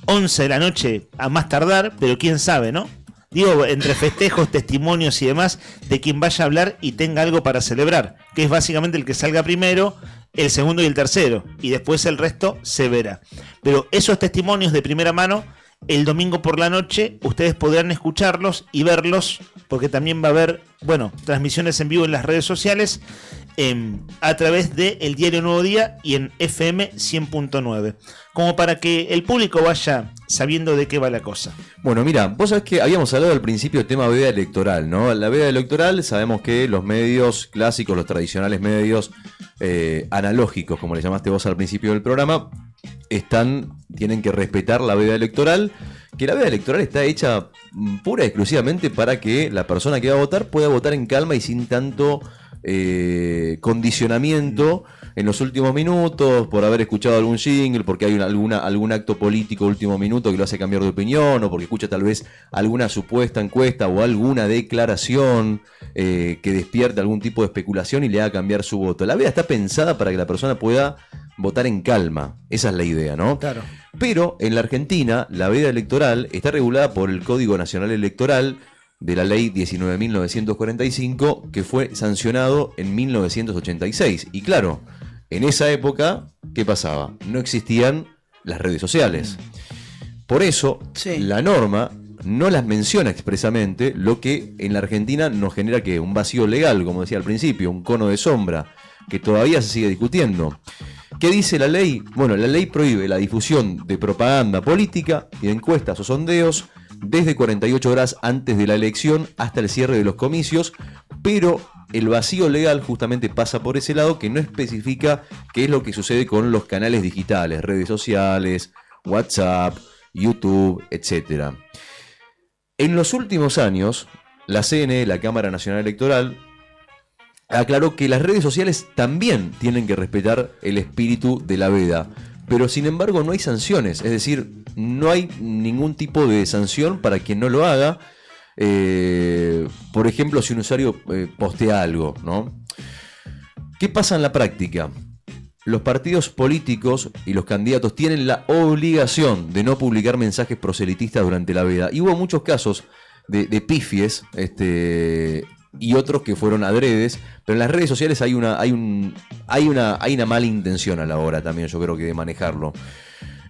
11 de la noche a más tardar, pero quién sabe, ¿no? Digo, entre festejos, testimonios y demás, de quien vaya a hablar y tenga algo para celebrar, que es básicamente el que salga primero, el segundo y el tercero, y después el resto se verá. Pero esos testimonios de primera mano, el domingo por la noche, ustedes podrán escucharlos y verlos, porque también va a haber, transmisiones en vivo en las redes sociales, a través de El Diario Nuevo Día y en FM 100.9, como para que el público vaya sabiendo de qué va la cosa. Bueno, mira, vos sabés que habíamos hablado al principio del tema veda electoral, ¿no? La veda electoral, sabemos que los medios clásicos, los tradicionales medios analógicos, como le llamaste vos al principio del programa, tienen que respetar la veda electoral, que la veda electoral está hecha pura y exclusivamente para que la persona que va a votar pueda votar en calma y sin tanto condicionamiento en los últimos minutos, por haber escuchado algún jingle, porque hay algún acto político último minuto que lo hace cambiar de opinión, o porque escucha tal vez alguna supuesta encuesta o alguna declaración que despierte algún tipo de especulación y le haga cambiar su voto. La veda está pensada para que la persona pueda votar en calma. Esa es la idea, ¿no? Claro. Pero en la Argentina, la veda electoral está regulada por el Código Nacional Electoral de la Ley 19.945, que fue sancionado en 1986. Y claro, en esa época, ¿qué pasaba? No existían las redes sociales. Por eso, la norma no las menciona expresamente, lo que en la Argentina nos genera que un vacío legal, como decía al principio, un cono de sombra, que todavía se sigue discutiendo. ¿Qué dice la ley? Bueno, la ley prohíbe la difusión de propaganda política y de encuestas o sondeos desde 48 horas antes de la elección hasta el cierre de los comicios, pero el vacío legal justamente pasa por ese lado, que no especifica qué es lo que sucede con los canales digitales, redes sociales, WhatsApp, YouTube, etc. En los últimos años, la CNE, la Cámara Nacional Electoral, aclaró que las redes sociales también tienen que respetar el espíritu de la veda, pero sin embargo no hay sanciones, es decir, no hay ningún tipo de sanción para quien no lo haga. Por ejemplo, si un usuario postea algo, ¿no? ¿Qué pasa en la práctica? Los partidos políticos y los candidatos tienen la obligación de no publicar mensajes proselitistas durante la veda, y hubo muchos casos de pifies, y otros que fueron adredes, pero en las redes sociales hay una mala intención a la hora también, yo creo que de manejarlo.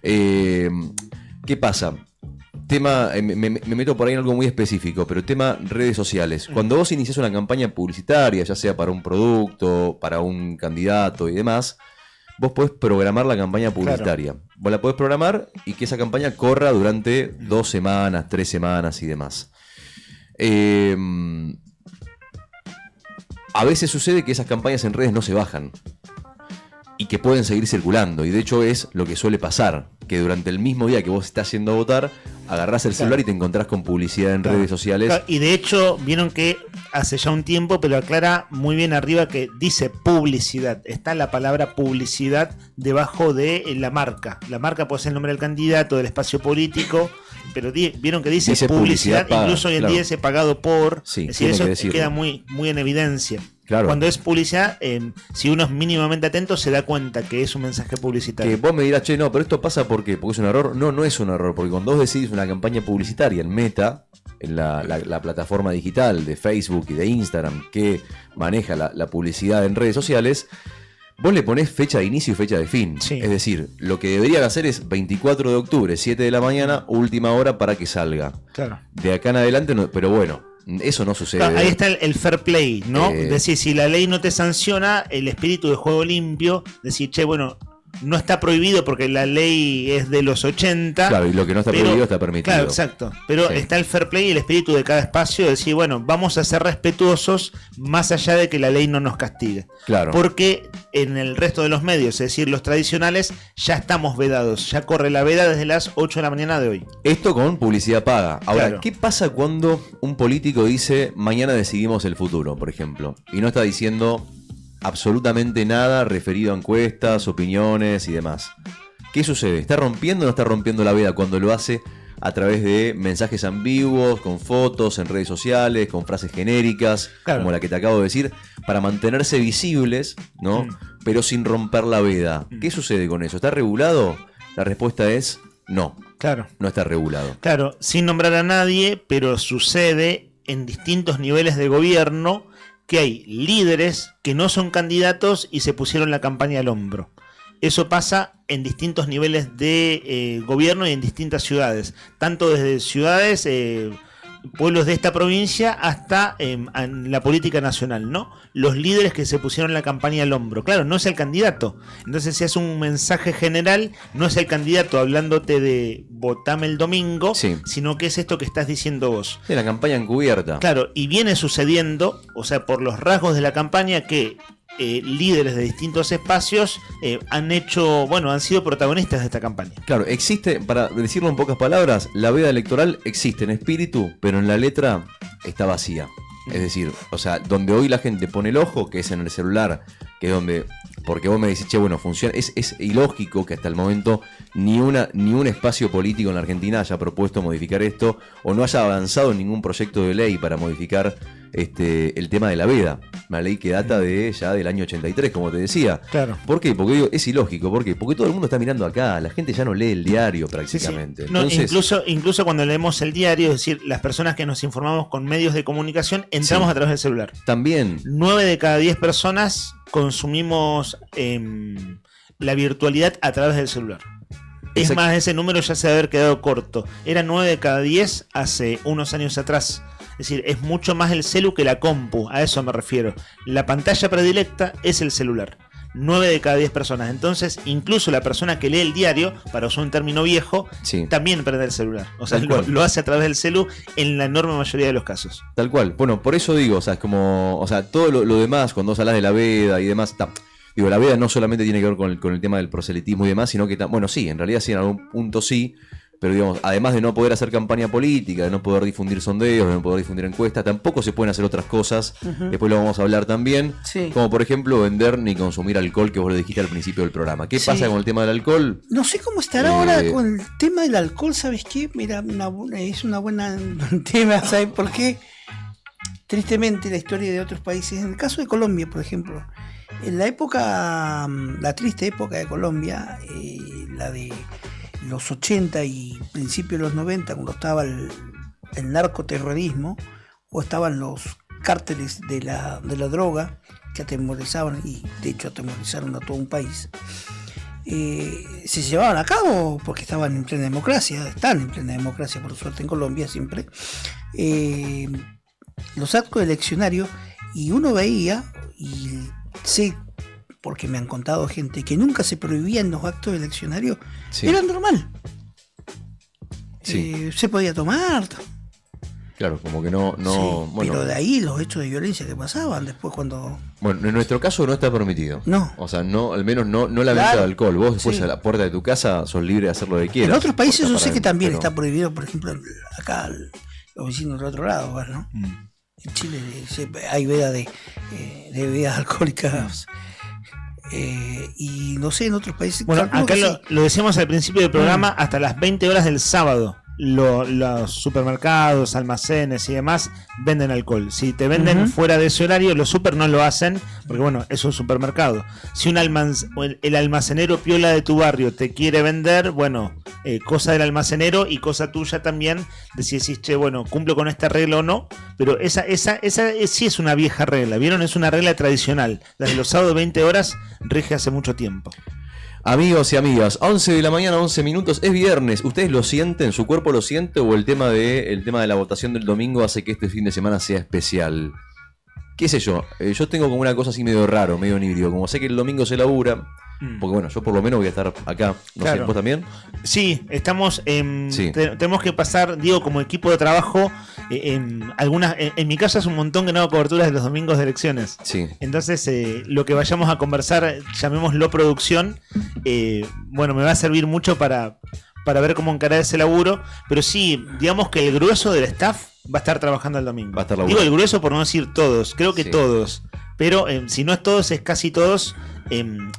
¿Qué pasa? Tema, me meto por ahí en algo muy específico, pero tema redes sociales. Cuando vos iniciás una campaña publicitaria, ya sea para un producto, para un candidato y demás, vos podés programar la campaña publicitaria. Claro. Vos la podés programar y que esa campaña corra durante 2 semanas, 3 semanas y demás. A veces sucede que esas campañas en redes no se bajan. y que pueden seguir circulando. Y de hecho es lo que suele pasar, que durante el mismo día que vos estás yendo a votar, agarrás el celular y te encontrás con publicidad en redes sociales. Claro, y de hecho, vieron que hace ya un tiempo, pero aclara muy bien arriba que dice publicidad. Está la palabra publicidad debajo de la marca. La marca puede ser el nombre del candidato, del espacio político, pero vieron que dice publicidad paga, incluso hoy en día dice pagado por. Sí, es decir, eso queda muy en evidencia. Claro. Cuando es publicidad, si uno es mínimamente atento, se da cuenta que es un mensaje publicitario. Que vos me dirás, che, no, pero esto pasa ¿por qué? ¿Porque es un error? No, no es un error, porque cuando vos decidís una campaña publicitaria en Meta, en la plataforma digital de Facebook y de Instagram que maneja la publicidad en redes sociales, vos le ponés fecha de inicio y fecha de fin. Sí. Es decir, lo que deberían hacer es 24 de octubre, 7 de la mañana, última hora para que salga. Claro. De acá en adelante, no, pero bueno, eso no sucede. Claro, ahí está el fair play, ¿no? Es decir, si la ley no te sanciona, el espíritu de juego limpio, decir, che, bueno, no está prohibido porque la ley es de los 80. Claro, y lo que no está prohibido está permitido. Claro, exacto. Pero está el fair play y el espíritu de cada espacio de decir, bueno, vamos a ser respetuosos más allá de que la ley no nos castigue. Claro. Porque en el resto de los medios, es decir, los tradicionales, ya estamos vedados. Ya corre la veda desde las 8 de la mañana de hoy. Esto con publicidad paga. Ahora, Claro. ¿qué pasa cuando un político dice mañana decidimos el futuro, por ejemplo? Y no está diciendo absolutamente nada referido a encuestas, opiniones y demás. ¿Qué sucede? ¿Está rompiendo o no está rompiendo la veda cuando lo hace a través de mensajes ambiguos, con fotos en redes sociales, con frases genéricas, Claro. como la que te acabo de decir, para mantenerse visibles, ¿no? Pero sin romper la veda? ¿Qué sucede con eso? ¿Está regulado? La respuesta es no. Claro. No está regulado. Claro, sin nombrar a nadie, pero sucede en distintos niveles de gobierno que hay líderes que no son candidatos y se pusieron la campaña al hombro. Eso pasa en distintos niveles de gobierno y en distintas ciudades, tanto desde ciudades, pueblos de esta provincia hasta en la política nacional, ¿no? Los líderes que se pusieron la campaña al hombro. Claro, no es el candidato. Entonces, si hace un mensaje general, no es el candidato hablándote de votame el domingo, sino que es esto que estás diciendo vos. Sí, la campaña encubierta. Claro, y viene sucediendo, o sea, por los rasgos de la campaña que líderes de distintos espacios han sido protagonistas de esta campaña. Claro, existe, para decirlo en pocas palabras, la veda electoral existe en espíritu, pero en la letra está vacía. Es decir, o sea, donde hoy la gente pone el ojo, que es en el celular, que es donde, porque vos me decís, che, bueno, funciona, es ilógico que hasta el momento ni un espacio político en la Argentina haya propuesto modificar esto, o no haya avanzado en ningún proyecto de ley para modificar el tema de la veda. Una ley que data del año 83, como te decía. Claro. ¿Por qué? Porque digo, es ilógico. ¿Por qué? Porque todo el mundo está mirando acá. La gente ya no lee el diario prácticamente. Sí. No, Entonces, incluso cuando leemos el diario, es decir, las personas que nos informamos con medios de comunicación, entramos a través del celular. También. 9 de cada 10 personas consumimos la virtualidad a través del celular. Es más, ese número ya se debe haber quedado corto. Era 9 de cada 10 hace unos años atrás. Es decir, es mucho más el celu que la compu, a eso me refiero. La pantalla predilecta es el celular. 9 de cada 10 personas. Entonces, incluso la persona que lee el diario, para usar un término viejo, también prende el celular. O sea, lo hace a través del celu en la enorme mayoría de los casos. Tal cual. Bueno, por eso digo, o sea, es como, o sea, todo lo demás, cuando vos hablas de la veda y demás, digo, la veda no solamente tiene que ver con el tema del proselitismo y demás, sino que, bueno, sí, en realidad sí, en algún punto sí. Pero digamos, además de no poder hacer campaña política, de no poder difundir sondeos, de no poder difundir encuestas, tampoco se pueden hacer otras cosas. Después lo vamos a hablar también. Sí. Como por ejemplo vender ni consumir alcohol, que vos lo dijiste al principio del programa. ¿Qué pasa con el tema del alcohol? No sé cómo estará ahora con el tema del alcohol, ¿sabes qué? Mira, es una buena tema, ¿sabes por qué? Tristemente la historia de otros países, en el caso de Colombia, por ejemplo, en la triste época de Colombia, la de los 80 y principios de los 90, cuando estaba el narcoterrorismo o estaban los cárteles de la droga que atemorizaban, y de hecho atemorizaron a todo un país, se llevaban a cabo porque estaban en plena democracia, están en plena democracia por suerte en Colombia siempre, los actos eleccionarios, y uno veía, y sé porque me han contado gente que nunca se prohibían los actos eleccionarios, era normal. Se podía tomar. Claro, como que no Sí, bueno, pero de ahí los hechos de violencia que pasaban después cuando... bueno, en nuestro caso no está permitido. No. O sea, no, al menos no la venta Claro. de alcohol. Vos después Sí. a la puerta de tu casa sos libre de hacer lo que quieras. En otros países yo Puerta sé para que también pero- está prohibido, por ejemplo, acá los vecinos del otro lado, ¿no? En Chile hay veda de bebidas alcohólicas y no sé, en otros países... Bueno, calculo acá que lo decíamos al principio del programa, hasta las 20 horas del sábado. Los supermercados, almacenes y demás venden alcohol. Si te venden Ujú. fuera de ese horario, los super no lo hacen, porque bueno, es un supermercado. Si el almacenero piola de tu barrio te quiere vender, bueno, cosa del almacenero y cosa tuya también, de si decís, che, bueno, cumplo con esta regla o no, pero esa sí es una vieja regla, ¿vieron? Es una regla tradicional. Desde los sábados 20 horas rige hace mucho tiempo. Amigos y amigas, 11 de la mañana, 11 minutos, es viernes. ¿Ustedes lo sienten? ¿Su cuerpo lo siente? ¿O el tema de la votación del domingo hace que este fin de semana sea especial? ¿Qué sé yo? Yo tengo como una cosa así medio raro, medio híbrido. Como sé que el domingo se labura, porque bueno, yo por lo menos voy a estar acá. No sé, Claro. ¿vos también? Sí, estamos Sí. tenemos que pasar, digo, como equipo de trabajo, en mi caso es un montón que no hago coberturas de los domingos de elecciones. Sí. Entonces, lo que vayamos a conversar, llamémoslo producción, bueno, me va a servir mucho para ver cómo encarar ese laburo, pero sí, digamos que el grueso del staff va a estar trabajando el domingo. Va a estar Digo laburando. el grueso por no decir todos, creo que Sí. todos, pero si no es todos, es casi todos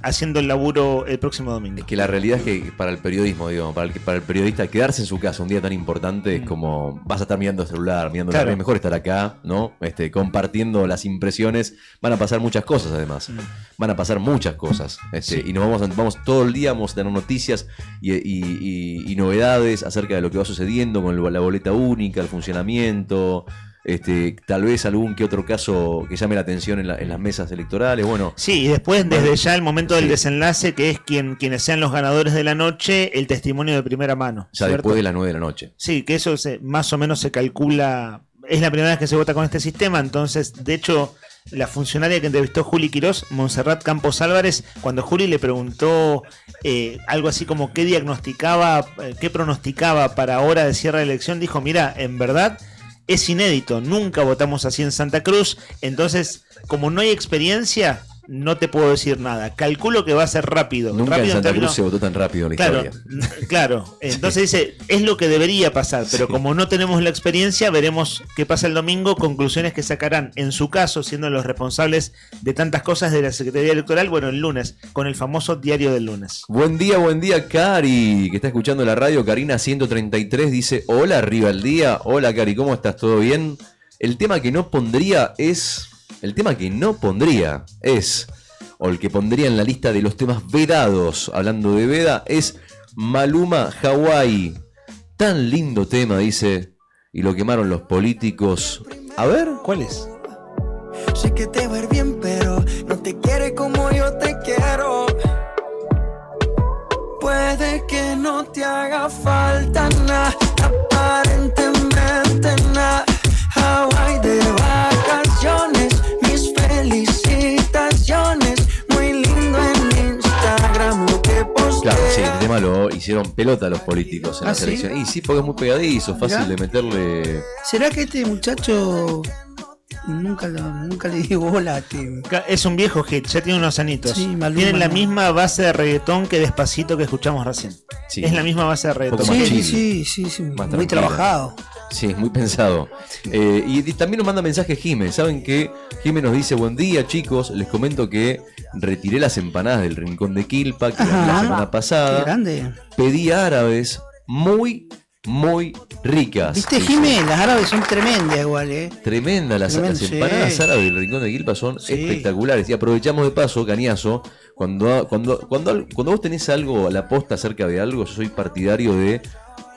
haciendo el laburo el próximo domingo. Es que la realidad es que para el periodismo, digo, para el periodista quedarse en su casa un día tan importante es como vas a estar mirando el celular, mirando la Claro. red, es mejor estar acá, ¿no? Compartiendo las impresiones. Van a pasar muchas cosas además. Van a pasar muchas cosas. Y nos vamos todo el día, vamos a tener noticias y novedades acerca de lo que va sucediendo con la boleta única, el funcionamiento. Tal vez algún que otro caso que llame la atención en las mesas electorales. Bueno, Sí, y después, desde ya el momento del Sí. desenlace, que es quienes sean los ganadores de la noche, el testimonio de primera mano. ya ¿cierto? después de las 9 de la noche. Sí, que eso más o menos se calcula. Es la primera vez que se vota con este sistema, entonces, de hecho, la funcionaria que entrevistó Juli Quirós, Montserrat Campos Álvarez, cuando Juli le preguntó algo así como qué diagnosticaba, qué pronosticaba para hora de cierre de elección, dijo, mira, en verdad es inédito, nunca votamos así en Santa Cruz, entonces, como no hay experiencia, no te puedo decir nada. Calculo que va a ser rápido. Nunca rápido en Santa términos- Cruz se votó tan rápido en la Claro, historia. claro. Entonces dice, es lo que debería pasar, pero como no tenemos la experiencia, veremos qué pasa el domingo, conclusiones que sacarán, en su caso, siendo los responsables de tantas cosas de la Secretaría Electoral, bueno, el lunes, con el famoso diario del lunes. Buen día, Cari, que está escuchando la radio. Karina 133 dice, hola, arriba el día. Hola, Cari, ¿cómo estás? ¿Todo bien? El tema que no pondría es... o el que pondría en la lista de los temas vedados, hablando de veda, es Maluma Hawái. Tan lindo tema, dice, y lo quemaron los políticos. A ver, ¿cuál es? Sé que te va a ir bien, pero no te quiere como yo te quiero. Puede que no te haga falta nada, aparentemente nada. Hawái de vacaciones, mis felicitaciones. Muy lindo en Instagram lo que posteas. claro, sí, el tema lo hicieron pelota los políticos en ¿Ah, la sí? selección. Y sí, porque es muy pegadizo, fácil Mirá. de meterle... ¿Será que este muchacho nunca le dio bola? Es un viejo hit, ya tiene unos añitos. Sí, Maluma, Tiene la ¿no? misma base de reggaetón que Despacito que escuchamos recién. Sí. Es la misma base de reggaetón. poco más Sí, chill, sí, más muy tranquila. trabajado. Sí, muy pensado. Y también nos manda mensaje Jime. ¿Saben qué? Jime nos dice, buen día chicos, les comento que retiré las empanadas del Rincón de Quilpa, que gané la Ajá. semana pasada. Qué grande. Pedí árabes muy, muy ricas. ¿Viste, Dice, Jimé? Las árabes son tremendas igual, Tremenda, las Tremendo, empanadas sí. árabes del Rincón de Quilpa son Sí. espectaculares. Y aprovechamos de paso, Cañazo, cuando vos tenés algo a la posta acerca de algo, yo soy partidario de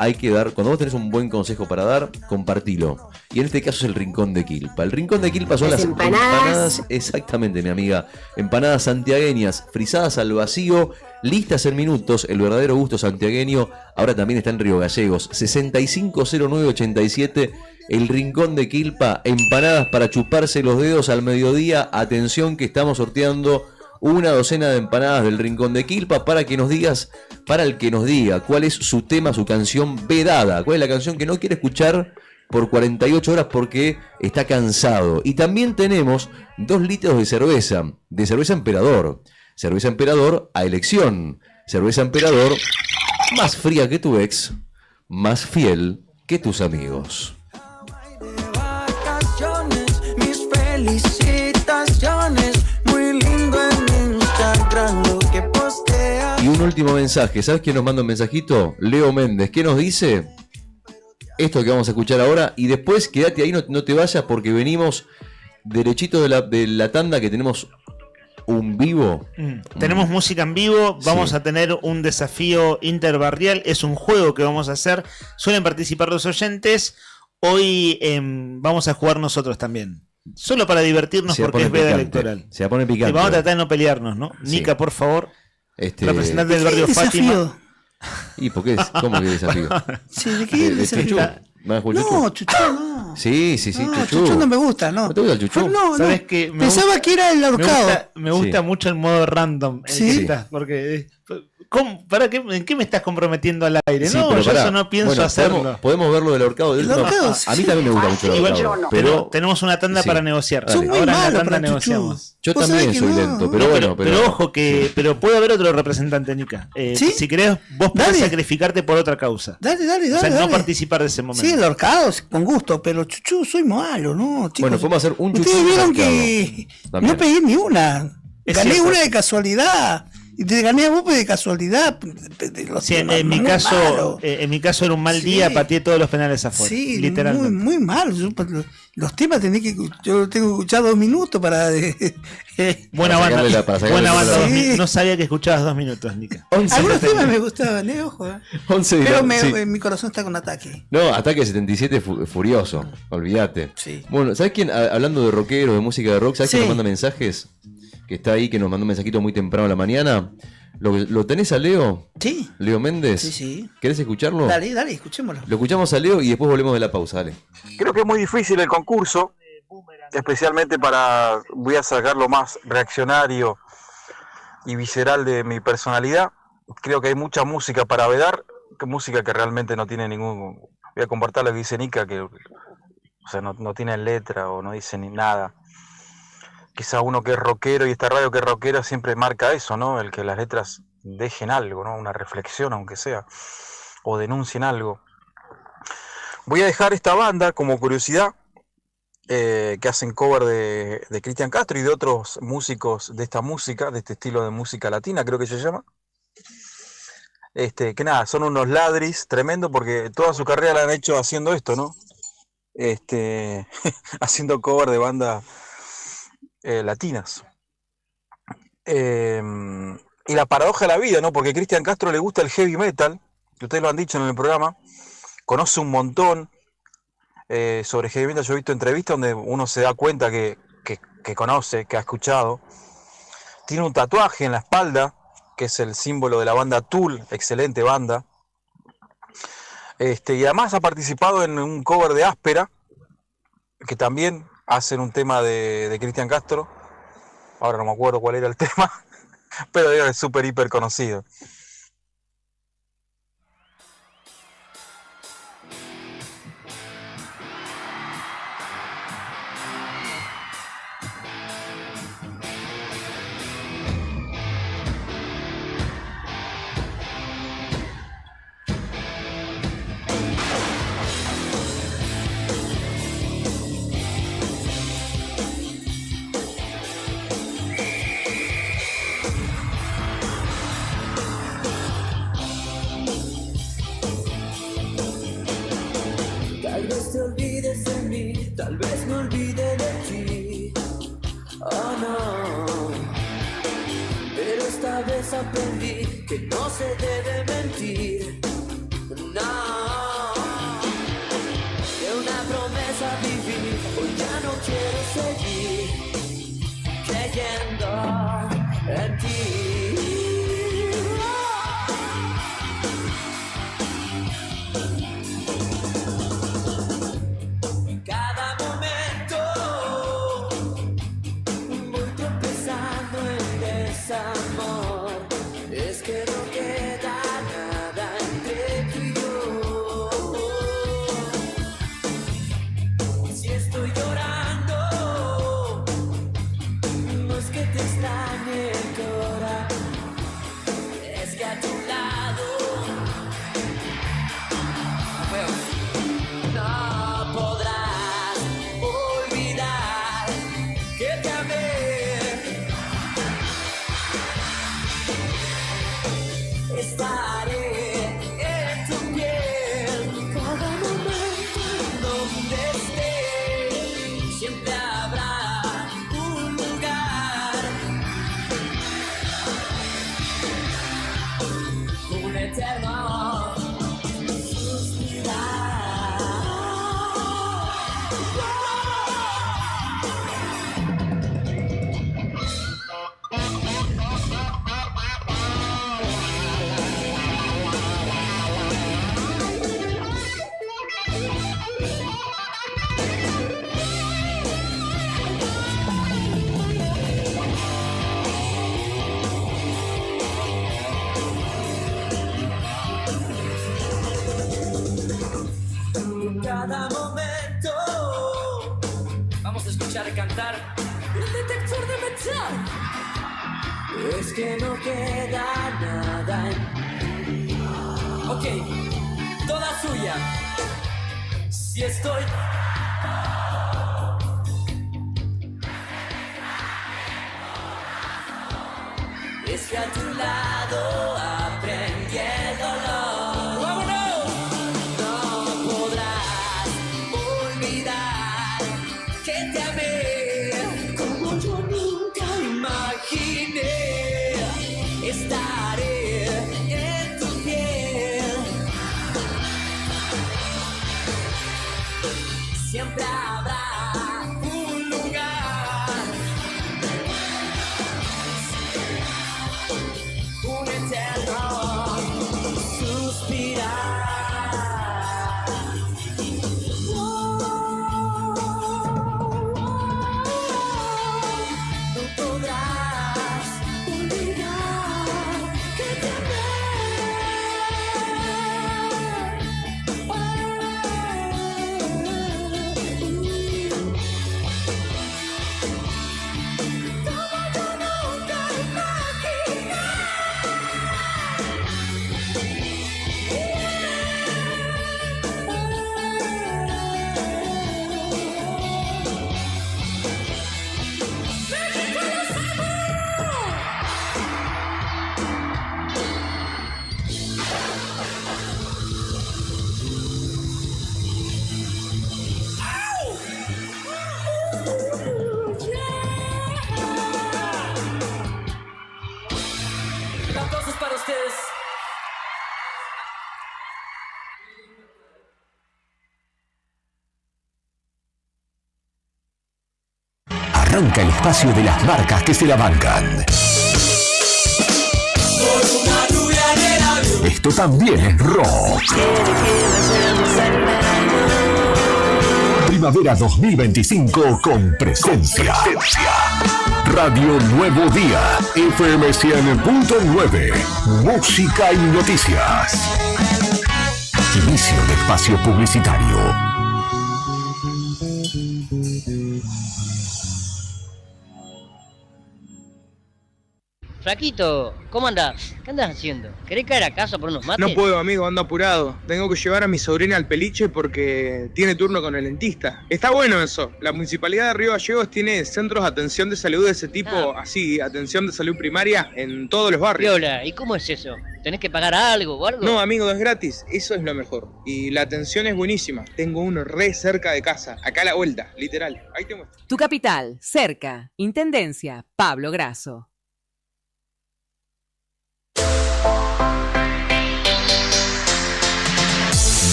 hay que dar, cuando vos tenés un buen consejo para dar, compartilo. Y en este caso es el Rincón de Quilpa. El Rincón de Quilpa son Las las empanadas. exactamente, mi amiga, empanadas santiagueñas, frisadas al vacío, listas en minutos, el verdadero gusto santiagueño. Ahora también está en Río Gallegos, 650987, el Rincón de Quilpa, empanadas para chuparse los dedos al mediodía. Atención que estamos sorteando una docena de empanadas del Rincón de Quilpa para el que nos diga cuál es su tema, su canción vedada, cuál es la canción que no quiere escuchar por 48 horas porque está cansado. Y también tenemos 2 litros de cerveza Emperador. Cerveza Emperador a elección. Cerveza Emperador, más fría que tu ex, más fiel que tus amigos. Mis felicitaciones, muy lindo en Instagram lo que posteas. Y un último mensaje. ¿Sabes quién nos manda un mensajito? Leo Méndez. ¿Qué nos dice? Esto que vamos a escuchar ahora. Y después quédate ahí, no te vayas porque venimos derechito de la tanda que tenemos un vivo. Tenemos música en vivo, vamos a tener un desafío interbarrial, es un juego que vamos a hacer, suelen participar los oyentes, hoy vamos a jugar nosotros también, solo para divertirnos porque es veda electoral. Se pone picante. Y vamos a tratar de no pelearnos, ¿no? Sí. Nica, por favor, representante del barrio Fátima. ¿Y por qué? ¿Cómo que desafío? Sí, ¿de qué desafío? No, Chuchú no. Sí, No, Chuchú. Chuchú no me gusta, ¿no. ¿No te gusta el Chuchú? No, ¿Sabes qué? Pensaba que era el ahorcado. Me gusta mucho el modo random. ¿Sí? Porque ¿en qué me estás comprometiendo al aire? Sí, no, pero yo pará. eso no pienso Bueno, hacerlo. podemos ver lo del ahorcado. El ahorcado, A mí también me gusta mucho el ahorcado. Pero tenemos una tanda para negociar. Son muy Ahora en la malos tanda para negociamos. Yo también soy lento, pero bueno. Pero ojo que puede haber otro representante, Nica. ¿Sí? Si querés, vos podés sacrificarte por otra causa. Dale. O sea, no dale. participar de ese momento. Sí, el ahorcado, con gusto, pero Chuchú, soy malo, ¿no? Chicos, Bueno, podemos hacer un Chuchú. ustedes vieron ahorcado. que También. no pegué ni una. Es Gané cierto. una de casualidad. Y te gané a vos de casualidad. Sí, en mi caso era un mal día, pateé todos los penales afuera. Sí, literalmente. muy mal. Los temas yo tengo que escuchar 2 minutos para... Buena Para banda. sacarle para sacarle Buena la banda. Sí. No sabía que escuchabas 2 minutos, Nica. Algunos temas me gustaban, ojo. 11 Pero sí. mi corazón está con ataque. No, Ataque 77 furioso, olvídate. Sí. Bueno, ¿sabes quién? Hablando de rockeros, de música de rock, ¿sabes quién Sí. nos manda mensajes? Que está ahí, que nos mandó un mensajito muy temprano a la mañana. ¿Lo tenés a Leo? Sí. Leo Méndez. Sí. ¿Querés escucharlo? Dale, escuchémoslo. Lo escuchamos a Leo y después volvemos de la pausa, dale. Creo que es muy difícil el concurso, especialmente voy a sacar lo más reaccionario y visceral de mi personalidad. Creo que hay mucha música para vedar, música que realmente no tiene ningún... Voy a compartir lo que dice Nica, que o sea, no tiene letra o no dice ni nada. Quizá uno que es rockero y esta radio que es rockera siempre marca eso, ¿no? El que las letras dejen algo, ¿no? Una reflexión, aunque sea, o denuncien algo. Voy a dejar esta banda como curiosidad, que hacen cover de Cristian Castro y de otros músicos de esta música, de este estilo de música latina, creo que se llama. Que nada, son unos ladris tremendo porque toda su carrera la han hecho haciendo esto, ¿no? Haciendo cover de bandas latinas. Y la paradoja de la vida, ¿no? Porque a Cristian Castro le gusta el heavy metal, que ustedes lo han dicho en el programa, conoce un montón sobre heavy metal. Yo he visto entrevistas donde uno se da cuenta que conoce, que ha escuchado. Tiene un tatuaje en la espalda, que es el símbolo de la banda Tool, excelente banda. Y además ha participado en un cover de Áspera, que también hacen un tema de Cristian Castro. Ahora no me acuerdo cuál era el tema, pero es súper hiper conocido. Tal vez te olvides de mí, tal vez me olvide de ti. Oh no, pero esta vez aprendí que no se debe mentir. No, de una promesa viví, hoy ya no quiero seguir creyendo en ti. Cada momento voy tropezando en desamor. Es que no queda nada en escuchar cantar el detector de metal. Es que no queda nada en... Ok, toda suya. Si estoy... Es que a tu lado aprendí el dolor. ¡Vámonos! No podrás olvidar que te amé como yo nunca imaginé. Estaré en tu piel. Siempre habrá un lugar, un eterno suspirar. No podrás olvidar que te aplausos para ustedes. Arranca el espacio de las marcas que se la bancan. Esto también es rock. Primavera 2025 con presencia. Radio Nuevo Día, FM 100.9, música y noticias. Inicio de espacio publicitario. Flaquito, ¿cómo andás? ¿Qué andas haciendo? ¿Querés caer a casa por unos mates? No puedo, amigo, ando apurado. Tengo que llevar a mi sobrina al peliche porque tiene turno con el dentista. Está bueno eso. La Municipalidad de Río Gallegos tiene centros de atención de salud de ese tipo, así, atención de salud primaria en todos los barrios. Viola, ¿y cómo es eso? ¿Tenés que pagar algo o algo? No, amigo, es gratis. Eso es lo mejor. Y la atención es buenísima. Tengo uno re cerca de casa, acá a la vuelta, literal. Ahí te muestro. Tu capital, cerca. Intendencia, Pablo Grasso.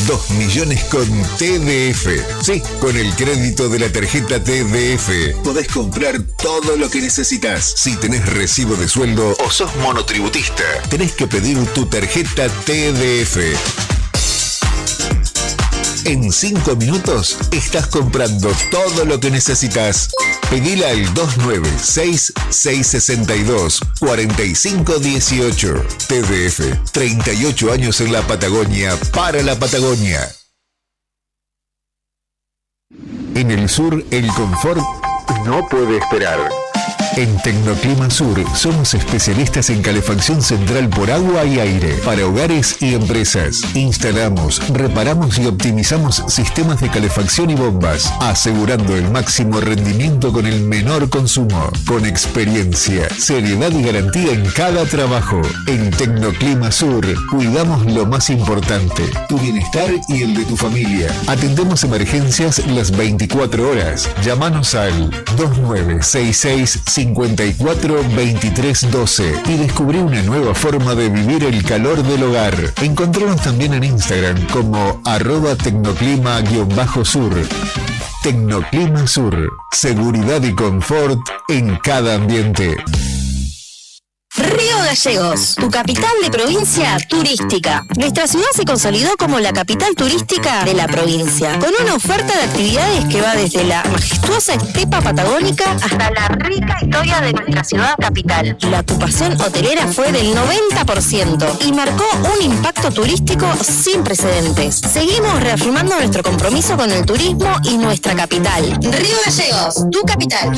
2 millones con TDF. Sí, con el crédito de la tarjeta TDF podés comprar todo lo que necesitas. Si tenés recibo de sueldo o sos monotributista, tenés que pedir tu tarjeta TDF. En 5 minutos estás comprando todo lo que necesitas. Pedila al 296-662-4518. TDF, 38 años en la Patagonia, para la Patagonia. En el sur, el confort no puede esperar. En Tecnoclima Sur somos especialistas en calefacción central por agua y aire para hogares y empresas. Instalamos, reparamos y optimizamos sistemas de calefacción y bombas, asegurando el máximo rendimiento con el menor consumo. Con experiencia, seriedad y garantía en cada trabajo. En Tecnoclima Sur cuidamos lo más importante, tu bienestar y el de tu familia. Atendemos emergencias las 24 horas. Llámanos al 2966-542312 y descubrí una nueva forma de vivir el calor del hogar. Encontranos también en Instagram como @tecnoclima_sur. Tecnoclima Sur, seguridad y confort en cada ambiente. Río Gallegos, tu capital de provincia turística. Nuestra ciudad se consolidó como la capital turística de la provincia, con una oferta de actividades que va desde la majestuosa estepa patagónica hasta la rica historia de nuestra ciudad capital. La ocupación hotelera fue del 90% y marcó un impacto turístico sin precedentes. Seguimos reafirmando nuestro compromiso con el turismo y nuestra capital. Río Gallegos, tu capital.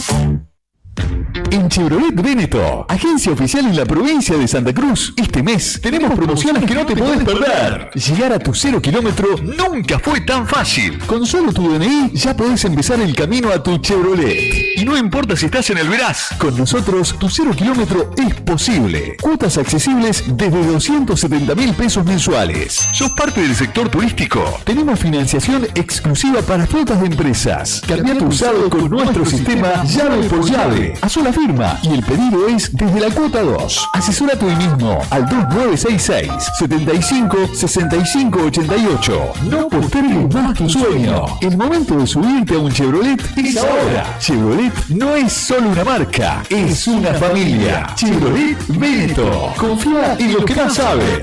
En Chevrolet Véneto, agencia oficial en la provincia de Santa Cruz, este mes tenemos promociones que no te podés perder. Llegar a tu 0 kilómetro nunca fue tan fácil. Con solo tu DNI ya podés empezar el camino a tu Chevrolet. Y no importa si estás en el Veraz, con nosotros tu 0 kilómetro es posible. Cuotas accesibles desde 270.000 pesos mensuales. ¿Sos parte del sector turístico? Tenemos financiación exclusiva para flotas de empresas. Cambia tu usado con nuestro sistema llave por llave. A sola firma y el pedido es desde la cuota 2. Asesórate hoy mismo al 2966 75 65 88. No postergues más tu sueño. El momento de subirte a un Chevrolet es ahora. Chevrolet no es solo una marca, es una familia. Chevrolet Véneto. Confía en lo que más sabe.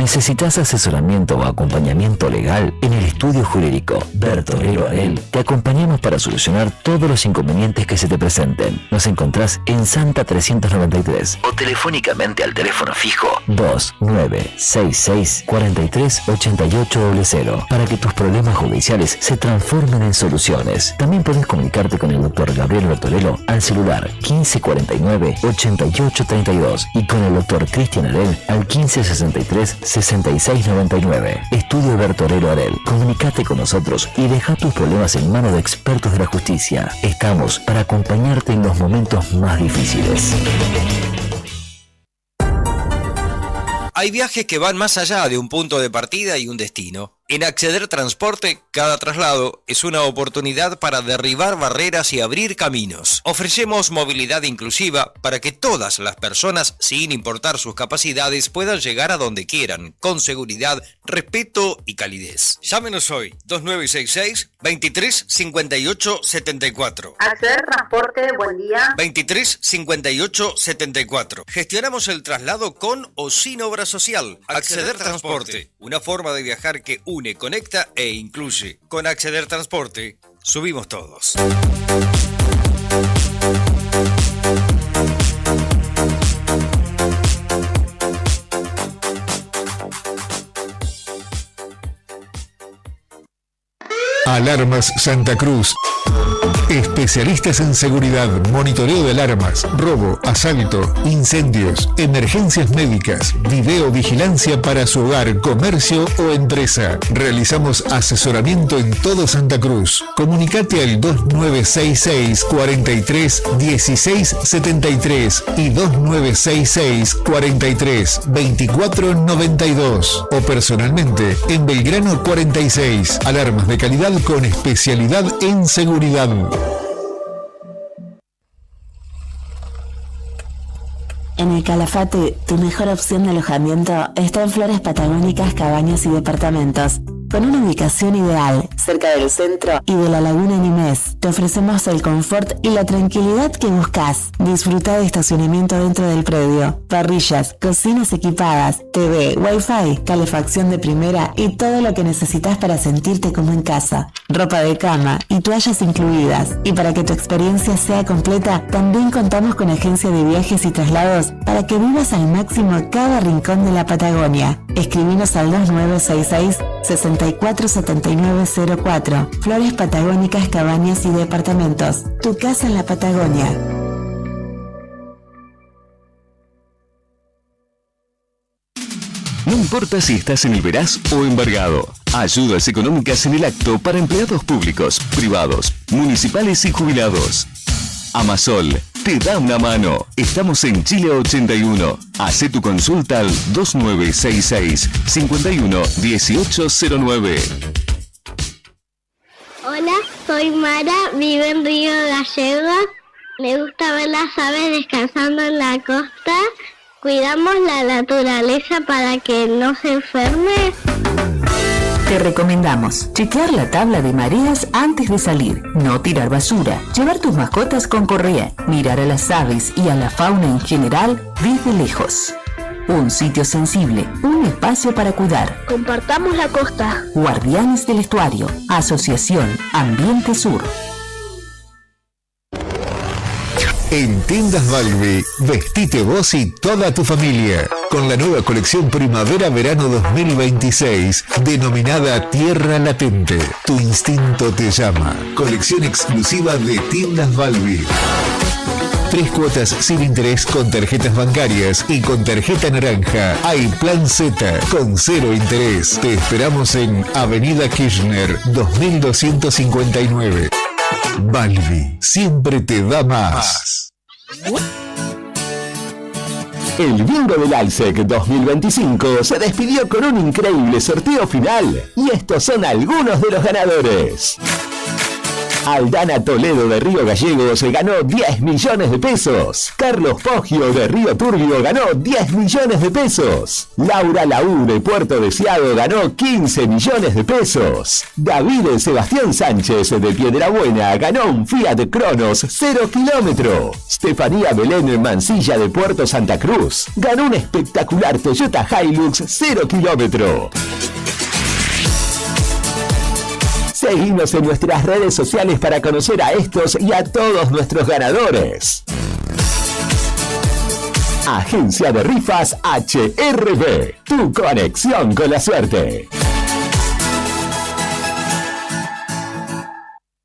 ¿Necesitas asesoramiento o acompañamiento legal? En el estudio jurídico Bertorero Arel te acompañamos para solucionar todos los inconvenientes que se te presenten. Nos encontrás en Santa 393 o telefónicamente al teléfono fijo 2966 43 8800 para que tus problemas judiciales se transformen en soluciones. También podés comunicarte con el doctor Gabriel Bertorello al celular 1549 8832 y con el doctor Cristian Arel al 1563 6699. Estudio Bertorero Arel. Comunicate con nosotros y deja tus problemas en manos de expertos de la justicia. Estamos para acompañarte en los momentos más difíciles. Hay viajes que van más allá de un punto de partida y un destino. En Acceder Transporte, cada traslado es una oportunidad para derribar barreras y abrir caminos. Ofrecemos movilidad inclusiva para que todas las personas, sin importar sus capacidades, puedan llegar a donde quieran, con seguridad, respeto y calidez. Llámenos hoy, 2966 23 58 74. Acceder Transporte, buen día. 23 58 74. Gestionamos el traslado con o sin obra social. Acceder Transporte, una forma de viajar que une, conecta e incluye. Con Acceder Transporte, subimos todos. Alarmas Santa Cruz. Especialistas en seguridad, monitoreo de alarmas, robo, asalto, incendios, emergencias médicas, videovigilancia para su hogar, comercio o empresa. Realizamos asesoramiento en todo Santa Cruz. Comunicate al 2966 43 16 73 y 2966 43 24 92 o personalmente en Belgrano 46. Alarmas de calidad con especialidad en seguridad. En el Calafate, tu mejor opción de alojamiento está en Flores Patagónicas, Cabañas y Departamentos. Con una ubicación ideal, cerca del centro y de la Laguna Nimés, te ofrecemos el confort y la tranquilidad que buscas. Disfruta de estacionamiento dentro del predio, parrillas, cocinas equipadas, TV, Wi-Fi, calefacción de primera y todo lo que necesitas para sentirte como en casa. Ropa de cama y toallas incluidas. Y para que tu experiencia sea completa, también contamos con agencia de viajes y traslados para que vivas al máximo cada rincón de la Patagonia. Escribinos al 2966 647904. Flores Patagónicas, Cabañas y Departamentos. Tu casa en la Patagonia. No importa si estás en el Veraz o embargado. Ayudas económicas en el acto para empleados públicos, privados, municipales y jubilados. Amasol te da una mano. Estamos en Chile 81. Hacé tu consulta al 2966 51 1809. Hola, soy Mara, vivo en Río Gallegos. Me gusta ver las aves descansando en la costa. Cuidamos la naturaleza para que no se enferme. Te recomendamos chequear la tabla de mareas antes de salir, no tirar basura, llevar tus mascotas con correa, mirar a las aves y a la fauna en general desde lejos. Un sitio sensible, un espacio para cuidar. Compartamos la costa. Guardianes del Estuario, Asociación Ambiente Sur. En Tiendas Balbi, vestite vos y toda tu familia con la nueva colección Primavera-Verano 2026 denominada Tierra Latente. Tu instinto te llama. Colección exclusiva de Tiendas Balbi. 3 cuotas sin interés con tarjetas bancarias y con tarjeta naranja. Hay plan Z con 0 interés. Te esperamos en Avenida Kirchner 2259. Balbi, siempre te da más. El bingo del ALSEC 2025 se despidió con un increíble sorteo final. Y estos son algunos de los ganadores. Aldana Toledo de Río Gallegos ganó 10 millones de pesos. Carlos Poggio de Río Turbio ganó 10 millones de pesos. Laura Laú de Puerto Deseado ganó 15 millones de pesos. David Sebastián Sánchez de Piedrabuena ganó un Fiat Cronos 0 kilómetro. Stefanía Belén Mancilla de Puerto Santa Cruz ganó un espectacular Toyota Hilux 0 kilómetro. Seguimos en nuestras redes sociales para conocer a estos y a todos nuestros ganadores. Agencia de Rifas HRB, tu conexión con la suerte.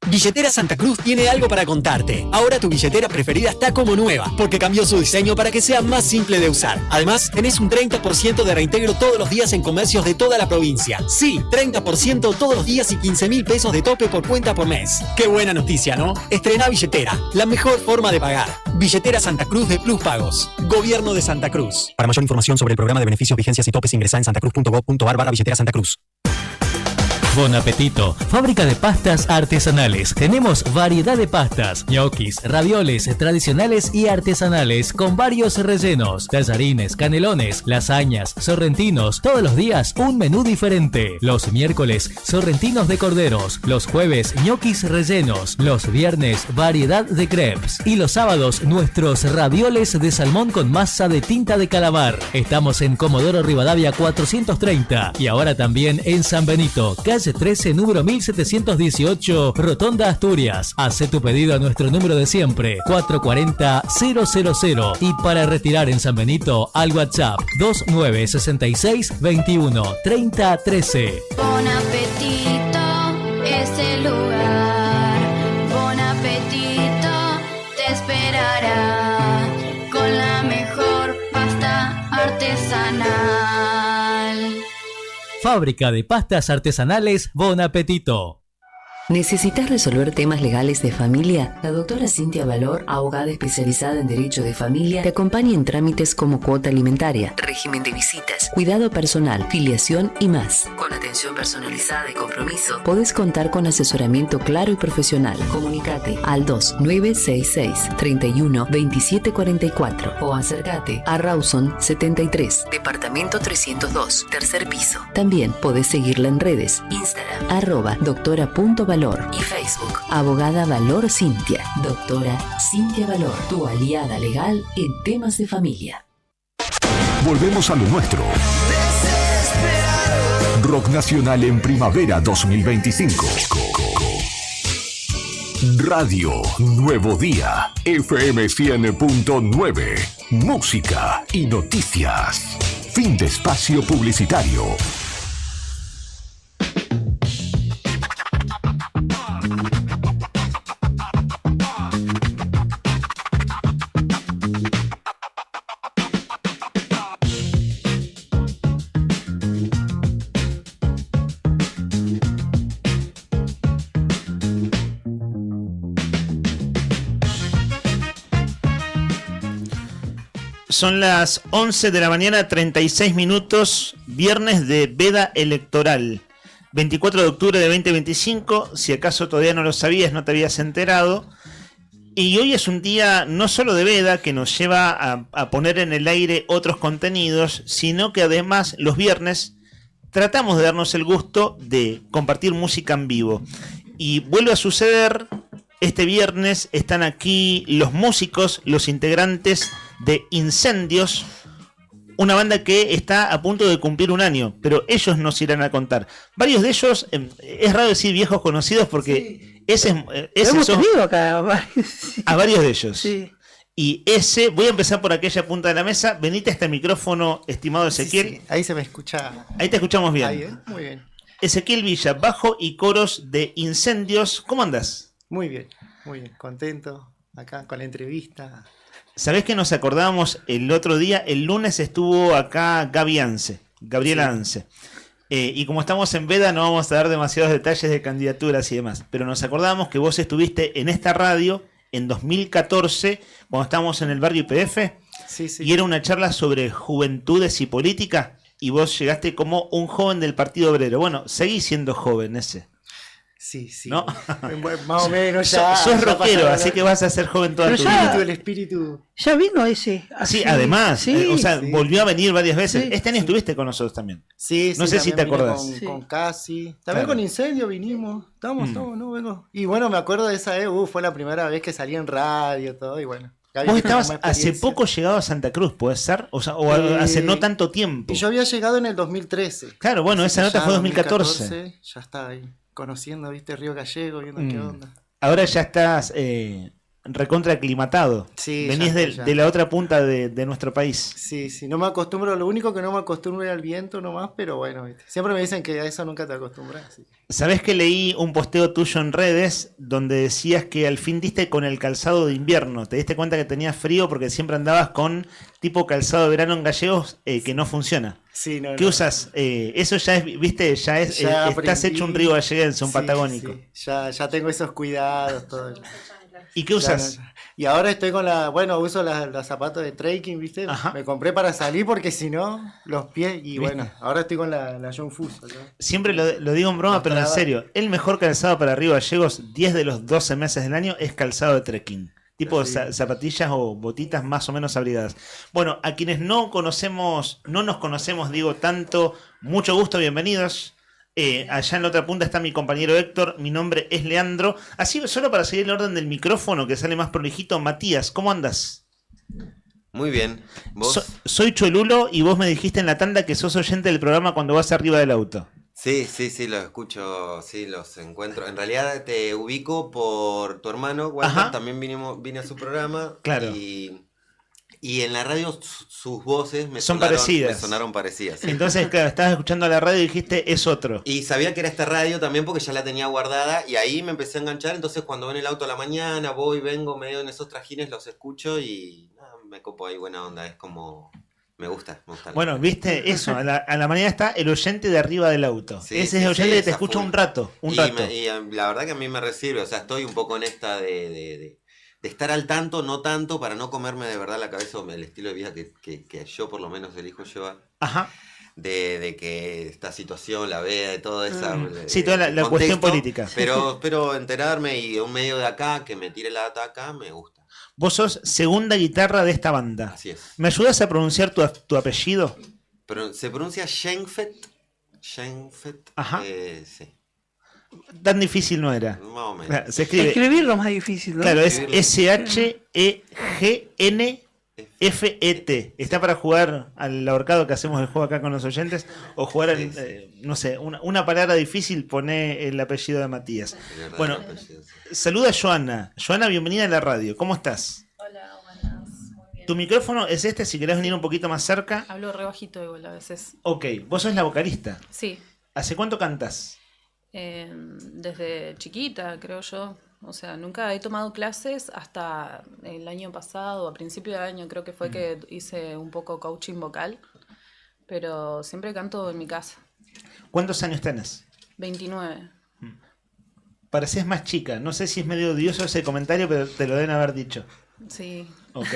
Billetera Santa Cruz tiene algo para contarte. Ahora tu billetera preferida está como nueva, porque cambió su diseño para que sea más simple de usar. Además, tenés un 30% de reintegro todos los días en comercios de toda la provincia. Sí, 30% todos los días y 15.000 pesos de tope por cuenta por mes. Qué buena noticia, ¿no? Estrena billetera, la mejor forma de pagar. Billetera Santa Cruz de Plus Pagos. Gobierno de Santa Cruz. Para mayor información sobre el programa de beneficios, vigencias y topes, ingresá en santacruz.gov.ar/billetera Santa Cruz. Bon Apetito, fábrica de pastas artesanales. Tenemos variedad de pastas, ñoquis, ravioles tradicionales y artesanales con varios rellenos, tallarines, canelones, lasañas, sorrentinos. Todos los días un menú diferente. Los miércoles, sorrentinos de corderos. Los jueves, ñoquis rellenos. Los viernes, variedad de crepes. Y los sábados, nuestros ravioles de salmón con masa de tinta de calamar. Estamos en Comodoro Rivadavia 430 y ahora también en San Benito, calle 13, número 1718, Rotonda Asturias. Hace tu pedido a nuestro número de siempre, 440-000. Y para retirar en San Benito, al WhatsApp 2966 21 30 13. Bon Apetito es el lugar. Bon Apetito te esperará con la mejor pasta artesanal. Fábrica de pastas artesanales Bon Apetito. ¿Necesitas resolver temas legales de familia? La doctora Cintia Valor, abogada especializada en Derecho de Familia, te acompaña en trámites como cuota alimentaria, régimen de visitas, cuidado personal, filiación y más. Con atención personalizada y compromiso, podés contar con asesoramiento claro y profesional. Comunicate al 2966 31 27 44 o acércate a Rawson 73, departamento 302, tercer piso. También podés seguirla en redes, Instagram, @doctora.valor y Facebook, Abogada Valor Cintia. Doctora Cintia Valor, tu aliada legal en temas de familia. Volvemos a lo nuestro. Rock Nacional en Primavera 2025. Radio Nuevo Día, FM 100.9. Música y noticias. Fin de espacio publicitario. Son las 11 de la mañana, 36 minutos, viernes de veda electoral. 24 de octubre de 2025, si acaso todavía no lo sabías, no te habías enterado. Y hoy es un día no solo de veda, que nos lleva a poner en el aire otros contenidos, sino que además los viernes tratamos de darnos el gusto de compartir música en vivo. Y vuelve a suceder, este viernes están aquí los músicos, los integrantes de Incendios, una banda que está a punto de cumplir un año, pero ellos nos irán a contar. Varios de ellos, es raro decir viejos conocidos porque hemos tenido acá a varios de ellos. Sí. Y voy a empezar por aquella punta de la mesa. Venite a este micrófono, estimado Ezequiel. Sí, ahí se me escucha. Ahí te escuchamos bien. Ahí, muy bien. Ezequiel Villa, bajo y coros de Incendios. ¿Cómo andás? Muy bien, contento acá con la entrevista. ¿Sabés que nos acordábamos el otro día? El lunes estuvo acá Gabriela Ance. Y como estamos en veda, no vamos a dar demasiados detalles de candidaturas y demás. Pero nos acordábamos que vos estuviste en esta radio en 2014, cuando estábamos en el barrio IPF. Sí. Y era una charla sobre juventudes y política. Y vos llegaste como un joven del Partido Obrero. Bueno, seguís siendo joven ese. Sí. ¿No? Más o menos ya. Sos rockero, así que vas a ser joven toda tu vida. El espíritu. Ya vino ese. Así, además. Volvió a venir varias veces. Este año estuviste con nosotros también. Sí, no sé si te acordás. Con Casi. También con Incendio vinimos. Estamos, vengo. Y bueno, me acuerdo de esa fue la primera vez que salí en radio, todo, y bueno. Vos estabas hace poco llegado a Santa Cruz, ¿puede ser? O hace no tanto tiempo. Y yo había llegado en el 2013. Claro, bueno, esa nota fue 2014. 2014, ya estaba ahí, conociendo, viste, Río Gallego, viendo qué onda. Ahora ya estás recontra aclimatado. Sí, venís de la otra punta de nuestro país. Sí, no me acostumbro, lo único que no me acostumbro es al viento nomás, pero bueno, ¿viste? Siempre me dicen que a eso nunca te acostumbras. Sí. ¿Sabés que leí un posteo tuyo en redes donde decías que al fin diste con el calzado de invierno? ¿Te diste cuenta que tenías frío porque siempre andabas con tipo calzado de verano en gallegos que no funciona? Sí, ¿Qué usas? Eso ya es, viste, estás hecho un río galleguense, un patagónico. Sí. Ya tengo esos cuidados, todo. ¿Y qué usas? Y ahora estoy con uso los zapatos de trekking, ¿viste? Ajá. Me compré para salir porque si no, los pies, y ¿viste? Bueno, ahora estoy con la John Fuso. Siempre lo digo en broma, pero en serio, el mejor calzado para Río Gallegos, 10 de los 12 meses del año, es calzado de trekking. Tipo zapatillas o botitas más o menos abrigadas. Bueno, a quienes no nos conocemos, digo tanto, mucho gusto, bienvenidos. Allá en la otra punta está mi compañero Héctor, mi nombre es Leandro. Así, solo para seguir el orden del micrófono, que sale más prolijito, Matías, ¿cómo andas? Muy bien. ¿Vos? Soy Cholulo y vos me dijiste en la tanda que sos oyente del programa cuando vas arriba del auto. Sí, los escucho, sí, los encuentro. En realidad te ubico por tu hermano, Walter, también vine a su programa. Claro. Y en la radio sus voces me sonaron parecidas. Sí. Entonces, claro, estabas escuchando la radio y dijiste, es otro. Y sabía que era esta radio también porque ya la tenía guardada y ahí me empecé a enganchar. Entonces, cuando ven el auto a la mañana, vengo medio en esos trajines, los escucho y me copo ahí, buena onda. Es como... Me gusta. Bueno, viste eso, a la mañana está el oyente de arriba del auto. Ese es el oyente que te escucha un rato. Y la verdad que a mí me recibe, o sea, estoy un poco en esta de estar al tanto, no tanto, para no comerme de verdad la cabeza o el estilo de vida que yo por lo menos elijo llevar. Ajá. De que esta situación, la vea, de toda esa... Sí, toda la cuestión política. Pero enterarme y de un medio de acá, que me tire la data acá, me gusta. Vos sos segunda guitarra de esta banda. Así es. ¿Me ayudas a pronunciar tu apellido? Pero se pronuncia Schenfeld. Ajá. Sí. Tan difícil no era. Más o menos. Se escribe. Escribirlo más difícil, ¿no? Claro, es SHEGNFET. Está para jugar al ahorcado que hacemos el juego acá con los oyentes. O jugar, no sé, una palabra difícil, pone el apellido de Matías. Bueno, saluda a Joana. Joana, bienvenida a la radio. ¿Cómo estás? Hola, buenas. Muy bien. Tu micrófono es si querés venir un poquito más cerca. Hablo re bajito igual a veces. Ok, vos sos la vocalista. Sí. ¿Hace cuánto cantás? Desde chiquita, creo yo. O sea, nunca he tomado clases hasta el año pasado, a principio de año creo que fue que hice un poco coaching vocal, pero siempre canto en mi casa. ¿Cuántos años tenés? 29. Parecés más chica. No sé si es medio odioso ese comentario, pero te lo deben haber dicho. Sí. Ok.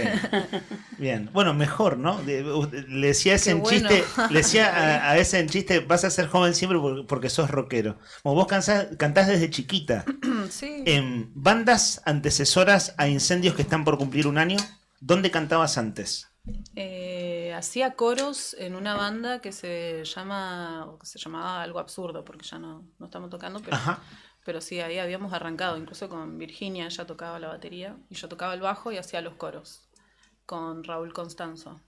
Bien. Bueno, mejor, ¿no? Le decía ese en bueno. chiste, le decía a ese en chiste, vas a ser joven siempre porque sos rockero. Bueno, vos cantás desde chiquita. Sí. En bandas antecesoras a Incendios que están por cumplir un año, ¿dónde cantabas antes? hacía coros en una banda que se llamaba Algo Absurdo, porque ya no estamos tocando, pero sí, ahí habíamos arrancado, incluso con Virginia, ella tocaba la batería, y yo tocaba el bajo y hacía los coros, con Raúl Constanzo.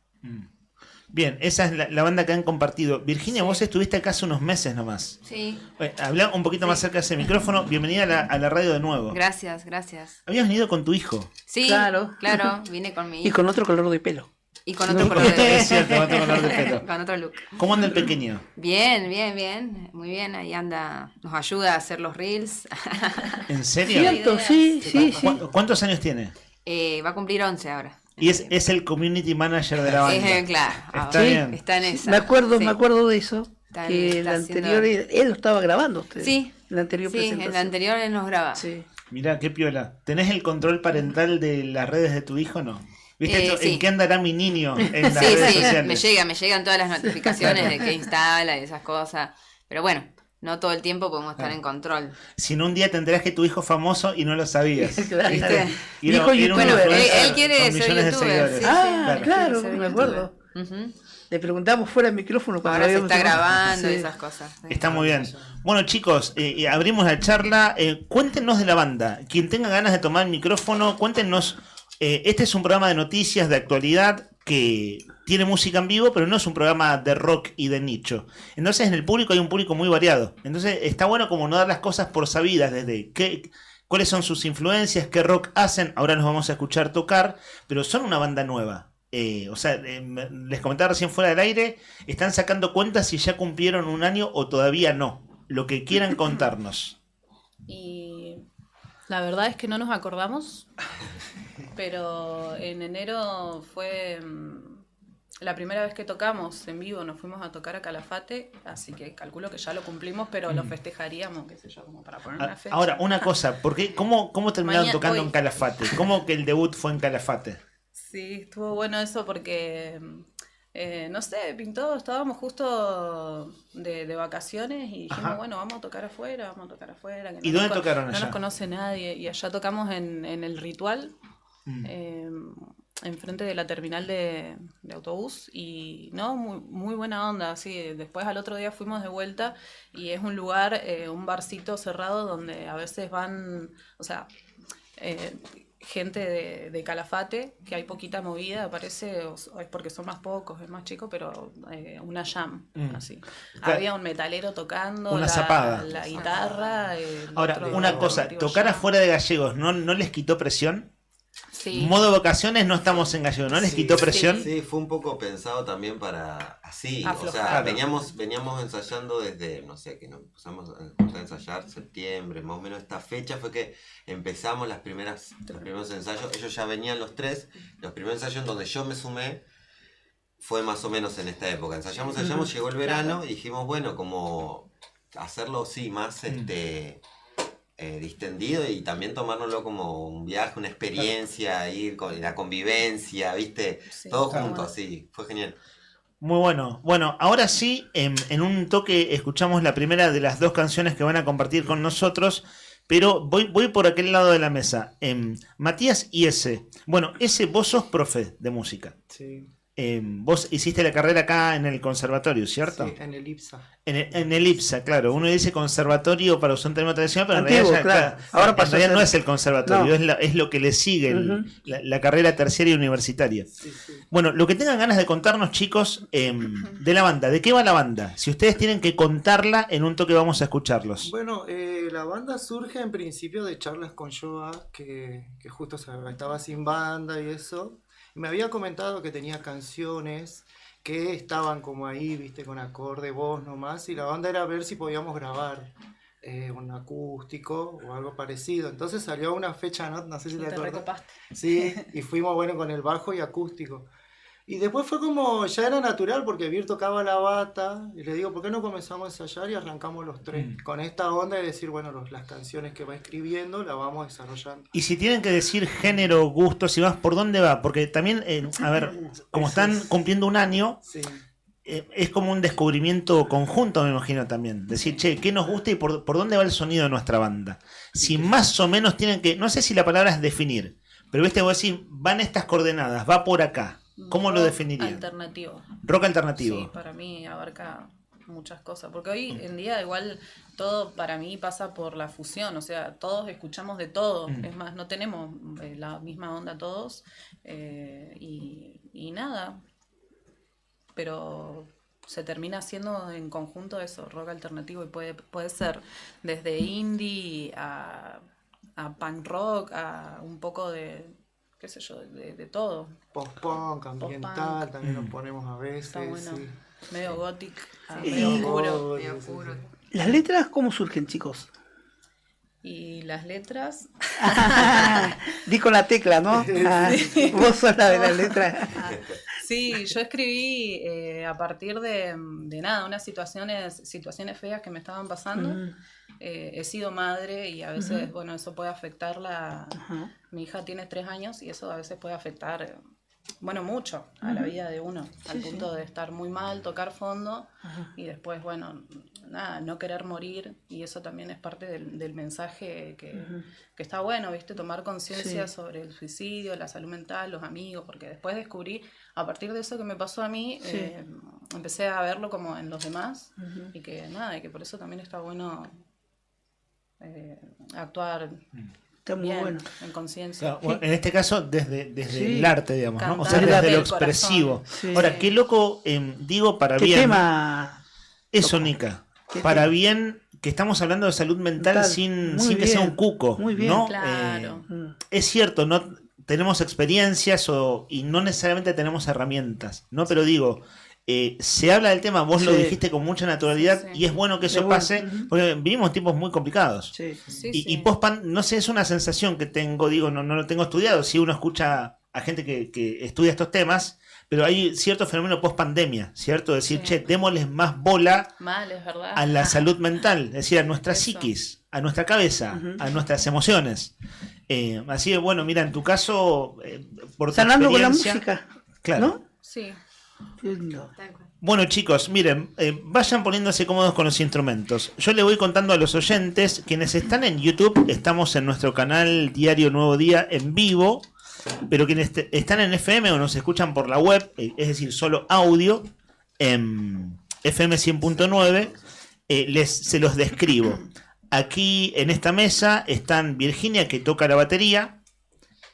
Bien, esa es la banda que han compartido. Virginia, vos estuviste acá hace unos meses nomás. Sí. Habla un poquito más cerca de ese micrófono. Bienvenida a la radio de nuevo. Gracias, gracias. ¿Habías venido con tu hijo? Sí, claro, vine con mi hijo. Y con otro color de pelo. Y con otro color de pelo. Es cierto, con otro color de pelo. Con otro look. ¿Cómo anda el pequeño? Bien, bien, bien. Muy bien, ahí anda. Nos ayuda a hacer los reels. ¿En serio? Cierto, sí. ¿Cuántos años tiene? Va a cumplir 11 ahora. Y es el community manager de la banda. Claro. Está bien. Está en esa. Me acuerdo de eso. Está Que el haciendo- anterior, él lo estaba grabando usted. Sí. La anterior Sí, presentación. en la anterior él nos graba. Sí. Mirá, qué piola. ¿Tenés el control parental de las redes de tu hijo o no? ¿Viste esto? Sí. ¿En qué andará mi niño en las Sí, redes sí, sociales? me llegan todas las notificaciones de que instala y esas cosas. Pero bueno, no todo el tiempo podemos estar en control. Si no, un día tendrás que tu hijo famoso y no lo sabías. Claro. ¿Viste? Hijo era un youtuber. influencer Él quiere con ser millones de youtuber, seguidores. sí. Claro, ser me acuerdo. Ujú. Le preguntamos fuera del micrófono. cuando Ahora se habíamos está tomado. grabando y Sí. esas cosas. Está muy bien. Bueno, chicos, abrimos la charla. Cuéntenos de la banda. Quien tenga ganas de tomar el micrófono, cuéntenos. Este es un programa de noticias, de actualidad, que tiene música en vivo, pero no es un programa de rock y de nicho. Entonces, en el público hay un público muy variado. Entonces, está bueno como no dar las cosas por sabidas, desde cuáles son sus influencias, qué rock hacen. Ahora nos vamos a escuchar tocar, pero son una banda nueva. Les comentaba recién fuera del aire, están sacando cuentas si ya cumplieron un año o todavía no. Lo que quieran contarnos. Y la verdad es que no nos acordamos, pero en enero fue la primera vez que tocamos en vivo, nos fuimos a tocar a Calafate, así que calculo que ya lo cumplimos, pero lo festejaríamos, qué sé yo, como para poner una fecha. Ahora, una cosa, ¿cómo terminaron tocando hoy. en Calafate? ¿Cómo que el debut fue en Calafate? Sí, estuvo bueno eso porque, no sé, pintó, estábamos justo de vacaciones y dijimos, Ajá. bueno, vamos a tocar afuera. Que ¿Y dónde tocaron No allá? nos conoce nadie, y allá tocamos en el Ritual, enfrente de la terminal de autobús, y no, muy buena onda, así. Después al otro día fuimos de vuelta y es un lugar, un barcito cerrado donde a veces van, o sea, gente de Calafate, que hay poquita movida, parece, o es porque son más pocos, es más chico, pero una jam, así. Claro. Había un metalero tocando, Una zapada. la guitarra. Ahora, una cosa, tocar afuera de Gallegos, ¿no les quitó presión? Sí. Modo vacaciones, no estamos en Gallegos, ¿no les quitó presión? Sí, fue un poco pensado también para así. O Aflojar. sea, veníamos ensayando desde, no sé, que nos empezamos a ensayar septiembre, más o menos esta fecha fue que empezamos los primeros ensayos. Ellos ya venían los tres. Los primeros ensayos en donde yo me sumé fue más o menos en esta época. Ensayamos, llegó el verano y dijimos, bueno, como hacerlo, sí, más distendido y también tomárnoslo como un viaje, una experiencia, ir con la convivencia, ¿viste? Sí, Todo está junto, bueno. así, fue genial. Muy bueno. Bueno, ahora sí, en un toque escuchamos la primera de las dos canciones que van a compartir con nosotros, pero voy por aquel lado de la mesa. Matías y ese. Bueno, ese, vos sos profe de música. Sí. Vos hiciste la carrera acá en el conservatorio, ¿cierto? Sí, en el IPSA. En el IPSA, claro. Uno dice conservatorio para usar un término tradicional, pero Antiguo, en realidad, claro. Ahora en pasó a realidad ser- no es el conservatorio, No. es lo que le sigue Ujú. la carrera terciaria y universitaria. Bueno, lo que tengan ganas de contarnos, chicos, de la banda. ¿De qué va la banda? Si ustedes tienen que contarla, en un toque vamos a escucharlos. Bueno, la banda surge en principio de charlas con Joa, que justo estaba sin banda y eso. Y me había comentado que tenía canciones que estaban como ahí, viste, con acorde, voz nomás. Y la banda era ver si podíamos grabar un acústico o algo parecido. Entonces salió una fecha, no sé si te Te acuerdas. recopaste. Sí, y fuimos, bueno, con el bajo y acústico. Y después fue como, ya era natural porque Vir tocaba la bata y le digo, ¿por qué no comenzamos a ensayar y arrancamos los tres? Con esta onda de decir, bueno, las canciones que va escribiendo las vamos desarrollando. Y si tienen que decir género, gusto, si vas, ¿por dónde va? Porque también, a ver, como están cumpliendo un año, Sí. es como un descubrimiento conjunto, me imagino también. Decir, che, ¿qué nos gusta y por dónde va el sonido de nuestra banda? Si más o menos tienen que, no sé si la palabra es definir, pero viste, vos decís, van estas coordenadas, va por acá. ¿Cómo lo definiría? Alternativo. Rock alternativo. Sí, para mí abarca muchas cosas, porque hoy en día igual todo para mí pasa por la fusión, o sea, todos escuchamos de todo, es más, no tenemos la misma onda todos, y nada, pero se termina haciendo en conjunto eso, rock alternativo, y puede ser desde indie a punk rock, a un poco de, qué sé yo, de todo. Post-punk, ambiental, también nos ponemos a veces. Está bueno. Sí. Medio gothic, Sí. medio Y- oscuro. Medio oscuro. ¿Las letras cómo surgen, chicos? Y las letras. Di con la tecla, ¿no? Ah, Sí. vos sos la de las letras. Sí, yo escribí a partir de nada, unas situaciones feas que me estaban pasando. Mm. He sido madre y a veces, Ujú. bueno, eso puede afectar Ajá. Mi hija tiene 3 años y eso a veces puede afectar, bueno, mucho a la Ujú. vida de uno, al Sí, punto sí. de estar muy mal, tocar fondo Ajá. y después, bueno, nada, no querer morir, y eso también es parte del mensaje Ujú. que está bueno, ¿viste? Tomar conciencia Sí. sobre el suicidio, la salud mental, los amigos, porque después descubrí, a partir de eso que me pasó a mí, Sí. empecé a verlo como en los demás, Ujú. y que nada, y que por eso también está bueno actuar Está muy bien, bueno. en conciencia. Claro, bueno, en este caso, desde Sí. el arte, digamos, ¿no? O sea, Cantar desde lo desde el expresivo. corazón. Sí. Ahora, qué loco, digo para ¿Qué bien. tema? Eso, Nica. ¿Qué Para tema? bien que estamos hablando de salud mental Mental. sin Muy que sea bien. un cuco. Muy bien. ¿no? Claro. Es cierto, no tenemos experiencias y no necesariamente tenemos herramientas, ¿no? Pero digo, se habla del tema, vos lo Sí. dijiste con mucha naturalidad, y es bueno que eso Es bueno. pase, Ujú. porque vivimos tiempos muy complicados. Sí. Y post-pan, no sé, es una sensación que tengo, digo, no lo tengo estudiado, si uno escucha a gente que estudia estos temas, pero hay cierto fenómeno post-pandemia, ¿cierto? Decir, che, démosles más bola Mal, es verdad. a la salud mental, es decir, a nuestra psiquis, a nuestra cabeza, Ujú. a nuestras emociones. Así que, bueno, mira, en tu caso, por tu Sanando con la experiencia- música. Claro. ¿No? Sí. Qué lindo. Bueno, chicos, miren, vayan poniéndose cómodos con los instrumentos. Yo le voy contando a los oyentes, quienes están en YouTube, estamos en nuestro canal Diario Nuevo Día en vivo, pero quienes están en FM o nos escuchan por la web, es decir, solo audio, en FM 100.9, se los describo. Aquí en esta mesa están Virginia, que toca la batería,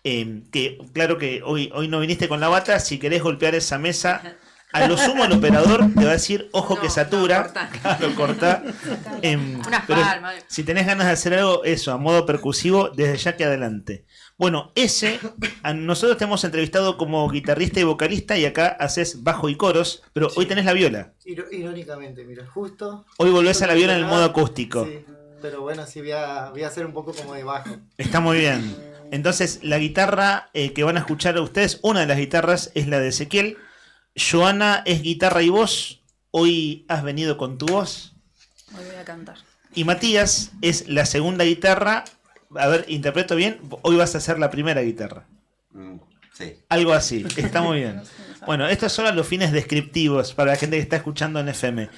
que claro que hoy no viniste con la bata, si querés golpear esa mesa, a lo sumo el operador te va a decir, ojo que satura, claro, corta. Una Pero palma. si tenés ganas de hacer algo, eso, a modo percusivo, desde ya que adelante. Bueno, nosotros te hemos entrevistado como guitarrista y vocalista, y acá haces bajo y coros, pero hoy tenés la viola. Irónicamente, mira, justo. Hoy volvés a la viola en el modo acústico. Sí, pero bueno, sí voy a hacer un poco como de bajo. Está muy bien. Entonces, la guitarra que van a escuchar ustedes, una de las guitarras es la de Ezequiel. Joana es guitarra y voz. Hoy has venido con tu voz. Hoy voy a cantar. Y Matías es la segunda guitarra. A ver, interpreto bien. Hoy vas a ser la primera guitarra. Sí. Algo así. Está muy bien. Bueno, estos son los fines descriptivos para la gente que está escuchando en FM.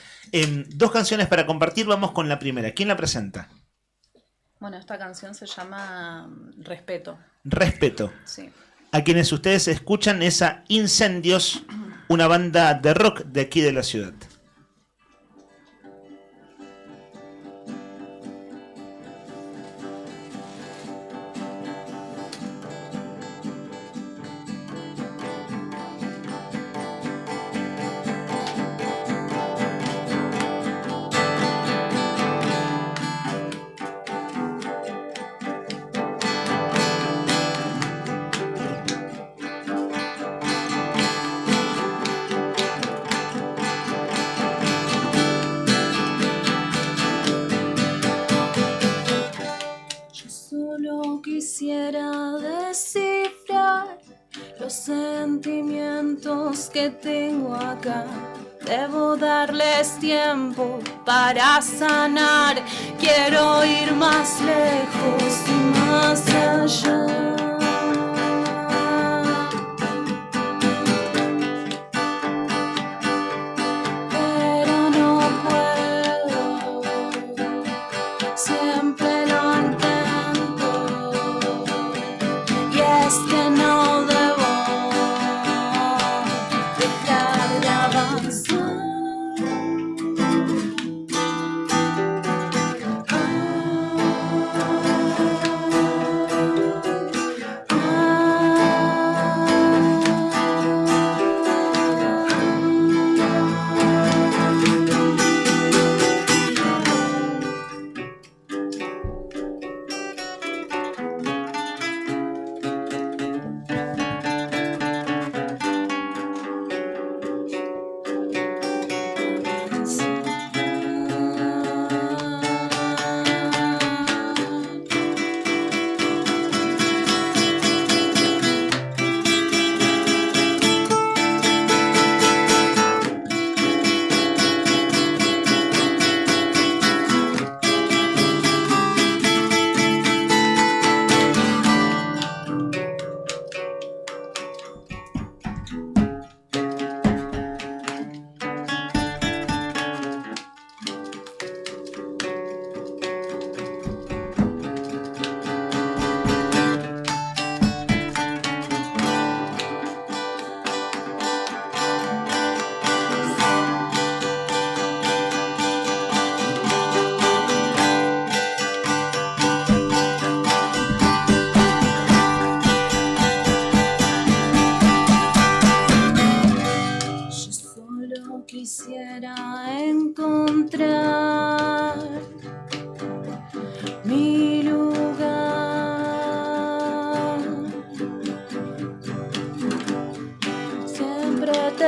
2 canciones para compartir. Vamos con la primera. ¿Quién la presenta? Bueno, esta canción se llama Respeto. Respeto. Sí. A quienes ustedes escuchan es a Incendios, una banda de rock de aquí de la ciudad. Yo solo quisiera descifrar los sentimientos que tengo acá. Debo darles tiempo para sanar. Quiero ir más lejos y más allá. Pero no puedo, siempre lo intento, y es que no debo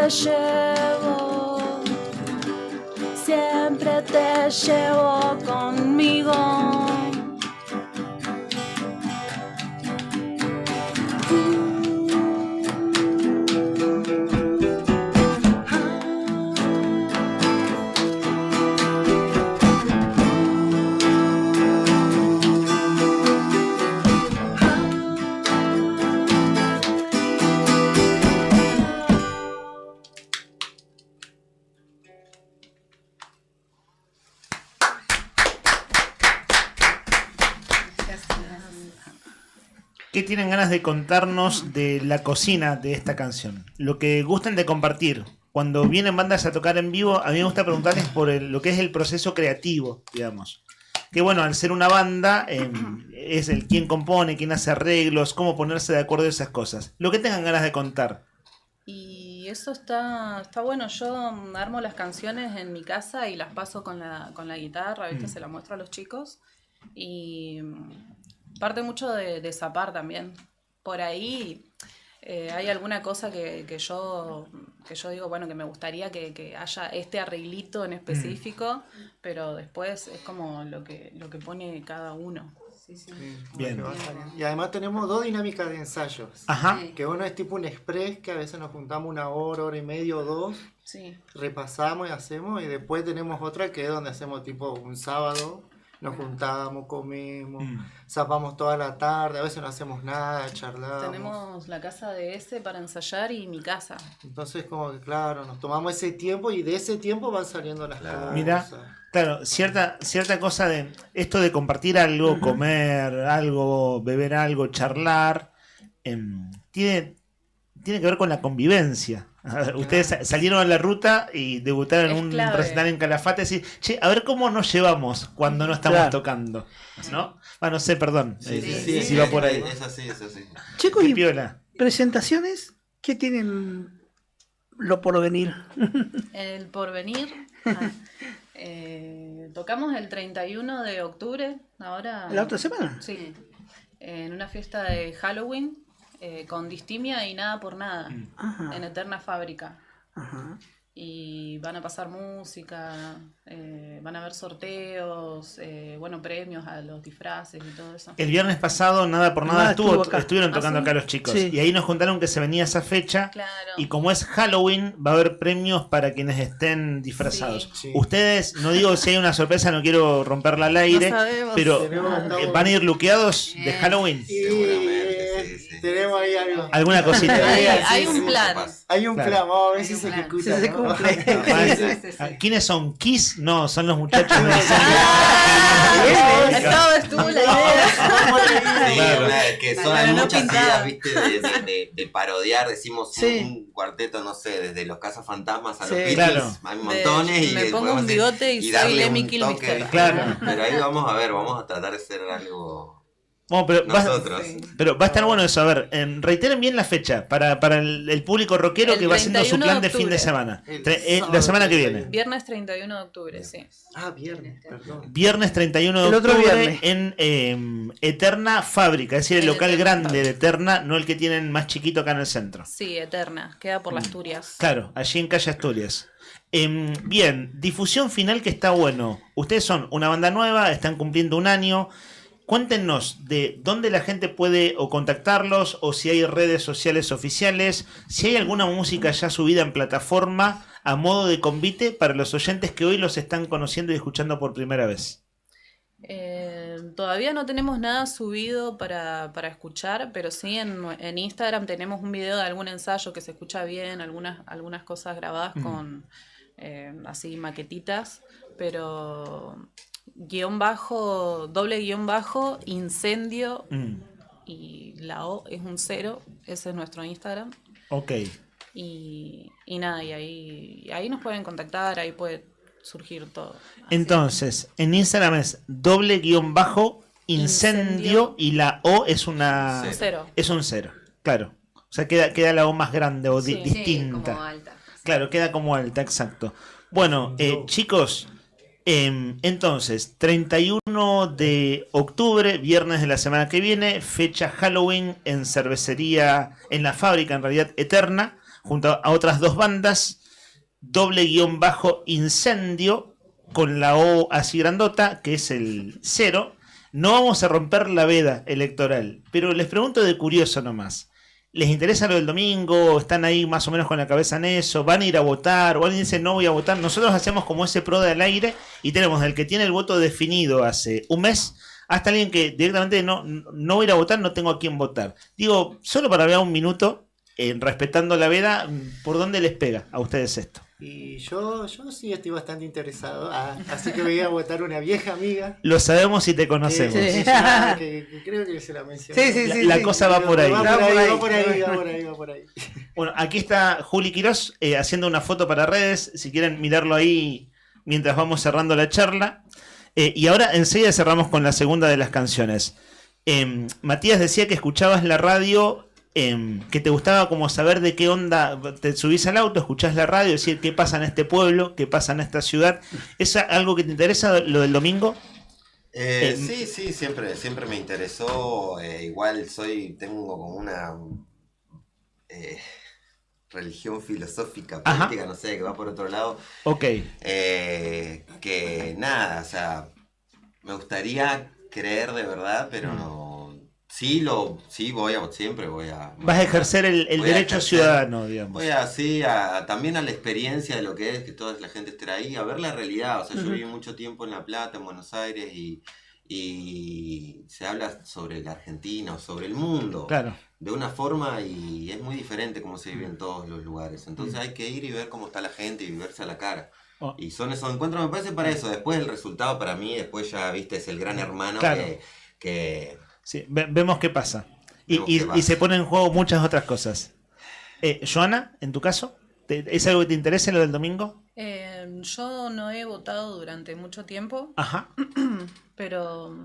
llevo, siempre te llevo conmigo. ¿Qué tienen ganas de contarnos de la cocina de esta canción? Lo que gusten de compartir. Cuando vienen bandas a tocar en vivo, a mí me gusta preguntarles por lo que es el proceso creativo, digamos. Que bueno, al ser una banda, es el quién compone, quién hace arreglos, cómo ponerse de acuerdo a esas cosas. Lo que tengan ganas de contar. Y eso está bueno. Yo armo las canciones en mi casa y las paso con la guitarra, ¿viste? Se la muestro a los chicos. Y parte mucho de zapar también. Por ahí hay alguna cosa que yo digo, bueno, que me gustaría que haya este arreglito en específico, pero después es como lo que pone cada uno. Bien. Y además tenemos 2 dinámicas de ensayos. Ajá. Que uno es tipo un express, que a veces nos juntamos 1 hora, hora y media o 2. Sí. Repasamos y hacemos. Y después tenemos otra que es donde hacemos tipo un sábado. Nos juntamos, comemos, zapamos toda la tarde, a veces no hacemos nada, charlamos. Tenemos la casa de ese para ensayar y mi casa. Entonces como que claro, nos tomamos ese tiempo y de ese tiempo van saliendo las cosas. Mira, claro, cierta cosa de esto de compartir algo, comer algo, beber algo, charlar, tiene que ver con la convivencia. A ver, ustedes salieron a la ruta y debutaron en un recital en Calafate y decir, che, a ver cómo nos llevamos cuando no estamos tocando, ¿no? No sé, perdón, si va por ahí. Es así. Chicos, y piola. presentaciones, ¿qué tienen lo por venir? El porvenir. Tocamos el 31 de octubre, ahora. ¿La otra semana? Sí. En una fiesta de Halloween. Con Distimia y Nada por Nada. Ajá. En Eterna Fábrica. Ajá. Y van a pasar música, van a haber sorteos, premios a los disfraces y todo eso. El viernes pasado, Nada por Nada estuvieron tocando ¿Ah, sí? acá los chicos. Sí. Y ahí nos contaron que se venía esa fecha. Claro. Y como es Halloween, va a haber premios para quienes estén disfrazados. Sí. Ustedes, no digo si hay una sorpresa, no quiero romperla al aire, No sabemos. pero ¿van a ir luqueados de Bien. Halloween? Tenemos ahí algo. ¿Alguna cosita? Hay un plan. Hay un Claro. plan, vamos a ver si se ejecuta. Si se ¿no? cumple. ¿Quiénes son? ¿Kiss? No, son los muchachos de Todo estuvo la idea. Claro. Que son Para no muchas pintar. ideas, viste, de parodiar, decimos Sí. un cuarteto, no sé, desde los Cazafantasmas a los Sí. Beatles, Claro. hay montones. Me y pongo podemos un bigote y soy darle Lemmy un Kilmister. toque. Claro. Pero ahí vamos a ver, vamos a tratar de hacer algo Bueno, nosotros. pero va a estar bueno eso. A ver, reiteren bien la fecha para el público rockero El que va haciendo su 31 plan de de fin de octubre. semana. El La sábado semana que 31. viene. Viernes 31 de octubre, sí. Viernes, perdón. Viernes 31 de El otro octubre viernes. en Eterna Fábrica, es decir, el En local Eterna grande de Eterna, no el que tienen más chiquito acá en el centro. Sí, Eterna. Queda por las Asturias. Claro, allí en Calle Asturias. Bien, difusión final que está bueno. Ustedes son una banda nueva, están cumpliendo 1 año. Cuéntenos de dónde la gente puede o contactarlos o si hay redes sociales oficiales, si hay alguna música ya subida en plataforma a modo de convite para los oyentes que hoy los están conociendo y escuchando por primera vez. Todavía no tenemos nada subido para escuchar, pero sí en Instagram tenemos un video de algún ensayo que se escucha bien, algunas cosas grabadas con así maquetitas, pero doble guión bajo, incendio y la O es un 0, ese es nuestro Instagram. Ok. Y nada, y ahí nos pueden contactar, ahí puede surgir todo. Entonces, en Instagram es doble guión bajo, incendio y la O es una... Un 0. Es un 0, claro. O sea, queda la O más grande o Sí. distinta. como alta. Claro, queda como alta, exacto. Bueno, chicos, entonces, 31 de octubre, viernes de la semana que viene, fecha Halloween en cervecería, en la fábrica, en realidad, Eterna. junto a otras 2 bandas, _incendio, con la O así grandota, que es el 0. No vamos a romper la veda electoral, pero les pregunto de curioso nomás. ¿Les interesa lo del domingo? ¿Están ahí más o menos con la cabeza en eso? ¿Van a ir a votar? ¿O alguien dice no voy a votar? Nosotros hacemos como ese pro de al aire y tenemos el que tiene el voto definido hace un mes hasta alguien que directamente no voy a ir a votar, no tengo a quién votar. Digo, solo para ver un minuto, respetando la veda, ¿por dónde les pega a ustedes esto? Y yo sí estoy bastante interesado, así que voy a votar una vieja amiga. Lo sabemos y te conocemos. Que creo que se la mencioné. La cosa va por ahí. Va por ahí. Bueno, aquí está Juli Quirós haciendo una foto para redes, si quieren mirarlo ahí mientras vamos cerrando la charla. Y ahora enseguida cerramos con la segunda de las canciones. Matías decía que escuchabas la radio, que te gustaba como saber de qué onda, te subís al auto, escuchás la radio, decir qué pasa en este pueblo, qué pasa en esta ciudad. ¿Es algo que te interesa lo del domingo? Sí, siempre me interesó. Igual tengo como una religión filosófica, política, no sé, que va por otro lado. Ok. Que nada, o sea, me gustaría creer de verdad, pero no. Siempre voy a... Vas a ejercer el derecho ciudadano, digamos. Voy también a la experiencia de lo que es que toda la gente esté ahí, a ver la realidad. O sea, yo viví mucho tiempo en La Plata, en Buenos Aires, y se habla sobre la Argentina o sobre el mundo. Claro. De una forma, y es muy diferente como se vive en todos los lugares. Entonces hay que ir y ver cómo está la gente y verse a la cara. Y son esos encuentros, me parece, para eso. Después el resultado para mí, después ya, viste, es el gran hermano. Claro. que Sí, vemos qué pasa. Y se ponen en juego muchas otras cosas. Joana, en tu caso, ¿es algo que te interesa lo del domingo? Yo no he votado durante mucho tiempo. Ajá. Pero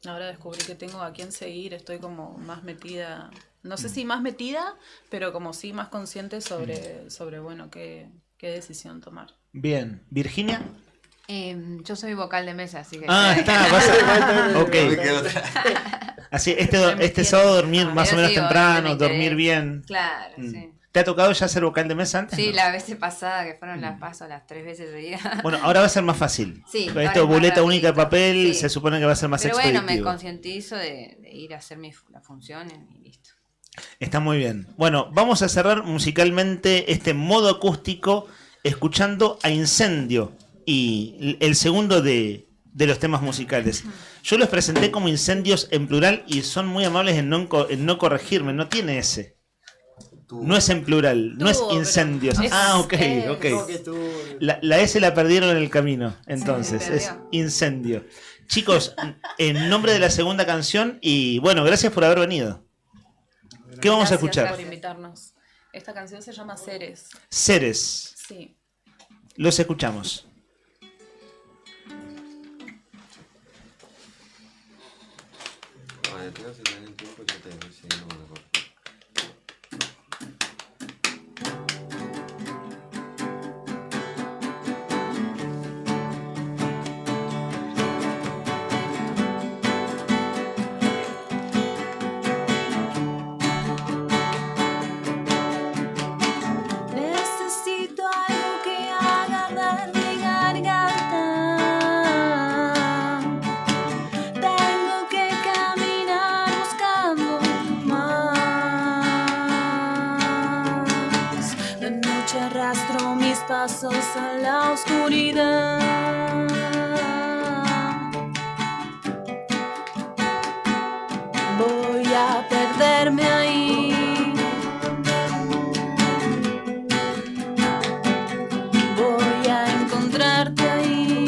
ahora descubrí que tengo a quién seguir. Estoy como más metida. No sé si más metida, pero como sí más consciente sobre bueno, qué decisión tomar. Bien. ¿Virginia? Yo soy vocal de mesa, así que... Ok. Así, este sábado dormir más o menos temprano, dormir bien. Claro, sí. ¿Te ha tocado ya ser vocal de mesa antes? Sí, la vez pasada que fueron las paso las 3 veces seguidas. Bueno, ahora va a ser más fácil. Sí, con esto boleta única de papel, se supone que va a ser más expeditivo. Pero bueno, me concientizo de ir a hacer las funciones y listo. Está muy bien. Bueno, vamos a cerrar musicalmente este modo acústico escuchando a Incendio. Y el segundo de los temas musicales. Yo los presenté como incendios en plural y son muy amables en no corregirme. No tiene ese. No es en plural, no es incendios. Ok. La S la perdieron en el camino. Entonces, es incendio. Chicos, en nombre de la segunda canción, y bueno, gracias por haber venido. ¿Qué vamos a escuchar? Gracias por invitarnos. Esta canción se llama Seres. Seres. Sí. Los escuchamos. Necesito algo que agarrar mi garganta. Tengo que caminar buscando más. De noche arrastro mis pasos a la oscuridad. Voy a perderme ahí. Voy a encontrarte ahí.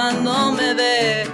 cuando me ves.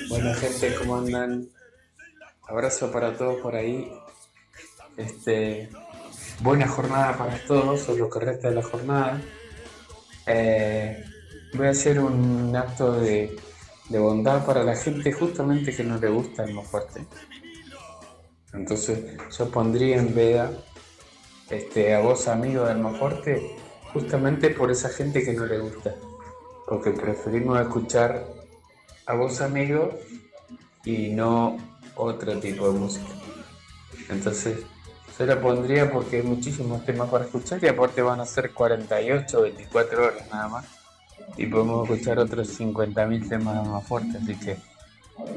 Buena gente, ¿cómo andan? Abrazo para todos por ahí. Buena jornada para todos, o lo que resta de la jornada. Voy a hacer un acto de bondad para la gente justamente que no le gusta Almafuerte. Entonces yo pondría en veda a vos, amigo de Almafuerte, justamente por esa gente que no le gusta, porque preferimos escuchar a vos, amigo, y no otro tipo de música. Entonces yo la pondría porque hay muchísimos temas para escuchar y aparte van a ser 48 o 24 horas nada más y podemos escuchar otros 50.000 temas de Almafuerte, así que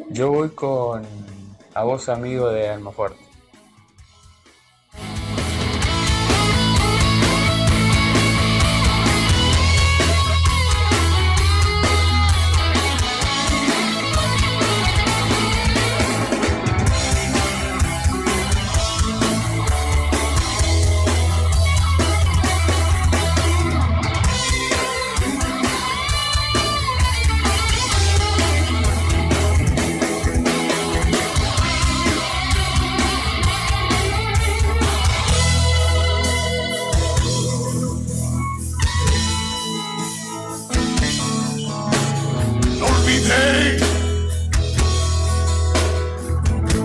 yo voy con A Vos, Amigo de Almafuerte.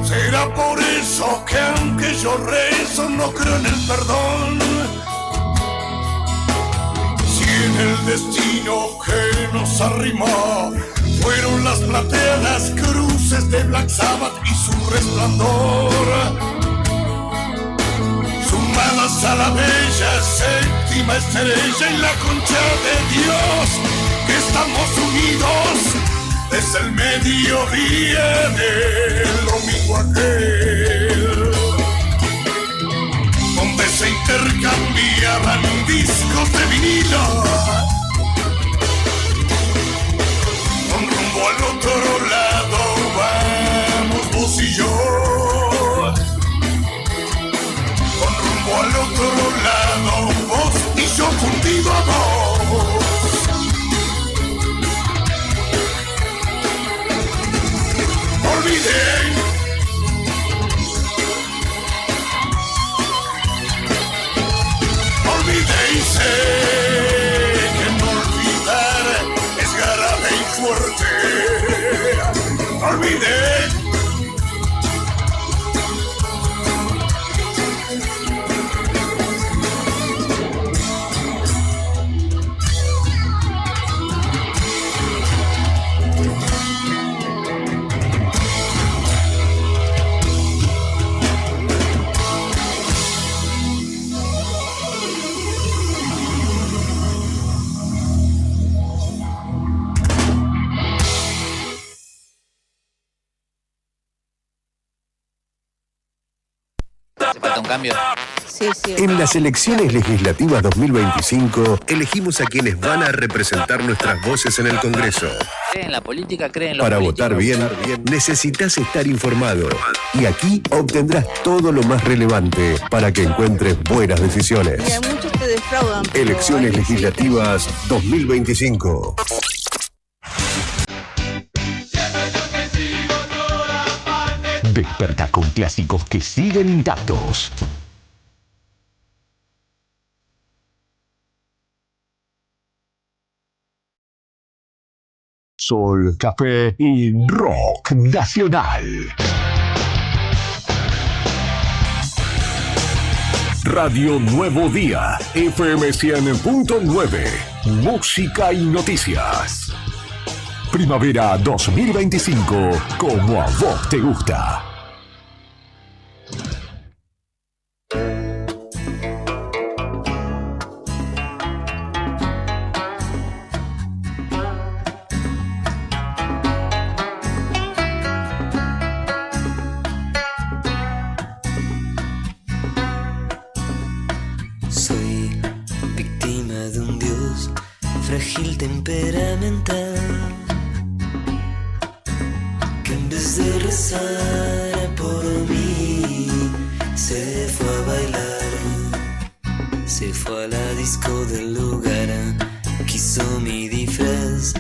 Será por eso que aunque yo rezo no creo en el perdón. Si en el destino que nos arrimó fueron las plateadas cruces de Black Sabbath y su resplandor, sumadas a la bella séptima estrella y la concha de Dios, que estamos unidos desde el mediodía del domingo aquel, donde se intercambiaban discos de vinilo, con rumbo al otro lado vamos vos y yo, con rumbo al otro lado vos y yo juntido a vos. Olvidé y sé que no muerte. No olvidé. ¿Hace falta un cambio? Sí. En las elecciones legislativas 2025, elegimos a quienes van a representar nuestras voces en el Congreso. ¿Cree en la política? ¿Cree en los Para políticos? votar bien, necesitas estar informado. Y aquí obtendrás todo lo más relevante para que encuentres buenas decisiones. Mira, muchos te defraudan. pero Elecciones hay que seguir. legislativas 2025. Desperta con clásicos que siguen intactos. Sol, café y rock nacional. Radio Nuevo Día, FM 100.9, música y noticias. Primavera 2025, como a vos te gusta. Soy víctima de un dios frágil temperamental que en vez de rezar por mí se fue a bailar, se fue a la disco del lugar, quiso mi disfraz,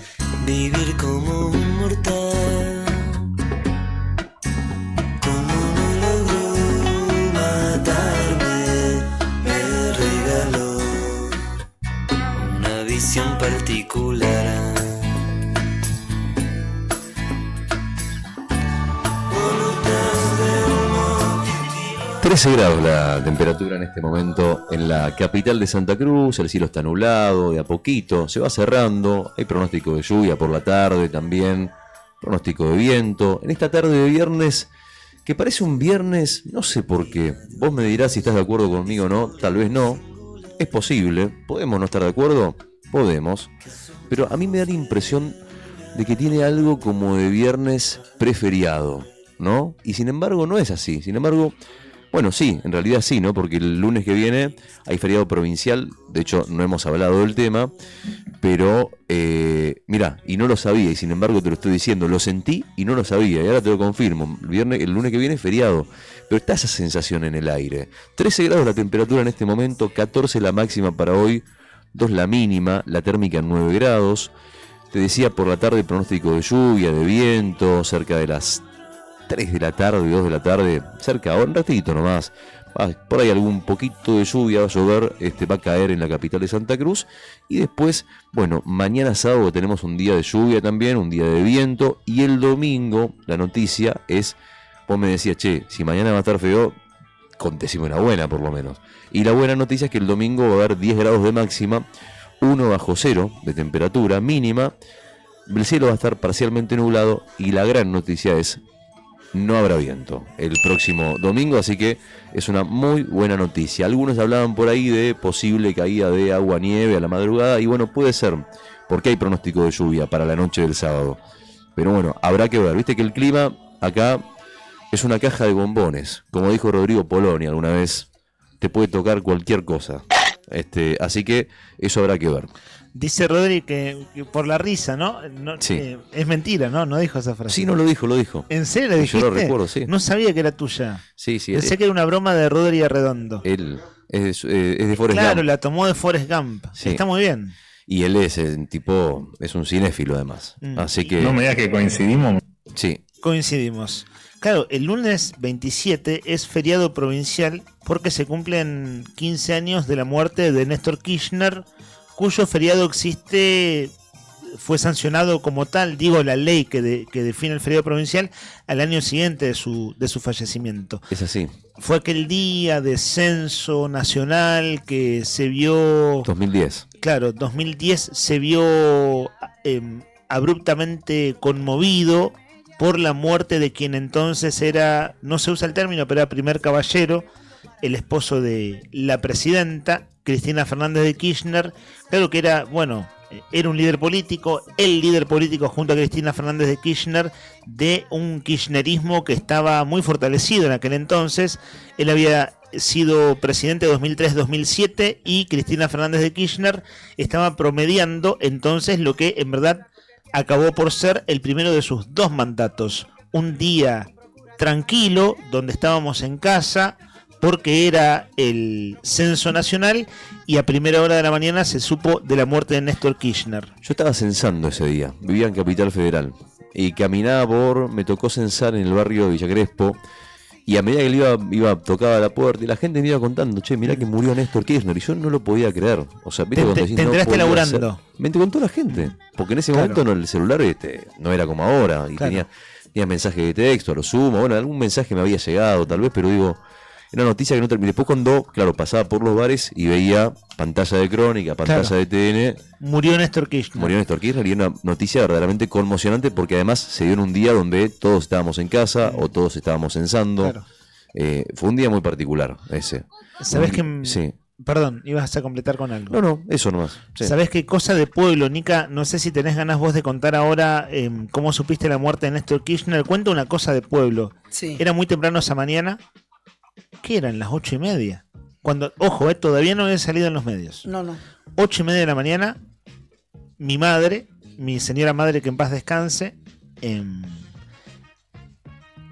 vivir como un mortal. Como no logró matarme, me regaló una visión particular. 13 grados la temperatura en este momento en la capital de Santa Cruz, el cielo está nublado, de a poquito, se va cerrando, hay pronóstico de lluvia por la tarde también, pronóstico de viento, en esta tarde de viernes, que parece un viernes, no sé por qué, vos me dirás si estás de acuerdo conmigo o no, tal vez no, es posible, podemos no estar de acuerdo, podemos, pero a mí me da la impresión de que tiene algo como de viernes preferiado, ¿no? Y sin embargo no es así, sin embargo... Bueno, sí, en realidad sí, ¿no? Porque el lunes que viene hay feriado provincial, de hecho no hemos hablado del tema, pero mirá, y no lo sabía, y sin embargo te lo estoy diciendo, lo sentí y no lo sabía, y ahora te lo confirmo, el lunes que viene es feriado, pero está esa sensación en el aire. 13 grados la temperatura en este momento, 14 la máxima para hoy, 2 la mínima, la térmica en 9 grados, te decía por la tarde pronóstico de lluvia, de viento, cerca de las 3 de la tarde, 2 de la tarde, cerca, un ratito nomás, por ahí algún poquito de lluvia va a llover, va a caer en la capital de Santa Cruz, y después, bueno, mañana sábado tenemos un día de lluvia también, un día de viento, y el domingo, la noticia es, vos me decías, che, si mañana va a estar feo, contésime una buena por lo menos, y la buena noticia es que el domingo va a haber 10 grados de máxima, 1 bajo cero de temperatura mínima, el cielo va a estar parcialmente nublado, y la gran noticia es no habrá viento el próximo domingo, así que es una muy buena noticia. Algunos hablaban por ahí de posible caída de agua nieve a la madrugada, y bueno, puede ser, porque hay pronóstico de lluvia para la noche del sábado. Pero bueno, habrá que ver, viste que el clima acá es una caja de bombones, como dijo Rodrigo Poloni alguna vez, te puede tocar cualquier cosa. Así que eso habrá que ver. Dice Rodri que por la risa, ¿no? Sí. Es mentira, ¿no? No dijo esa frase. Sí, no lo dijo, lo dijo. ¿En serio le dijiste? Yo lo recuerdo, sí. No sabía que era tuya. Sí, sí. Pensé que era una broma de Rodri Arredondo. Él es de Forrest Gump. Claro, la tomó de Forrest Gump. Sí. Está muy bien. Y él es el tipo, es un cinéfilo además. Así que... No me digas que coincidimos. Sí. Coincidimos. Claro, el lunes 27 es feriado provincial porque se cumplen 15 años de la muerte de Néstor Kirchner, cuyo feriado existe fue sancionado como tal, digo, la ley que define el feriado provincial, al año siguiente de su fallecimiento. Es así. Fue aquel día de censo nacional que se vio... 2010. Claro, 2010 se vio abruptamente conmovido por la muerte de quien entonces era, no se usa el término, pero era primer caballero, el esposo de la presidenta, Cristina Fernández de Kirchner. Claro que era, bueno, era un líder político, el líder político junto a Cristina Fernández de Kirchner de un kirchnerismo que estaba muy fortalecido en aquel entonces. Él había sido presidente de 2003-2007 y Cristina Fernández de Kirchner estaba promediando entonces lo que en verdad acabó por ser el primero de sus 2 mandatos. Un día tranquilo, donde estábamos en casa, porque era el censo nacional y a primera hora de la mañana se supo de la muerte de Néstor Kirchner. Yo estaba censando ese día, vivía en Capital Federal y caminaba me tocó censar en el barrio de Villa Crespo, y a medida que tocaba la puerta y la gente me iba contando, che, mirá que murió Néstor Kirchner, y yo no lo podía creer. O sea, ¿viste cuando decís, te enteraste laburando? Me contó la gente, porque en ese momento el celular no era como ahora, y tenía mensajes de texto, a lo sumo, bueno, algún mensaje me había llegado tal vez, pero digo, era una noticia que no terminé. Después cuando, claro, pasaba por los bares y veía pantalla de Crónica, pantalla de TN. Murió Néstor Kirchner. Y era una noticia verdaderamente conmocionante, porque además se dio en un día donde todos estábamos en casa o todos estábamos censando. Claro. Fue un día muy particular ese. ¿Sabés que? Sí. Perdón, ibas a completar con algo. No, eso nomás. Sí. ¿Sabés qué cosa de pueblo, Nica? No sé si tenés ganas vos de contar ahora cómo supiste la muerte de Néstor Kirchner. Cuenta una cosa de pueblo. Sí. Era muy temprano esa mañana. ¿Qué eran? Las 8:30. Cuando, ojo, todavía no había salido en los medios. No. 8:30 de la mañana, mi madre, mi señora madre, que en paz descanse,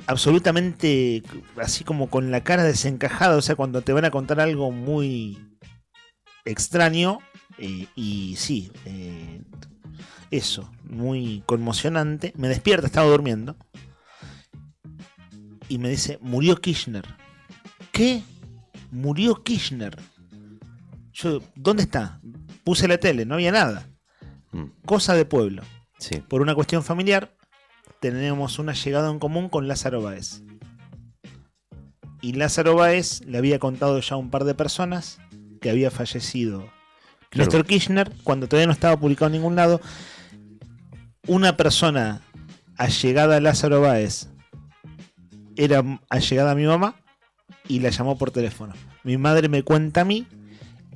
absolutamente así como con la cara desencajada, o sea, cuando te van a contar algo muy extraño, y sí, eso, muy conmocionante, me despierta, estaba durmiendo, y me dice, murió Kirchner. ¿Qué? Murió Kirchner. Yo, ¿dónde está? Puse la tele, no había nada. Cosa de pueblo. Sí. Por una cuestión familiar, tenemos una llegada en común con Lázaro Báez. Y Lázaro Báez le había contado ya a un par de personas que había fallecido Néstor Kirchner cuando todavía no estaba publicado en ningún lado. Una persona allegada a Lázaro Báez era allegada a mi mamá y la llamó por teléfono. Mi madre me cuenta a mí,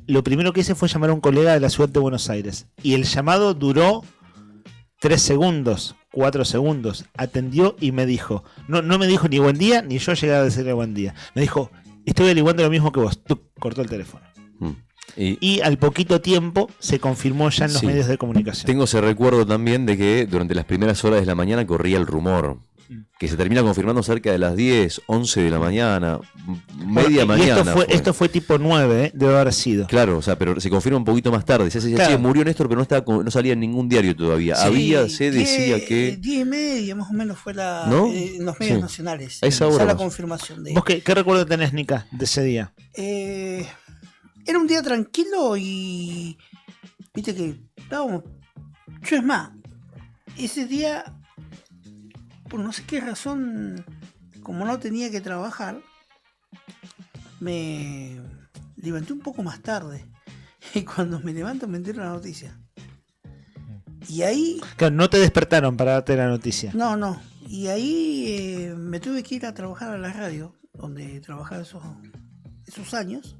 lo primero que hice fue llamar a un colega de la ciudad de Buenos Aires. Y el llamado duró 3 segundos, 4 segundos. Atendió y me dijo, no me dijo ni buen día, ni yo llegué a decirle buen día. Me dijo, estoy averiguando lo mismo que vos. Cortó el teléfono. Y al poquito tiempo se confirmó ya en los medios de comunicación. Tengo ese recuerdo también de que durante las primeras horas de la mañana corría el rumor, que se termina confirmando cerca de las 10, 11 de la mañana, media mañana. Esto fue tipo 9, debe haber sido. Claro, o sea, pero se confirma un poquito más tarde. Se decía, Claro. murió Néstor, pero no salía en ningún diario todavía. Se decía que... 10:30 más o menos fue ¿No? En los medios Sí. nacionales. A esa hora Ya la más. confirmación de... ¿Vos qué recuerdo tenés, Nica, de ese día? Era un día tranquilo y... Viste que estábamos... Yo es más, ese día, por no sé qué razón, como no tenía que trabajar, me levanté un poco más tarde. Y cuando me levanto me entero la noticia. Y ahí... Claro, no te despertaron para darte la noticia. No. Y ahí me tuve que ir a trabajar a la radio, donde trabajaba esos años,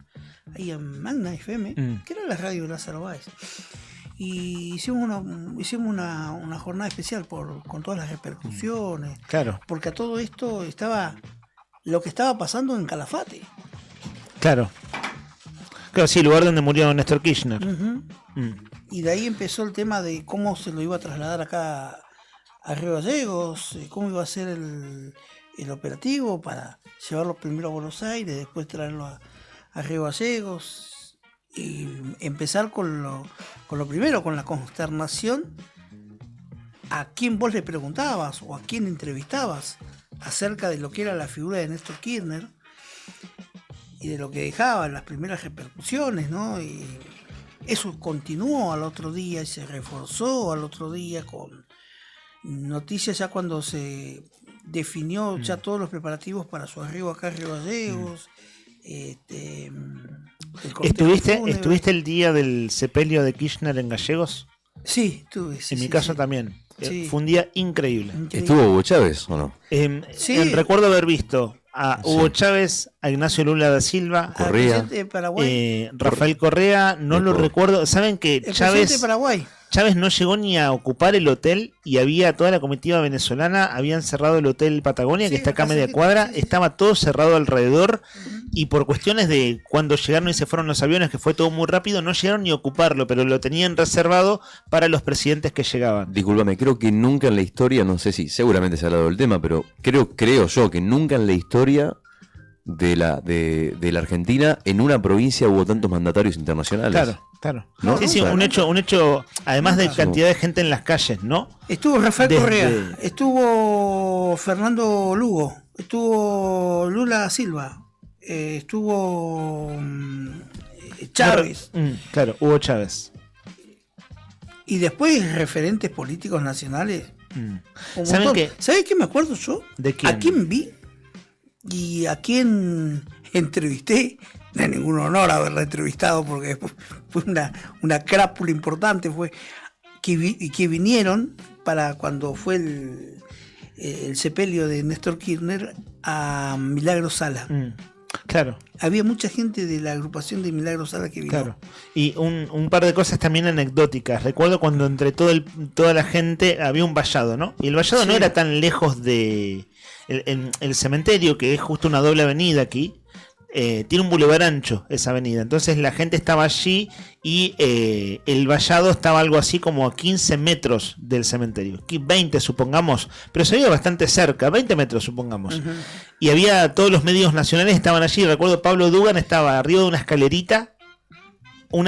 ahí en Magna FM, que era la radio de Lázaro Báez. Y hicimos una jornada especial con todas las repercusiones. Claro. Porque a todo esto estaba lo que estaba pasando en Calafate. Claro, sí, el lugar donde murió Néstor Kirchner. Ujú. Y de ahí empezó el tema de cómo se lo iba a trasladar acá a Río Gallegos, cómo iba a ser el operativo para llevarlo primero a Buenos Aires, después traerlo a Río Gallegos, y empezar con lo primero, con la consternación a quién vos le preguntabas o a quién entrevistabas acerca de lo que era la figura de Néstor Kirchner y de lo que dejaba, las primeras repercusiones, ¿no? Y eso continuó al otro día y se reforzó al otro día con noticias ya cuando se definió ya todos los preparativos para su arribo acá a Río Gallegos. ¿Estuviste el día del sepelio de Kirchner en Gallegos? Sí, estuve. En mi caso también. Sí. Fue un día increíble. ¿Estuvo Hugo Chávez o no? Recuerdo haber visto a Hugo Chávez, a Ignacio Lula da Silva, Correa, de Paraguay. Rafael Correa, no lo recuerdo. ¿Saben que El presidente de Paraguay. Chávez no llegó ni a ocupar el hotel y había toda la comitiva venezolana, habían cerrado el hotel Patagonia, que está acá a media cuadra, estaba todo cerrado alrededor y por cuestiones de cuando llegaron y se fueron los aviones, que fue todo muy rápido, no llegaron ni a ocuparlo, pero lo tenían reservado para los presidentes que llegaban. Discúlpame, creo que nunca en la historia, no sé si seguramente se ha hablado del tema, pero creo yo que nunca en la historia de la Argentina en una provincia hubo tantos mandatarios internacionales. Claro. ¿No? Sí, un hecho, además de cantidad de gente en las calles, ¿no? Estuvo Rafael Correa, estuvo Fernando Lugo, estuvo Lula da Silva, estuvo Chávez. Claro, Hugo Chávez. Y después referentes políticos nacionales. ¿Saben qué? ¿Sabes qué me acuerdo yo? ¿De quién? ¿A quién vi? Y a quién entrevisté. No es ningún honor haberla entrevistado porque fue una crápula importante. Fue que vinieron para cuando fue el sepelio de Néstor Kirchner a Milagro Sala. Claro. Había mucha gente de la agrupación de Milagro Sala que vino. Claro. Y un par de cosas también anecdóticas. Recuerdo cuando entre toda la gente había un vallado, ¿no? Y el vallado no era tan lejos de el cementerio, que es justo una doble avenida aquí. Tiene un bulevar ancho esa avenida, entonces la gente estaba allí y el vallado estaba algo así como a 15 metros del cementerio, 20 supongamos, pero se veía bastante cerca, 20 metros supongamos. Y había todos los medios nacionales estaban allí. Recuerdo Pablo Dugan estaba arriba de una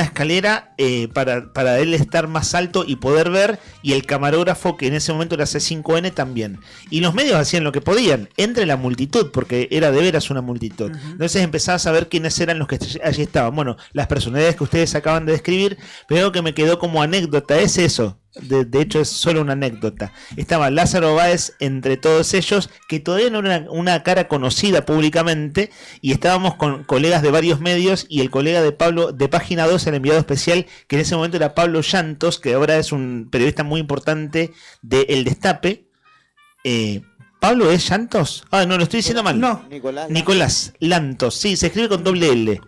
escalera para él estar más alto y poder ver, y el camarógrafo, que en ese momento era C5N, también. Y los medios hacían lo que podían entre la multitud, porque era de veras una multitud. Entonces empezabas a ver quiénes eran los que allí estaban. Bueno, las personalidades que ustedes acaban de describir, pero algo que me quedó como anécdota es eso. De hecho es solo una anécdota. Estaba Lázaro Báez entre todos ellos, que todavía no era una cara conocida públicamente, y estábamos con colegas de varios medios, y el colega de Pablo de Página 2, el enviado especial, que en ese momento era Pablo Llantos, que ahora es un periodista muy importante de El Destape. ¿Pablo es Llantos? No, lo estoy diciendo mal. No, Nicolás Lantos, sí, se escribe con doble L.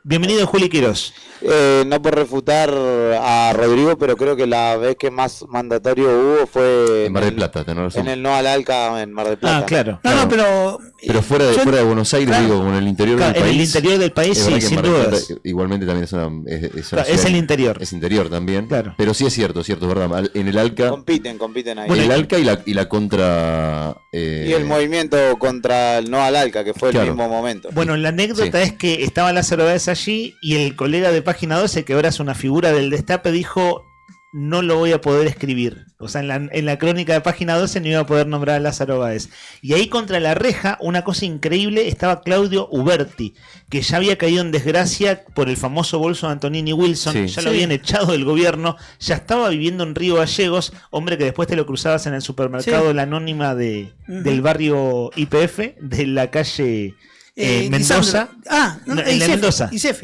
Bienvenido, Juli Quirós. No por refutar a Rodrigo, pero creo que la vez que más mandatorio hubo fue en Mar del Plata, tenés razón. En el No al Alca en Mar del Plata. Claro. No, pero fuera de Buenos Aires, digo, como en el interior del país. En el interior del país, sí, sin dudas. Igualmente también es una es el interior. Es interior también. Claro. Pero sí es cierto, es verdad. En el Alca. Compiten ahí. Bueno, el Alca y la contra. Y el movimiento contra el No al Alca, que fue el mismo momento. Bueno, la anécdota es que estaba Lázaro Báez allí, y el colega de Página 12, que ahora es una figura del Destape, dijo: no lo voy a poder escribir. O sea, en la crónica de Página 12 no iba a poder nombrar a Lázaro Báez. Y ahí contra la reja, una cosa increíble, estaba Claudio Uberti, que ya había caído en desgracia por el famoso bolso de Antonini Wilson. Ya lo habían echado del gobierno, ya estaba viviendo en Río Gallegos, hombre que después te lo cruzabas en el supermercado La Anónima del barrio YPF, de la calle Mendoza. En la Mendoza. ICF.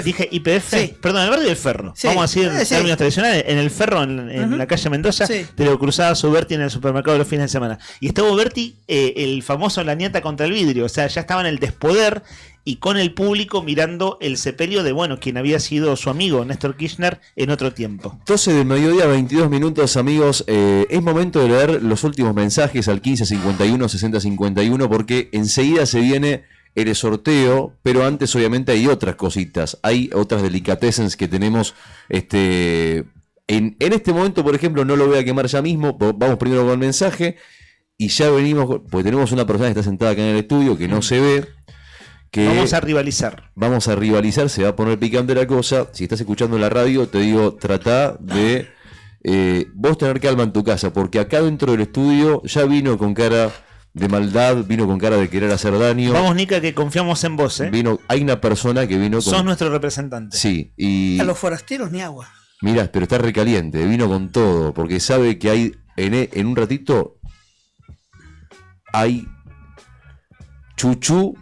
Dije YPF, perdón, el barrio del Ferro. Vamos a decir en términos tradicionales, en el Ferro, en la calle Mendoza, te lo cruzabas Uberti en el supermercado los fines de semana. Y estaba Uberti, el famoso La Nieta contra el vidrio, o sea, ya estaba en el despoder y con el público mirando el sepelio de, quien había sido su amigo, Néstor Kirchner, en otro tiempo. 12 del mediodía, 22 minutos, amigos. Es momento de leer los últimos mensajes al 1551 6051, porque enseguida se viene el sorteo, pero antes obviamente hay otras cositas, hay otras delicatessens que tenemos en este momento. Por ejemplo, no lo voy a quemar ya mismo, vamos primero con el mensaje y ya venimos, porque tenemos una persona que está sentada acá en el estudio que no se ve, que vamos a rivalizar, se va a poner picante la cosa. Si estás escuchando la radio, te digo, trata de vos tener calma en tu casa, porque acá dentro del estudio ya vino con cara de maldad, vino con cara de querer hacer daño. Vamos, Nica, que confiamos en vos, ¿eh? Hay una persona que vino con... Sos nuestro representante. Sí, y... A los forasteros ni agua. Mira, pero está recaliente, vino con todo, porque sabe que hay, en un ratito, hay chuchú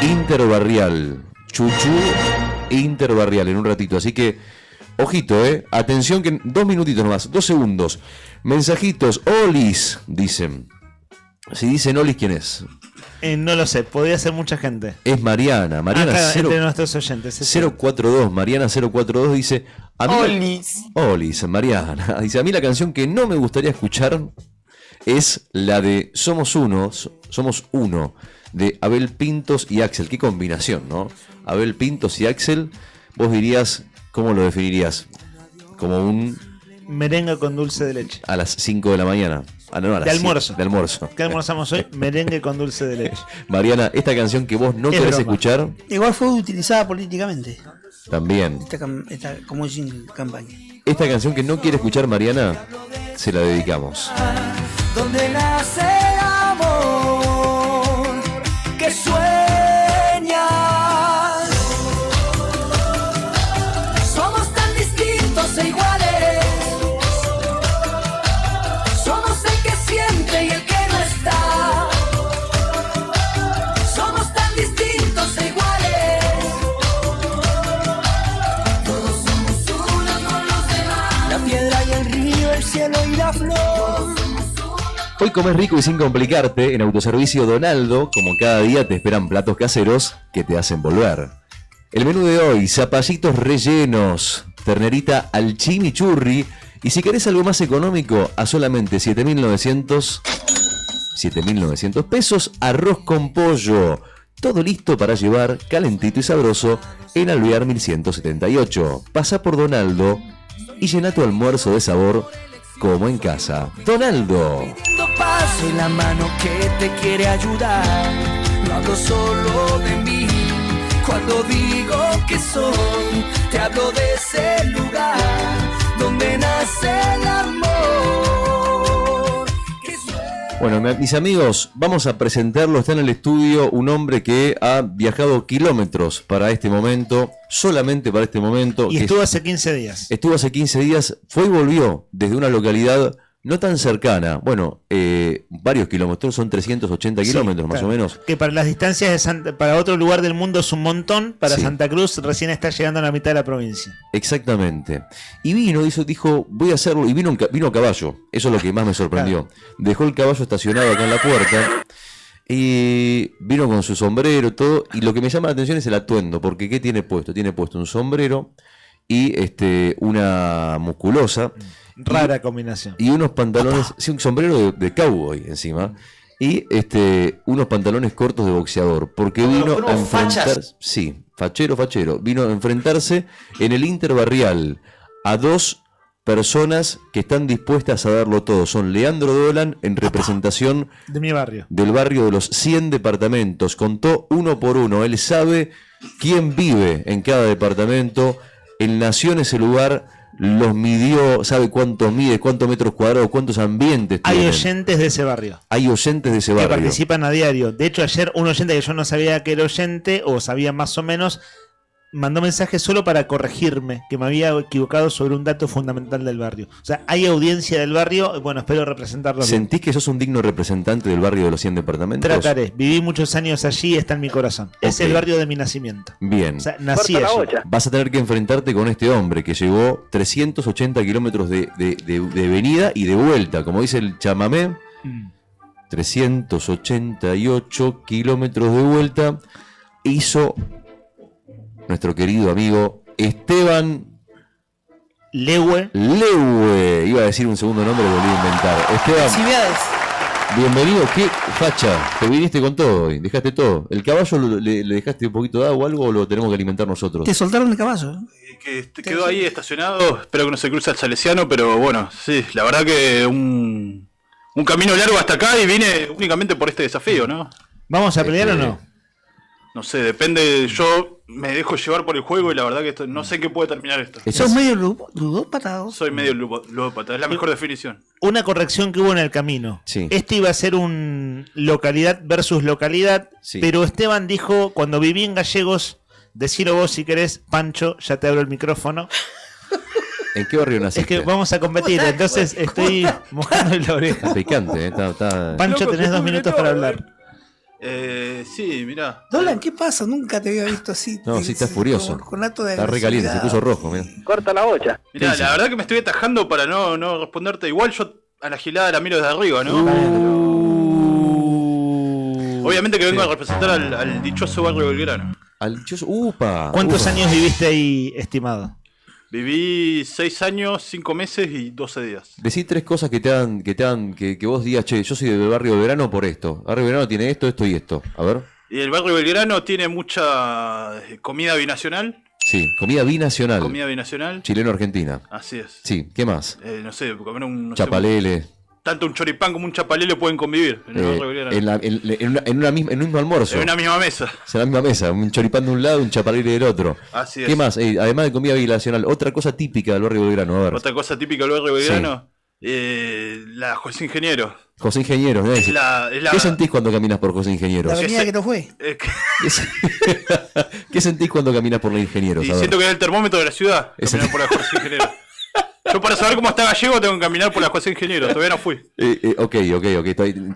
interbarrial. Chuchú interbarrial en un ratito, así que, ojito, atención que 2 minutitos nomás, 2 segundos. Mensajitos, Olis, dicen. Si dicen Olis, ¿quién es? No lo sé, podría ser mucha gente. Es Mariana. Mariana Acá, 0, entre nuestros oyentes. 042. Mariana 042 dice. Olis. Olis, Mariana. Dice: a mí la canción que no me gustaría escuchar es la de Somos Uno, de Abel Pintos y Axel. Qué combinación, ¿no? Abel Pintos y Axel. Vos dirías, ¿cómo lo definirías? Como un... merengue con dulce de leche. A las 5 de la mañana. Ah, no, a las De almuerzo. De almuerzo. ¿Qué almorzamos hoy? Merengue con dulce de leche. Mariana, esta canción que vos no Es querés broma. escuchar, Igual fue utilizada políticamente. también. Esta como jingle campaña. Esta canción que no quiere escuchar Mariana, se la dedicamos. Donde nace el amor que sueñas. Somos tan distintos e iguales. Somos el que siente y el que no está. Somos tan distintos e iguales. Todos somos uno con los demás. La piedra y el río, el cielo y la flor. Hoy comés rico y sin complicarte en Autoservicio Donaldo. Como cada día te esperan platos caseros que te hacen volver. El menú de hoy: zapallitos rellenos, ternerita al chimichurri. Y si querés algo más económico, a solamente 7.900 pesos, arroz con pollo. Todo listo para llevar, calentito y sabroso, en Alvear 1178. Pasa por Donaldo y llena tu almuerzo de sabor como en casa. Donaldo. Paso y la mano que te quiere ayudar. No hablo solo de mí. Cuando digo que soy, te hablo de ese lugar donde nace el amor. Bueno, mis amigos, vamos a presentarlo. Está en el estudio un hombre que ha viajado kilómetros para este momento, solamente para este momento. Y estuvo hace 15 días. Estuvo hace 15 días, fue y volvió desde una localidad no tan cercana, bueno, varios kilómetros, son 380 kilómetros más o menos. Que para las distancias de para otro lugar del mundo es un montón, para Sí. Santa Cruz recién está llegando a la mitad de la provincia. Exactamente. Y dijo, voy a hacerlo, y vino a caballo, eso es lo que más me sorprendió. Dejó el caballo estacionado acá en la puerta, y vino con su sombrero, todo, y lo que me llama la atención es el atuendo, porque ¿qué tiene puesto? Tiene puesto un sombrero y una musculosa. Rara combinación. Y unos pantalones, sí, un sombrero de cowboy encima. Y unos pantalones cortos de boxeador. Porque vino a enfrentarse. Sí, fachero. Vino a enfrentarse en el Interbarrial a 2 personas que están dispuestas a darlo todo. Son Leandro Dolan, en representación De mi barrio. del barrio de los 100 departamentos. Contó uno por uno. Él sabe quién vive en cada departamento. Él nació en ese lugar. Los midió, sabe cuántos mide, cuántos metros cuadrados, cuántos ambientes Hay tienen. oyentes de ese barrio. Hay oyentes de ese Que barrio. participan a diario. De hecho, ayer un oyente que yo no sabía que era oyente, o sabía más o menos, mandó mensaje solo para corregirme, que me había equivocado sobre un dato fundamental del barrio. O sea, hay audiencia del barrio, bueno, espero representarlo bien. ¿Sentís que sos un digno representante del barrio de los 100 departamentos? Trataré. Viví muchos años allí, está en mi corazón. Es Ok. el barrio de mi nacimiento. Bien. O sea, nací allí. Vas a tener que enfrentarte con este hombre que llevó 380 kilómetros de venida y de vuelta. Como dice el chamamé, 388 kilómetros de vuelta hizo nuestro querido amigo Esteban Lewe. Iba a decir un segundo nombre, lo volví a inventar. Esteban, Felicidades. bienvenido. Qué facha, te viniste con todo hoy, dejaste todo. ¿El caballo le dejaste un poquito de agua o algo o lo tenemos que alimentar nosotros? Te soltaron el caballo. Que quedó ahí estacionado, espero que no se cruce al Salesiano, pero bueno, sí, la verdad que un camino largo hasta acá y vine únicamente por este desafío, ¿no? ¿Vamos a pelear o no? No sé, depende. Yo me dejo llevar por el juego y la verdad que esto, no sé en qué puede terminar esto. ¿Sos medio ludópata? Soy medio ludópata, es la mejor definición. Una corrección que hubo en el camino. Este iba a ser un localidad versus localidad, pero Esteban dijo, cuando viví en Gallegos, decilo vos si querés, Pancho, ya te abro el micrófono. ¿En qué barrio naciste? Es que vamos a competir, entonces estoy mojando la oreja. Está picante, Pancho, tenés 2 minutos para hablar. Sí, mirá. Dolan, ¿qué pasa? Nunca te había visto así. No, sí, está furioso. Con acto de Está re caliente, se puso rojo. Mirá. Corta la bocha. Mirá, la verdad que me estoy atajando para no responderte. Igual yo a la gilada la miro desde arriba, ¿no? Obviamente que vengo a representar al dichoso barrio Belgrano. Al dichoso... ¡Upa! ¿Cuántos años viviste ahí, estimado? Viví 6 años, 5 meses y 12 días. Decí 3 cosas que vos digas, che, yo soy del barrio Belgrano por esto. El barrio Belgrano tiene esto, esto y esto. A ver. Y el barrio Belgrano tiene mucha comida binacional. Sí, comida binacional. Comida binacional. Chileno-argentina. Así es. Sí, ¿qué más? No sé, comer un... Chapalele. Tanto un choripán como un chapalele pueden convivir en el barrio Belgrano. En un mismo almuerzo. En una misma mesa. En la misma mesa. Un choripán de un lado, un chapalele del otro. Así es. ¿Qué más? Además de comida binacional, otra cosa típica del barrio Belgrano. A ver. Otra cosa típica del barrio Belgrano. La José Ingeniero. José Ingeniero, ¿no? Es la... ¿Qué sentís cuando caminas por José Ingeniero? La avenida que no fue. ¿Qué sentís cuando caminas por la Ingeniero? Y siento que es el termómetro de la ciudad. Caminar por la José Ingeniero. Yo para saber cómo está Gallego tengo que caminar por la José Ingeniero. Todavía no fui. Ok.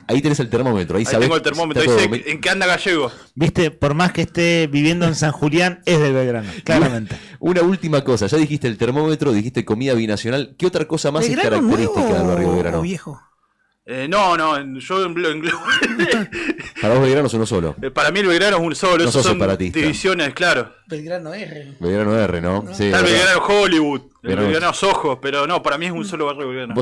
Ahí tenés el termómetro. Ahí sabés, tengo el termómetro. Ahí sé en qué anda Gallego. Viste, por más que esté viviendo en San Julián, es del Belgrano, claramente. Una última cosa. Ya dijiste el termómetro, dijiste comida binacional. ¿Qué otra cosa más es característica del barrio Belgrano? Viejo. No, yo englobo. Para vos Belgrano es uno solo. Para mí el Belgrano es un solo. No Esos sos son separatista. Divisiones, claro. Belgrano R. Belgrano R, ¿no? Sí, está el Belgrano Hollywood, el Belgrano Belgrano Ojos, pero no, para mí es un solo barrio Belgrano.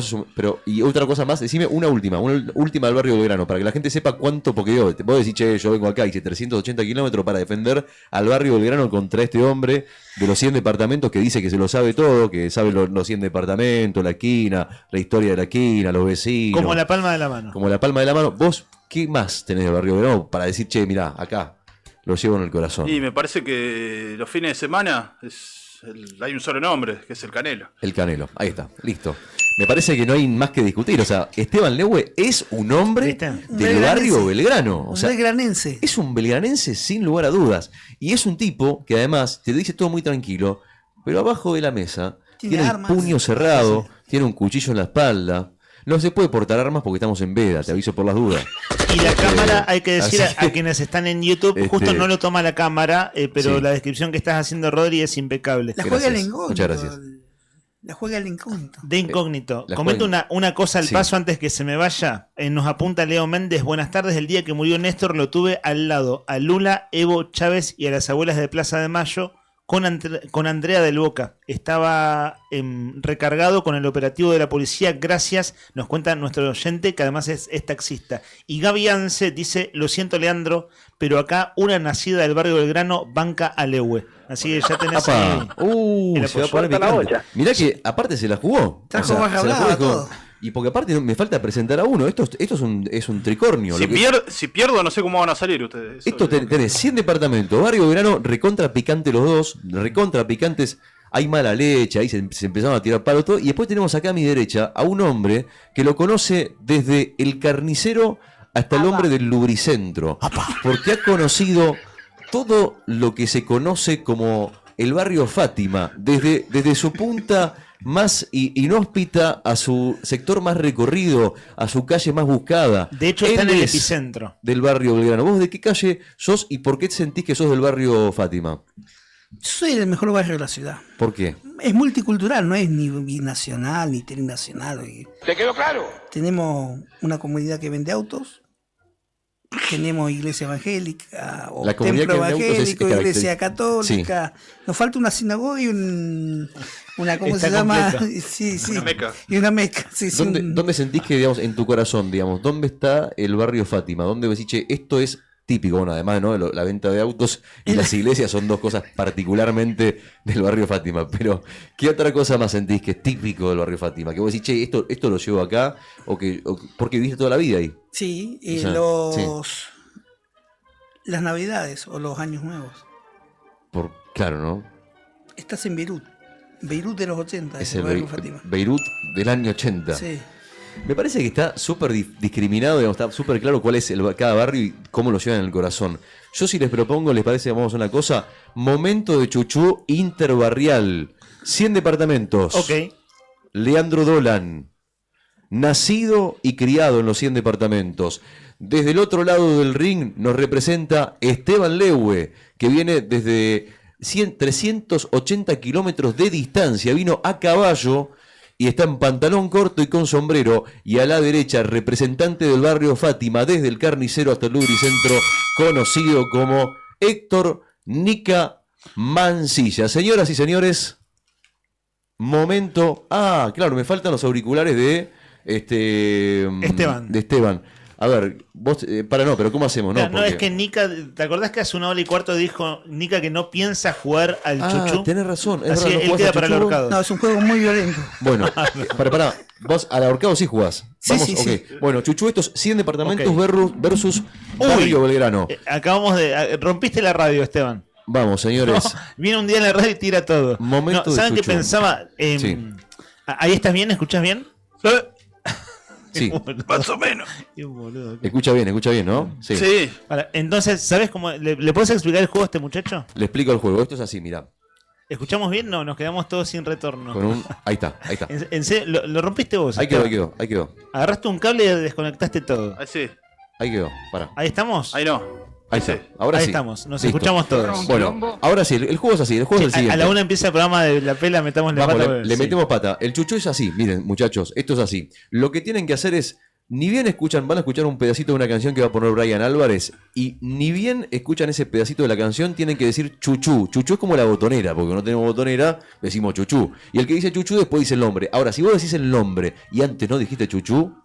Y otra cosa más, decime una última del barrio Belgrano, para que la gente sepa cuánto, porque vos decís, che, yo vengo acá, hice 380 kilómetros para defender al barrio Belgrano contra este hombre de los 100 departamentos que dice que se lo sabe todo, que sabe los 100 departamentos, la esquina, la historia de la esquina, los vecinos. Como la palma de la mano. Como la palma de la mano. Vos, ¿qué más tenés del barrio Belgrano para decir, che, mirá, acá lo llevo en el corazón? Y me parece que los fines de semana hay un solo nombre, que es el Canelo. El Canelo, ahí está, listo. Me parece que no hay más que discutir. O sea, Esteban Lewe es un hombre del barrio Belgrano. O sea, belgranense. Es un belgranense sin lugar a dudas. Y es un tipo que además te dice todo muy tranquilo, pero abajo de la mesa tiene el puño cerrado, tiene un cuchillo en la espalda. No se puede portar armas porque estamos en veda, te aviso por las dudas. Y la cámara, hay que decir a quienes están en YouTube, justo no lo toma la cámara, pero la descripción que estás haciendo, Rodri, es impecable. La juega el incógnito. Muchas gracias. La juega el incógnito. De incógnito. Comento una cosa al paso antes que se me vaya. Nos apunta Leo Méndez. Buenas tardes. El día que murió Néstor lo tuve al lado. A Lula, Evo, Chávez y a las abuelas de Plaza de Mayo con Andrea del Boca. Estaba recargado con el operativo de la policía. Gracias, nos cuenta nuestro oyente, que además es taxista. Y Gaby Anse dice, lo siento Leandro, pero acá una nacida del barrio Belgrano banca a Lewe. Así que ya tenés ahí el se va a apoyo. poner picante. Mirá que aparte se la jugó. Trajo más hablada todo. Y porque aparte me falta presentar a uno. Esto es un tricornio. Si pierdo, no sé cómo van a salir ustedes. Esto tenés 100 departamentos, barrio Belgrano, recontra picante los dos, recontra picantes, hay mala leche, ahí se empezaron a tirar palo todo. Y después tenemos acá a mi derecha a un hombre que lo conoce desde el carnicero hasta el hombre del lubricentro. Porque ha conocido todo lo que se conoce como el barrio Fátima, desde su punta más inhóspita a su sector más recorrido, a su calle más buscada. De hecho, está en el epicentro del barrio Belgrano. ¿Vos de qué calle sos y por qué sentís que sos del barrio Fátima? Soy el mejor barrio de la ciudad. ¿Por qué? Es multicultural, no es ni binacional ni trinacional. ¿Te quedó claro? Tenemos una comunidad que vende autos, tenemos iglesia evangélica o la templo evangélico, es iglesia católica. Sí. Nos falta una sinagoga y una ¿cómo se llama? Sí. Una meca. Y una meca. Sí, ¿Dónde sentís que, digamos, en tu corazón, digamos, dónde está el barrio Fátima? ¿Dónde decís, che, esto es típico? Bueno, además, ¿no? La venta de autos y las iglesias son dos cosas particularmente del barrio Fátima. Pero, ¿qué otra cosa más sentís que es típico del barrio Fátima? Que vos decís, che, esto lo llevo acá, porque viviste toda la vida ahí. Sí, Las Navidades o los Años Nuevos. Claro, ¿no? Estás en Beirut. Beirut de los 80. Es el Fátima. Beirut del año 80. Sí. Me parece que está súper discriminado, digamos, está súper claro cuál es cada barrio y cómo lo llevan en el corazón. Yo si les propongo, ¿les parece? Vamos a una cosa. Momento de chuchú interbarrial. 100 departamentos. Ok. Leandro Dolan. Nacido y criado en los 100 departamentos. Desde el otro lado del ring nos representa Esteban Leue, que viene desde 380 kilómetros de distancia. Vino a caballo y está en pantalón corto y con sombrero. Y a la derecha, representante del barrio Fátima, desde el Carnicero hasta el Lubricentro, conocido como Héctor Nica Mancilla. Señoras y señores, momento... claro, me faltan los auriculares de Esteban. De Esteban. A ver, vos, pero ¿cómo hacemos? No, es que Nica, ¿te acordás que hace una hora y cuarto dijo Nica que no piensa jugar al chuchú? Tenés razón. Así verdad, él queda para el ahorcado. No, es un juego muy violento. Bueno, para, vos al ahorcado sí jugás. Vamos, sí. Okay. Bueno, chuchú, estos 100 departamentos versus Barrio Belgrano. Acabamos de... rompiste la radio, Esteban. Vamos, señores. No, viene un día en la radio y tira todo. Momento ¿saben de qué chuchú. pensaba? Sí. ¿Ahí estás bien? ¿Escuchás bien? Sí. Más o menos. Qué boludo. Escucha bien, ¿no? Sí. Entonces, ¿sabes cómo? ¿Le puedes explicar el juego a este muchacho? Le explico el juego. Esto es así, mirá. ¿Escuchamos bien? No, nos quedamos todos sin retorno. Ahí está. En serio, lo rompiste vos. Ahí quedó. Agarraste un cable y desconectaste todo. Ahí quedó, pará. ¿Ahí estamos? Ahí no. Ahí está. Ahora Ahí sí. estamos, nos Listo. escuchamos todos. Bueno, ahora sí, el juego es así, el juego es el siguiente. A la una empieza el programa de la pela, metamos la Vamos, pata. le metemos pata. El chuchú es así, miren, muchachos, esto es así. Lo que tienen que hacer es, ni bien van a escuchar un pedacito de una canción que va a poner Brian Álvarez, y ni bien escuchan ese pedacito de la canción, tienen que decir chuchú. Chuchú es como la botonera, porque no tenemos botonera, decimos chuchú. Y el que dice chuchú después dice el nombre. Ahora, si vos decís el nombre y antes no dijiste chuchú,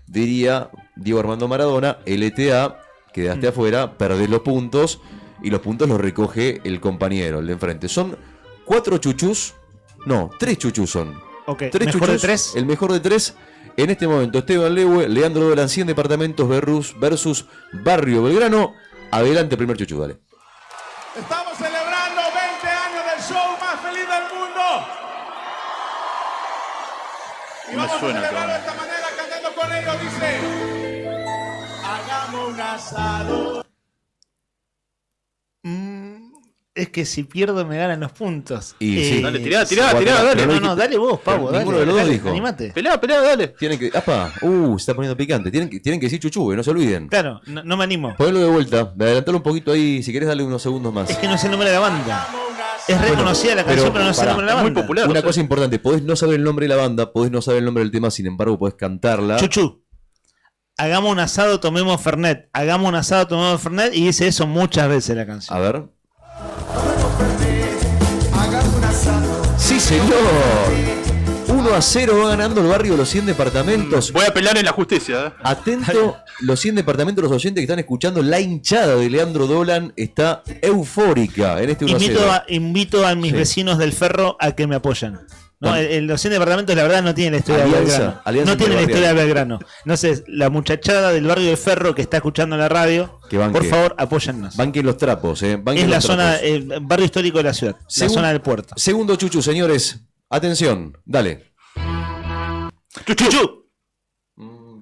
diría Diego Armando Maradona, LTA, quedaste afuera, perdés los puntos, y los puntos los recoge el compañero, el de enfrente. Son 4 chuchús, no, 3 chuchús son. Ok, ¿Tres ¿mejor chuchús? de 3? El mejor de 3. En este momento, Esteban Leue, Leandro Dolan, 100 departamentos versus Barrio Belgrano. Adelante, primer chuchú, dale. Estamos celebrando 20 años del show más feliz del mundo. Y vamos a celebrarlo de esta manera cantando con ellos. Dice: hagamos un asado. Es que si pierdo me ganan los puntos. Y sí. Dale, tirá, dale. No, dale vos, Pavo, dale. Ninguno de los dos dale, dijo. animate. Pelá, dale. Tienen que. ¡Apa! Se está poniendo picante. Tienen que decir chuchú, no se olviden. Claro, no me animo. Ponelo de vuelta. Adelantalo un poquito ahí. Si querés, darle unos segundos más. Es que no sé el nombre de la banda. Es reconocida la canción, pero no sé el nombre de la banda. Muy popular. Una cosa importante: podés no saber el nombre de la banda, podés no saber el nombre del tema, sin embargo, podés cantarla. Chuchú. Hagamos un asado, tomemos Fernet. Hagamos un asado, tomemos Fernet. Y dice eso muchas veces la canción. A ver. Sí, señor. 1-0 va ganando el barrio los 100 departamentos. Voy a pelear en la justicia. Atento, los 100 departamentos, los oyentes que están escuchando, la hinchada de Leandro Dolan está eufórica en este 1-0. Invito a mis vecinos del Ferro a que me apoyen. No, los 100 departamentos, la verdad, no tienen la historia de Belgrano. No tienen la historia de Belgrano. No sé, la muchachada del barrio del Ferro que está escuchando la radio, por favor, apóyennos. Banquen los trapos, es la zona, el barrio histórico de la ciudad, la zona del puerto. Segundo chuchu, señores. Atención, dale. ¡Chuchu!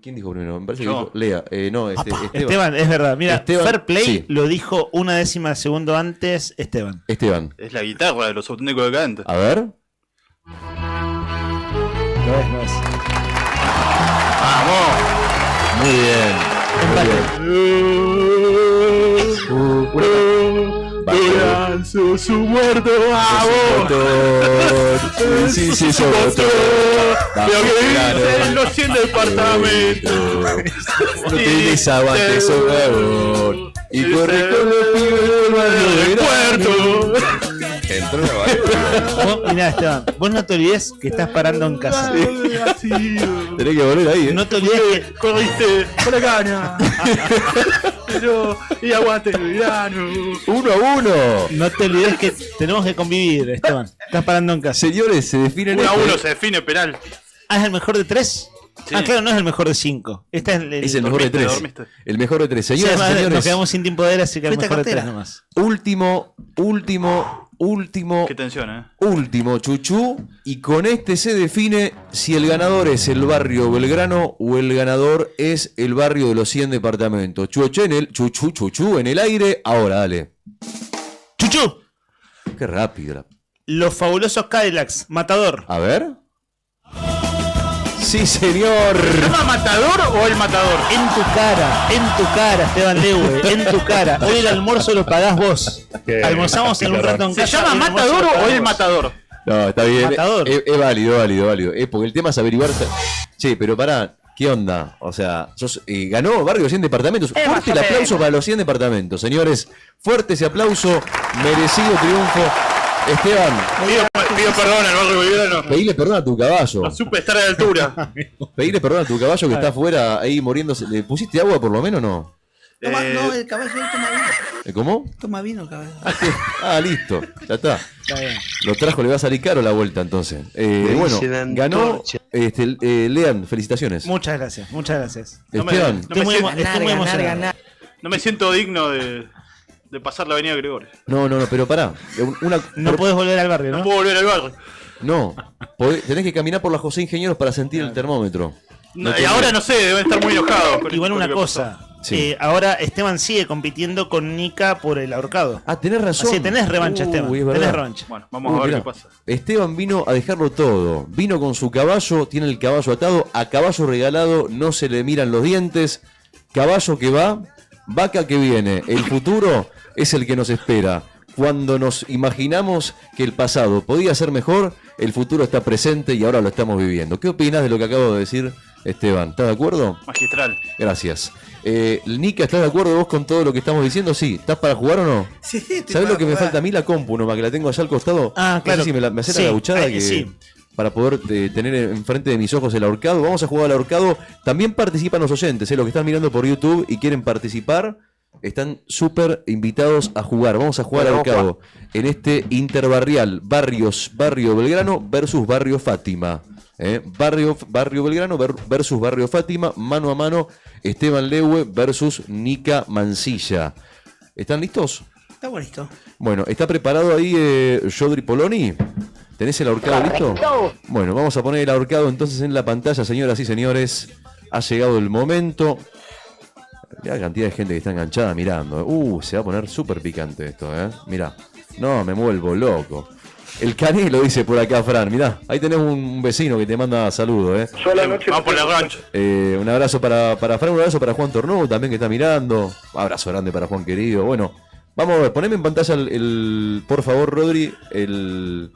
¿Quién dijo primero? Me parece que dijo Lea. No, Esteban, es verdad. Mira, Esteban, Fair Play sí. lo dijo una décima de segundo antes Esteban. Es la guitarra de los auténticos de canta. A ver. No es. ¡Vamos! Muy bien. Su muerto, Sí, su motor. Lo que dicen los 100 departamentos. No tienes aguante, su huevón. Y corre con los pibes del barrio del puerto. Entró la barrio. Mirá, Esteban, vos no te olvides que estás parando en casa. Tenés que volver ahí, No te olvides que corriste con la gana. Y aguante el verano. 1-1. No te olvides que tenemos que convivir, Esteban. Estás parando en casa. Señores, se definen 1-1, se define penal. ¿Es el mejor de 3? Sí. Ah, claro, no es el mejor de 5. Este Es el mejor de 3. El mejor de 3. Señoras y señores. Nos quedamos sin tiempo de él, así que el mejor de 3 nomás. Último. Qué tensión, Último, Chuchu. Y con este se define si el ganador es el barrio Belgrano o el ganador es el barrio de los 100 departamentos. Chuchu en el aire. Ahora, dale. Chuchu. Qué rápido. Los fabulosos Cadillacs. Matador. A ver. Sí, señor. ¿Se llama Matador o el Matador? En tu cara, Esteban Lewe, en tu cara. Hoy el almuerzo lo pagás vos. Almorzamos en un rato en casa. ¿Se llama Matador o el Matador? No, está bien. Matador. Es válido. Porque el tema es averiguar. Che, pero pará, ¿qué onda? O sea, ganó Barrio 100 Departamentos. Fuerte el aplauso para los 100 departamentos, señores. Fuerte ese aplauso. Merecido triunfo. Esteban. Pido perdón al barrio Belgrano. Pedile perdón a tu caballo. No supe estar a la altura. Pedile perdón a tu caballo que está afuera ahí muriéndose. ¿Le pusiste agua por lo menos o no? No, el caballo toma vino. ¿Cómo? Toma vino, caballo. Listo. Ya está. Está bien. Lo trajo, le va a salir caro la vuelta entonces. Bueno, ganó Lean, felicitaciones. Muchas gracias. Esteban. Estoy muy emocionado. No me siento digno de pasar la avenida Gregorio. No, pero pará. No podés volver al barrio, ¿no? No puedo volver al barrio. No, tenés que caminar por la José Ingenieros para sentir el termómetro. Y ahora no sé, deben estar muy enojados. Igual una cosa. Sí. Ahora Esteban sigue compitiendo con Nika por el ahorcado. Tenés razón. Así tenés revancha, Esteban. Tenés revancha. Bueno, vamos a ver qué pasa. Esteban vino a dejarlo todo. Vino con su caballo, tiene el caballo atado. A caballo regalado no se le miran los dientes. Caballo que va, vaca que viene. El futuro es el que nos espera. Cuando nos imaginamos que el pasado podía ser mejor, el futuro está presente y ahora lo estamos viviendo. ¿Qué opinas de lo que acabo de decir, Esteban? ¿Estás de acuerdo? Magistral. Gracias. Nika, ¿estás de acuerdo vos con todo lo que estamos diciendo? Sí. ¿Estás para jugar o no? Sí, ¿Sabés lo que me falta a mí? La compu, nomás que la tengo allá al costado. Claro. No sé si me hace la gauchada para poder tener enfrente de mis ojos el ahorcado. Vamos a jugar al ahorcado. También participan los oyentes, los que están mirando por YouTube y quieren participar. Están súper invitados a jugar. Vamos a jugar al ahorcado en este interbarrial. Barrio Belgrano versus Barrio Fátima. Barrio Belgrano versus Barrio Fátima. Mano a mano, Esteban Lewe versus Nika Mancilla. ¿Están listos? Está bonito. Bueno, ¿está preparado ahí Yodri Poloni? ¿Tenés el ahorcado listo? Bueno, vamos a poner el ahorcado entonces en la pantalla, señoras y señores. Ha llegado el momento. Mirá la cantidad de gente que está enganchada mirando. Se va a poner súper picante esto, Mirá. No, me vuelvo loco. El Canelo dice por acá, Fran. Mirá, ahí tenés un vecino que te manda saludos, Yo a la noche vamos por la rancho. Un abrazo para Fran, un abrazo para Juan Tornú también que está mirando. Abrazo grande para Juan querido. Bueno, vamos a ver, poneme en pantalla por favor, Rodri, el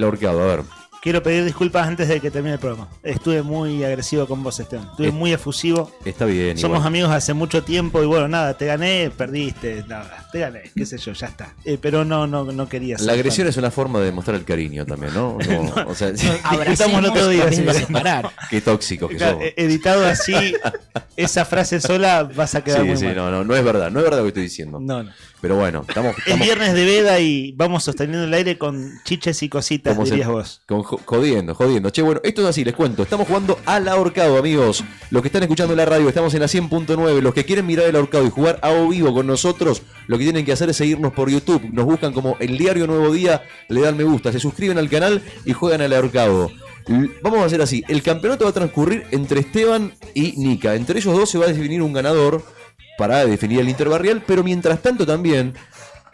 ahorcado, a ver. Quiero pedir disculpas antes de que termine el programa. Estuve muy agresivo con vos, Esteban. Estuve muy efusivo. Está bien. Somos amigos hace mucho tiempo y bueno, nada, te gané, perdiste, nada, te gané, qué sé yo, ya está. Pero no quería. La agresión es una forma de demostrar el cariño también, ¿no? O sea, disfrutamos el otro día sin parar. Qué tóxicos que somos. Editado así, esa frase sola vas a quedar muy mal. No es verdad lo que estoy diciendo. No. Pero bueno, estamos... Es viernes de veda y vamos sosteniendo el aire con chiches y cositas, dirías vos. Jodiendo. Che, bueno, esto es así, les cuento. Estamos jugando al ahorcado, amigos. Los que están escuchando en la radio, estamos en la 100.9. Los que quieren mirar el ahorcado y jugar a vivo con nosotros, lo que tienen que hacer es seguirnos por YouTube. Nos buscan como El Diario Nuevo Día, le dan me gusta, se suscriben al canal y juegan al ahorcado. Vamos a hacer así. El campeonato va a transcurrir entre Esteban y Nika. Entre ellos dos se va a definir un ganador para definir el interbarrial, pero mientras tanto también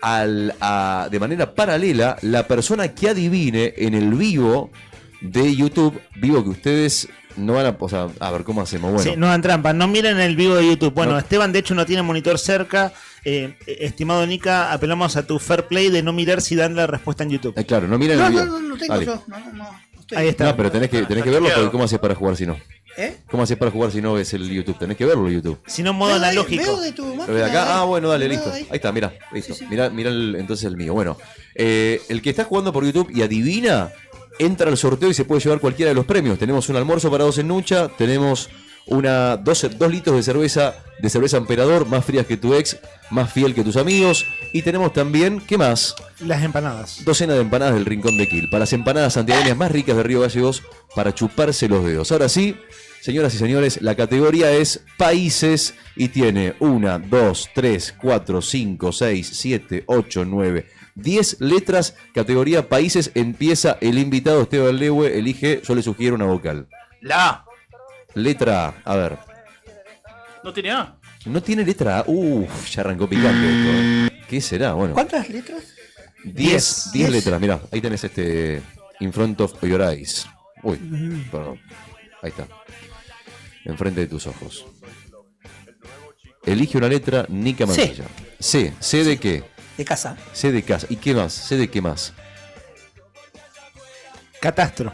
de manera paralela, la persona que adivine en el vivo de YouTube, vivo que ustedes no van a ver cómo hacemos. Bueno. Sí, no dan trampa, no miren el vivo de YouTube. Bueno, Esteban de hecho no tiene monitor cerca. Estimado Nika, apelamos a tu fair play de no mirar si dan la respuesta en YouTube. Claro, no miren el video. No tengo yo. Ahí está. No, pero tenés que verlo porque ¿cómo haces para jugar si no? ¿Cómo haces para jugar si no ves el YouTube? Tenés que verlo el YouTube. Si no, modo analógico. Veo de tu máquina, de acá, bueno, dale, listo. Ahí está, mirá, listo. Sí. Mirá entonces el mío. Bueno, el que está jugando por YouTube y adivina, entra al sorteo y se puede llevar cualquiera de los premios. Tenemos un almuerzo para 2 en Nucha, tenemos 2 litros de cerveza Emperador, más frías que tu ex, más fiel que tus amigos. Y tenemos también, ¿qué más? Las empanadas. Docena de empanadas del Rincón de Quil. Para las empanadas santiagueñas más ricas de Río Gallegos, para chuparse los dedos. Ahora sí, Señoras y señores, la categoría es países y tiene 1, 2, 3, 4, 5, 6, 7, 8, 9, 10 letras. Categoría países. Empieza el invitado Esteban Lewe. Elige, yo le sugiero una vocal. La A. Letra A. A ver. ¿No tiene A? No tiene letra A. Ya arrancó picante esto. ¿Qué será? Bueno. ¿Cuántas letras? 10 letras. Mirá, ahí tenés In front of your eyes. Uy, perdón. Ahí está. Enfrente de tus ojos. Elige una letra, Nica Mancilla. C. ¿C de qué? De casa. C de casa. ¿Y qué más? ¿C de qué más? Catastro.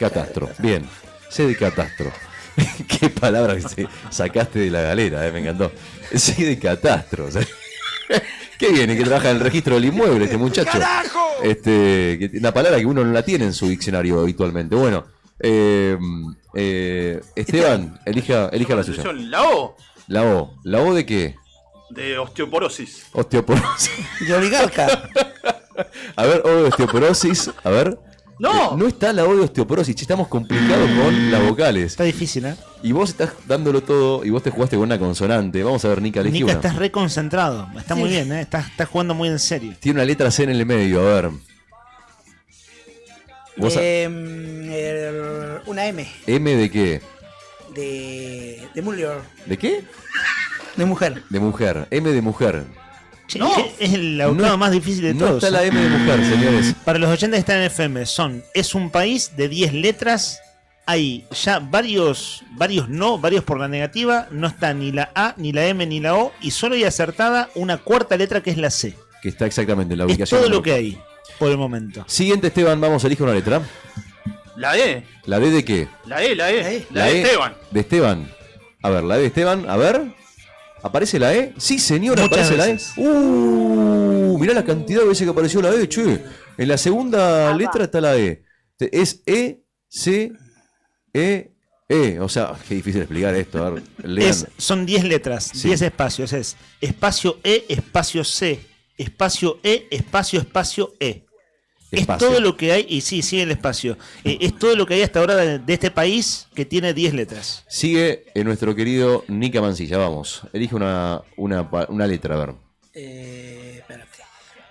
Catastro. Bien. C de catastro. Qué palabra que sacaste de la galera, me encantó. C de catastro. O sea, qué viene que trabaja en el registro del inmueble este muchacho. ¡Carajo! Una palabra que uno no la tiene en su diccionario habitualmente. Bueno, Esteban, elija la suya. La O. La O. ¿La O de qué? De osteoporosis. Osteoporosis. De oligarca. A ver, O de osteoporosis. A ver. No. No está la O de osteoporosis. Estamos complicados con las vocales. Está difícil, ¿eh? Y vos estás dándolo todo y vos te jugaste con una consonante. Vamos a ver, Nica, elegí Nica, una. estás reconcentrado. Está muy bien, ¿eh? Estás jugando muy en serio. Tiene una letra C en el medio, a ver. Una M. ¿M de qué? De Muller. ¿De qué? De mujer. De mujer. M de mujer. Che, es el autónomo más difícil de todos. No está la M de mujer, señores. Para los 80 que están en FM, es un país de 10 letras. Hay ya varios por la negativa. No está ni la A, ni la M, ni la O. Y solo hay acertada una cuarta letra que es la C. Que está exactamente en la Es ubicación. todo lo que hay por el momento. Siguiente, Esteban, vamos a elegir una letra. La E. ¿La D de qué? La E. La de Esteban. De Esteban. A ver, la D de Esteban, a ver. ¿Aparece la E? Sí, señor, Muchas aparece veces. la E. Mirá la cantidad de veces que apareció la E, che. En la segunda letra está la E. Es E, C, E, E. O sea, qué difícil explicar esto. A ver, lean. Son 10 letras, Sí. 10 espacios. Es espacio E, espacio C, espacio E, espacio E. Espacio. Es todo lo que hay, y sí, sigue el espacio. Es todo lo que hay hasta ahora de este país que tiene 10 letras. Sigue nuestro querido Nica Mancilla. Vamos, elige una letra, a ver. Espérate.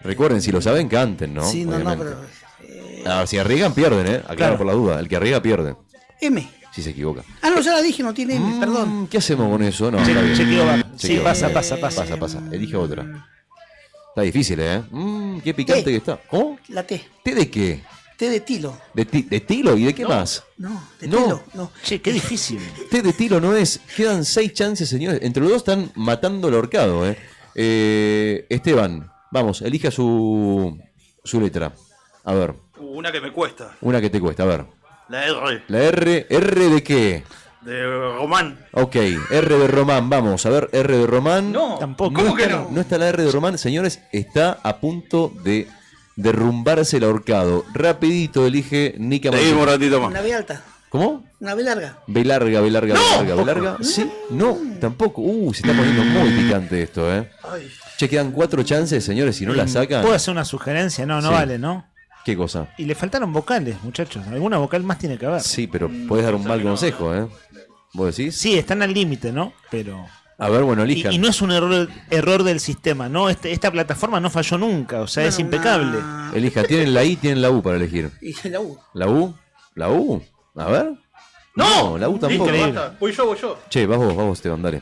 Recuerden, si lo saben, canten, ¿no? Sí, no, Obviamente. pero. A ver, si arriesgan, pierden, ¿eh? Aclaro Claro. por la duda. El que arriesga, pierde. M. Si se equivoca. Ah, no, ya la dije, no tiene M, perdón. ¿Qué hacemos con eso? No, Che- está bien. chequeo va. Chequeo Sí, va. pasa. Pasa. Elige otra. Está difícil, ¿eh? Qué picante T. que está. ¿Cómo? La T. ¿Té de qué? T de tilo. ¿De tilo? ¿Y de qué más? No, de No. tilo. No. Che, qué difícil. Té de tilo no es. Quedan 6 chances, señores. Entre los dos están matando el ahorcado, ¿eh? Esteban, vamos, elija su letra. A ver, Una que me cuesta. una que te cuesta, a ver. La R. La R. ¿R de qué? De Román. Ok, R de Román, vamos, a ver, R de Román. No, tampoco. ¿Cómo que está, no? No está la R de Román, señores, está a punto de derrumbarse el ahorcado. Rapidito elige Nica Seguimos un Mancilla. ratito más. Una B alta. ¿Cómo? Una B larga. B larga. Sí, no, tampoco. Se está poniendo muy picante esto, ¿eh? Ay. Che, quedan 4 chances, señores, si no la sacan. ¿Puedo hacer una sugerencia? No Sí. vale, ¿no? ¿Qué cosa? Y le faltaron vocales, muchachos. Alguna vocal más tiene que haber. Sí, pero puedes dar un mal consejo, ¿eh? ¿Vos decís? Sí, están al límite, ¿no? Pero. A ver, bueno, elijan. Y no es un error del sistema, ¿no? Esta plataforma no falló nunca, o sea, es impecable. Elijan, tienen la I, tienen la U para elegir. Y la U. ¿La U? ¿La U? A ver. No, la U tampoco. Listo, basta. Voy yo. Che, vas vos, Esteban, dale.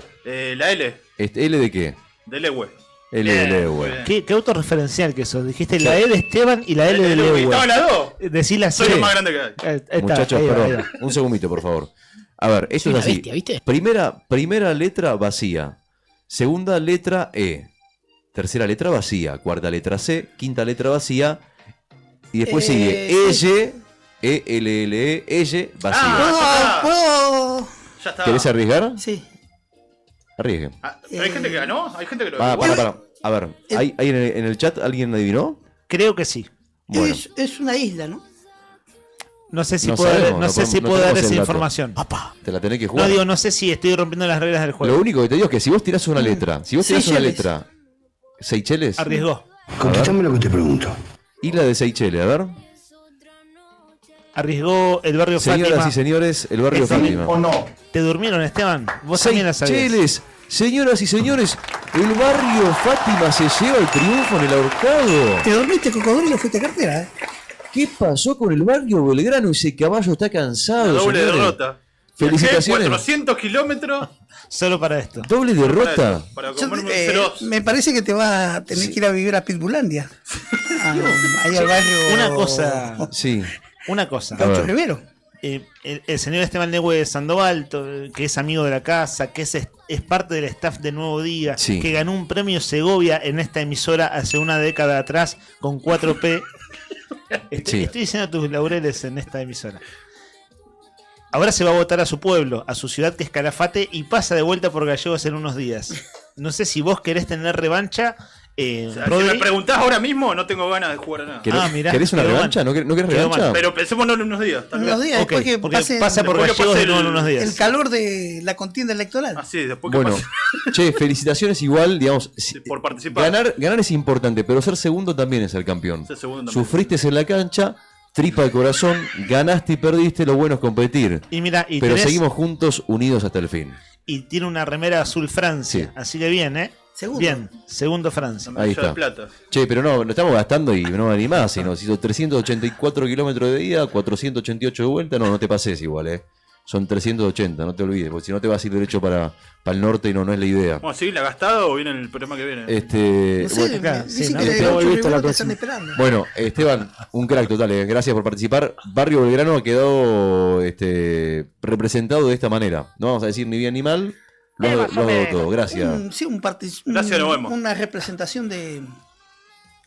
La L. ¿L de qué? De Lewe. L de Lewe. Qué autorreferencial que eso. Dijiste la E de Esteban y la L de Lewe. Estaba las dos. Decila así. Soy lo más grande que hay. Ahí está, Muchachos, ahí va, perdón. ahí va. Un segundito, por favor. A ver, esto es una así. bestia, ¿viste? Primera letra vacía. Segunda letra E. Tercera letra vacía. Cuarta letra C. Quinta letra vacía. Y después sigue ella. E-L-L-E. Ella. Vacía. ¿Puedo? Ya está. ¿Querés arriesgar? Sí. Arriesguen. Pero hay gente que ganó. Hay gente que lo Para. A ver, ¿hay en el chat alguien adivinó? Creo que sí. Bueno. Es una isla, ¿no? No sé si No puedo, sabemos, no no sé si podemos- puedo no dar tenemos esa el dato. información. Te la tenés que jugar. No digo, no sé si estoy rompiendo las reglas del juego. Lo único que te digo es que si vos tirás una letra, Seychelles. Seychelles. Arriesgó. Contéstame lo que te pregunto. Y la de Seychelles, a ver. arriesgó el barrio Señoras Fátima. y señores, el barrio Fátima. ¿O no? ¿Te durmieron, Esteban? Vos también la sabías. Seychelles. Señoras y señores, el barrio Fátima se lleva el triunfo en el ahorcado. Te dormiste, cocodrilo, fuiste cartera, ¿eh? ¿Qué pasó con el barrio Belgrano? Ese caballo está cansado. La doble señores. derrota. Felicitaciones. 400 kilómetros. Solo para esto. ¿Doble derrota? Para Yo, comerme un 0-2. me parece que te vas a tener que ir a vivir a Pitbullandia. Ahí al barrio. Una cosa. Sí. Una cosa. A ver. Rivero. El señor Esteban Nehue Sandoval, que es amigo de la casa, que es parte del staff de Nuevo Día, Sí. que ganó un premio Segovia en esta emisora hace una década atrás con 4P. Sí. Estoy diciendo tus laureles en esta emisora. Ahora se va a votar a su pueblo, a su ciudad que es Calafate, y pasa de vuelta por Gallegos en unos días. No sé si vos querés tener revancha. O sea, si Rodri. me preguntás ahora mismo, no tengo ganas de jugar a nada. ¿Querés una revancha? ¿No querés revancha? Pero pensémonos en unos días. tal Unos vez. días, después que pase, pasa por Después que Gallegos pase de nuevo en unos días. el calor de la contienda electoral. Ah, sí, después que Bueno, pase. che, felicitaciones igual, digamos. Por participar. Ganar es importante, pero ser segundo también es ser campeón. Ser segundo también. Sufriste en la cancha, tripa de corazón, ganaste y perdiste, lo bueno es competir. Y mira, Pero tenés- seguimos juntos, unidos hasta el fin. Y tiene una remera azul Francia. Sí. Así que bien, ¿eh? Segundo. Bien, segundo Francia. Ahí está. Che, pero no estamos gastando y no va ni más, sino si hizo 384 kilómetros de ida, 488 de vuelta, no te pases igual, Son 380, no te olvides, porque si no te vas a ir derecho para el norte y no es la idea. Bueno, ¿sí? ¿La ha gastado o viene en el programa que viene? No sé, Bueno, me dicen que Esteban, los Rivero te están esperando. bueno, Esteban, un crack total, gracias por participar. Barrio Belgrano ha quedado representado de esta manera. No vamos a decir ni bien ni mal, lo ha dado todo, gracias. Sí, Gracias, nos vemos. una representación de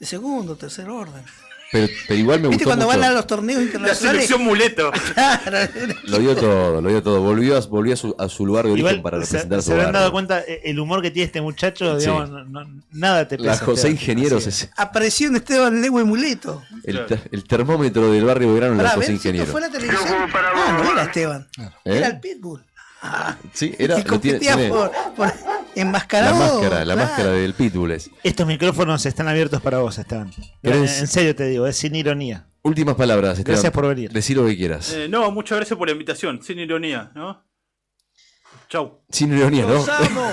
segundo, tercer orden. Pero igual me ¿Viste gustó cuando mucho. van a los torneos La internacionales? selección muleto. Claro. Lo dio todo. Volvió a su lugar de origen Igual para se representar su habrán barrio. dado cuenta el humor que tiene este muchacho, Sí. digamos, nada te pesa. La José Esteban. Ingenieros Así es Apareció en Esteban Lewe Muleto. el termómetro del barrio Belgrano en la Para José ver si esto Ingenieros. fue la televisión. No era Esteban. ¿Eh? Era el Pitbull. Sí, era. Y competía tiene por enmascarado. la claro. máscara del Pitbull es. Estos micrófonos están abiertos para vos, Esteban. ¿Querés? En serio te digo, es sin ironía. Últimas palabras, Esteban. Gracias por venir. Decí lo que quieras. No, muchas gracias por la invitación. Sin ironía, ¿no? Chau. Sin ironía, ¿no? Los amo.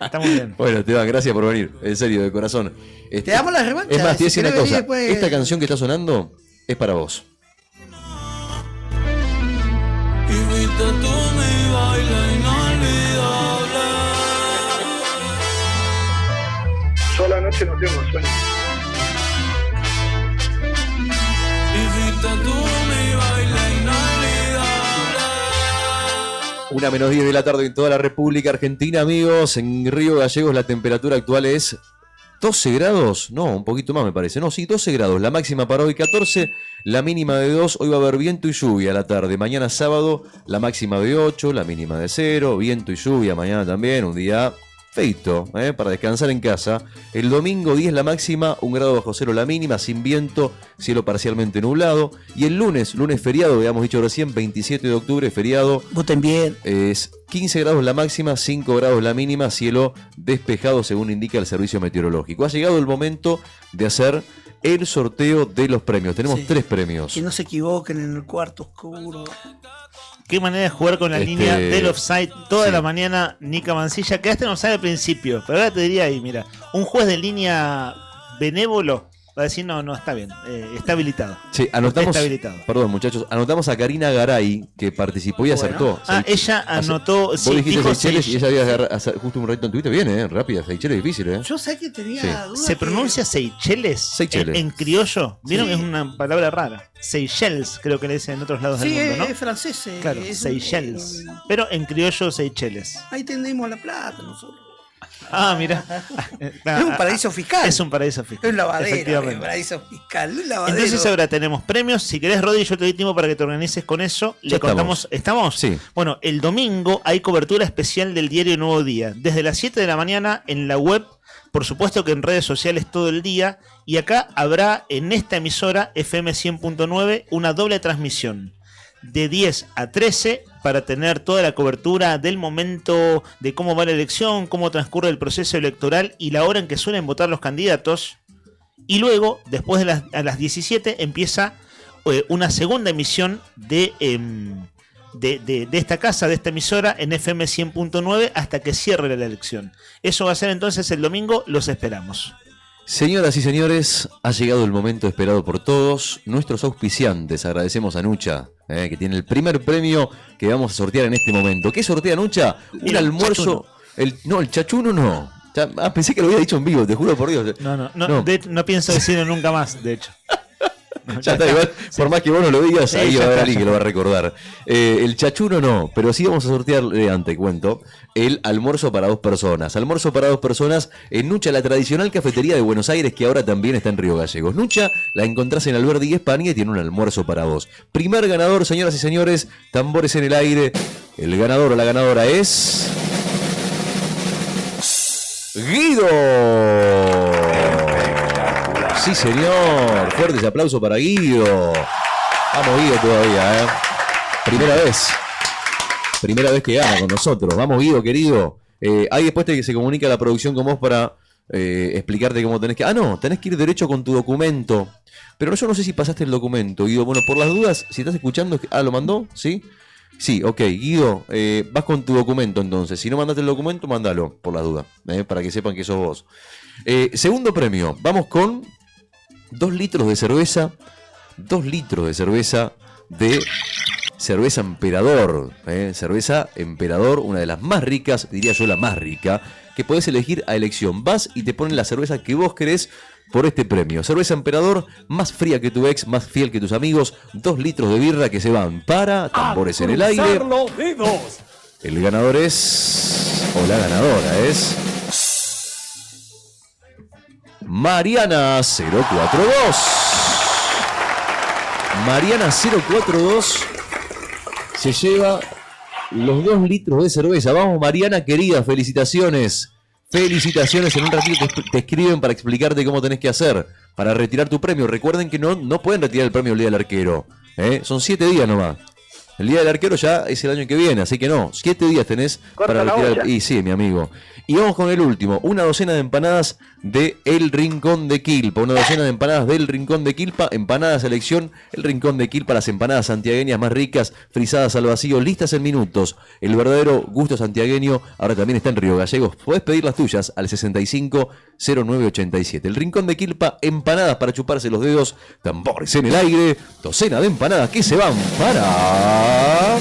Está muy bien. Bueno, Esteban, gracias por venir. En serio, de corazón. Te damos la revancha. Es más, te voy a Si decir una querés cosa. venir después- Esta canción que está sonando es para vos. Y fuiste tú mi baile inolvidable. Yo a la noche no tengo sueño. Y fuiste tú mi baile inolvidable. 1:10 de la tarde en toda la República Argentina, amigos. En Río Gallegos la temperatura actual es 12 grados. No, un poquito más me parece. No, sí, 12 grados. La máxima para hoy 14, la mínima de 2. Hoy va a haber viento y lluvia a la tarde. Mañana sábado la máxima de 8, la mínima de 0. Viento y lluvia mañana también. Un día feito, para descansar en casa. El domingo 10 la máxima, 1 grado bajo cero la mínima, sin viento, cielo parcialmente nublado. Y el lunes feriado, habíamos dicho recién, 27 de octubre, feriado. Voten bien. Es 15 grados la máxima, 5 grados la mínima, cielo despejado según indica el servicio meteorológico. Ha llegado el momento de hacer el sorteo de los premios. Tenemos 3 premios. Que no se equivoquen en el cuarto oscuro. Qué manera de jugar con la línea del offside toda la mañana, Nica Mancilla. Quedaste en offside al principio, pero ahora te diría ahí, mira, un juez de línea benévolo va a decir, no, está bien, está habilitado. Sí, anotamos, Está habilitado. perdón muchachos, anotamos a Karina Garay, que participó y acertó. Ella anotó, Vos sí, dijiste dijo Seychelles y ella Seychelles. había agarrado justo un reto en Twitter. Bien, rápida, Seychelles es difícil, Yo sé que tenía Sí. dudas. ¿Se pronuncia Seychelles? Seychelles. En criollo. Vieron Sí. que es una palabra rara. Seychelles, creo que le dicen en otros lados Sí, del mundo, ¿no? es francés. Claro, es Seychelles. Pero en criollo, Seychelles. Ahí tenemos la plata nosotros. Ah, mira. Es un paraíso fiscal. Es un paraíso fiscal. Es un lavadero. Es Efectivamente. un paraíso fiscal. Un lavadero. Entonces ahora tenemos premios. Si querés, Rodri, yo te doy tiempo para que te organices con eso. Ya Le contamos. ¿Estamos? Sí. Bueno, el domingo hay cobertura especial del diario Nuevo Día. Desde las 7 de la mañana en la web. Por supuesto que en redes sociales todo el día. Y acá habrá en esta emisora FM 100.9 una doble transmisión. De 10 a 13 para tener toda la cobertura del momento de cómo va la elección, cómo transcurre el proceso electoral y la hora en que suelen votar los candidatos. Y luego, después de a las 17, empieza una segunda emisión de esta casa, de esta emisora en FM 100.9 hasta que cierre la elección. Eso va a ser entonces el domingo, los esperamos. Señoras y señores, ha llegado el momento esperado por todos. Nuestros auspiciantes, agradecemos a Nucha, que tiene el primer premio que vamos a sortear en este momento. ¿Qué sortea Nucha? Un almuerzo. El chachuno no. Pensé que lo había dicho en vivo, te juro por Dios. No pienso decirlo nunca más, de hecho. Ya está, igual, por más que vos no lo digas, ahí va a haber alguien que lo va a recordar. El chachuno no, pero sí vamos a sortear, antes cuento, el almuerzo para 2 personas. Almuerzo para 2 personas en Nucha, la tradicional cafetería de Buenos Aires, que ahora también está en Río Gallegos. Nucha la encontrás en Alberdi, España, y tiene un almuerzo para vos. Primer ganador, señoras y señores, tambores en el aire. El ganador o la ganadora es... ¡Guido! Sí, señor. Fuertes aplausos para Guido. Vamos, Guido, todavía, Primera vez que gana con nosotros. Vamos, Guido, querido. Ahí después se comunica la producción con vos para explicarte cómo tenés que... tenés que ir derecho con tu documento. Pero yo no sé si pasaste el documento, Guido. Bueno, por las dudas, si estás escuchando... ¿lo mandó? ¿Sí? Sí, ok, Guido, vas con tu documento entonces. Si no mandaste el documento, mándalo, por las dudas, para que sepan que sos vos. Segundo premio, vamos con 2 litros de cerveza. 2 litros de cerveza cerveza Emperador. Cerveza Emperador, una de las más ricas, diría yo la más rica, que podés elegir a elección. Vas y te ponen la cerveza que vos querés por este premio. Cerveza Emperador, más fría que tu ex, más fiel que tus amigos. 2 litros de birra que se van para tambores en el aire. El ganador es... o la ganadora es... Mariana 042. Mariana 042 se lleva los 2 litros de cerveza. Vamos, Mariana querida, felicitaciones. Felicitaciones, en un ratito te escriben para explicarte cómo tenés que hacer para retirar tu premio. Recuerden que no pueden retirar el premio el día del arquero. Son 7 días nomás. El día del arquero ya es el año que viene, así que no, 7 días tenés para retirar. Y sí, mi amigo. Y vamos con el último, una docena de empanadas de El Rincón de Quilpa. Una docena de empanadas del Rincón de Quilpa. Empanadas selección, El Rincón de Quilpa. Las empanadas santiagueñas más ricas, frisadas al vacío, listas en minutos. El verdadero gusto santiagueño ahora también está en Río Gallegos. Podés pedir las tuyas al 650987. El Rincón de Quilpa, empanadas para chuparse los dedos, tambores en el aire, docena de empanadas que se van para...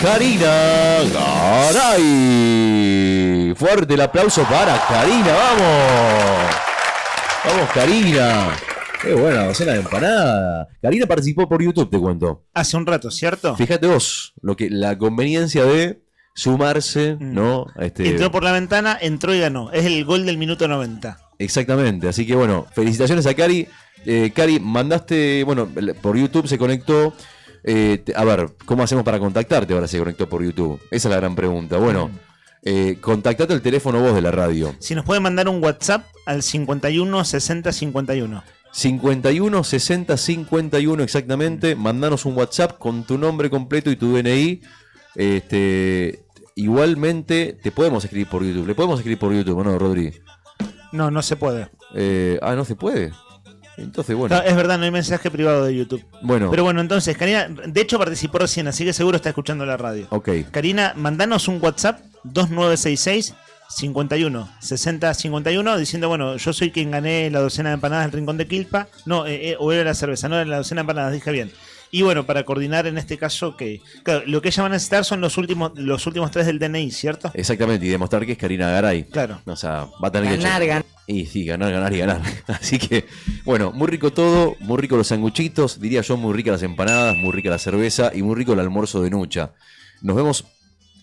Karina Garay. Fuerte el aplauso para Karina, vamos. Vamos, Karina. Qué buena docena de empanada. Karina participó por YouTube, te cuento. Hace un rato, ¿cierto? Fíjate vos, la conveniencia de sumarse, ¿no? Entró por la ventana, entró y ganó. Es el gol del minuto 90. Exactamente, así que bueno, felicitaciones a Cari. Cari, mandaste, por YouTube se conectó. A ver, ¿cómo hacemos para contactarte? Ahora se conectó por YouTube. Esa es la gran pregunta. Bueno, contactate el teléfono vos de la radio. Si nos pueden mandar un WhatsApp al 51 60 51. 51 60 51 exactamente. Mandanos un WhatsApp con tu nombre completo y tu DNI. Igualmente te podemos escribir por YouTube. Le podemos escribir por YouTube, ¿no, Rodri? No se puede. No se puede. Entonces, bueno. No, es verdad, no hay mensaje privado de YouTube. Bueno. Pero bueno, entonces, Karina, de hecho participó recién, así que seguro está escuchando la radio. Ok. Karina, mandanos un WhatsApp 2966 51 60 51 diciendo, bueno, yo soy quien gané la docena de empanadas del Rincón de Quilpa. No, o era la cerveza, no era la docena de empanadas, dije bien. Y bueno, para coordinar en este caso que... Claro, lo que ella va a necesitar son los últimos 3 del DNI, ¿cierto? Exactamente, y demostrar que es Karina Garay. Claro. O sea, va a tener ganar, que... ganar. Y sí, ganar y ganar. Así que, bueno, muy rico todo, muy rico los sanguchitos, diría yo, muy rica las empanadas, muy rica la cerveza y muy rico el almuerzo de Nucha. Nos vemos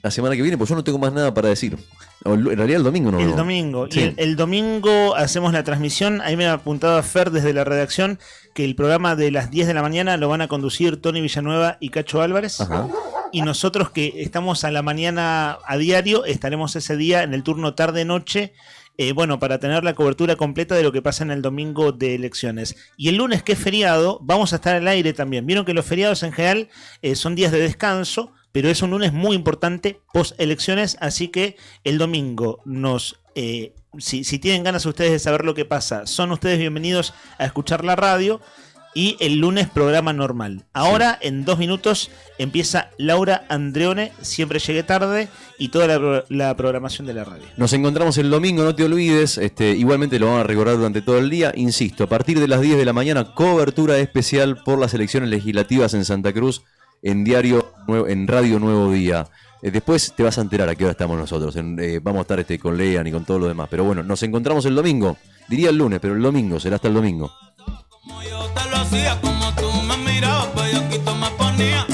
la semana que viene, pues yo no tengo más nada para decir. En realidad el domingo no. El domingo. Sí. Y el domingo hacemos la transmisión. Ahí me ha apuntado Fer desde la redacción que el programa de las 10 de la mañana lo van a conducir Tony Villanueva y Cacho Álvarez. Ajá. Y nosotros que estamos a la mañana a diario, estaremos ese día en el turno tarde-noche. Para tener la cobertura completa de lo que pasa en el domingo de elecciones. Y el lunes, que es feriado, vamos a estar al aire también. Vieron que los feriados en general son días de descanso, pero es un lunes muy importante post elecciones, así que el domingo nos si tienen ganas ustedes de saber lo que pasa, son ustedes bienvenidos a escuchar la radio. Y el lunes programa normal. Ahora, en 2 minutos, empieza Laura Andreone, Siempre Llegué Tarde, y toda la programación de la radio. Nos encontramos el domingo, no te olvides. Igualmente lo van a recordar durante todo el día. Insisto, a partir de las 10 de la mañana, cobertura especial por las elecciones legislativas en Santa Cruz, en Radio Nuevo Día. Después te vas a enterar a qué hora estamos nosotros. Vamos a estar con Lean y con todo lo demás. Pero bueno, nos encontramos el domingo. Diría el lunes, pero el domingo, será hasta el domingo. Como yo te lo hacía, como tú me mirabas, pues yo quito me ponía.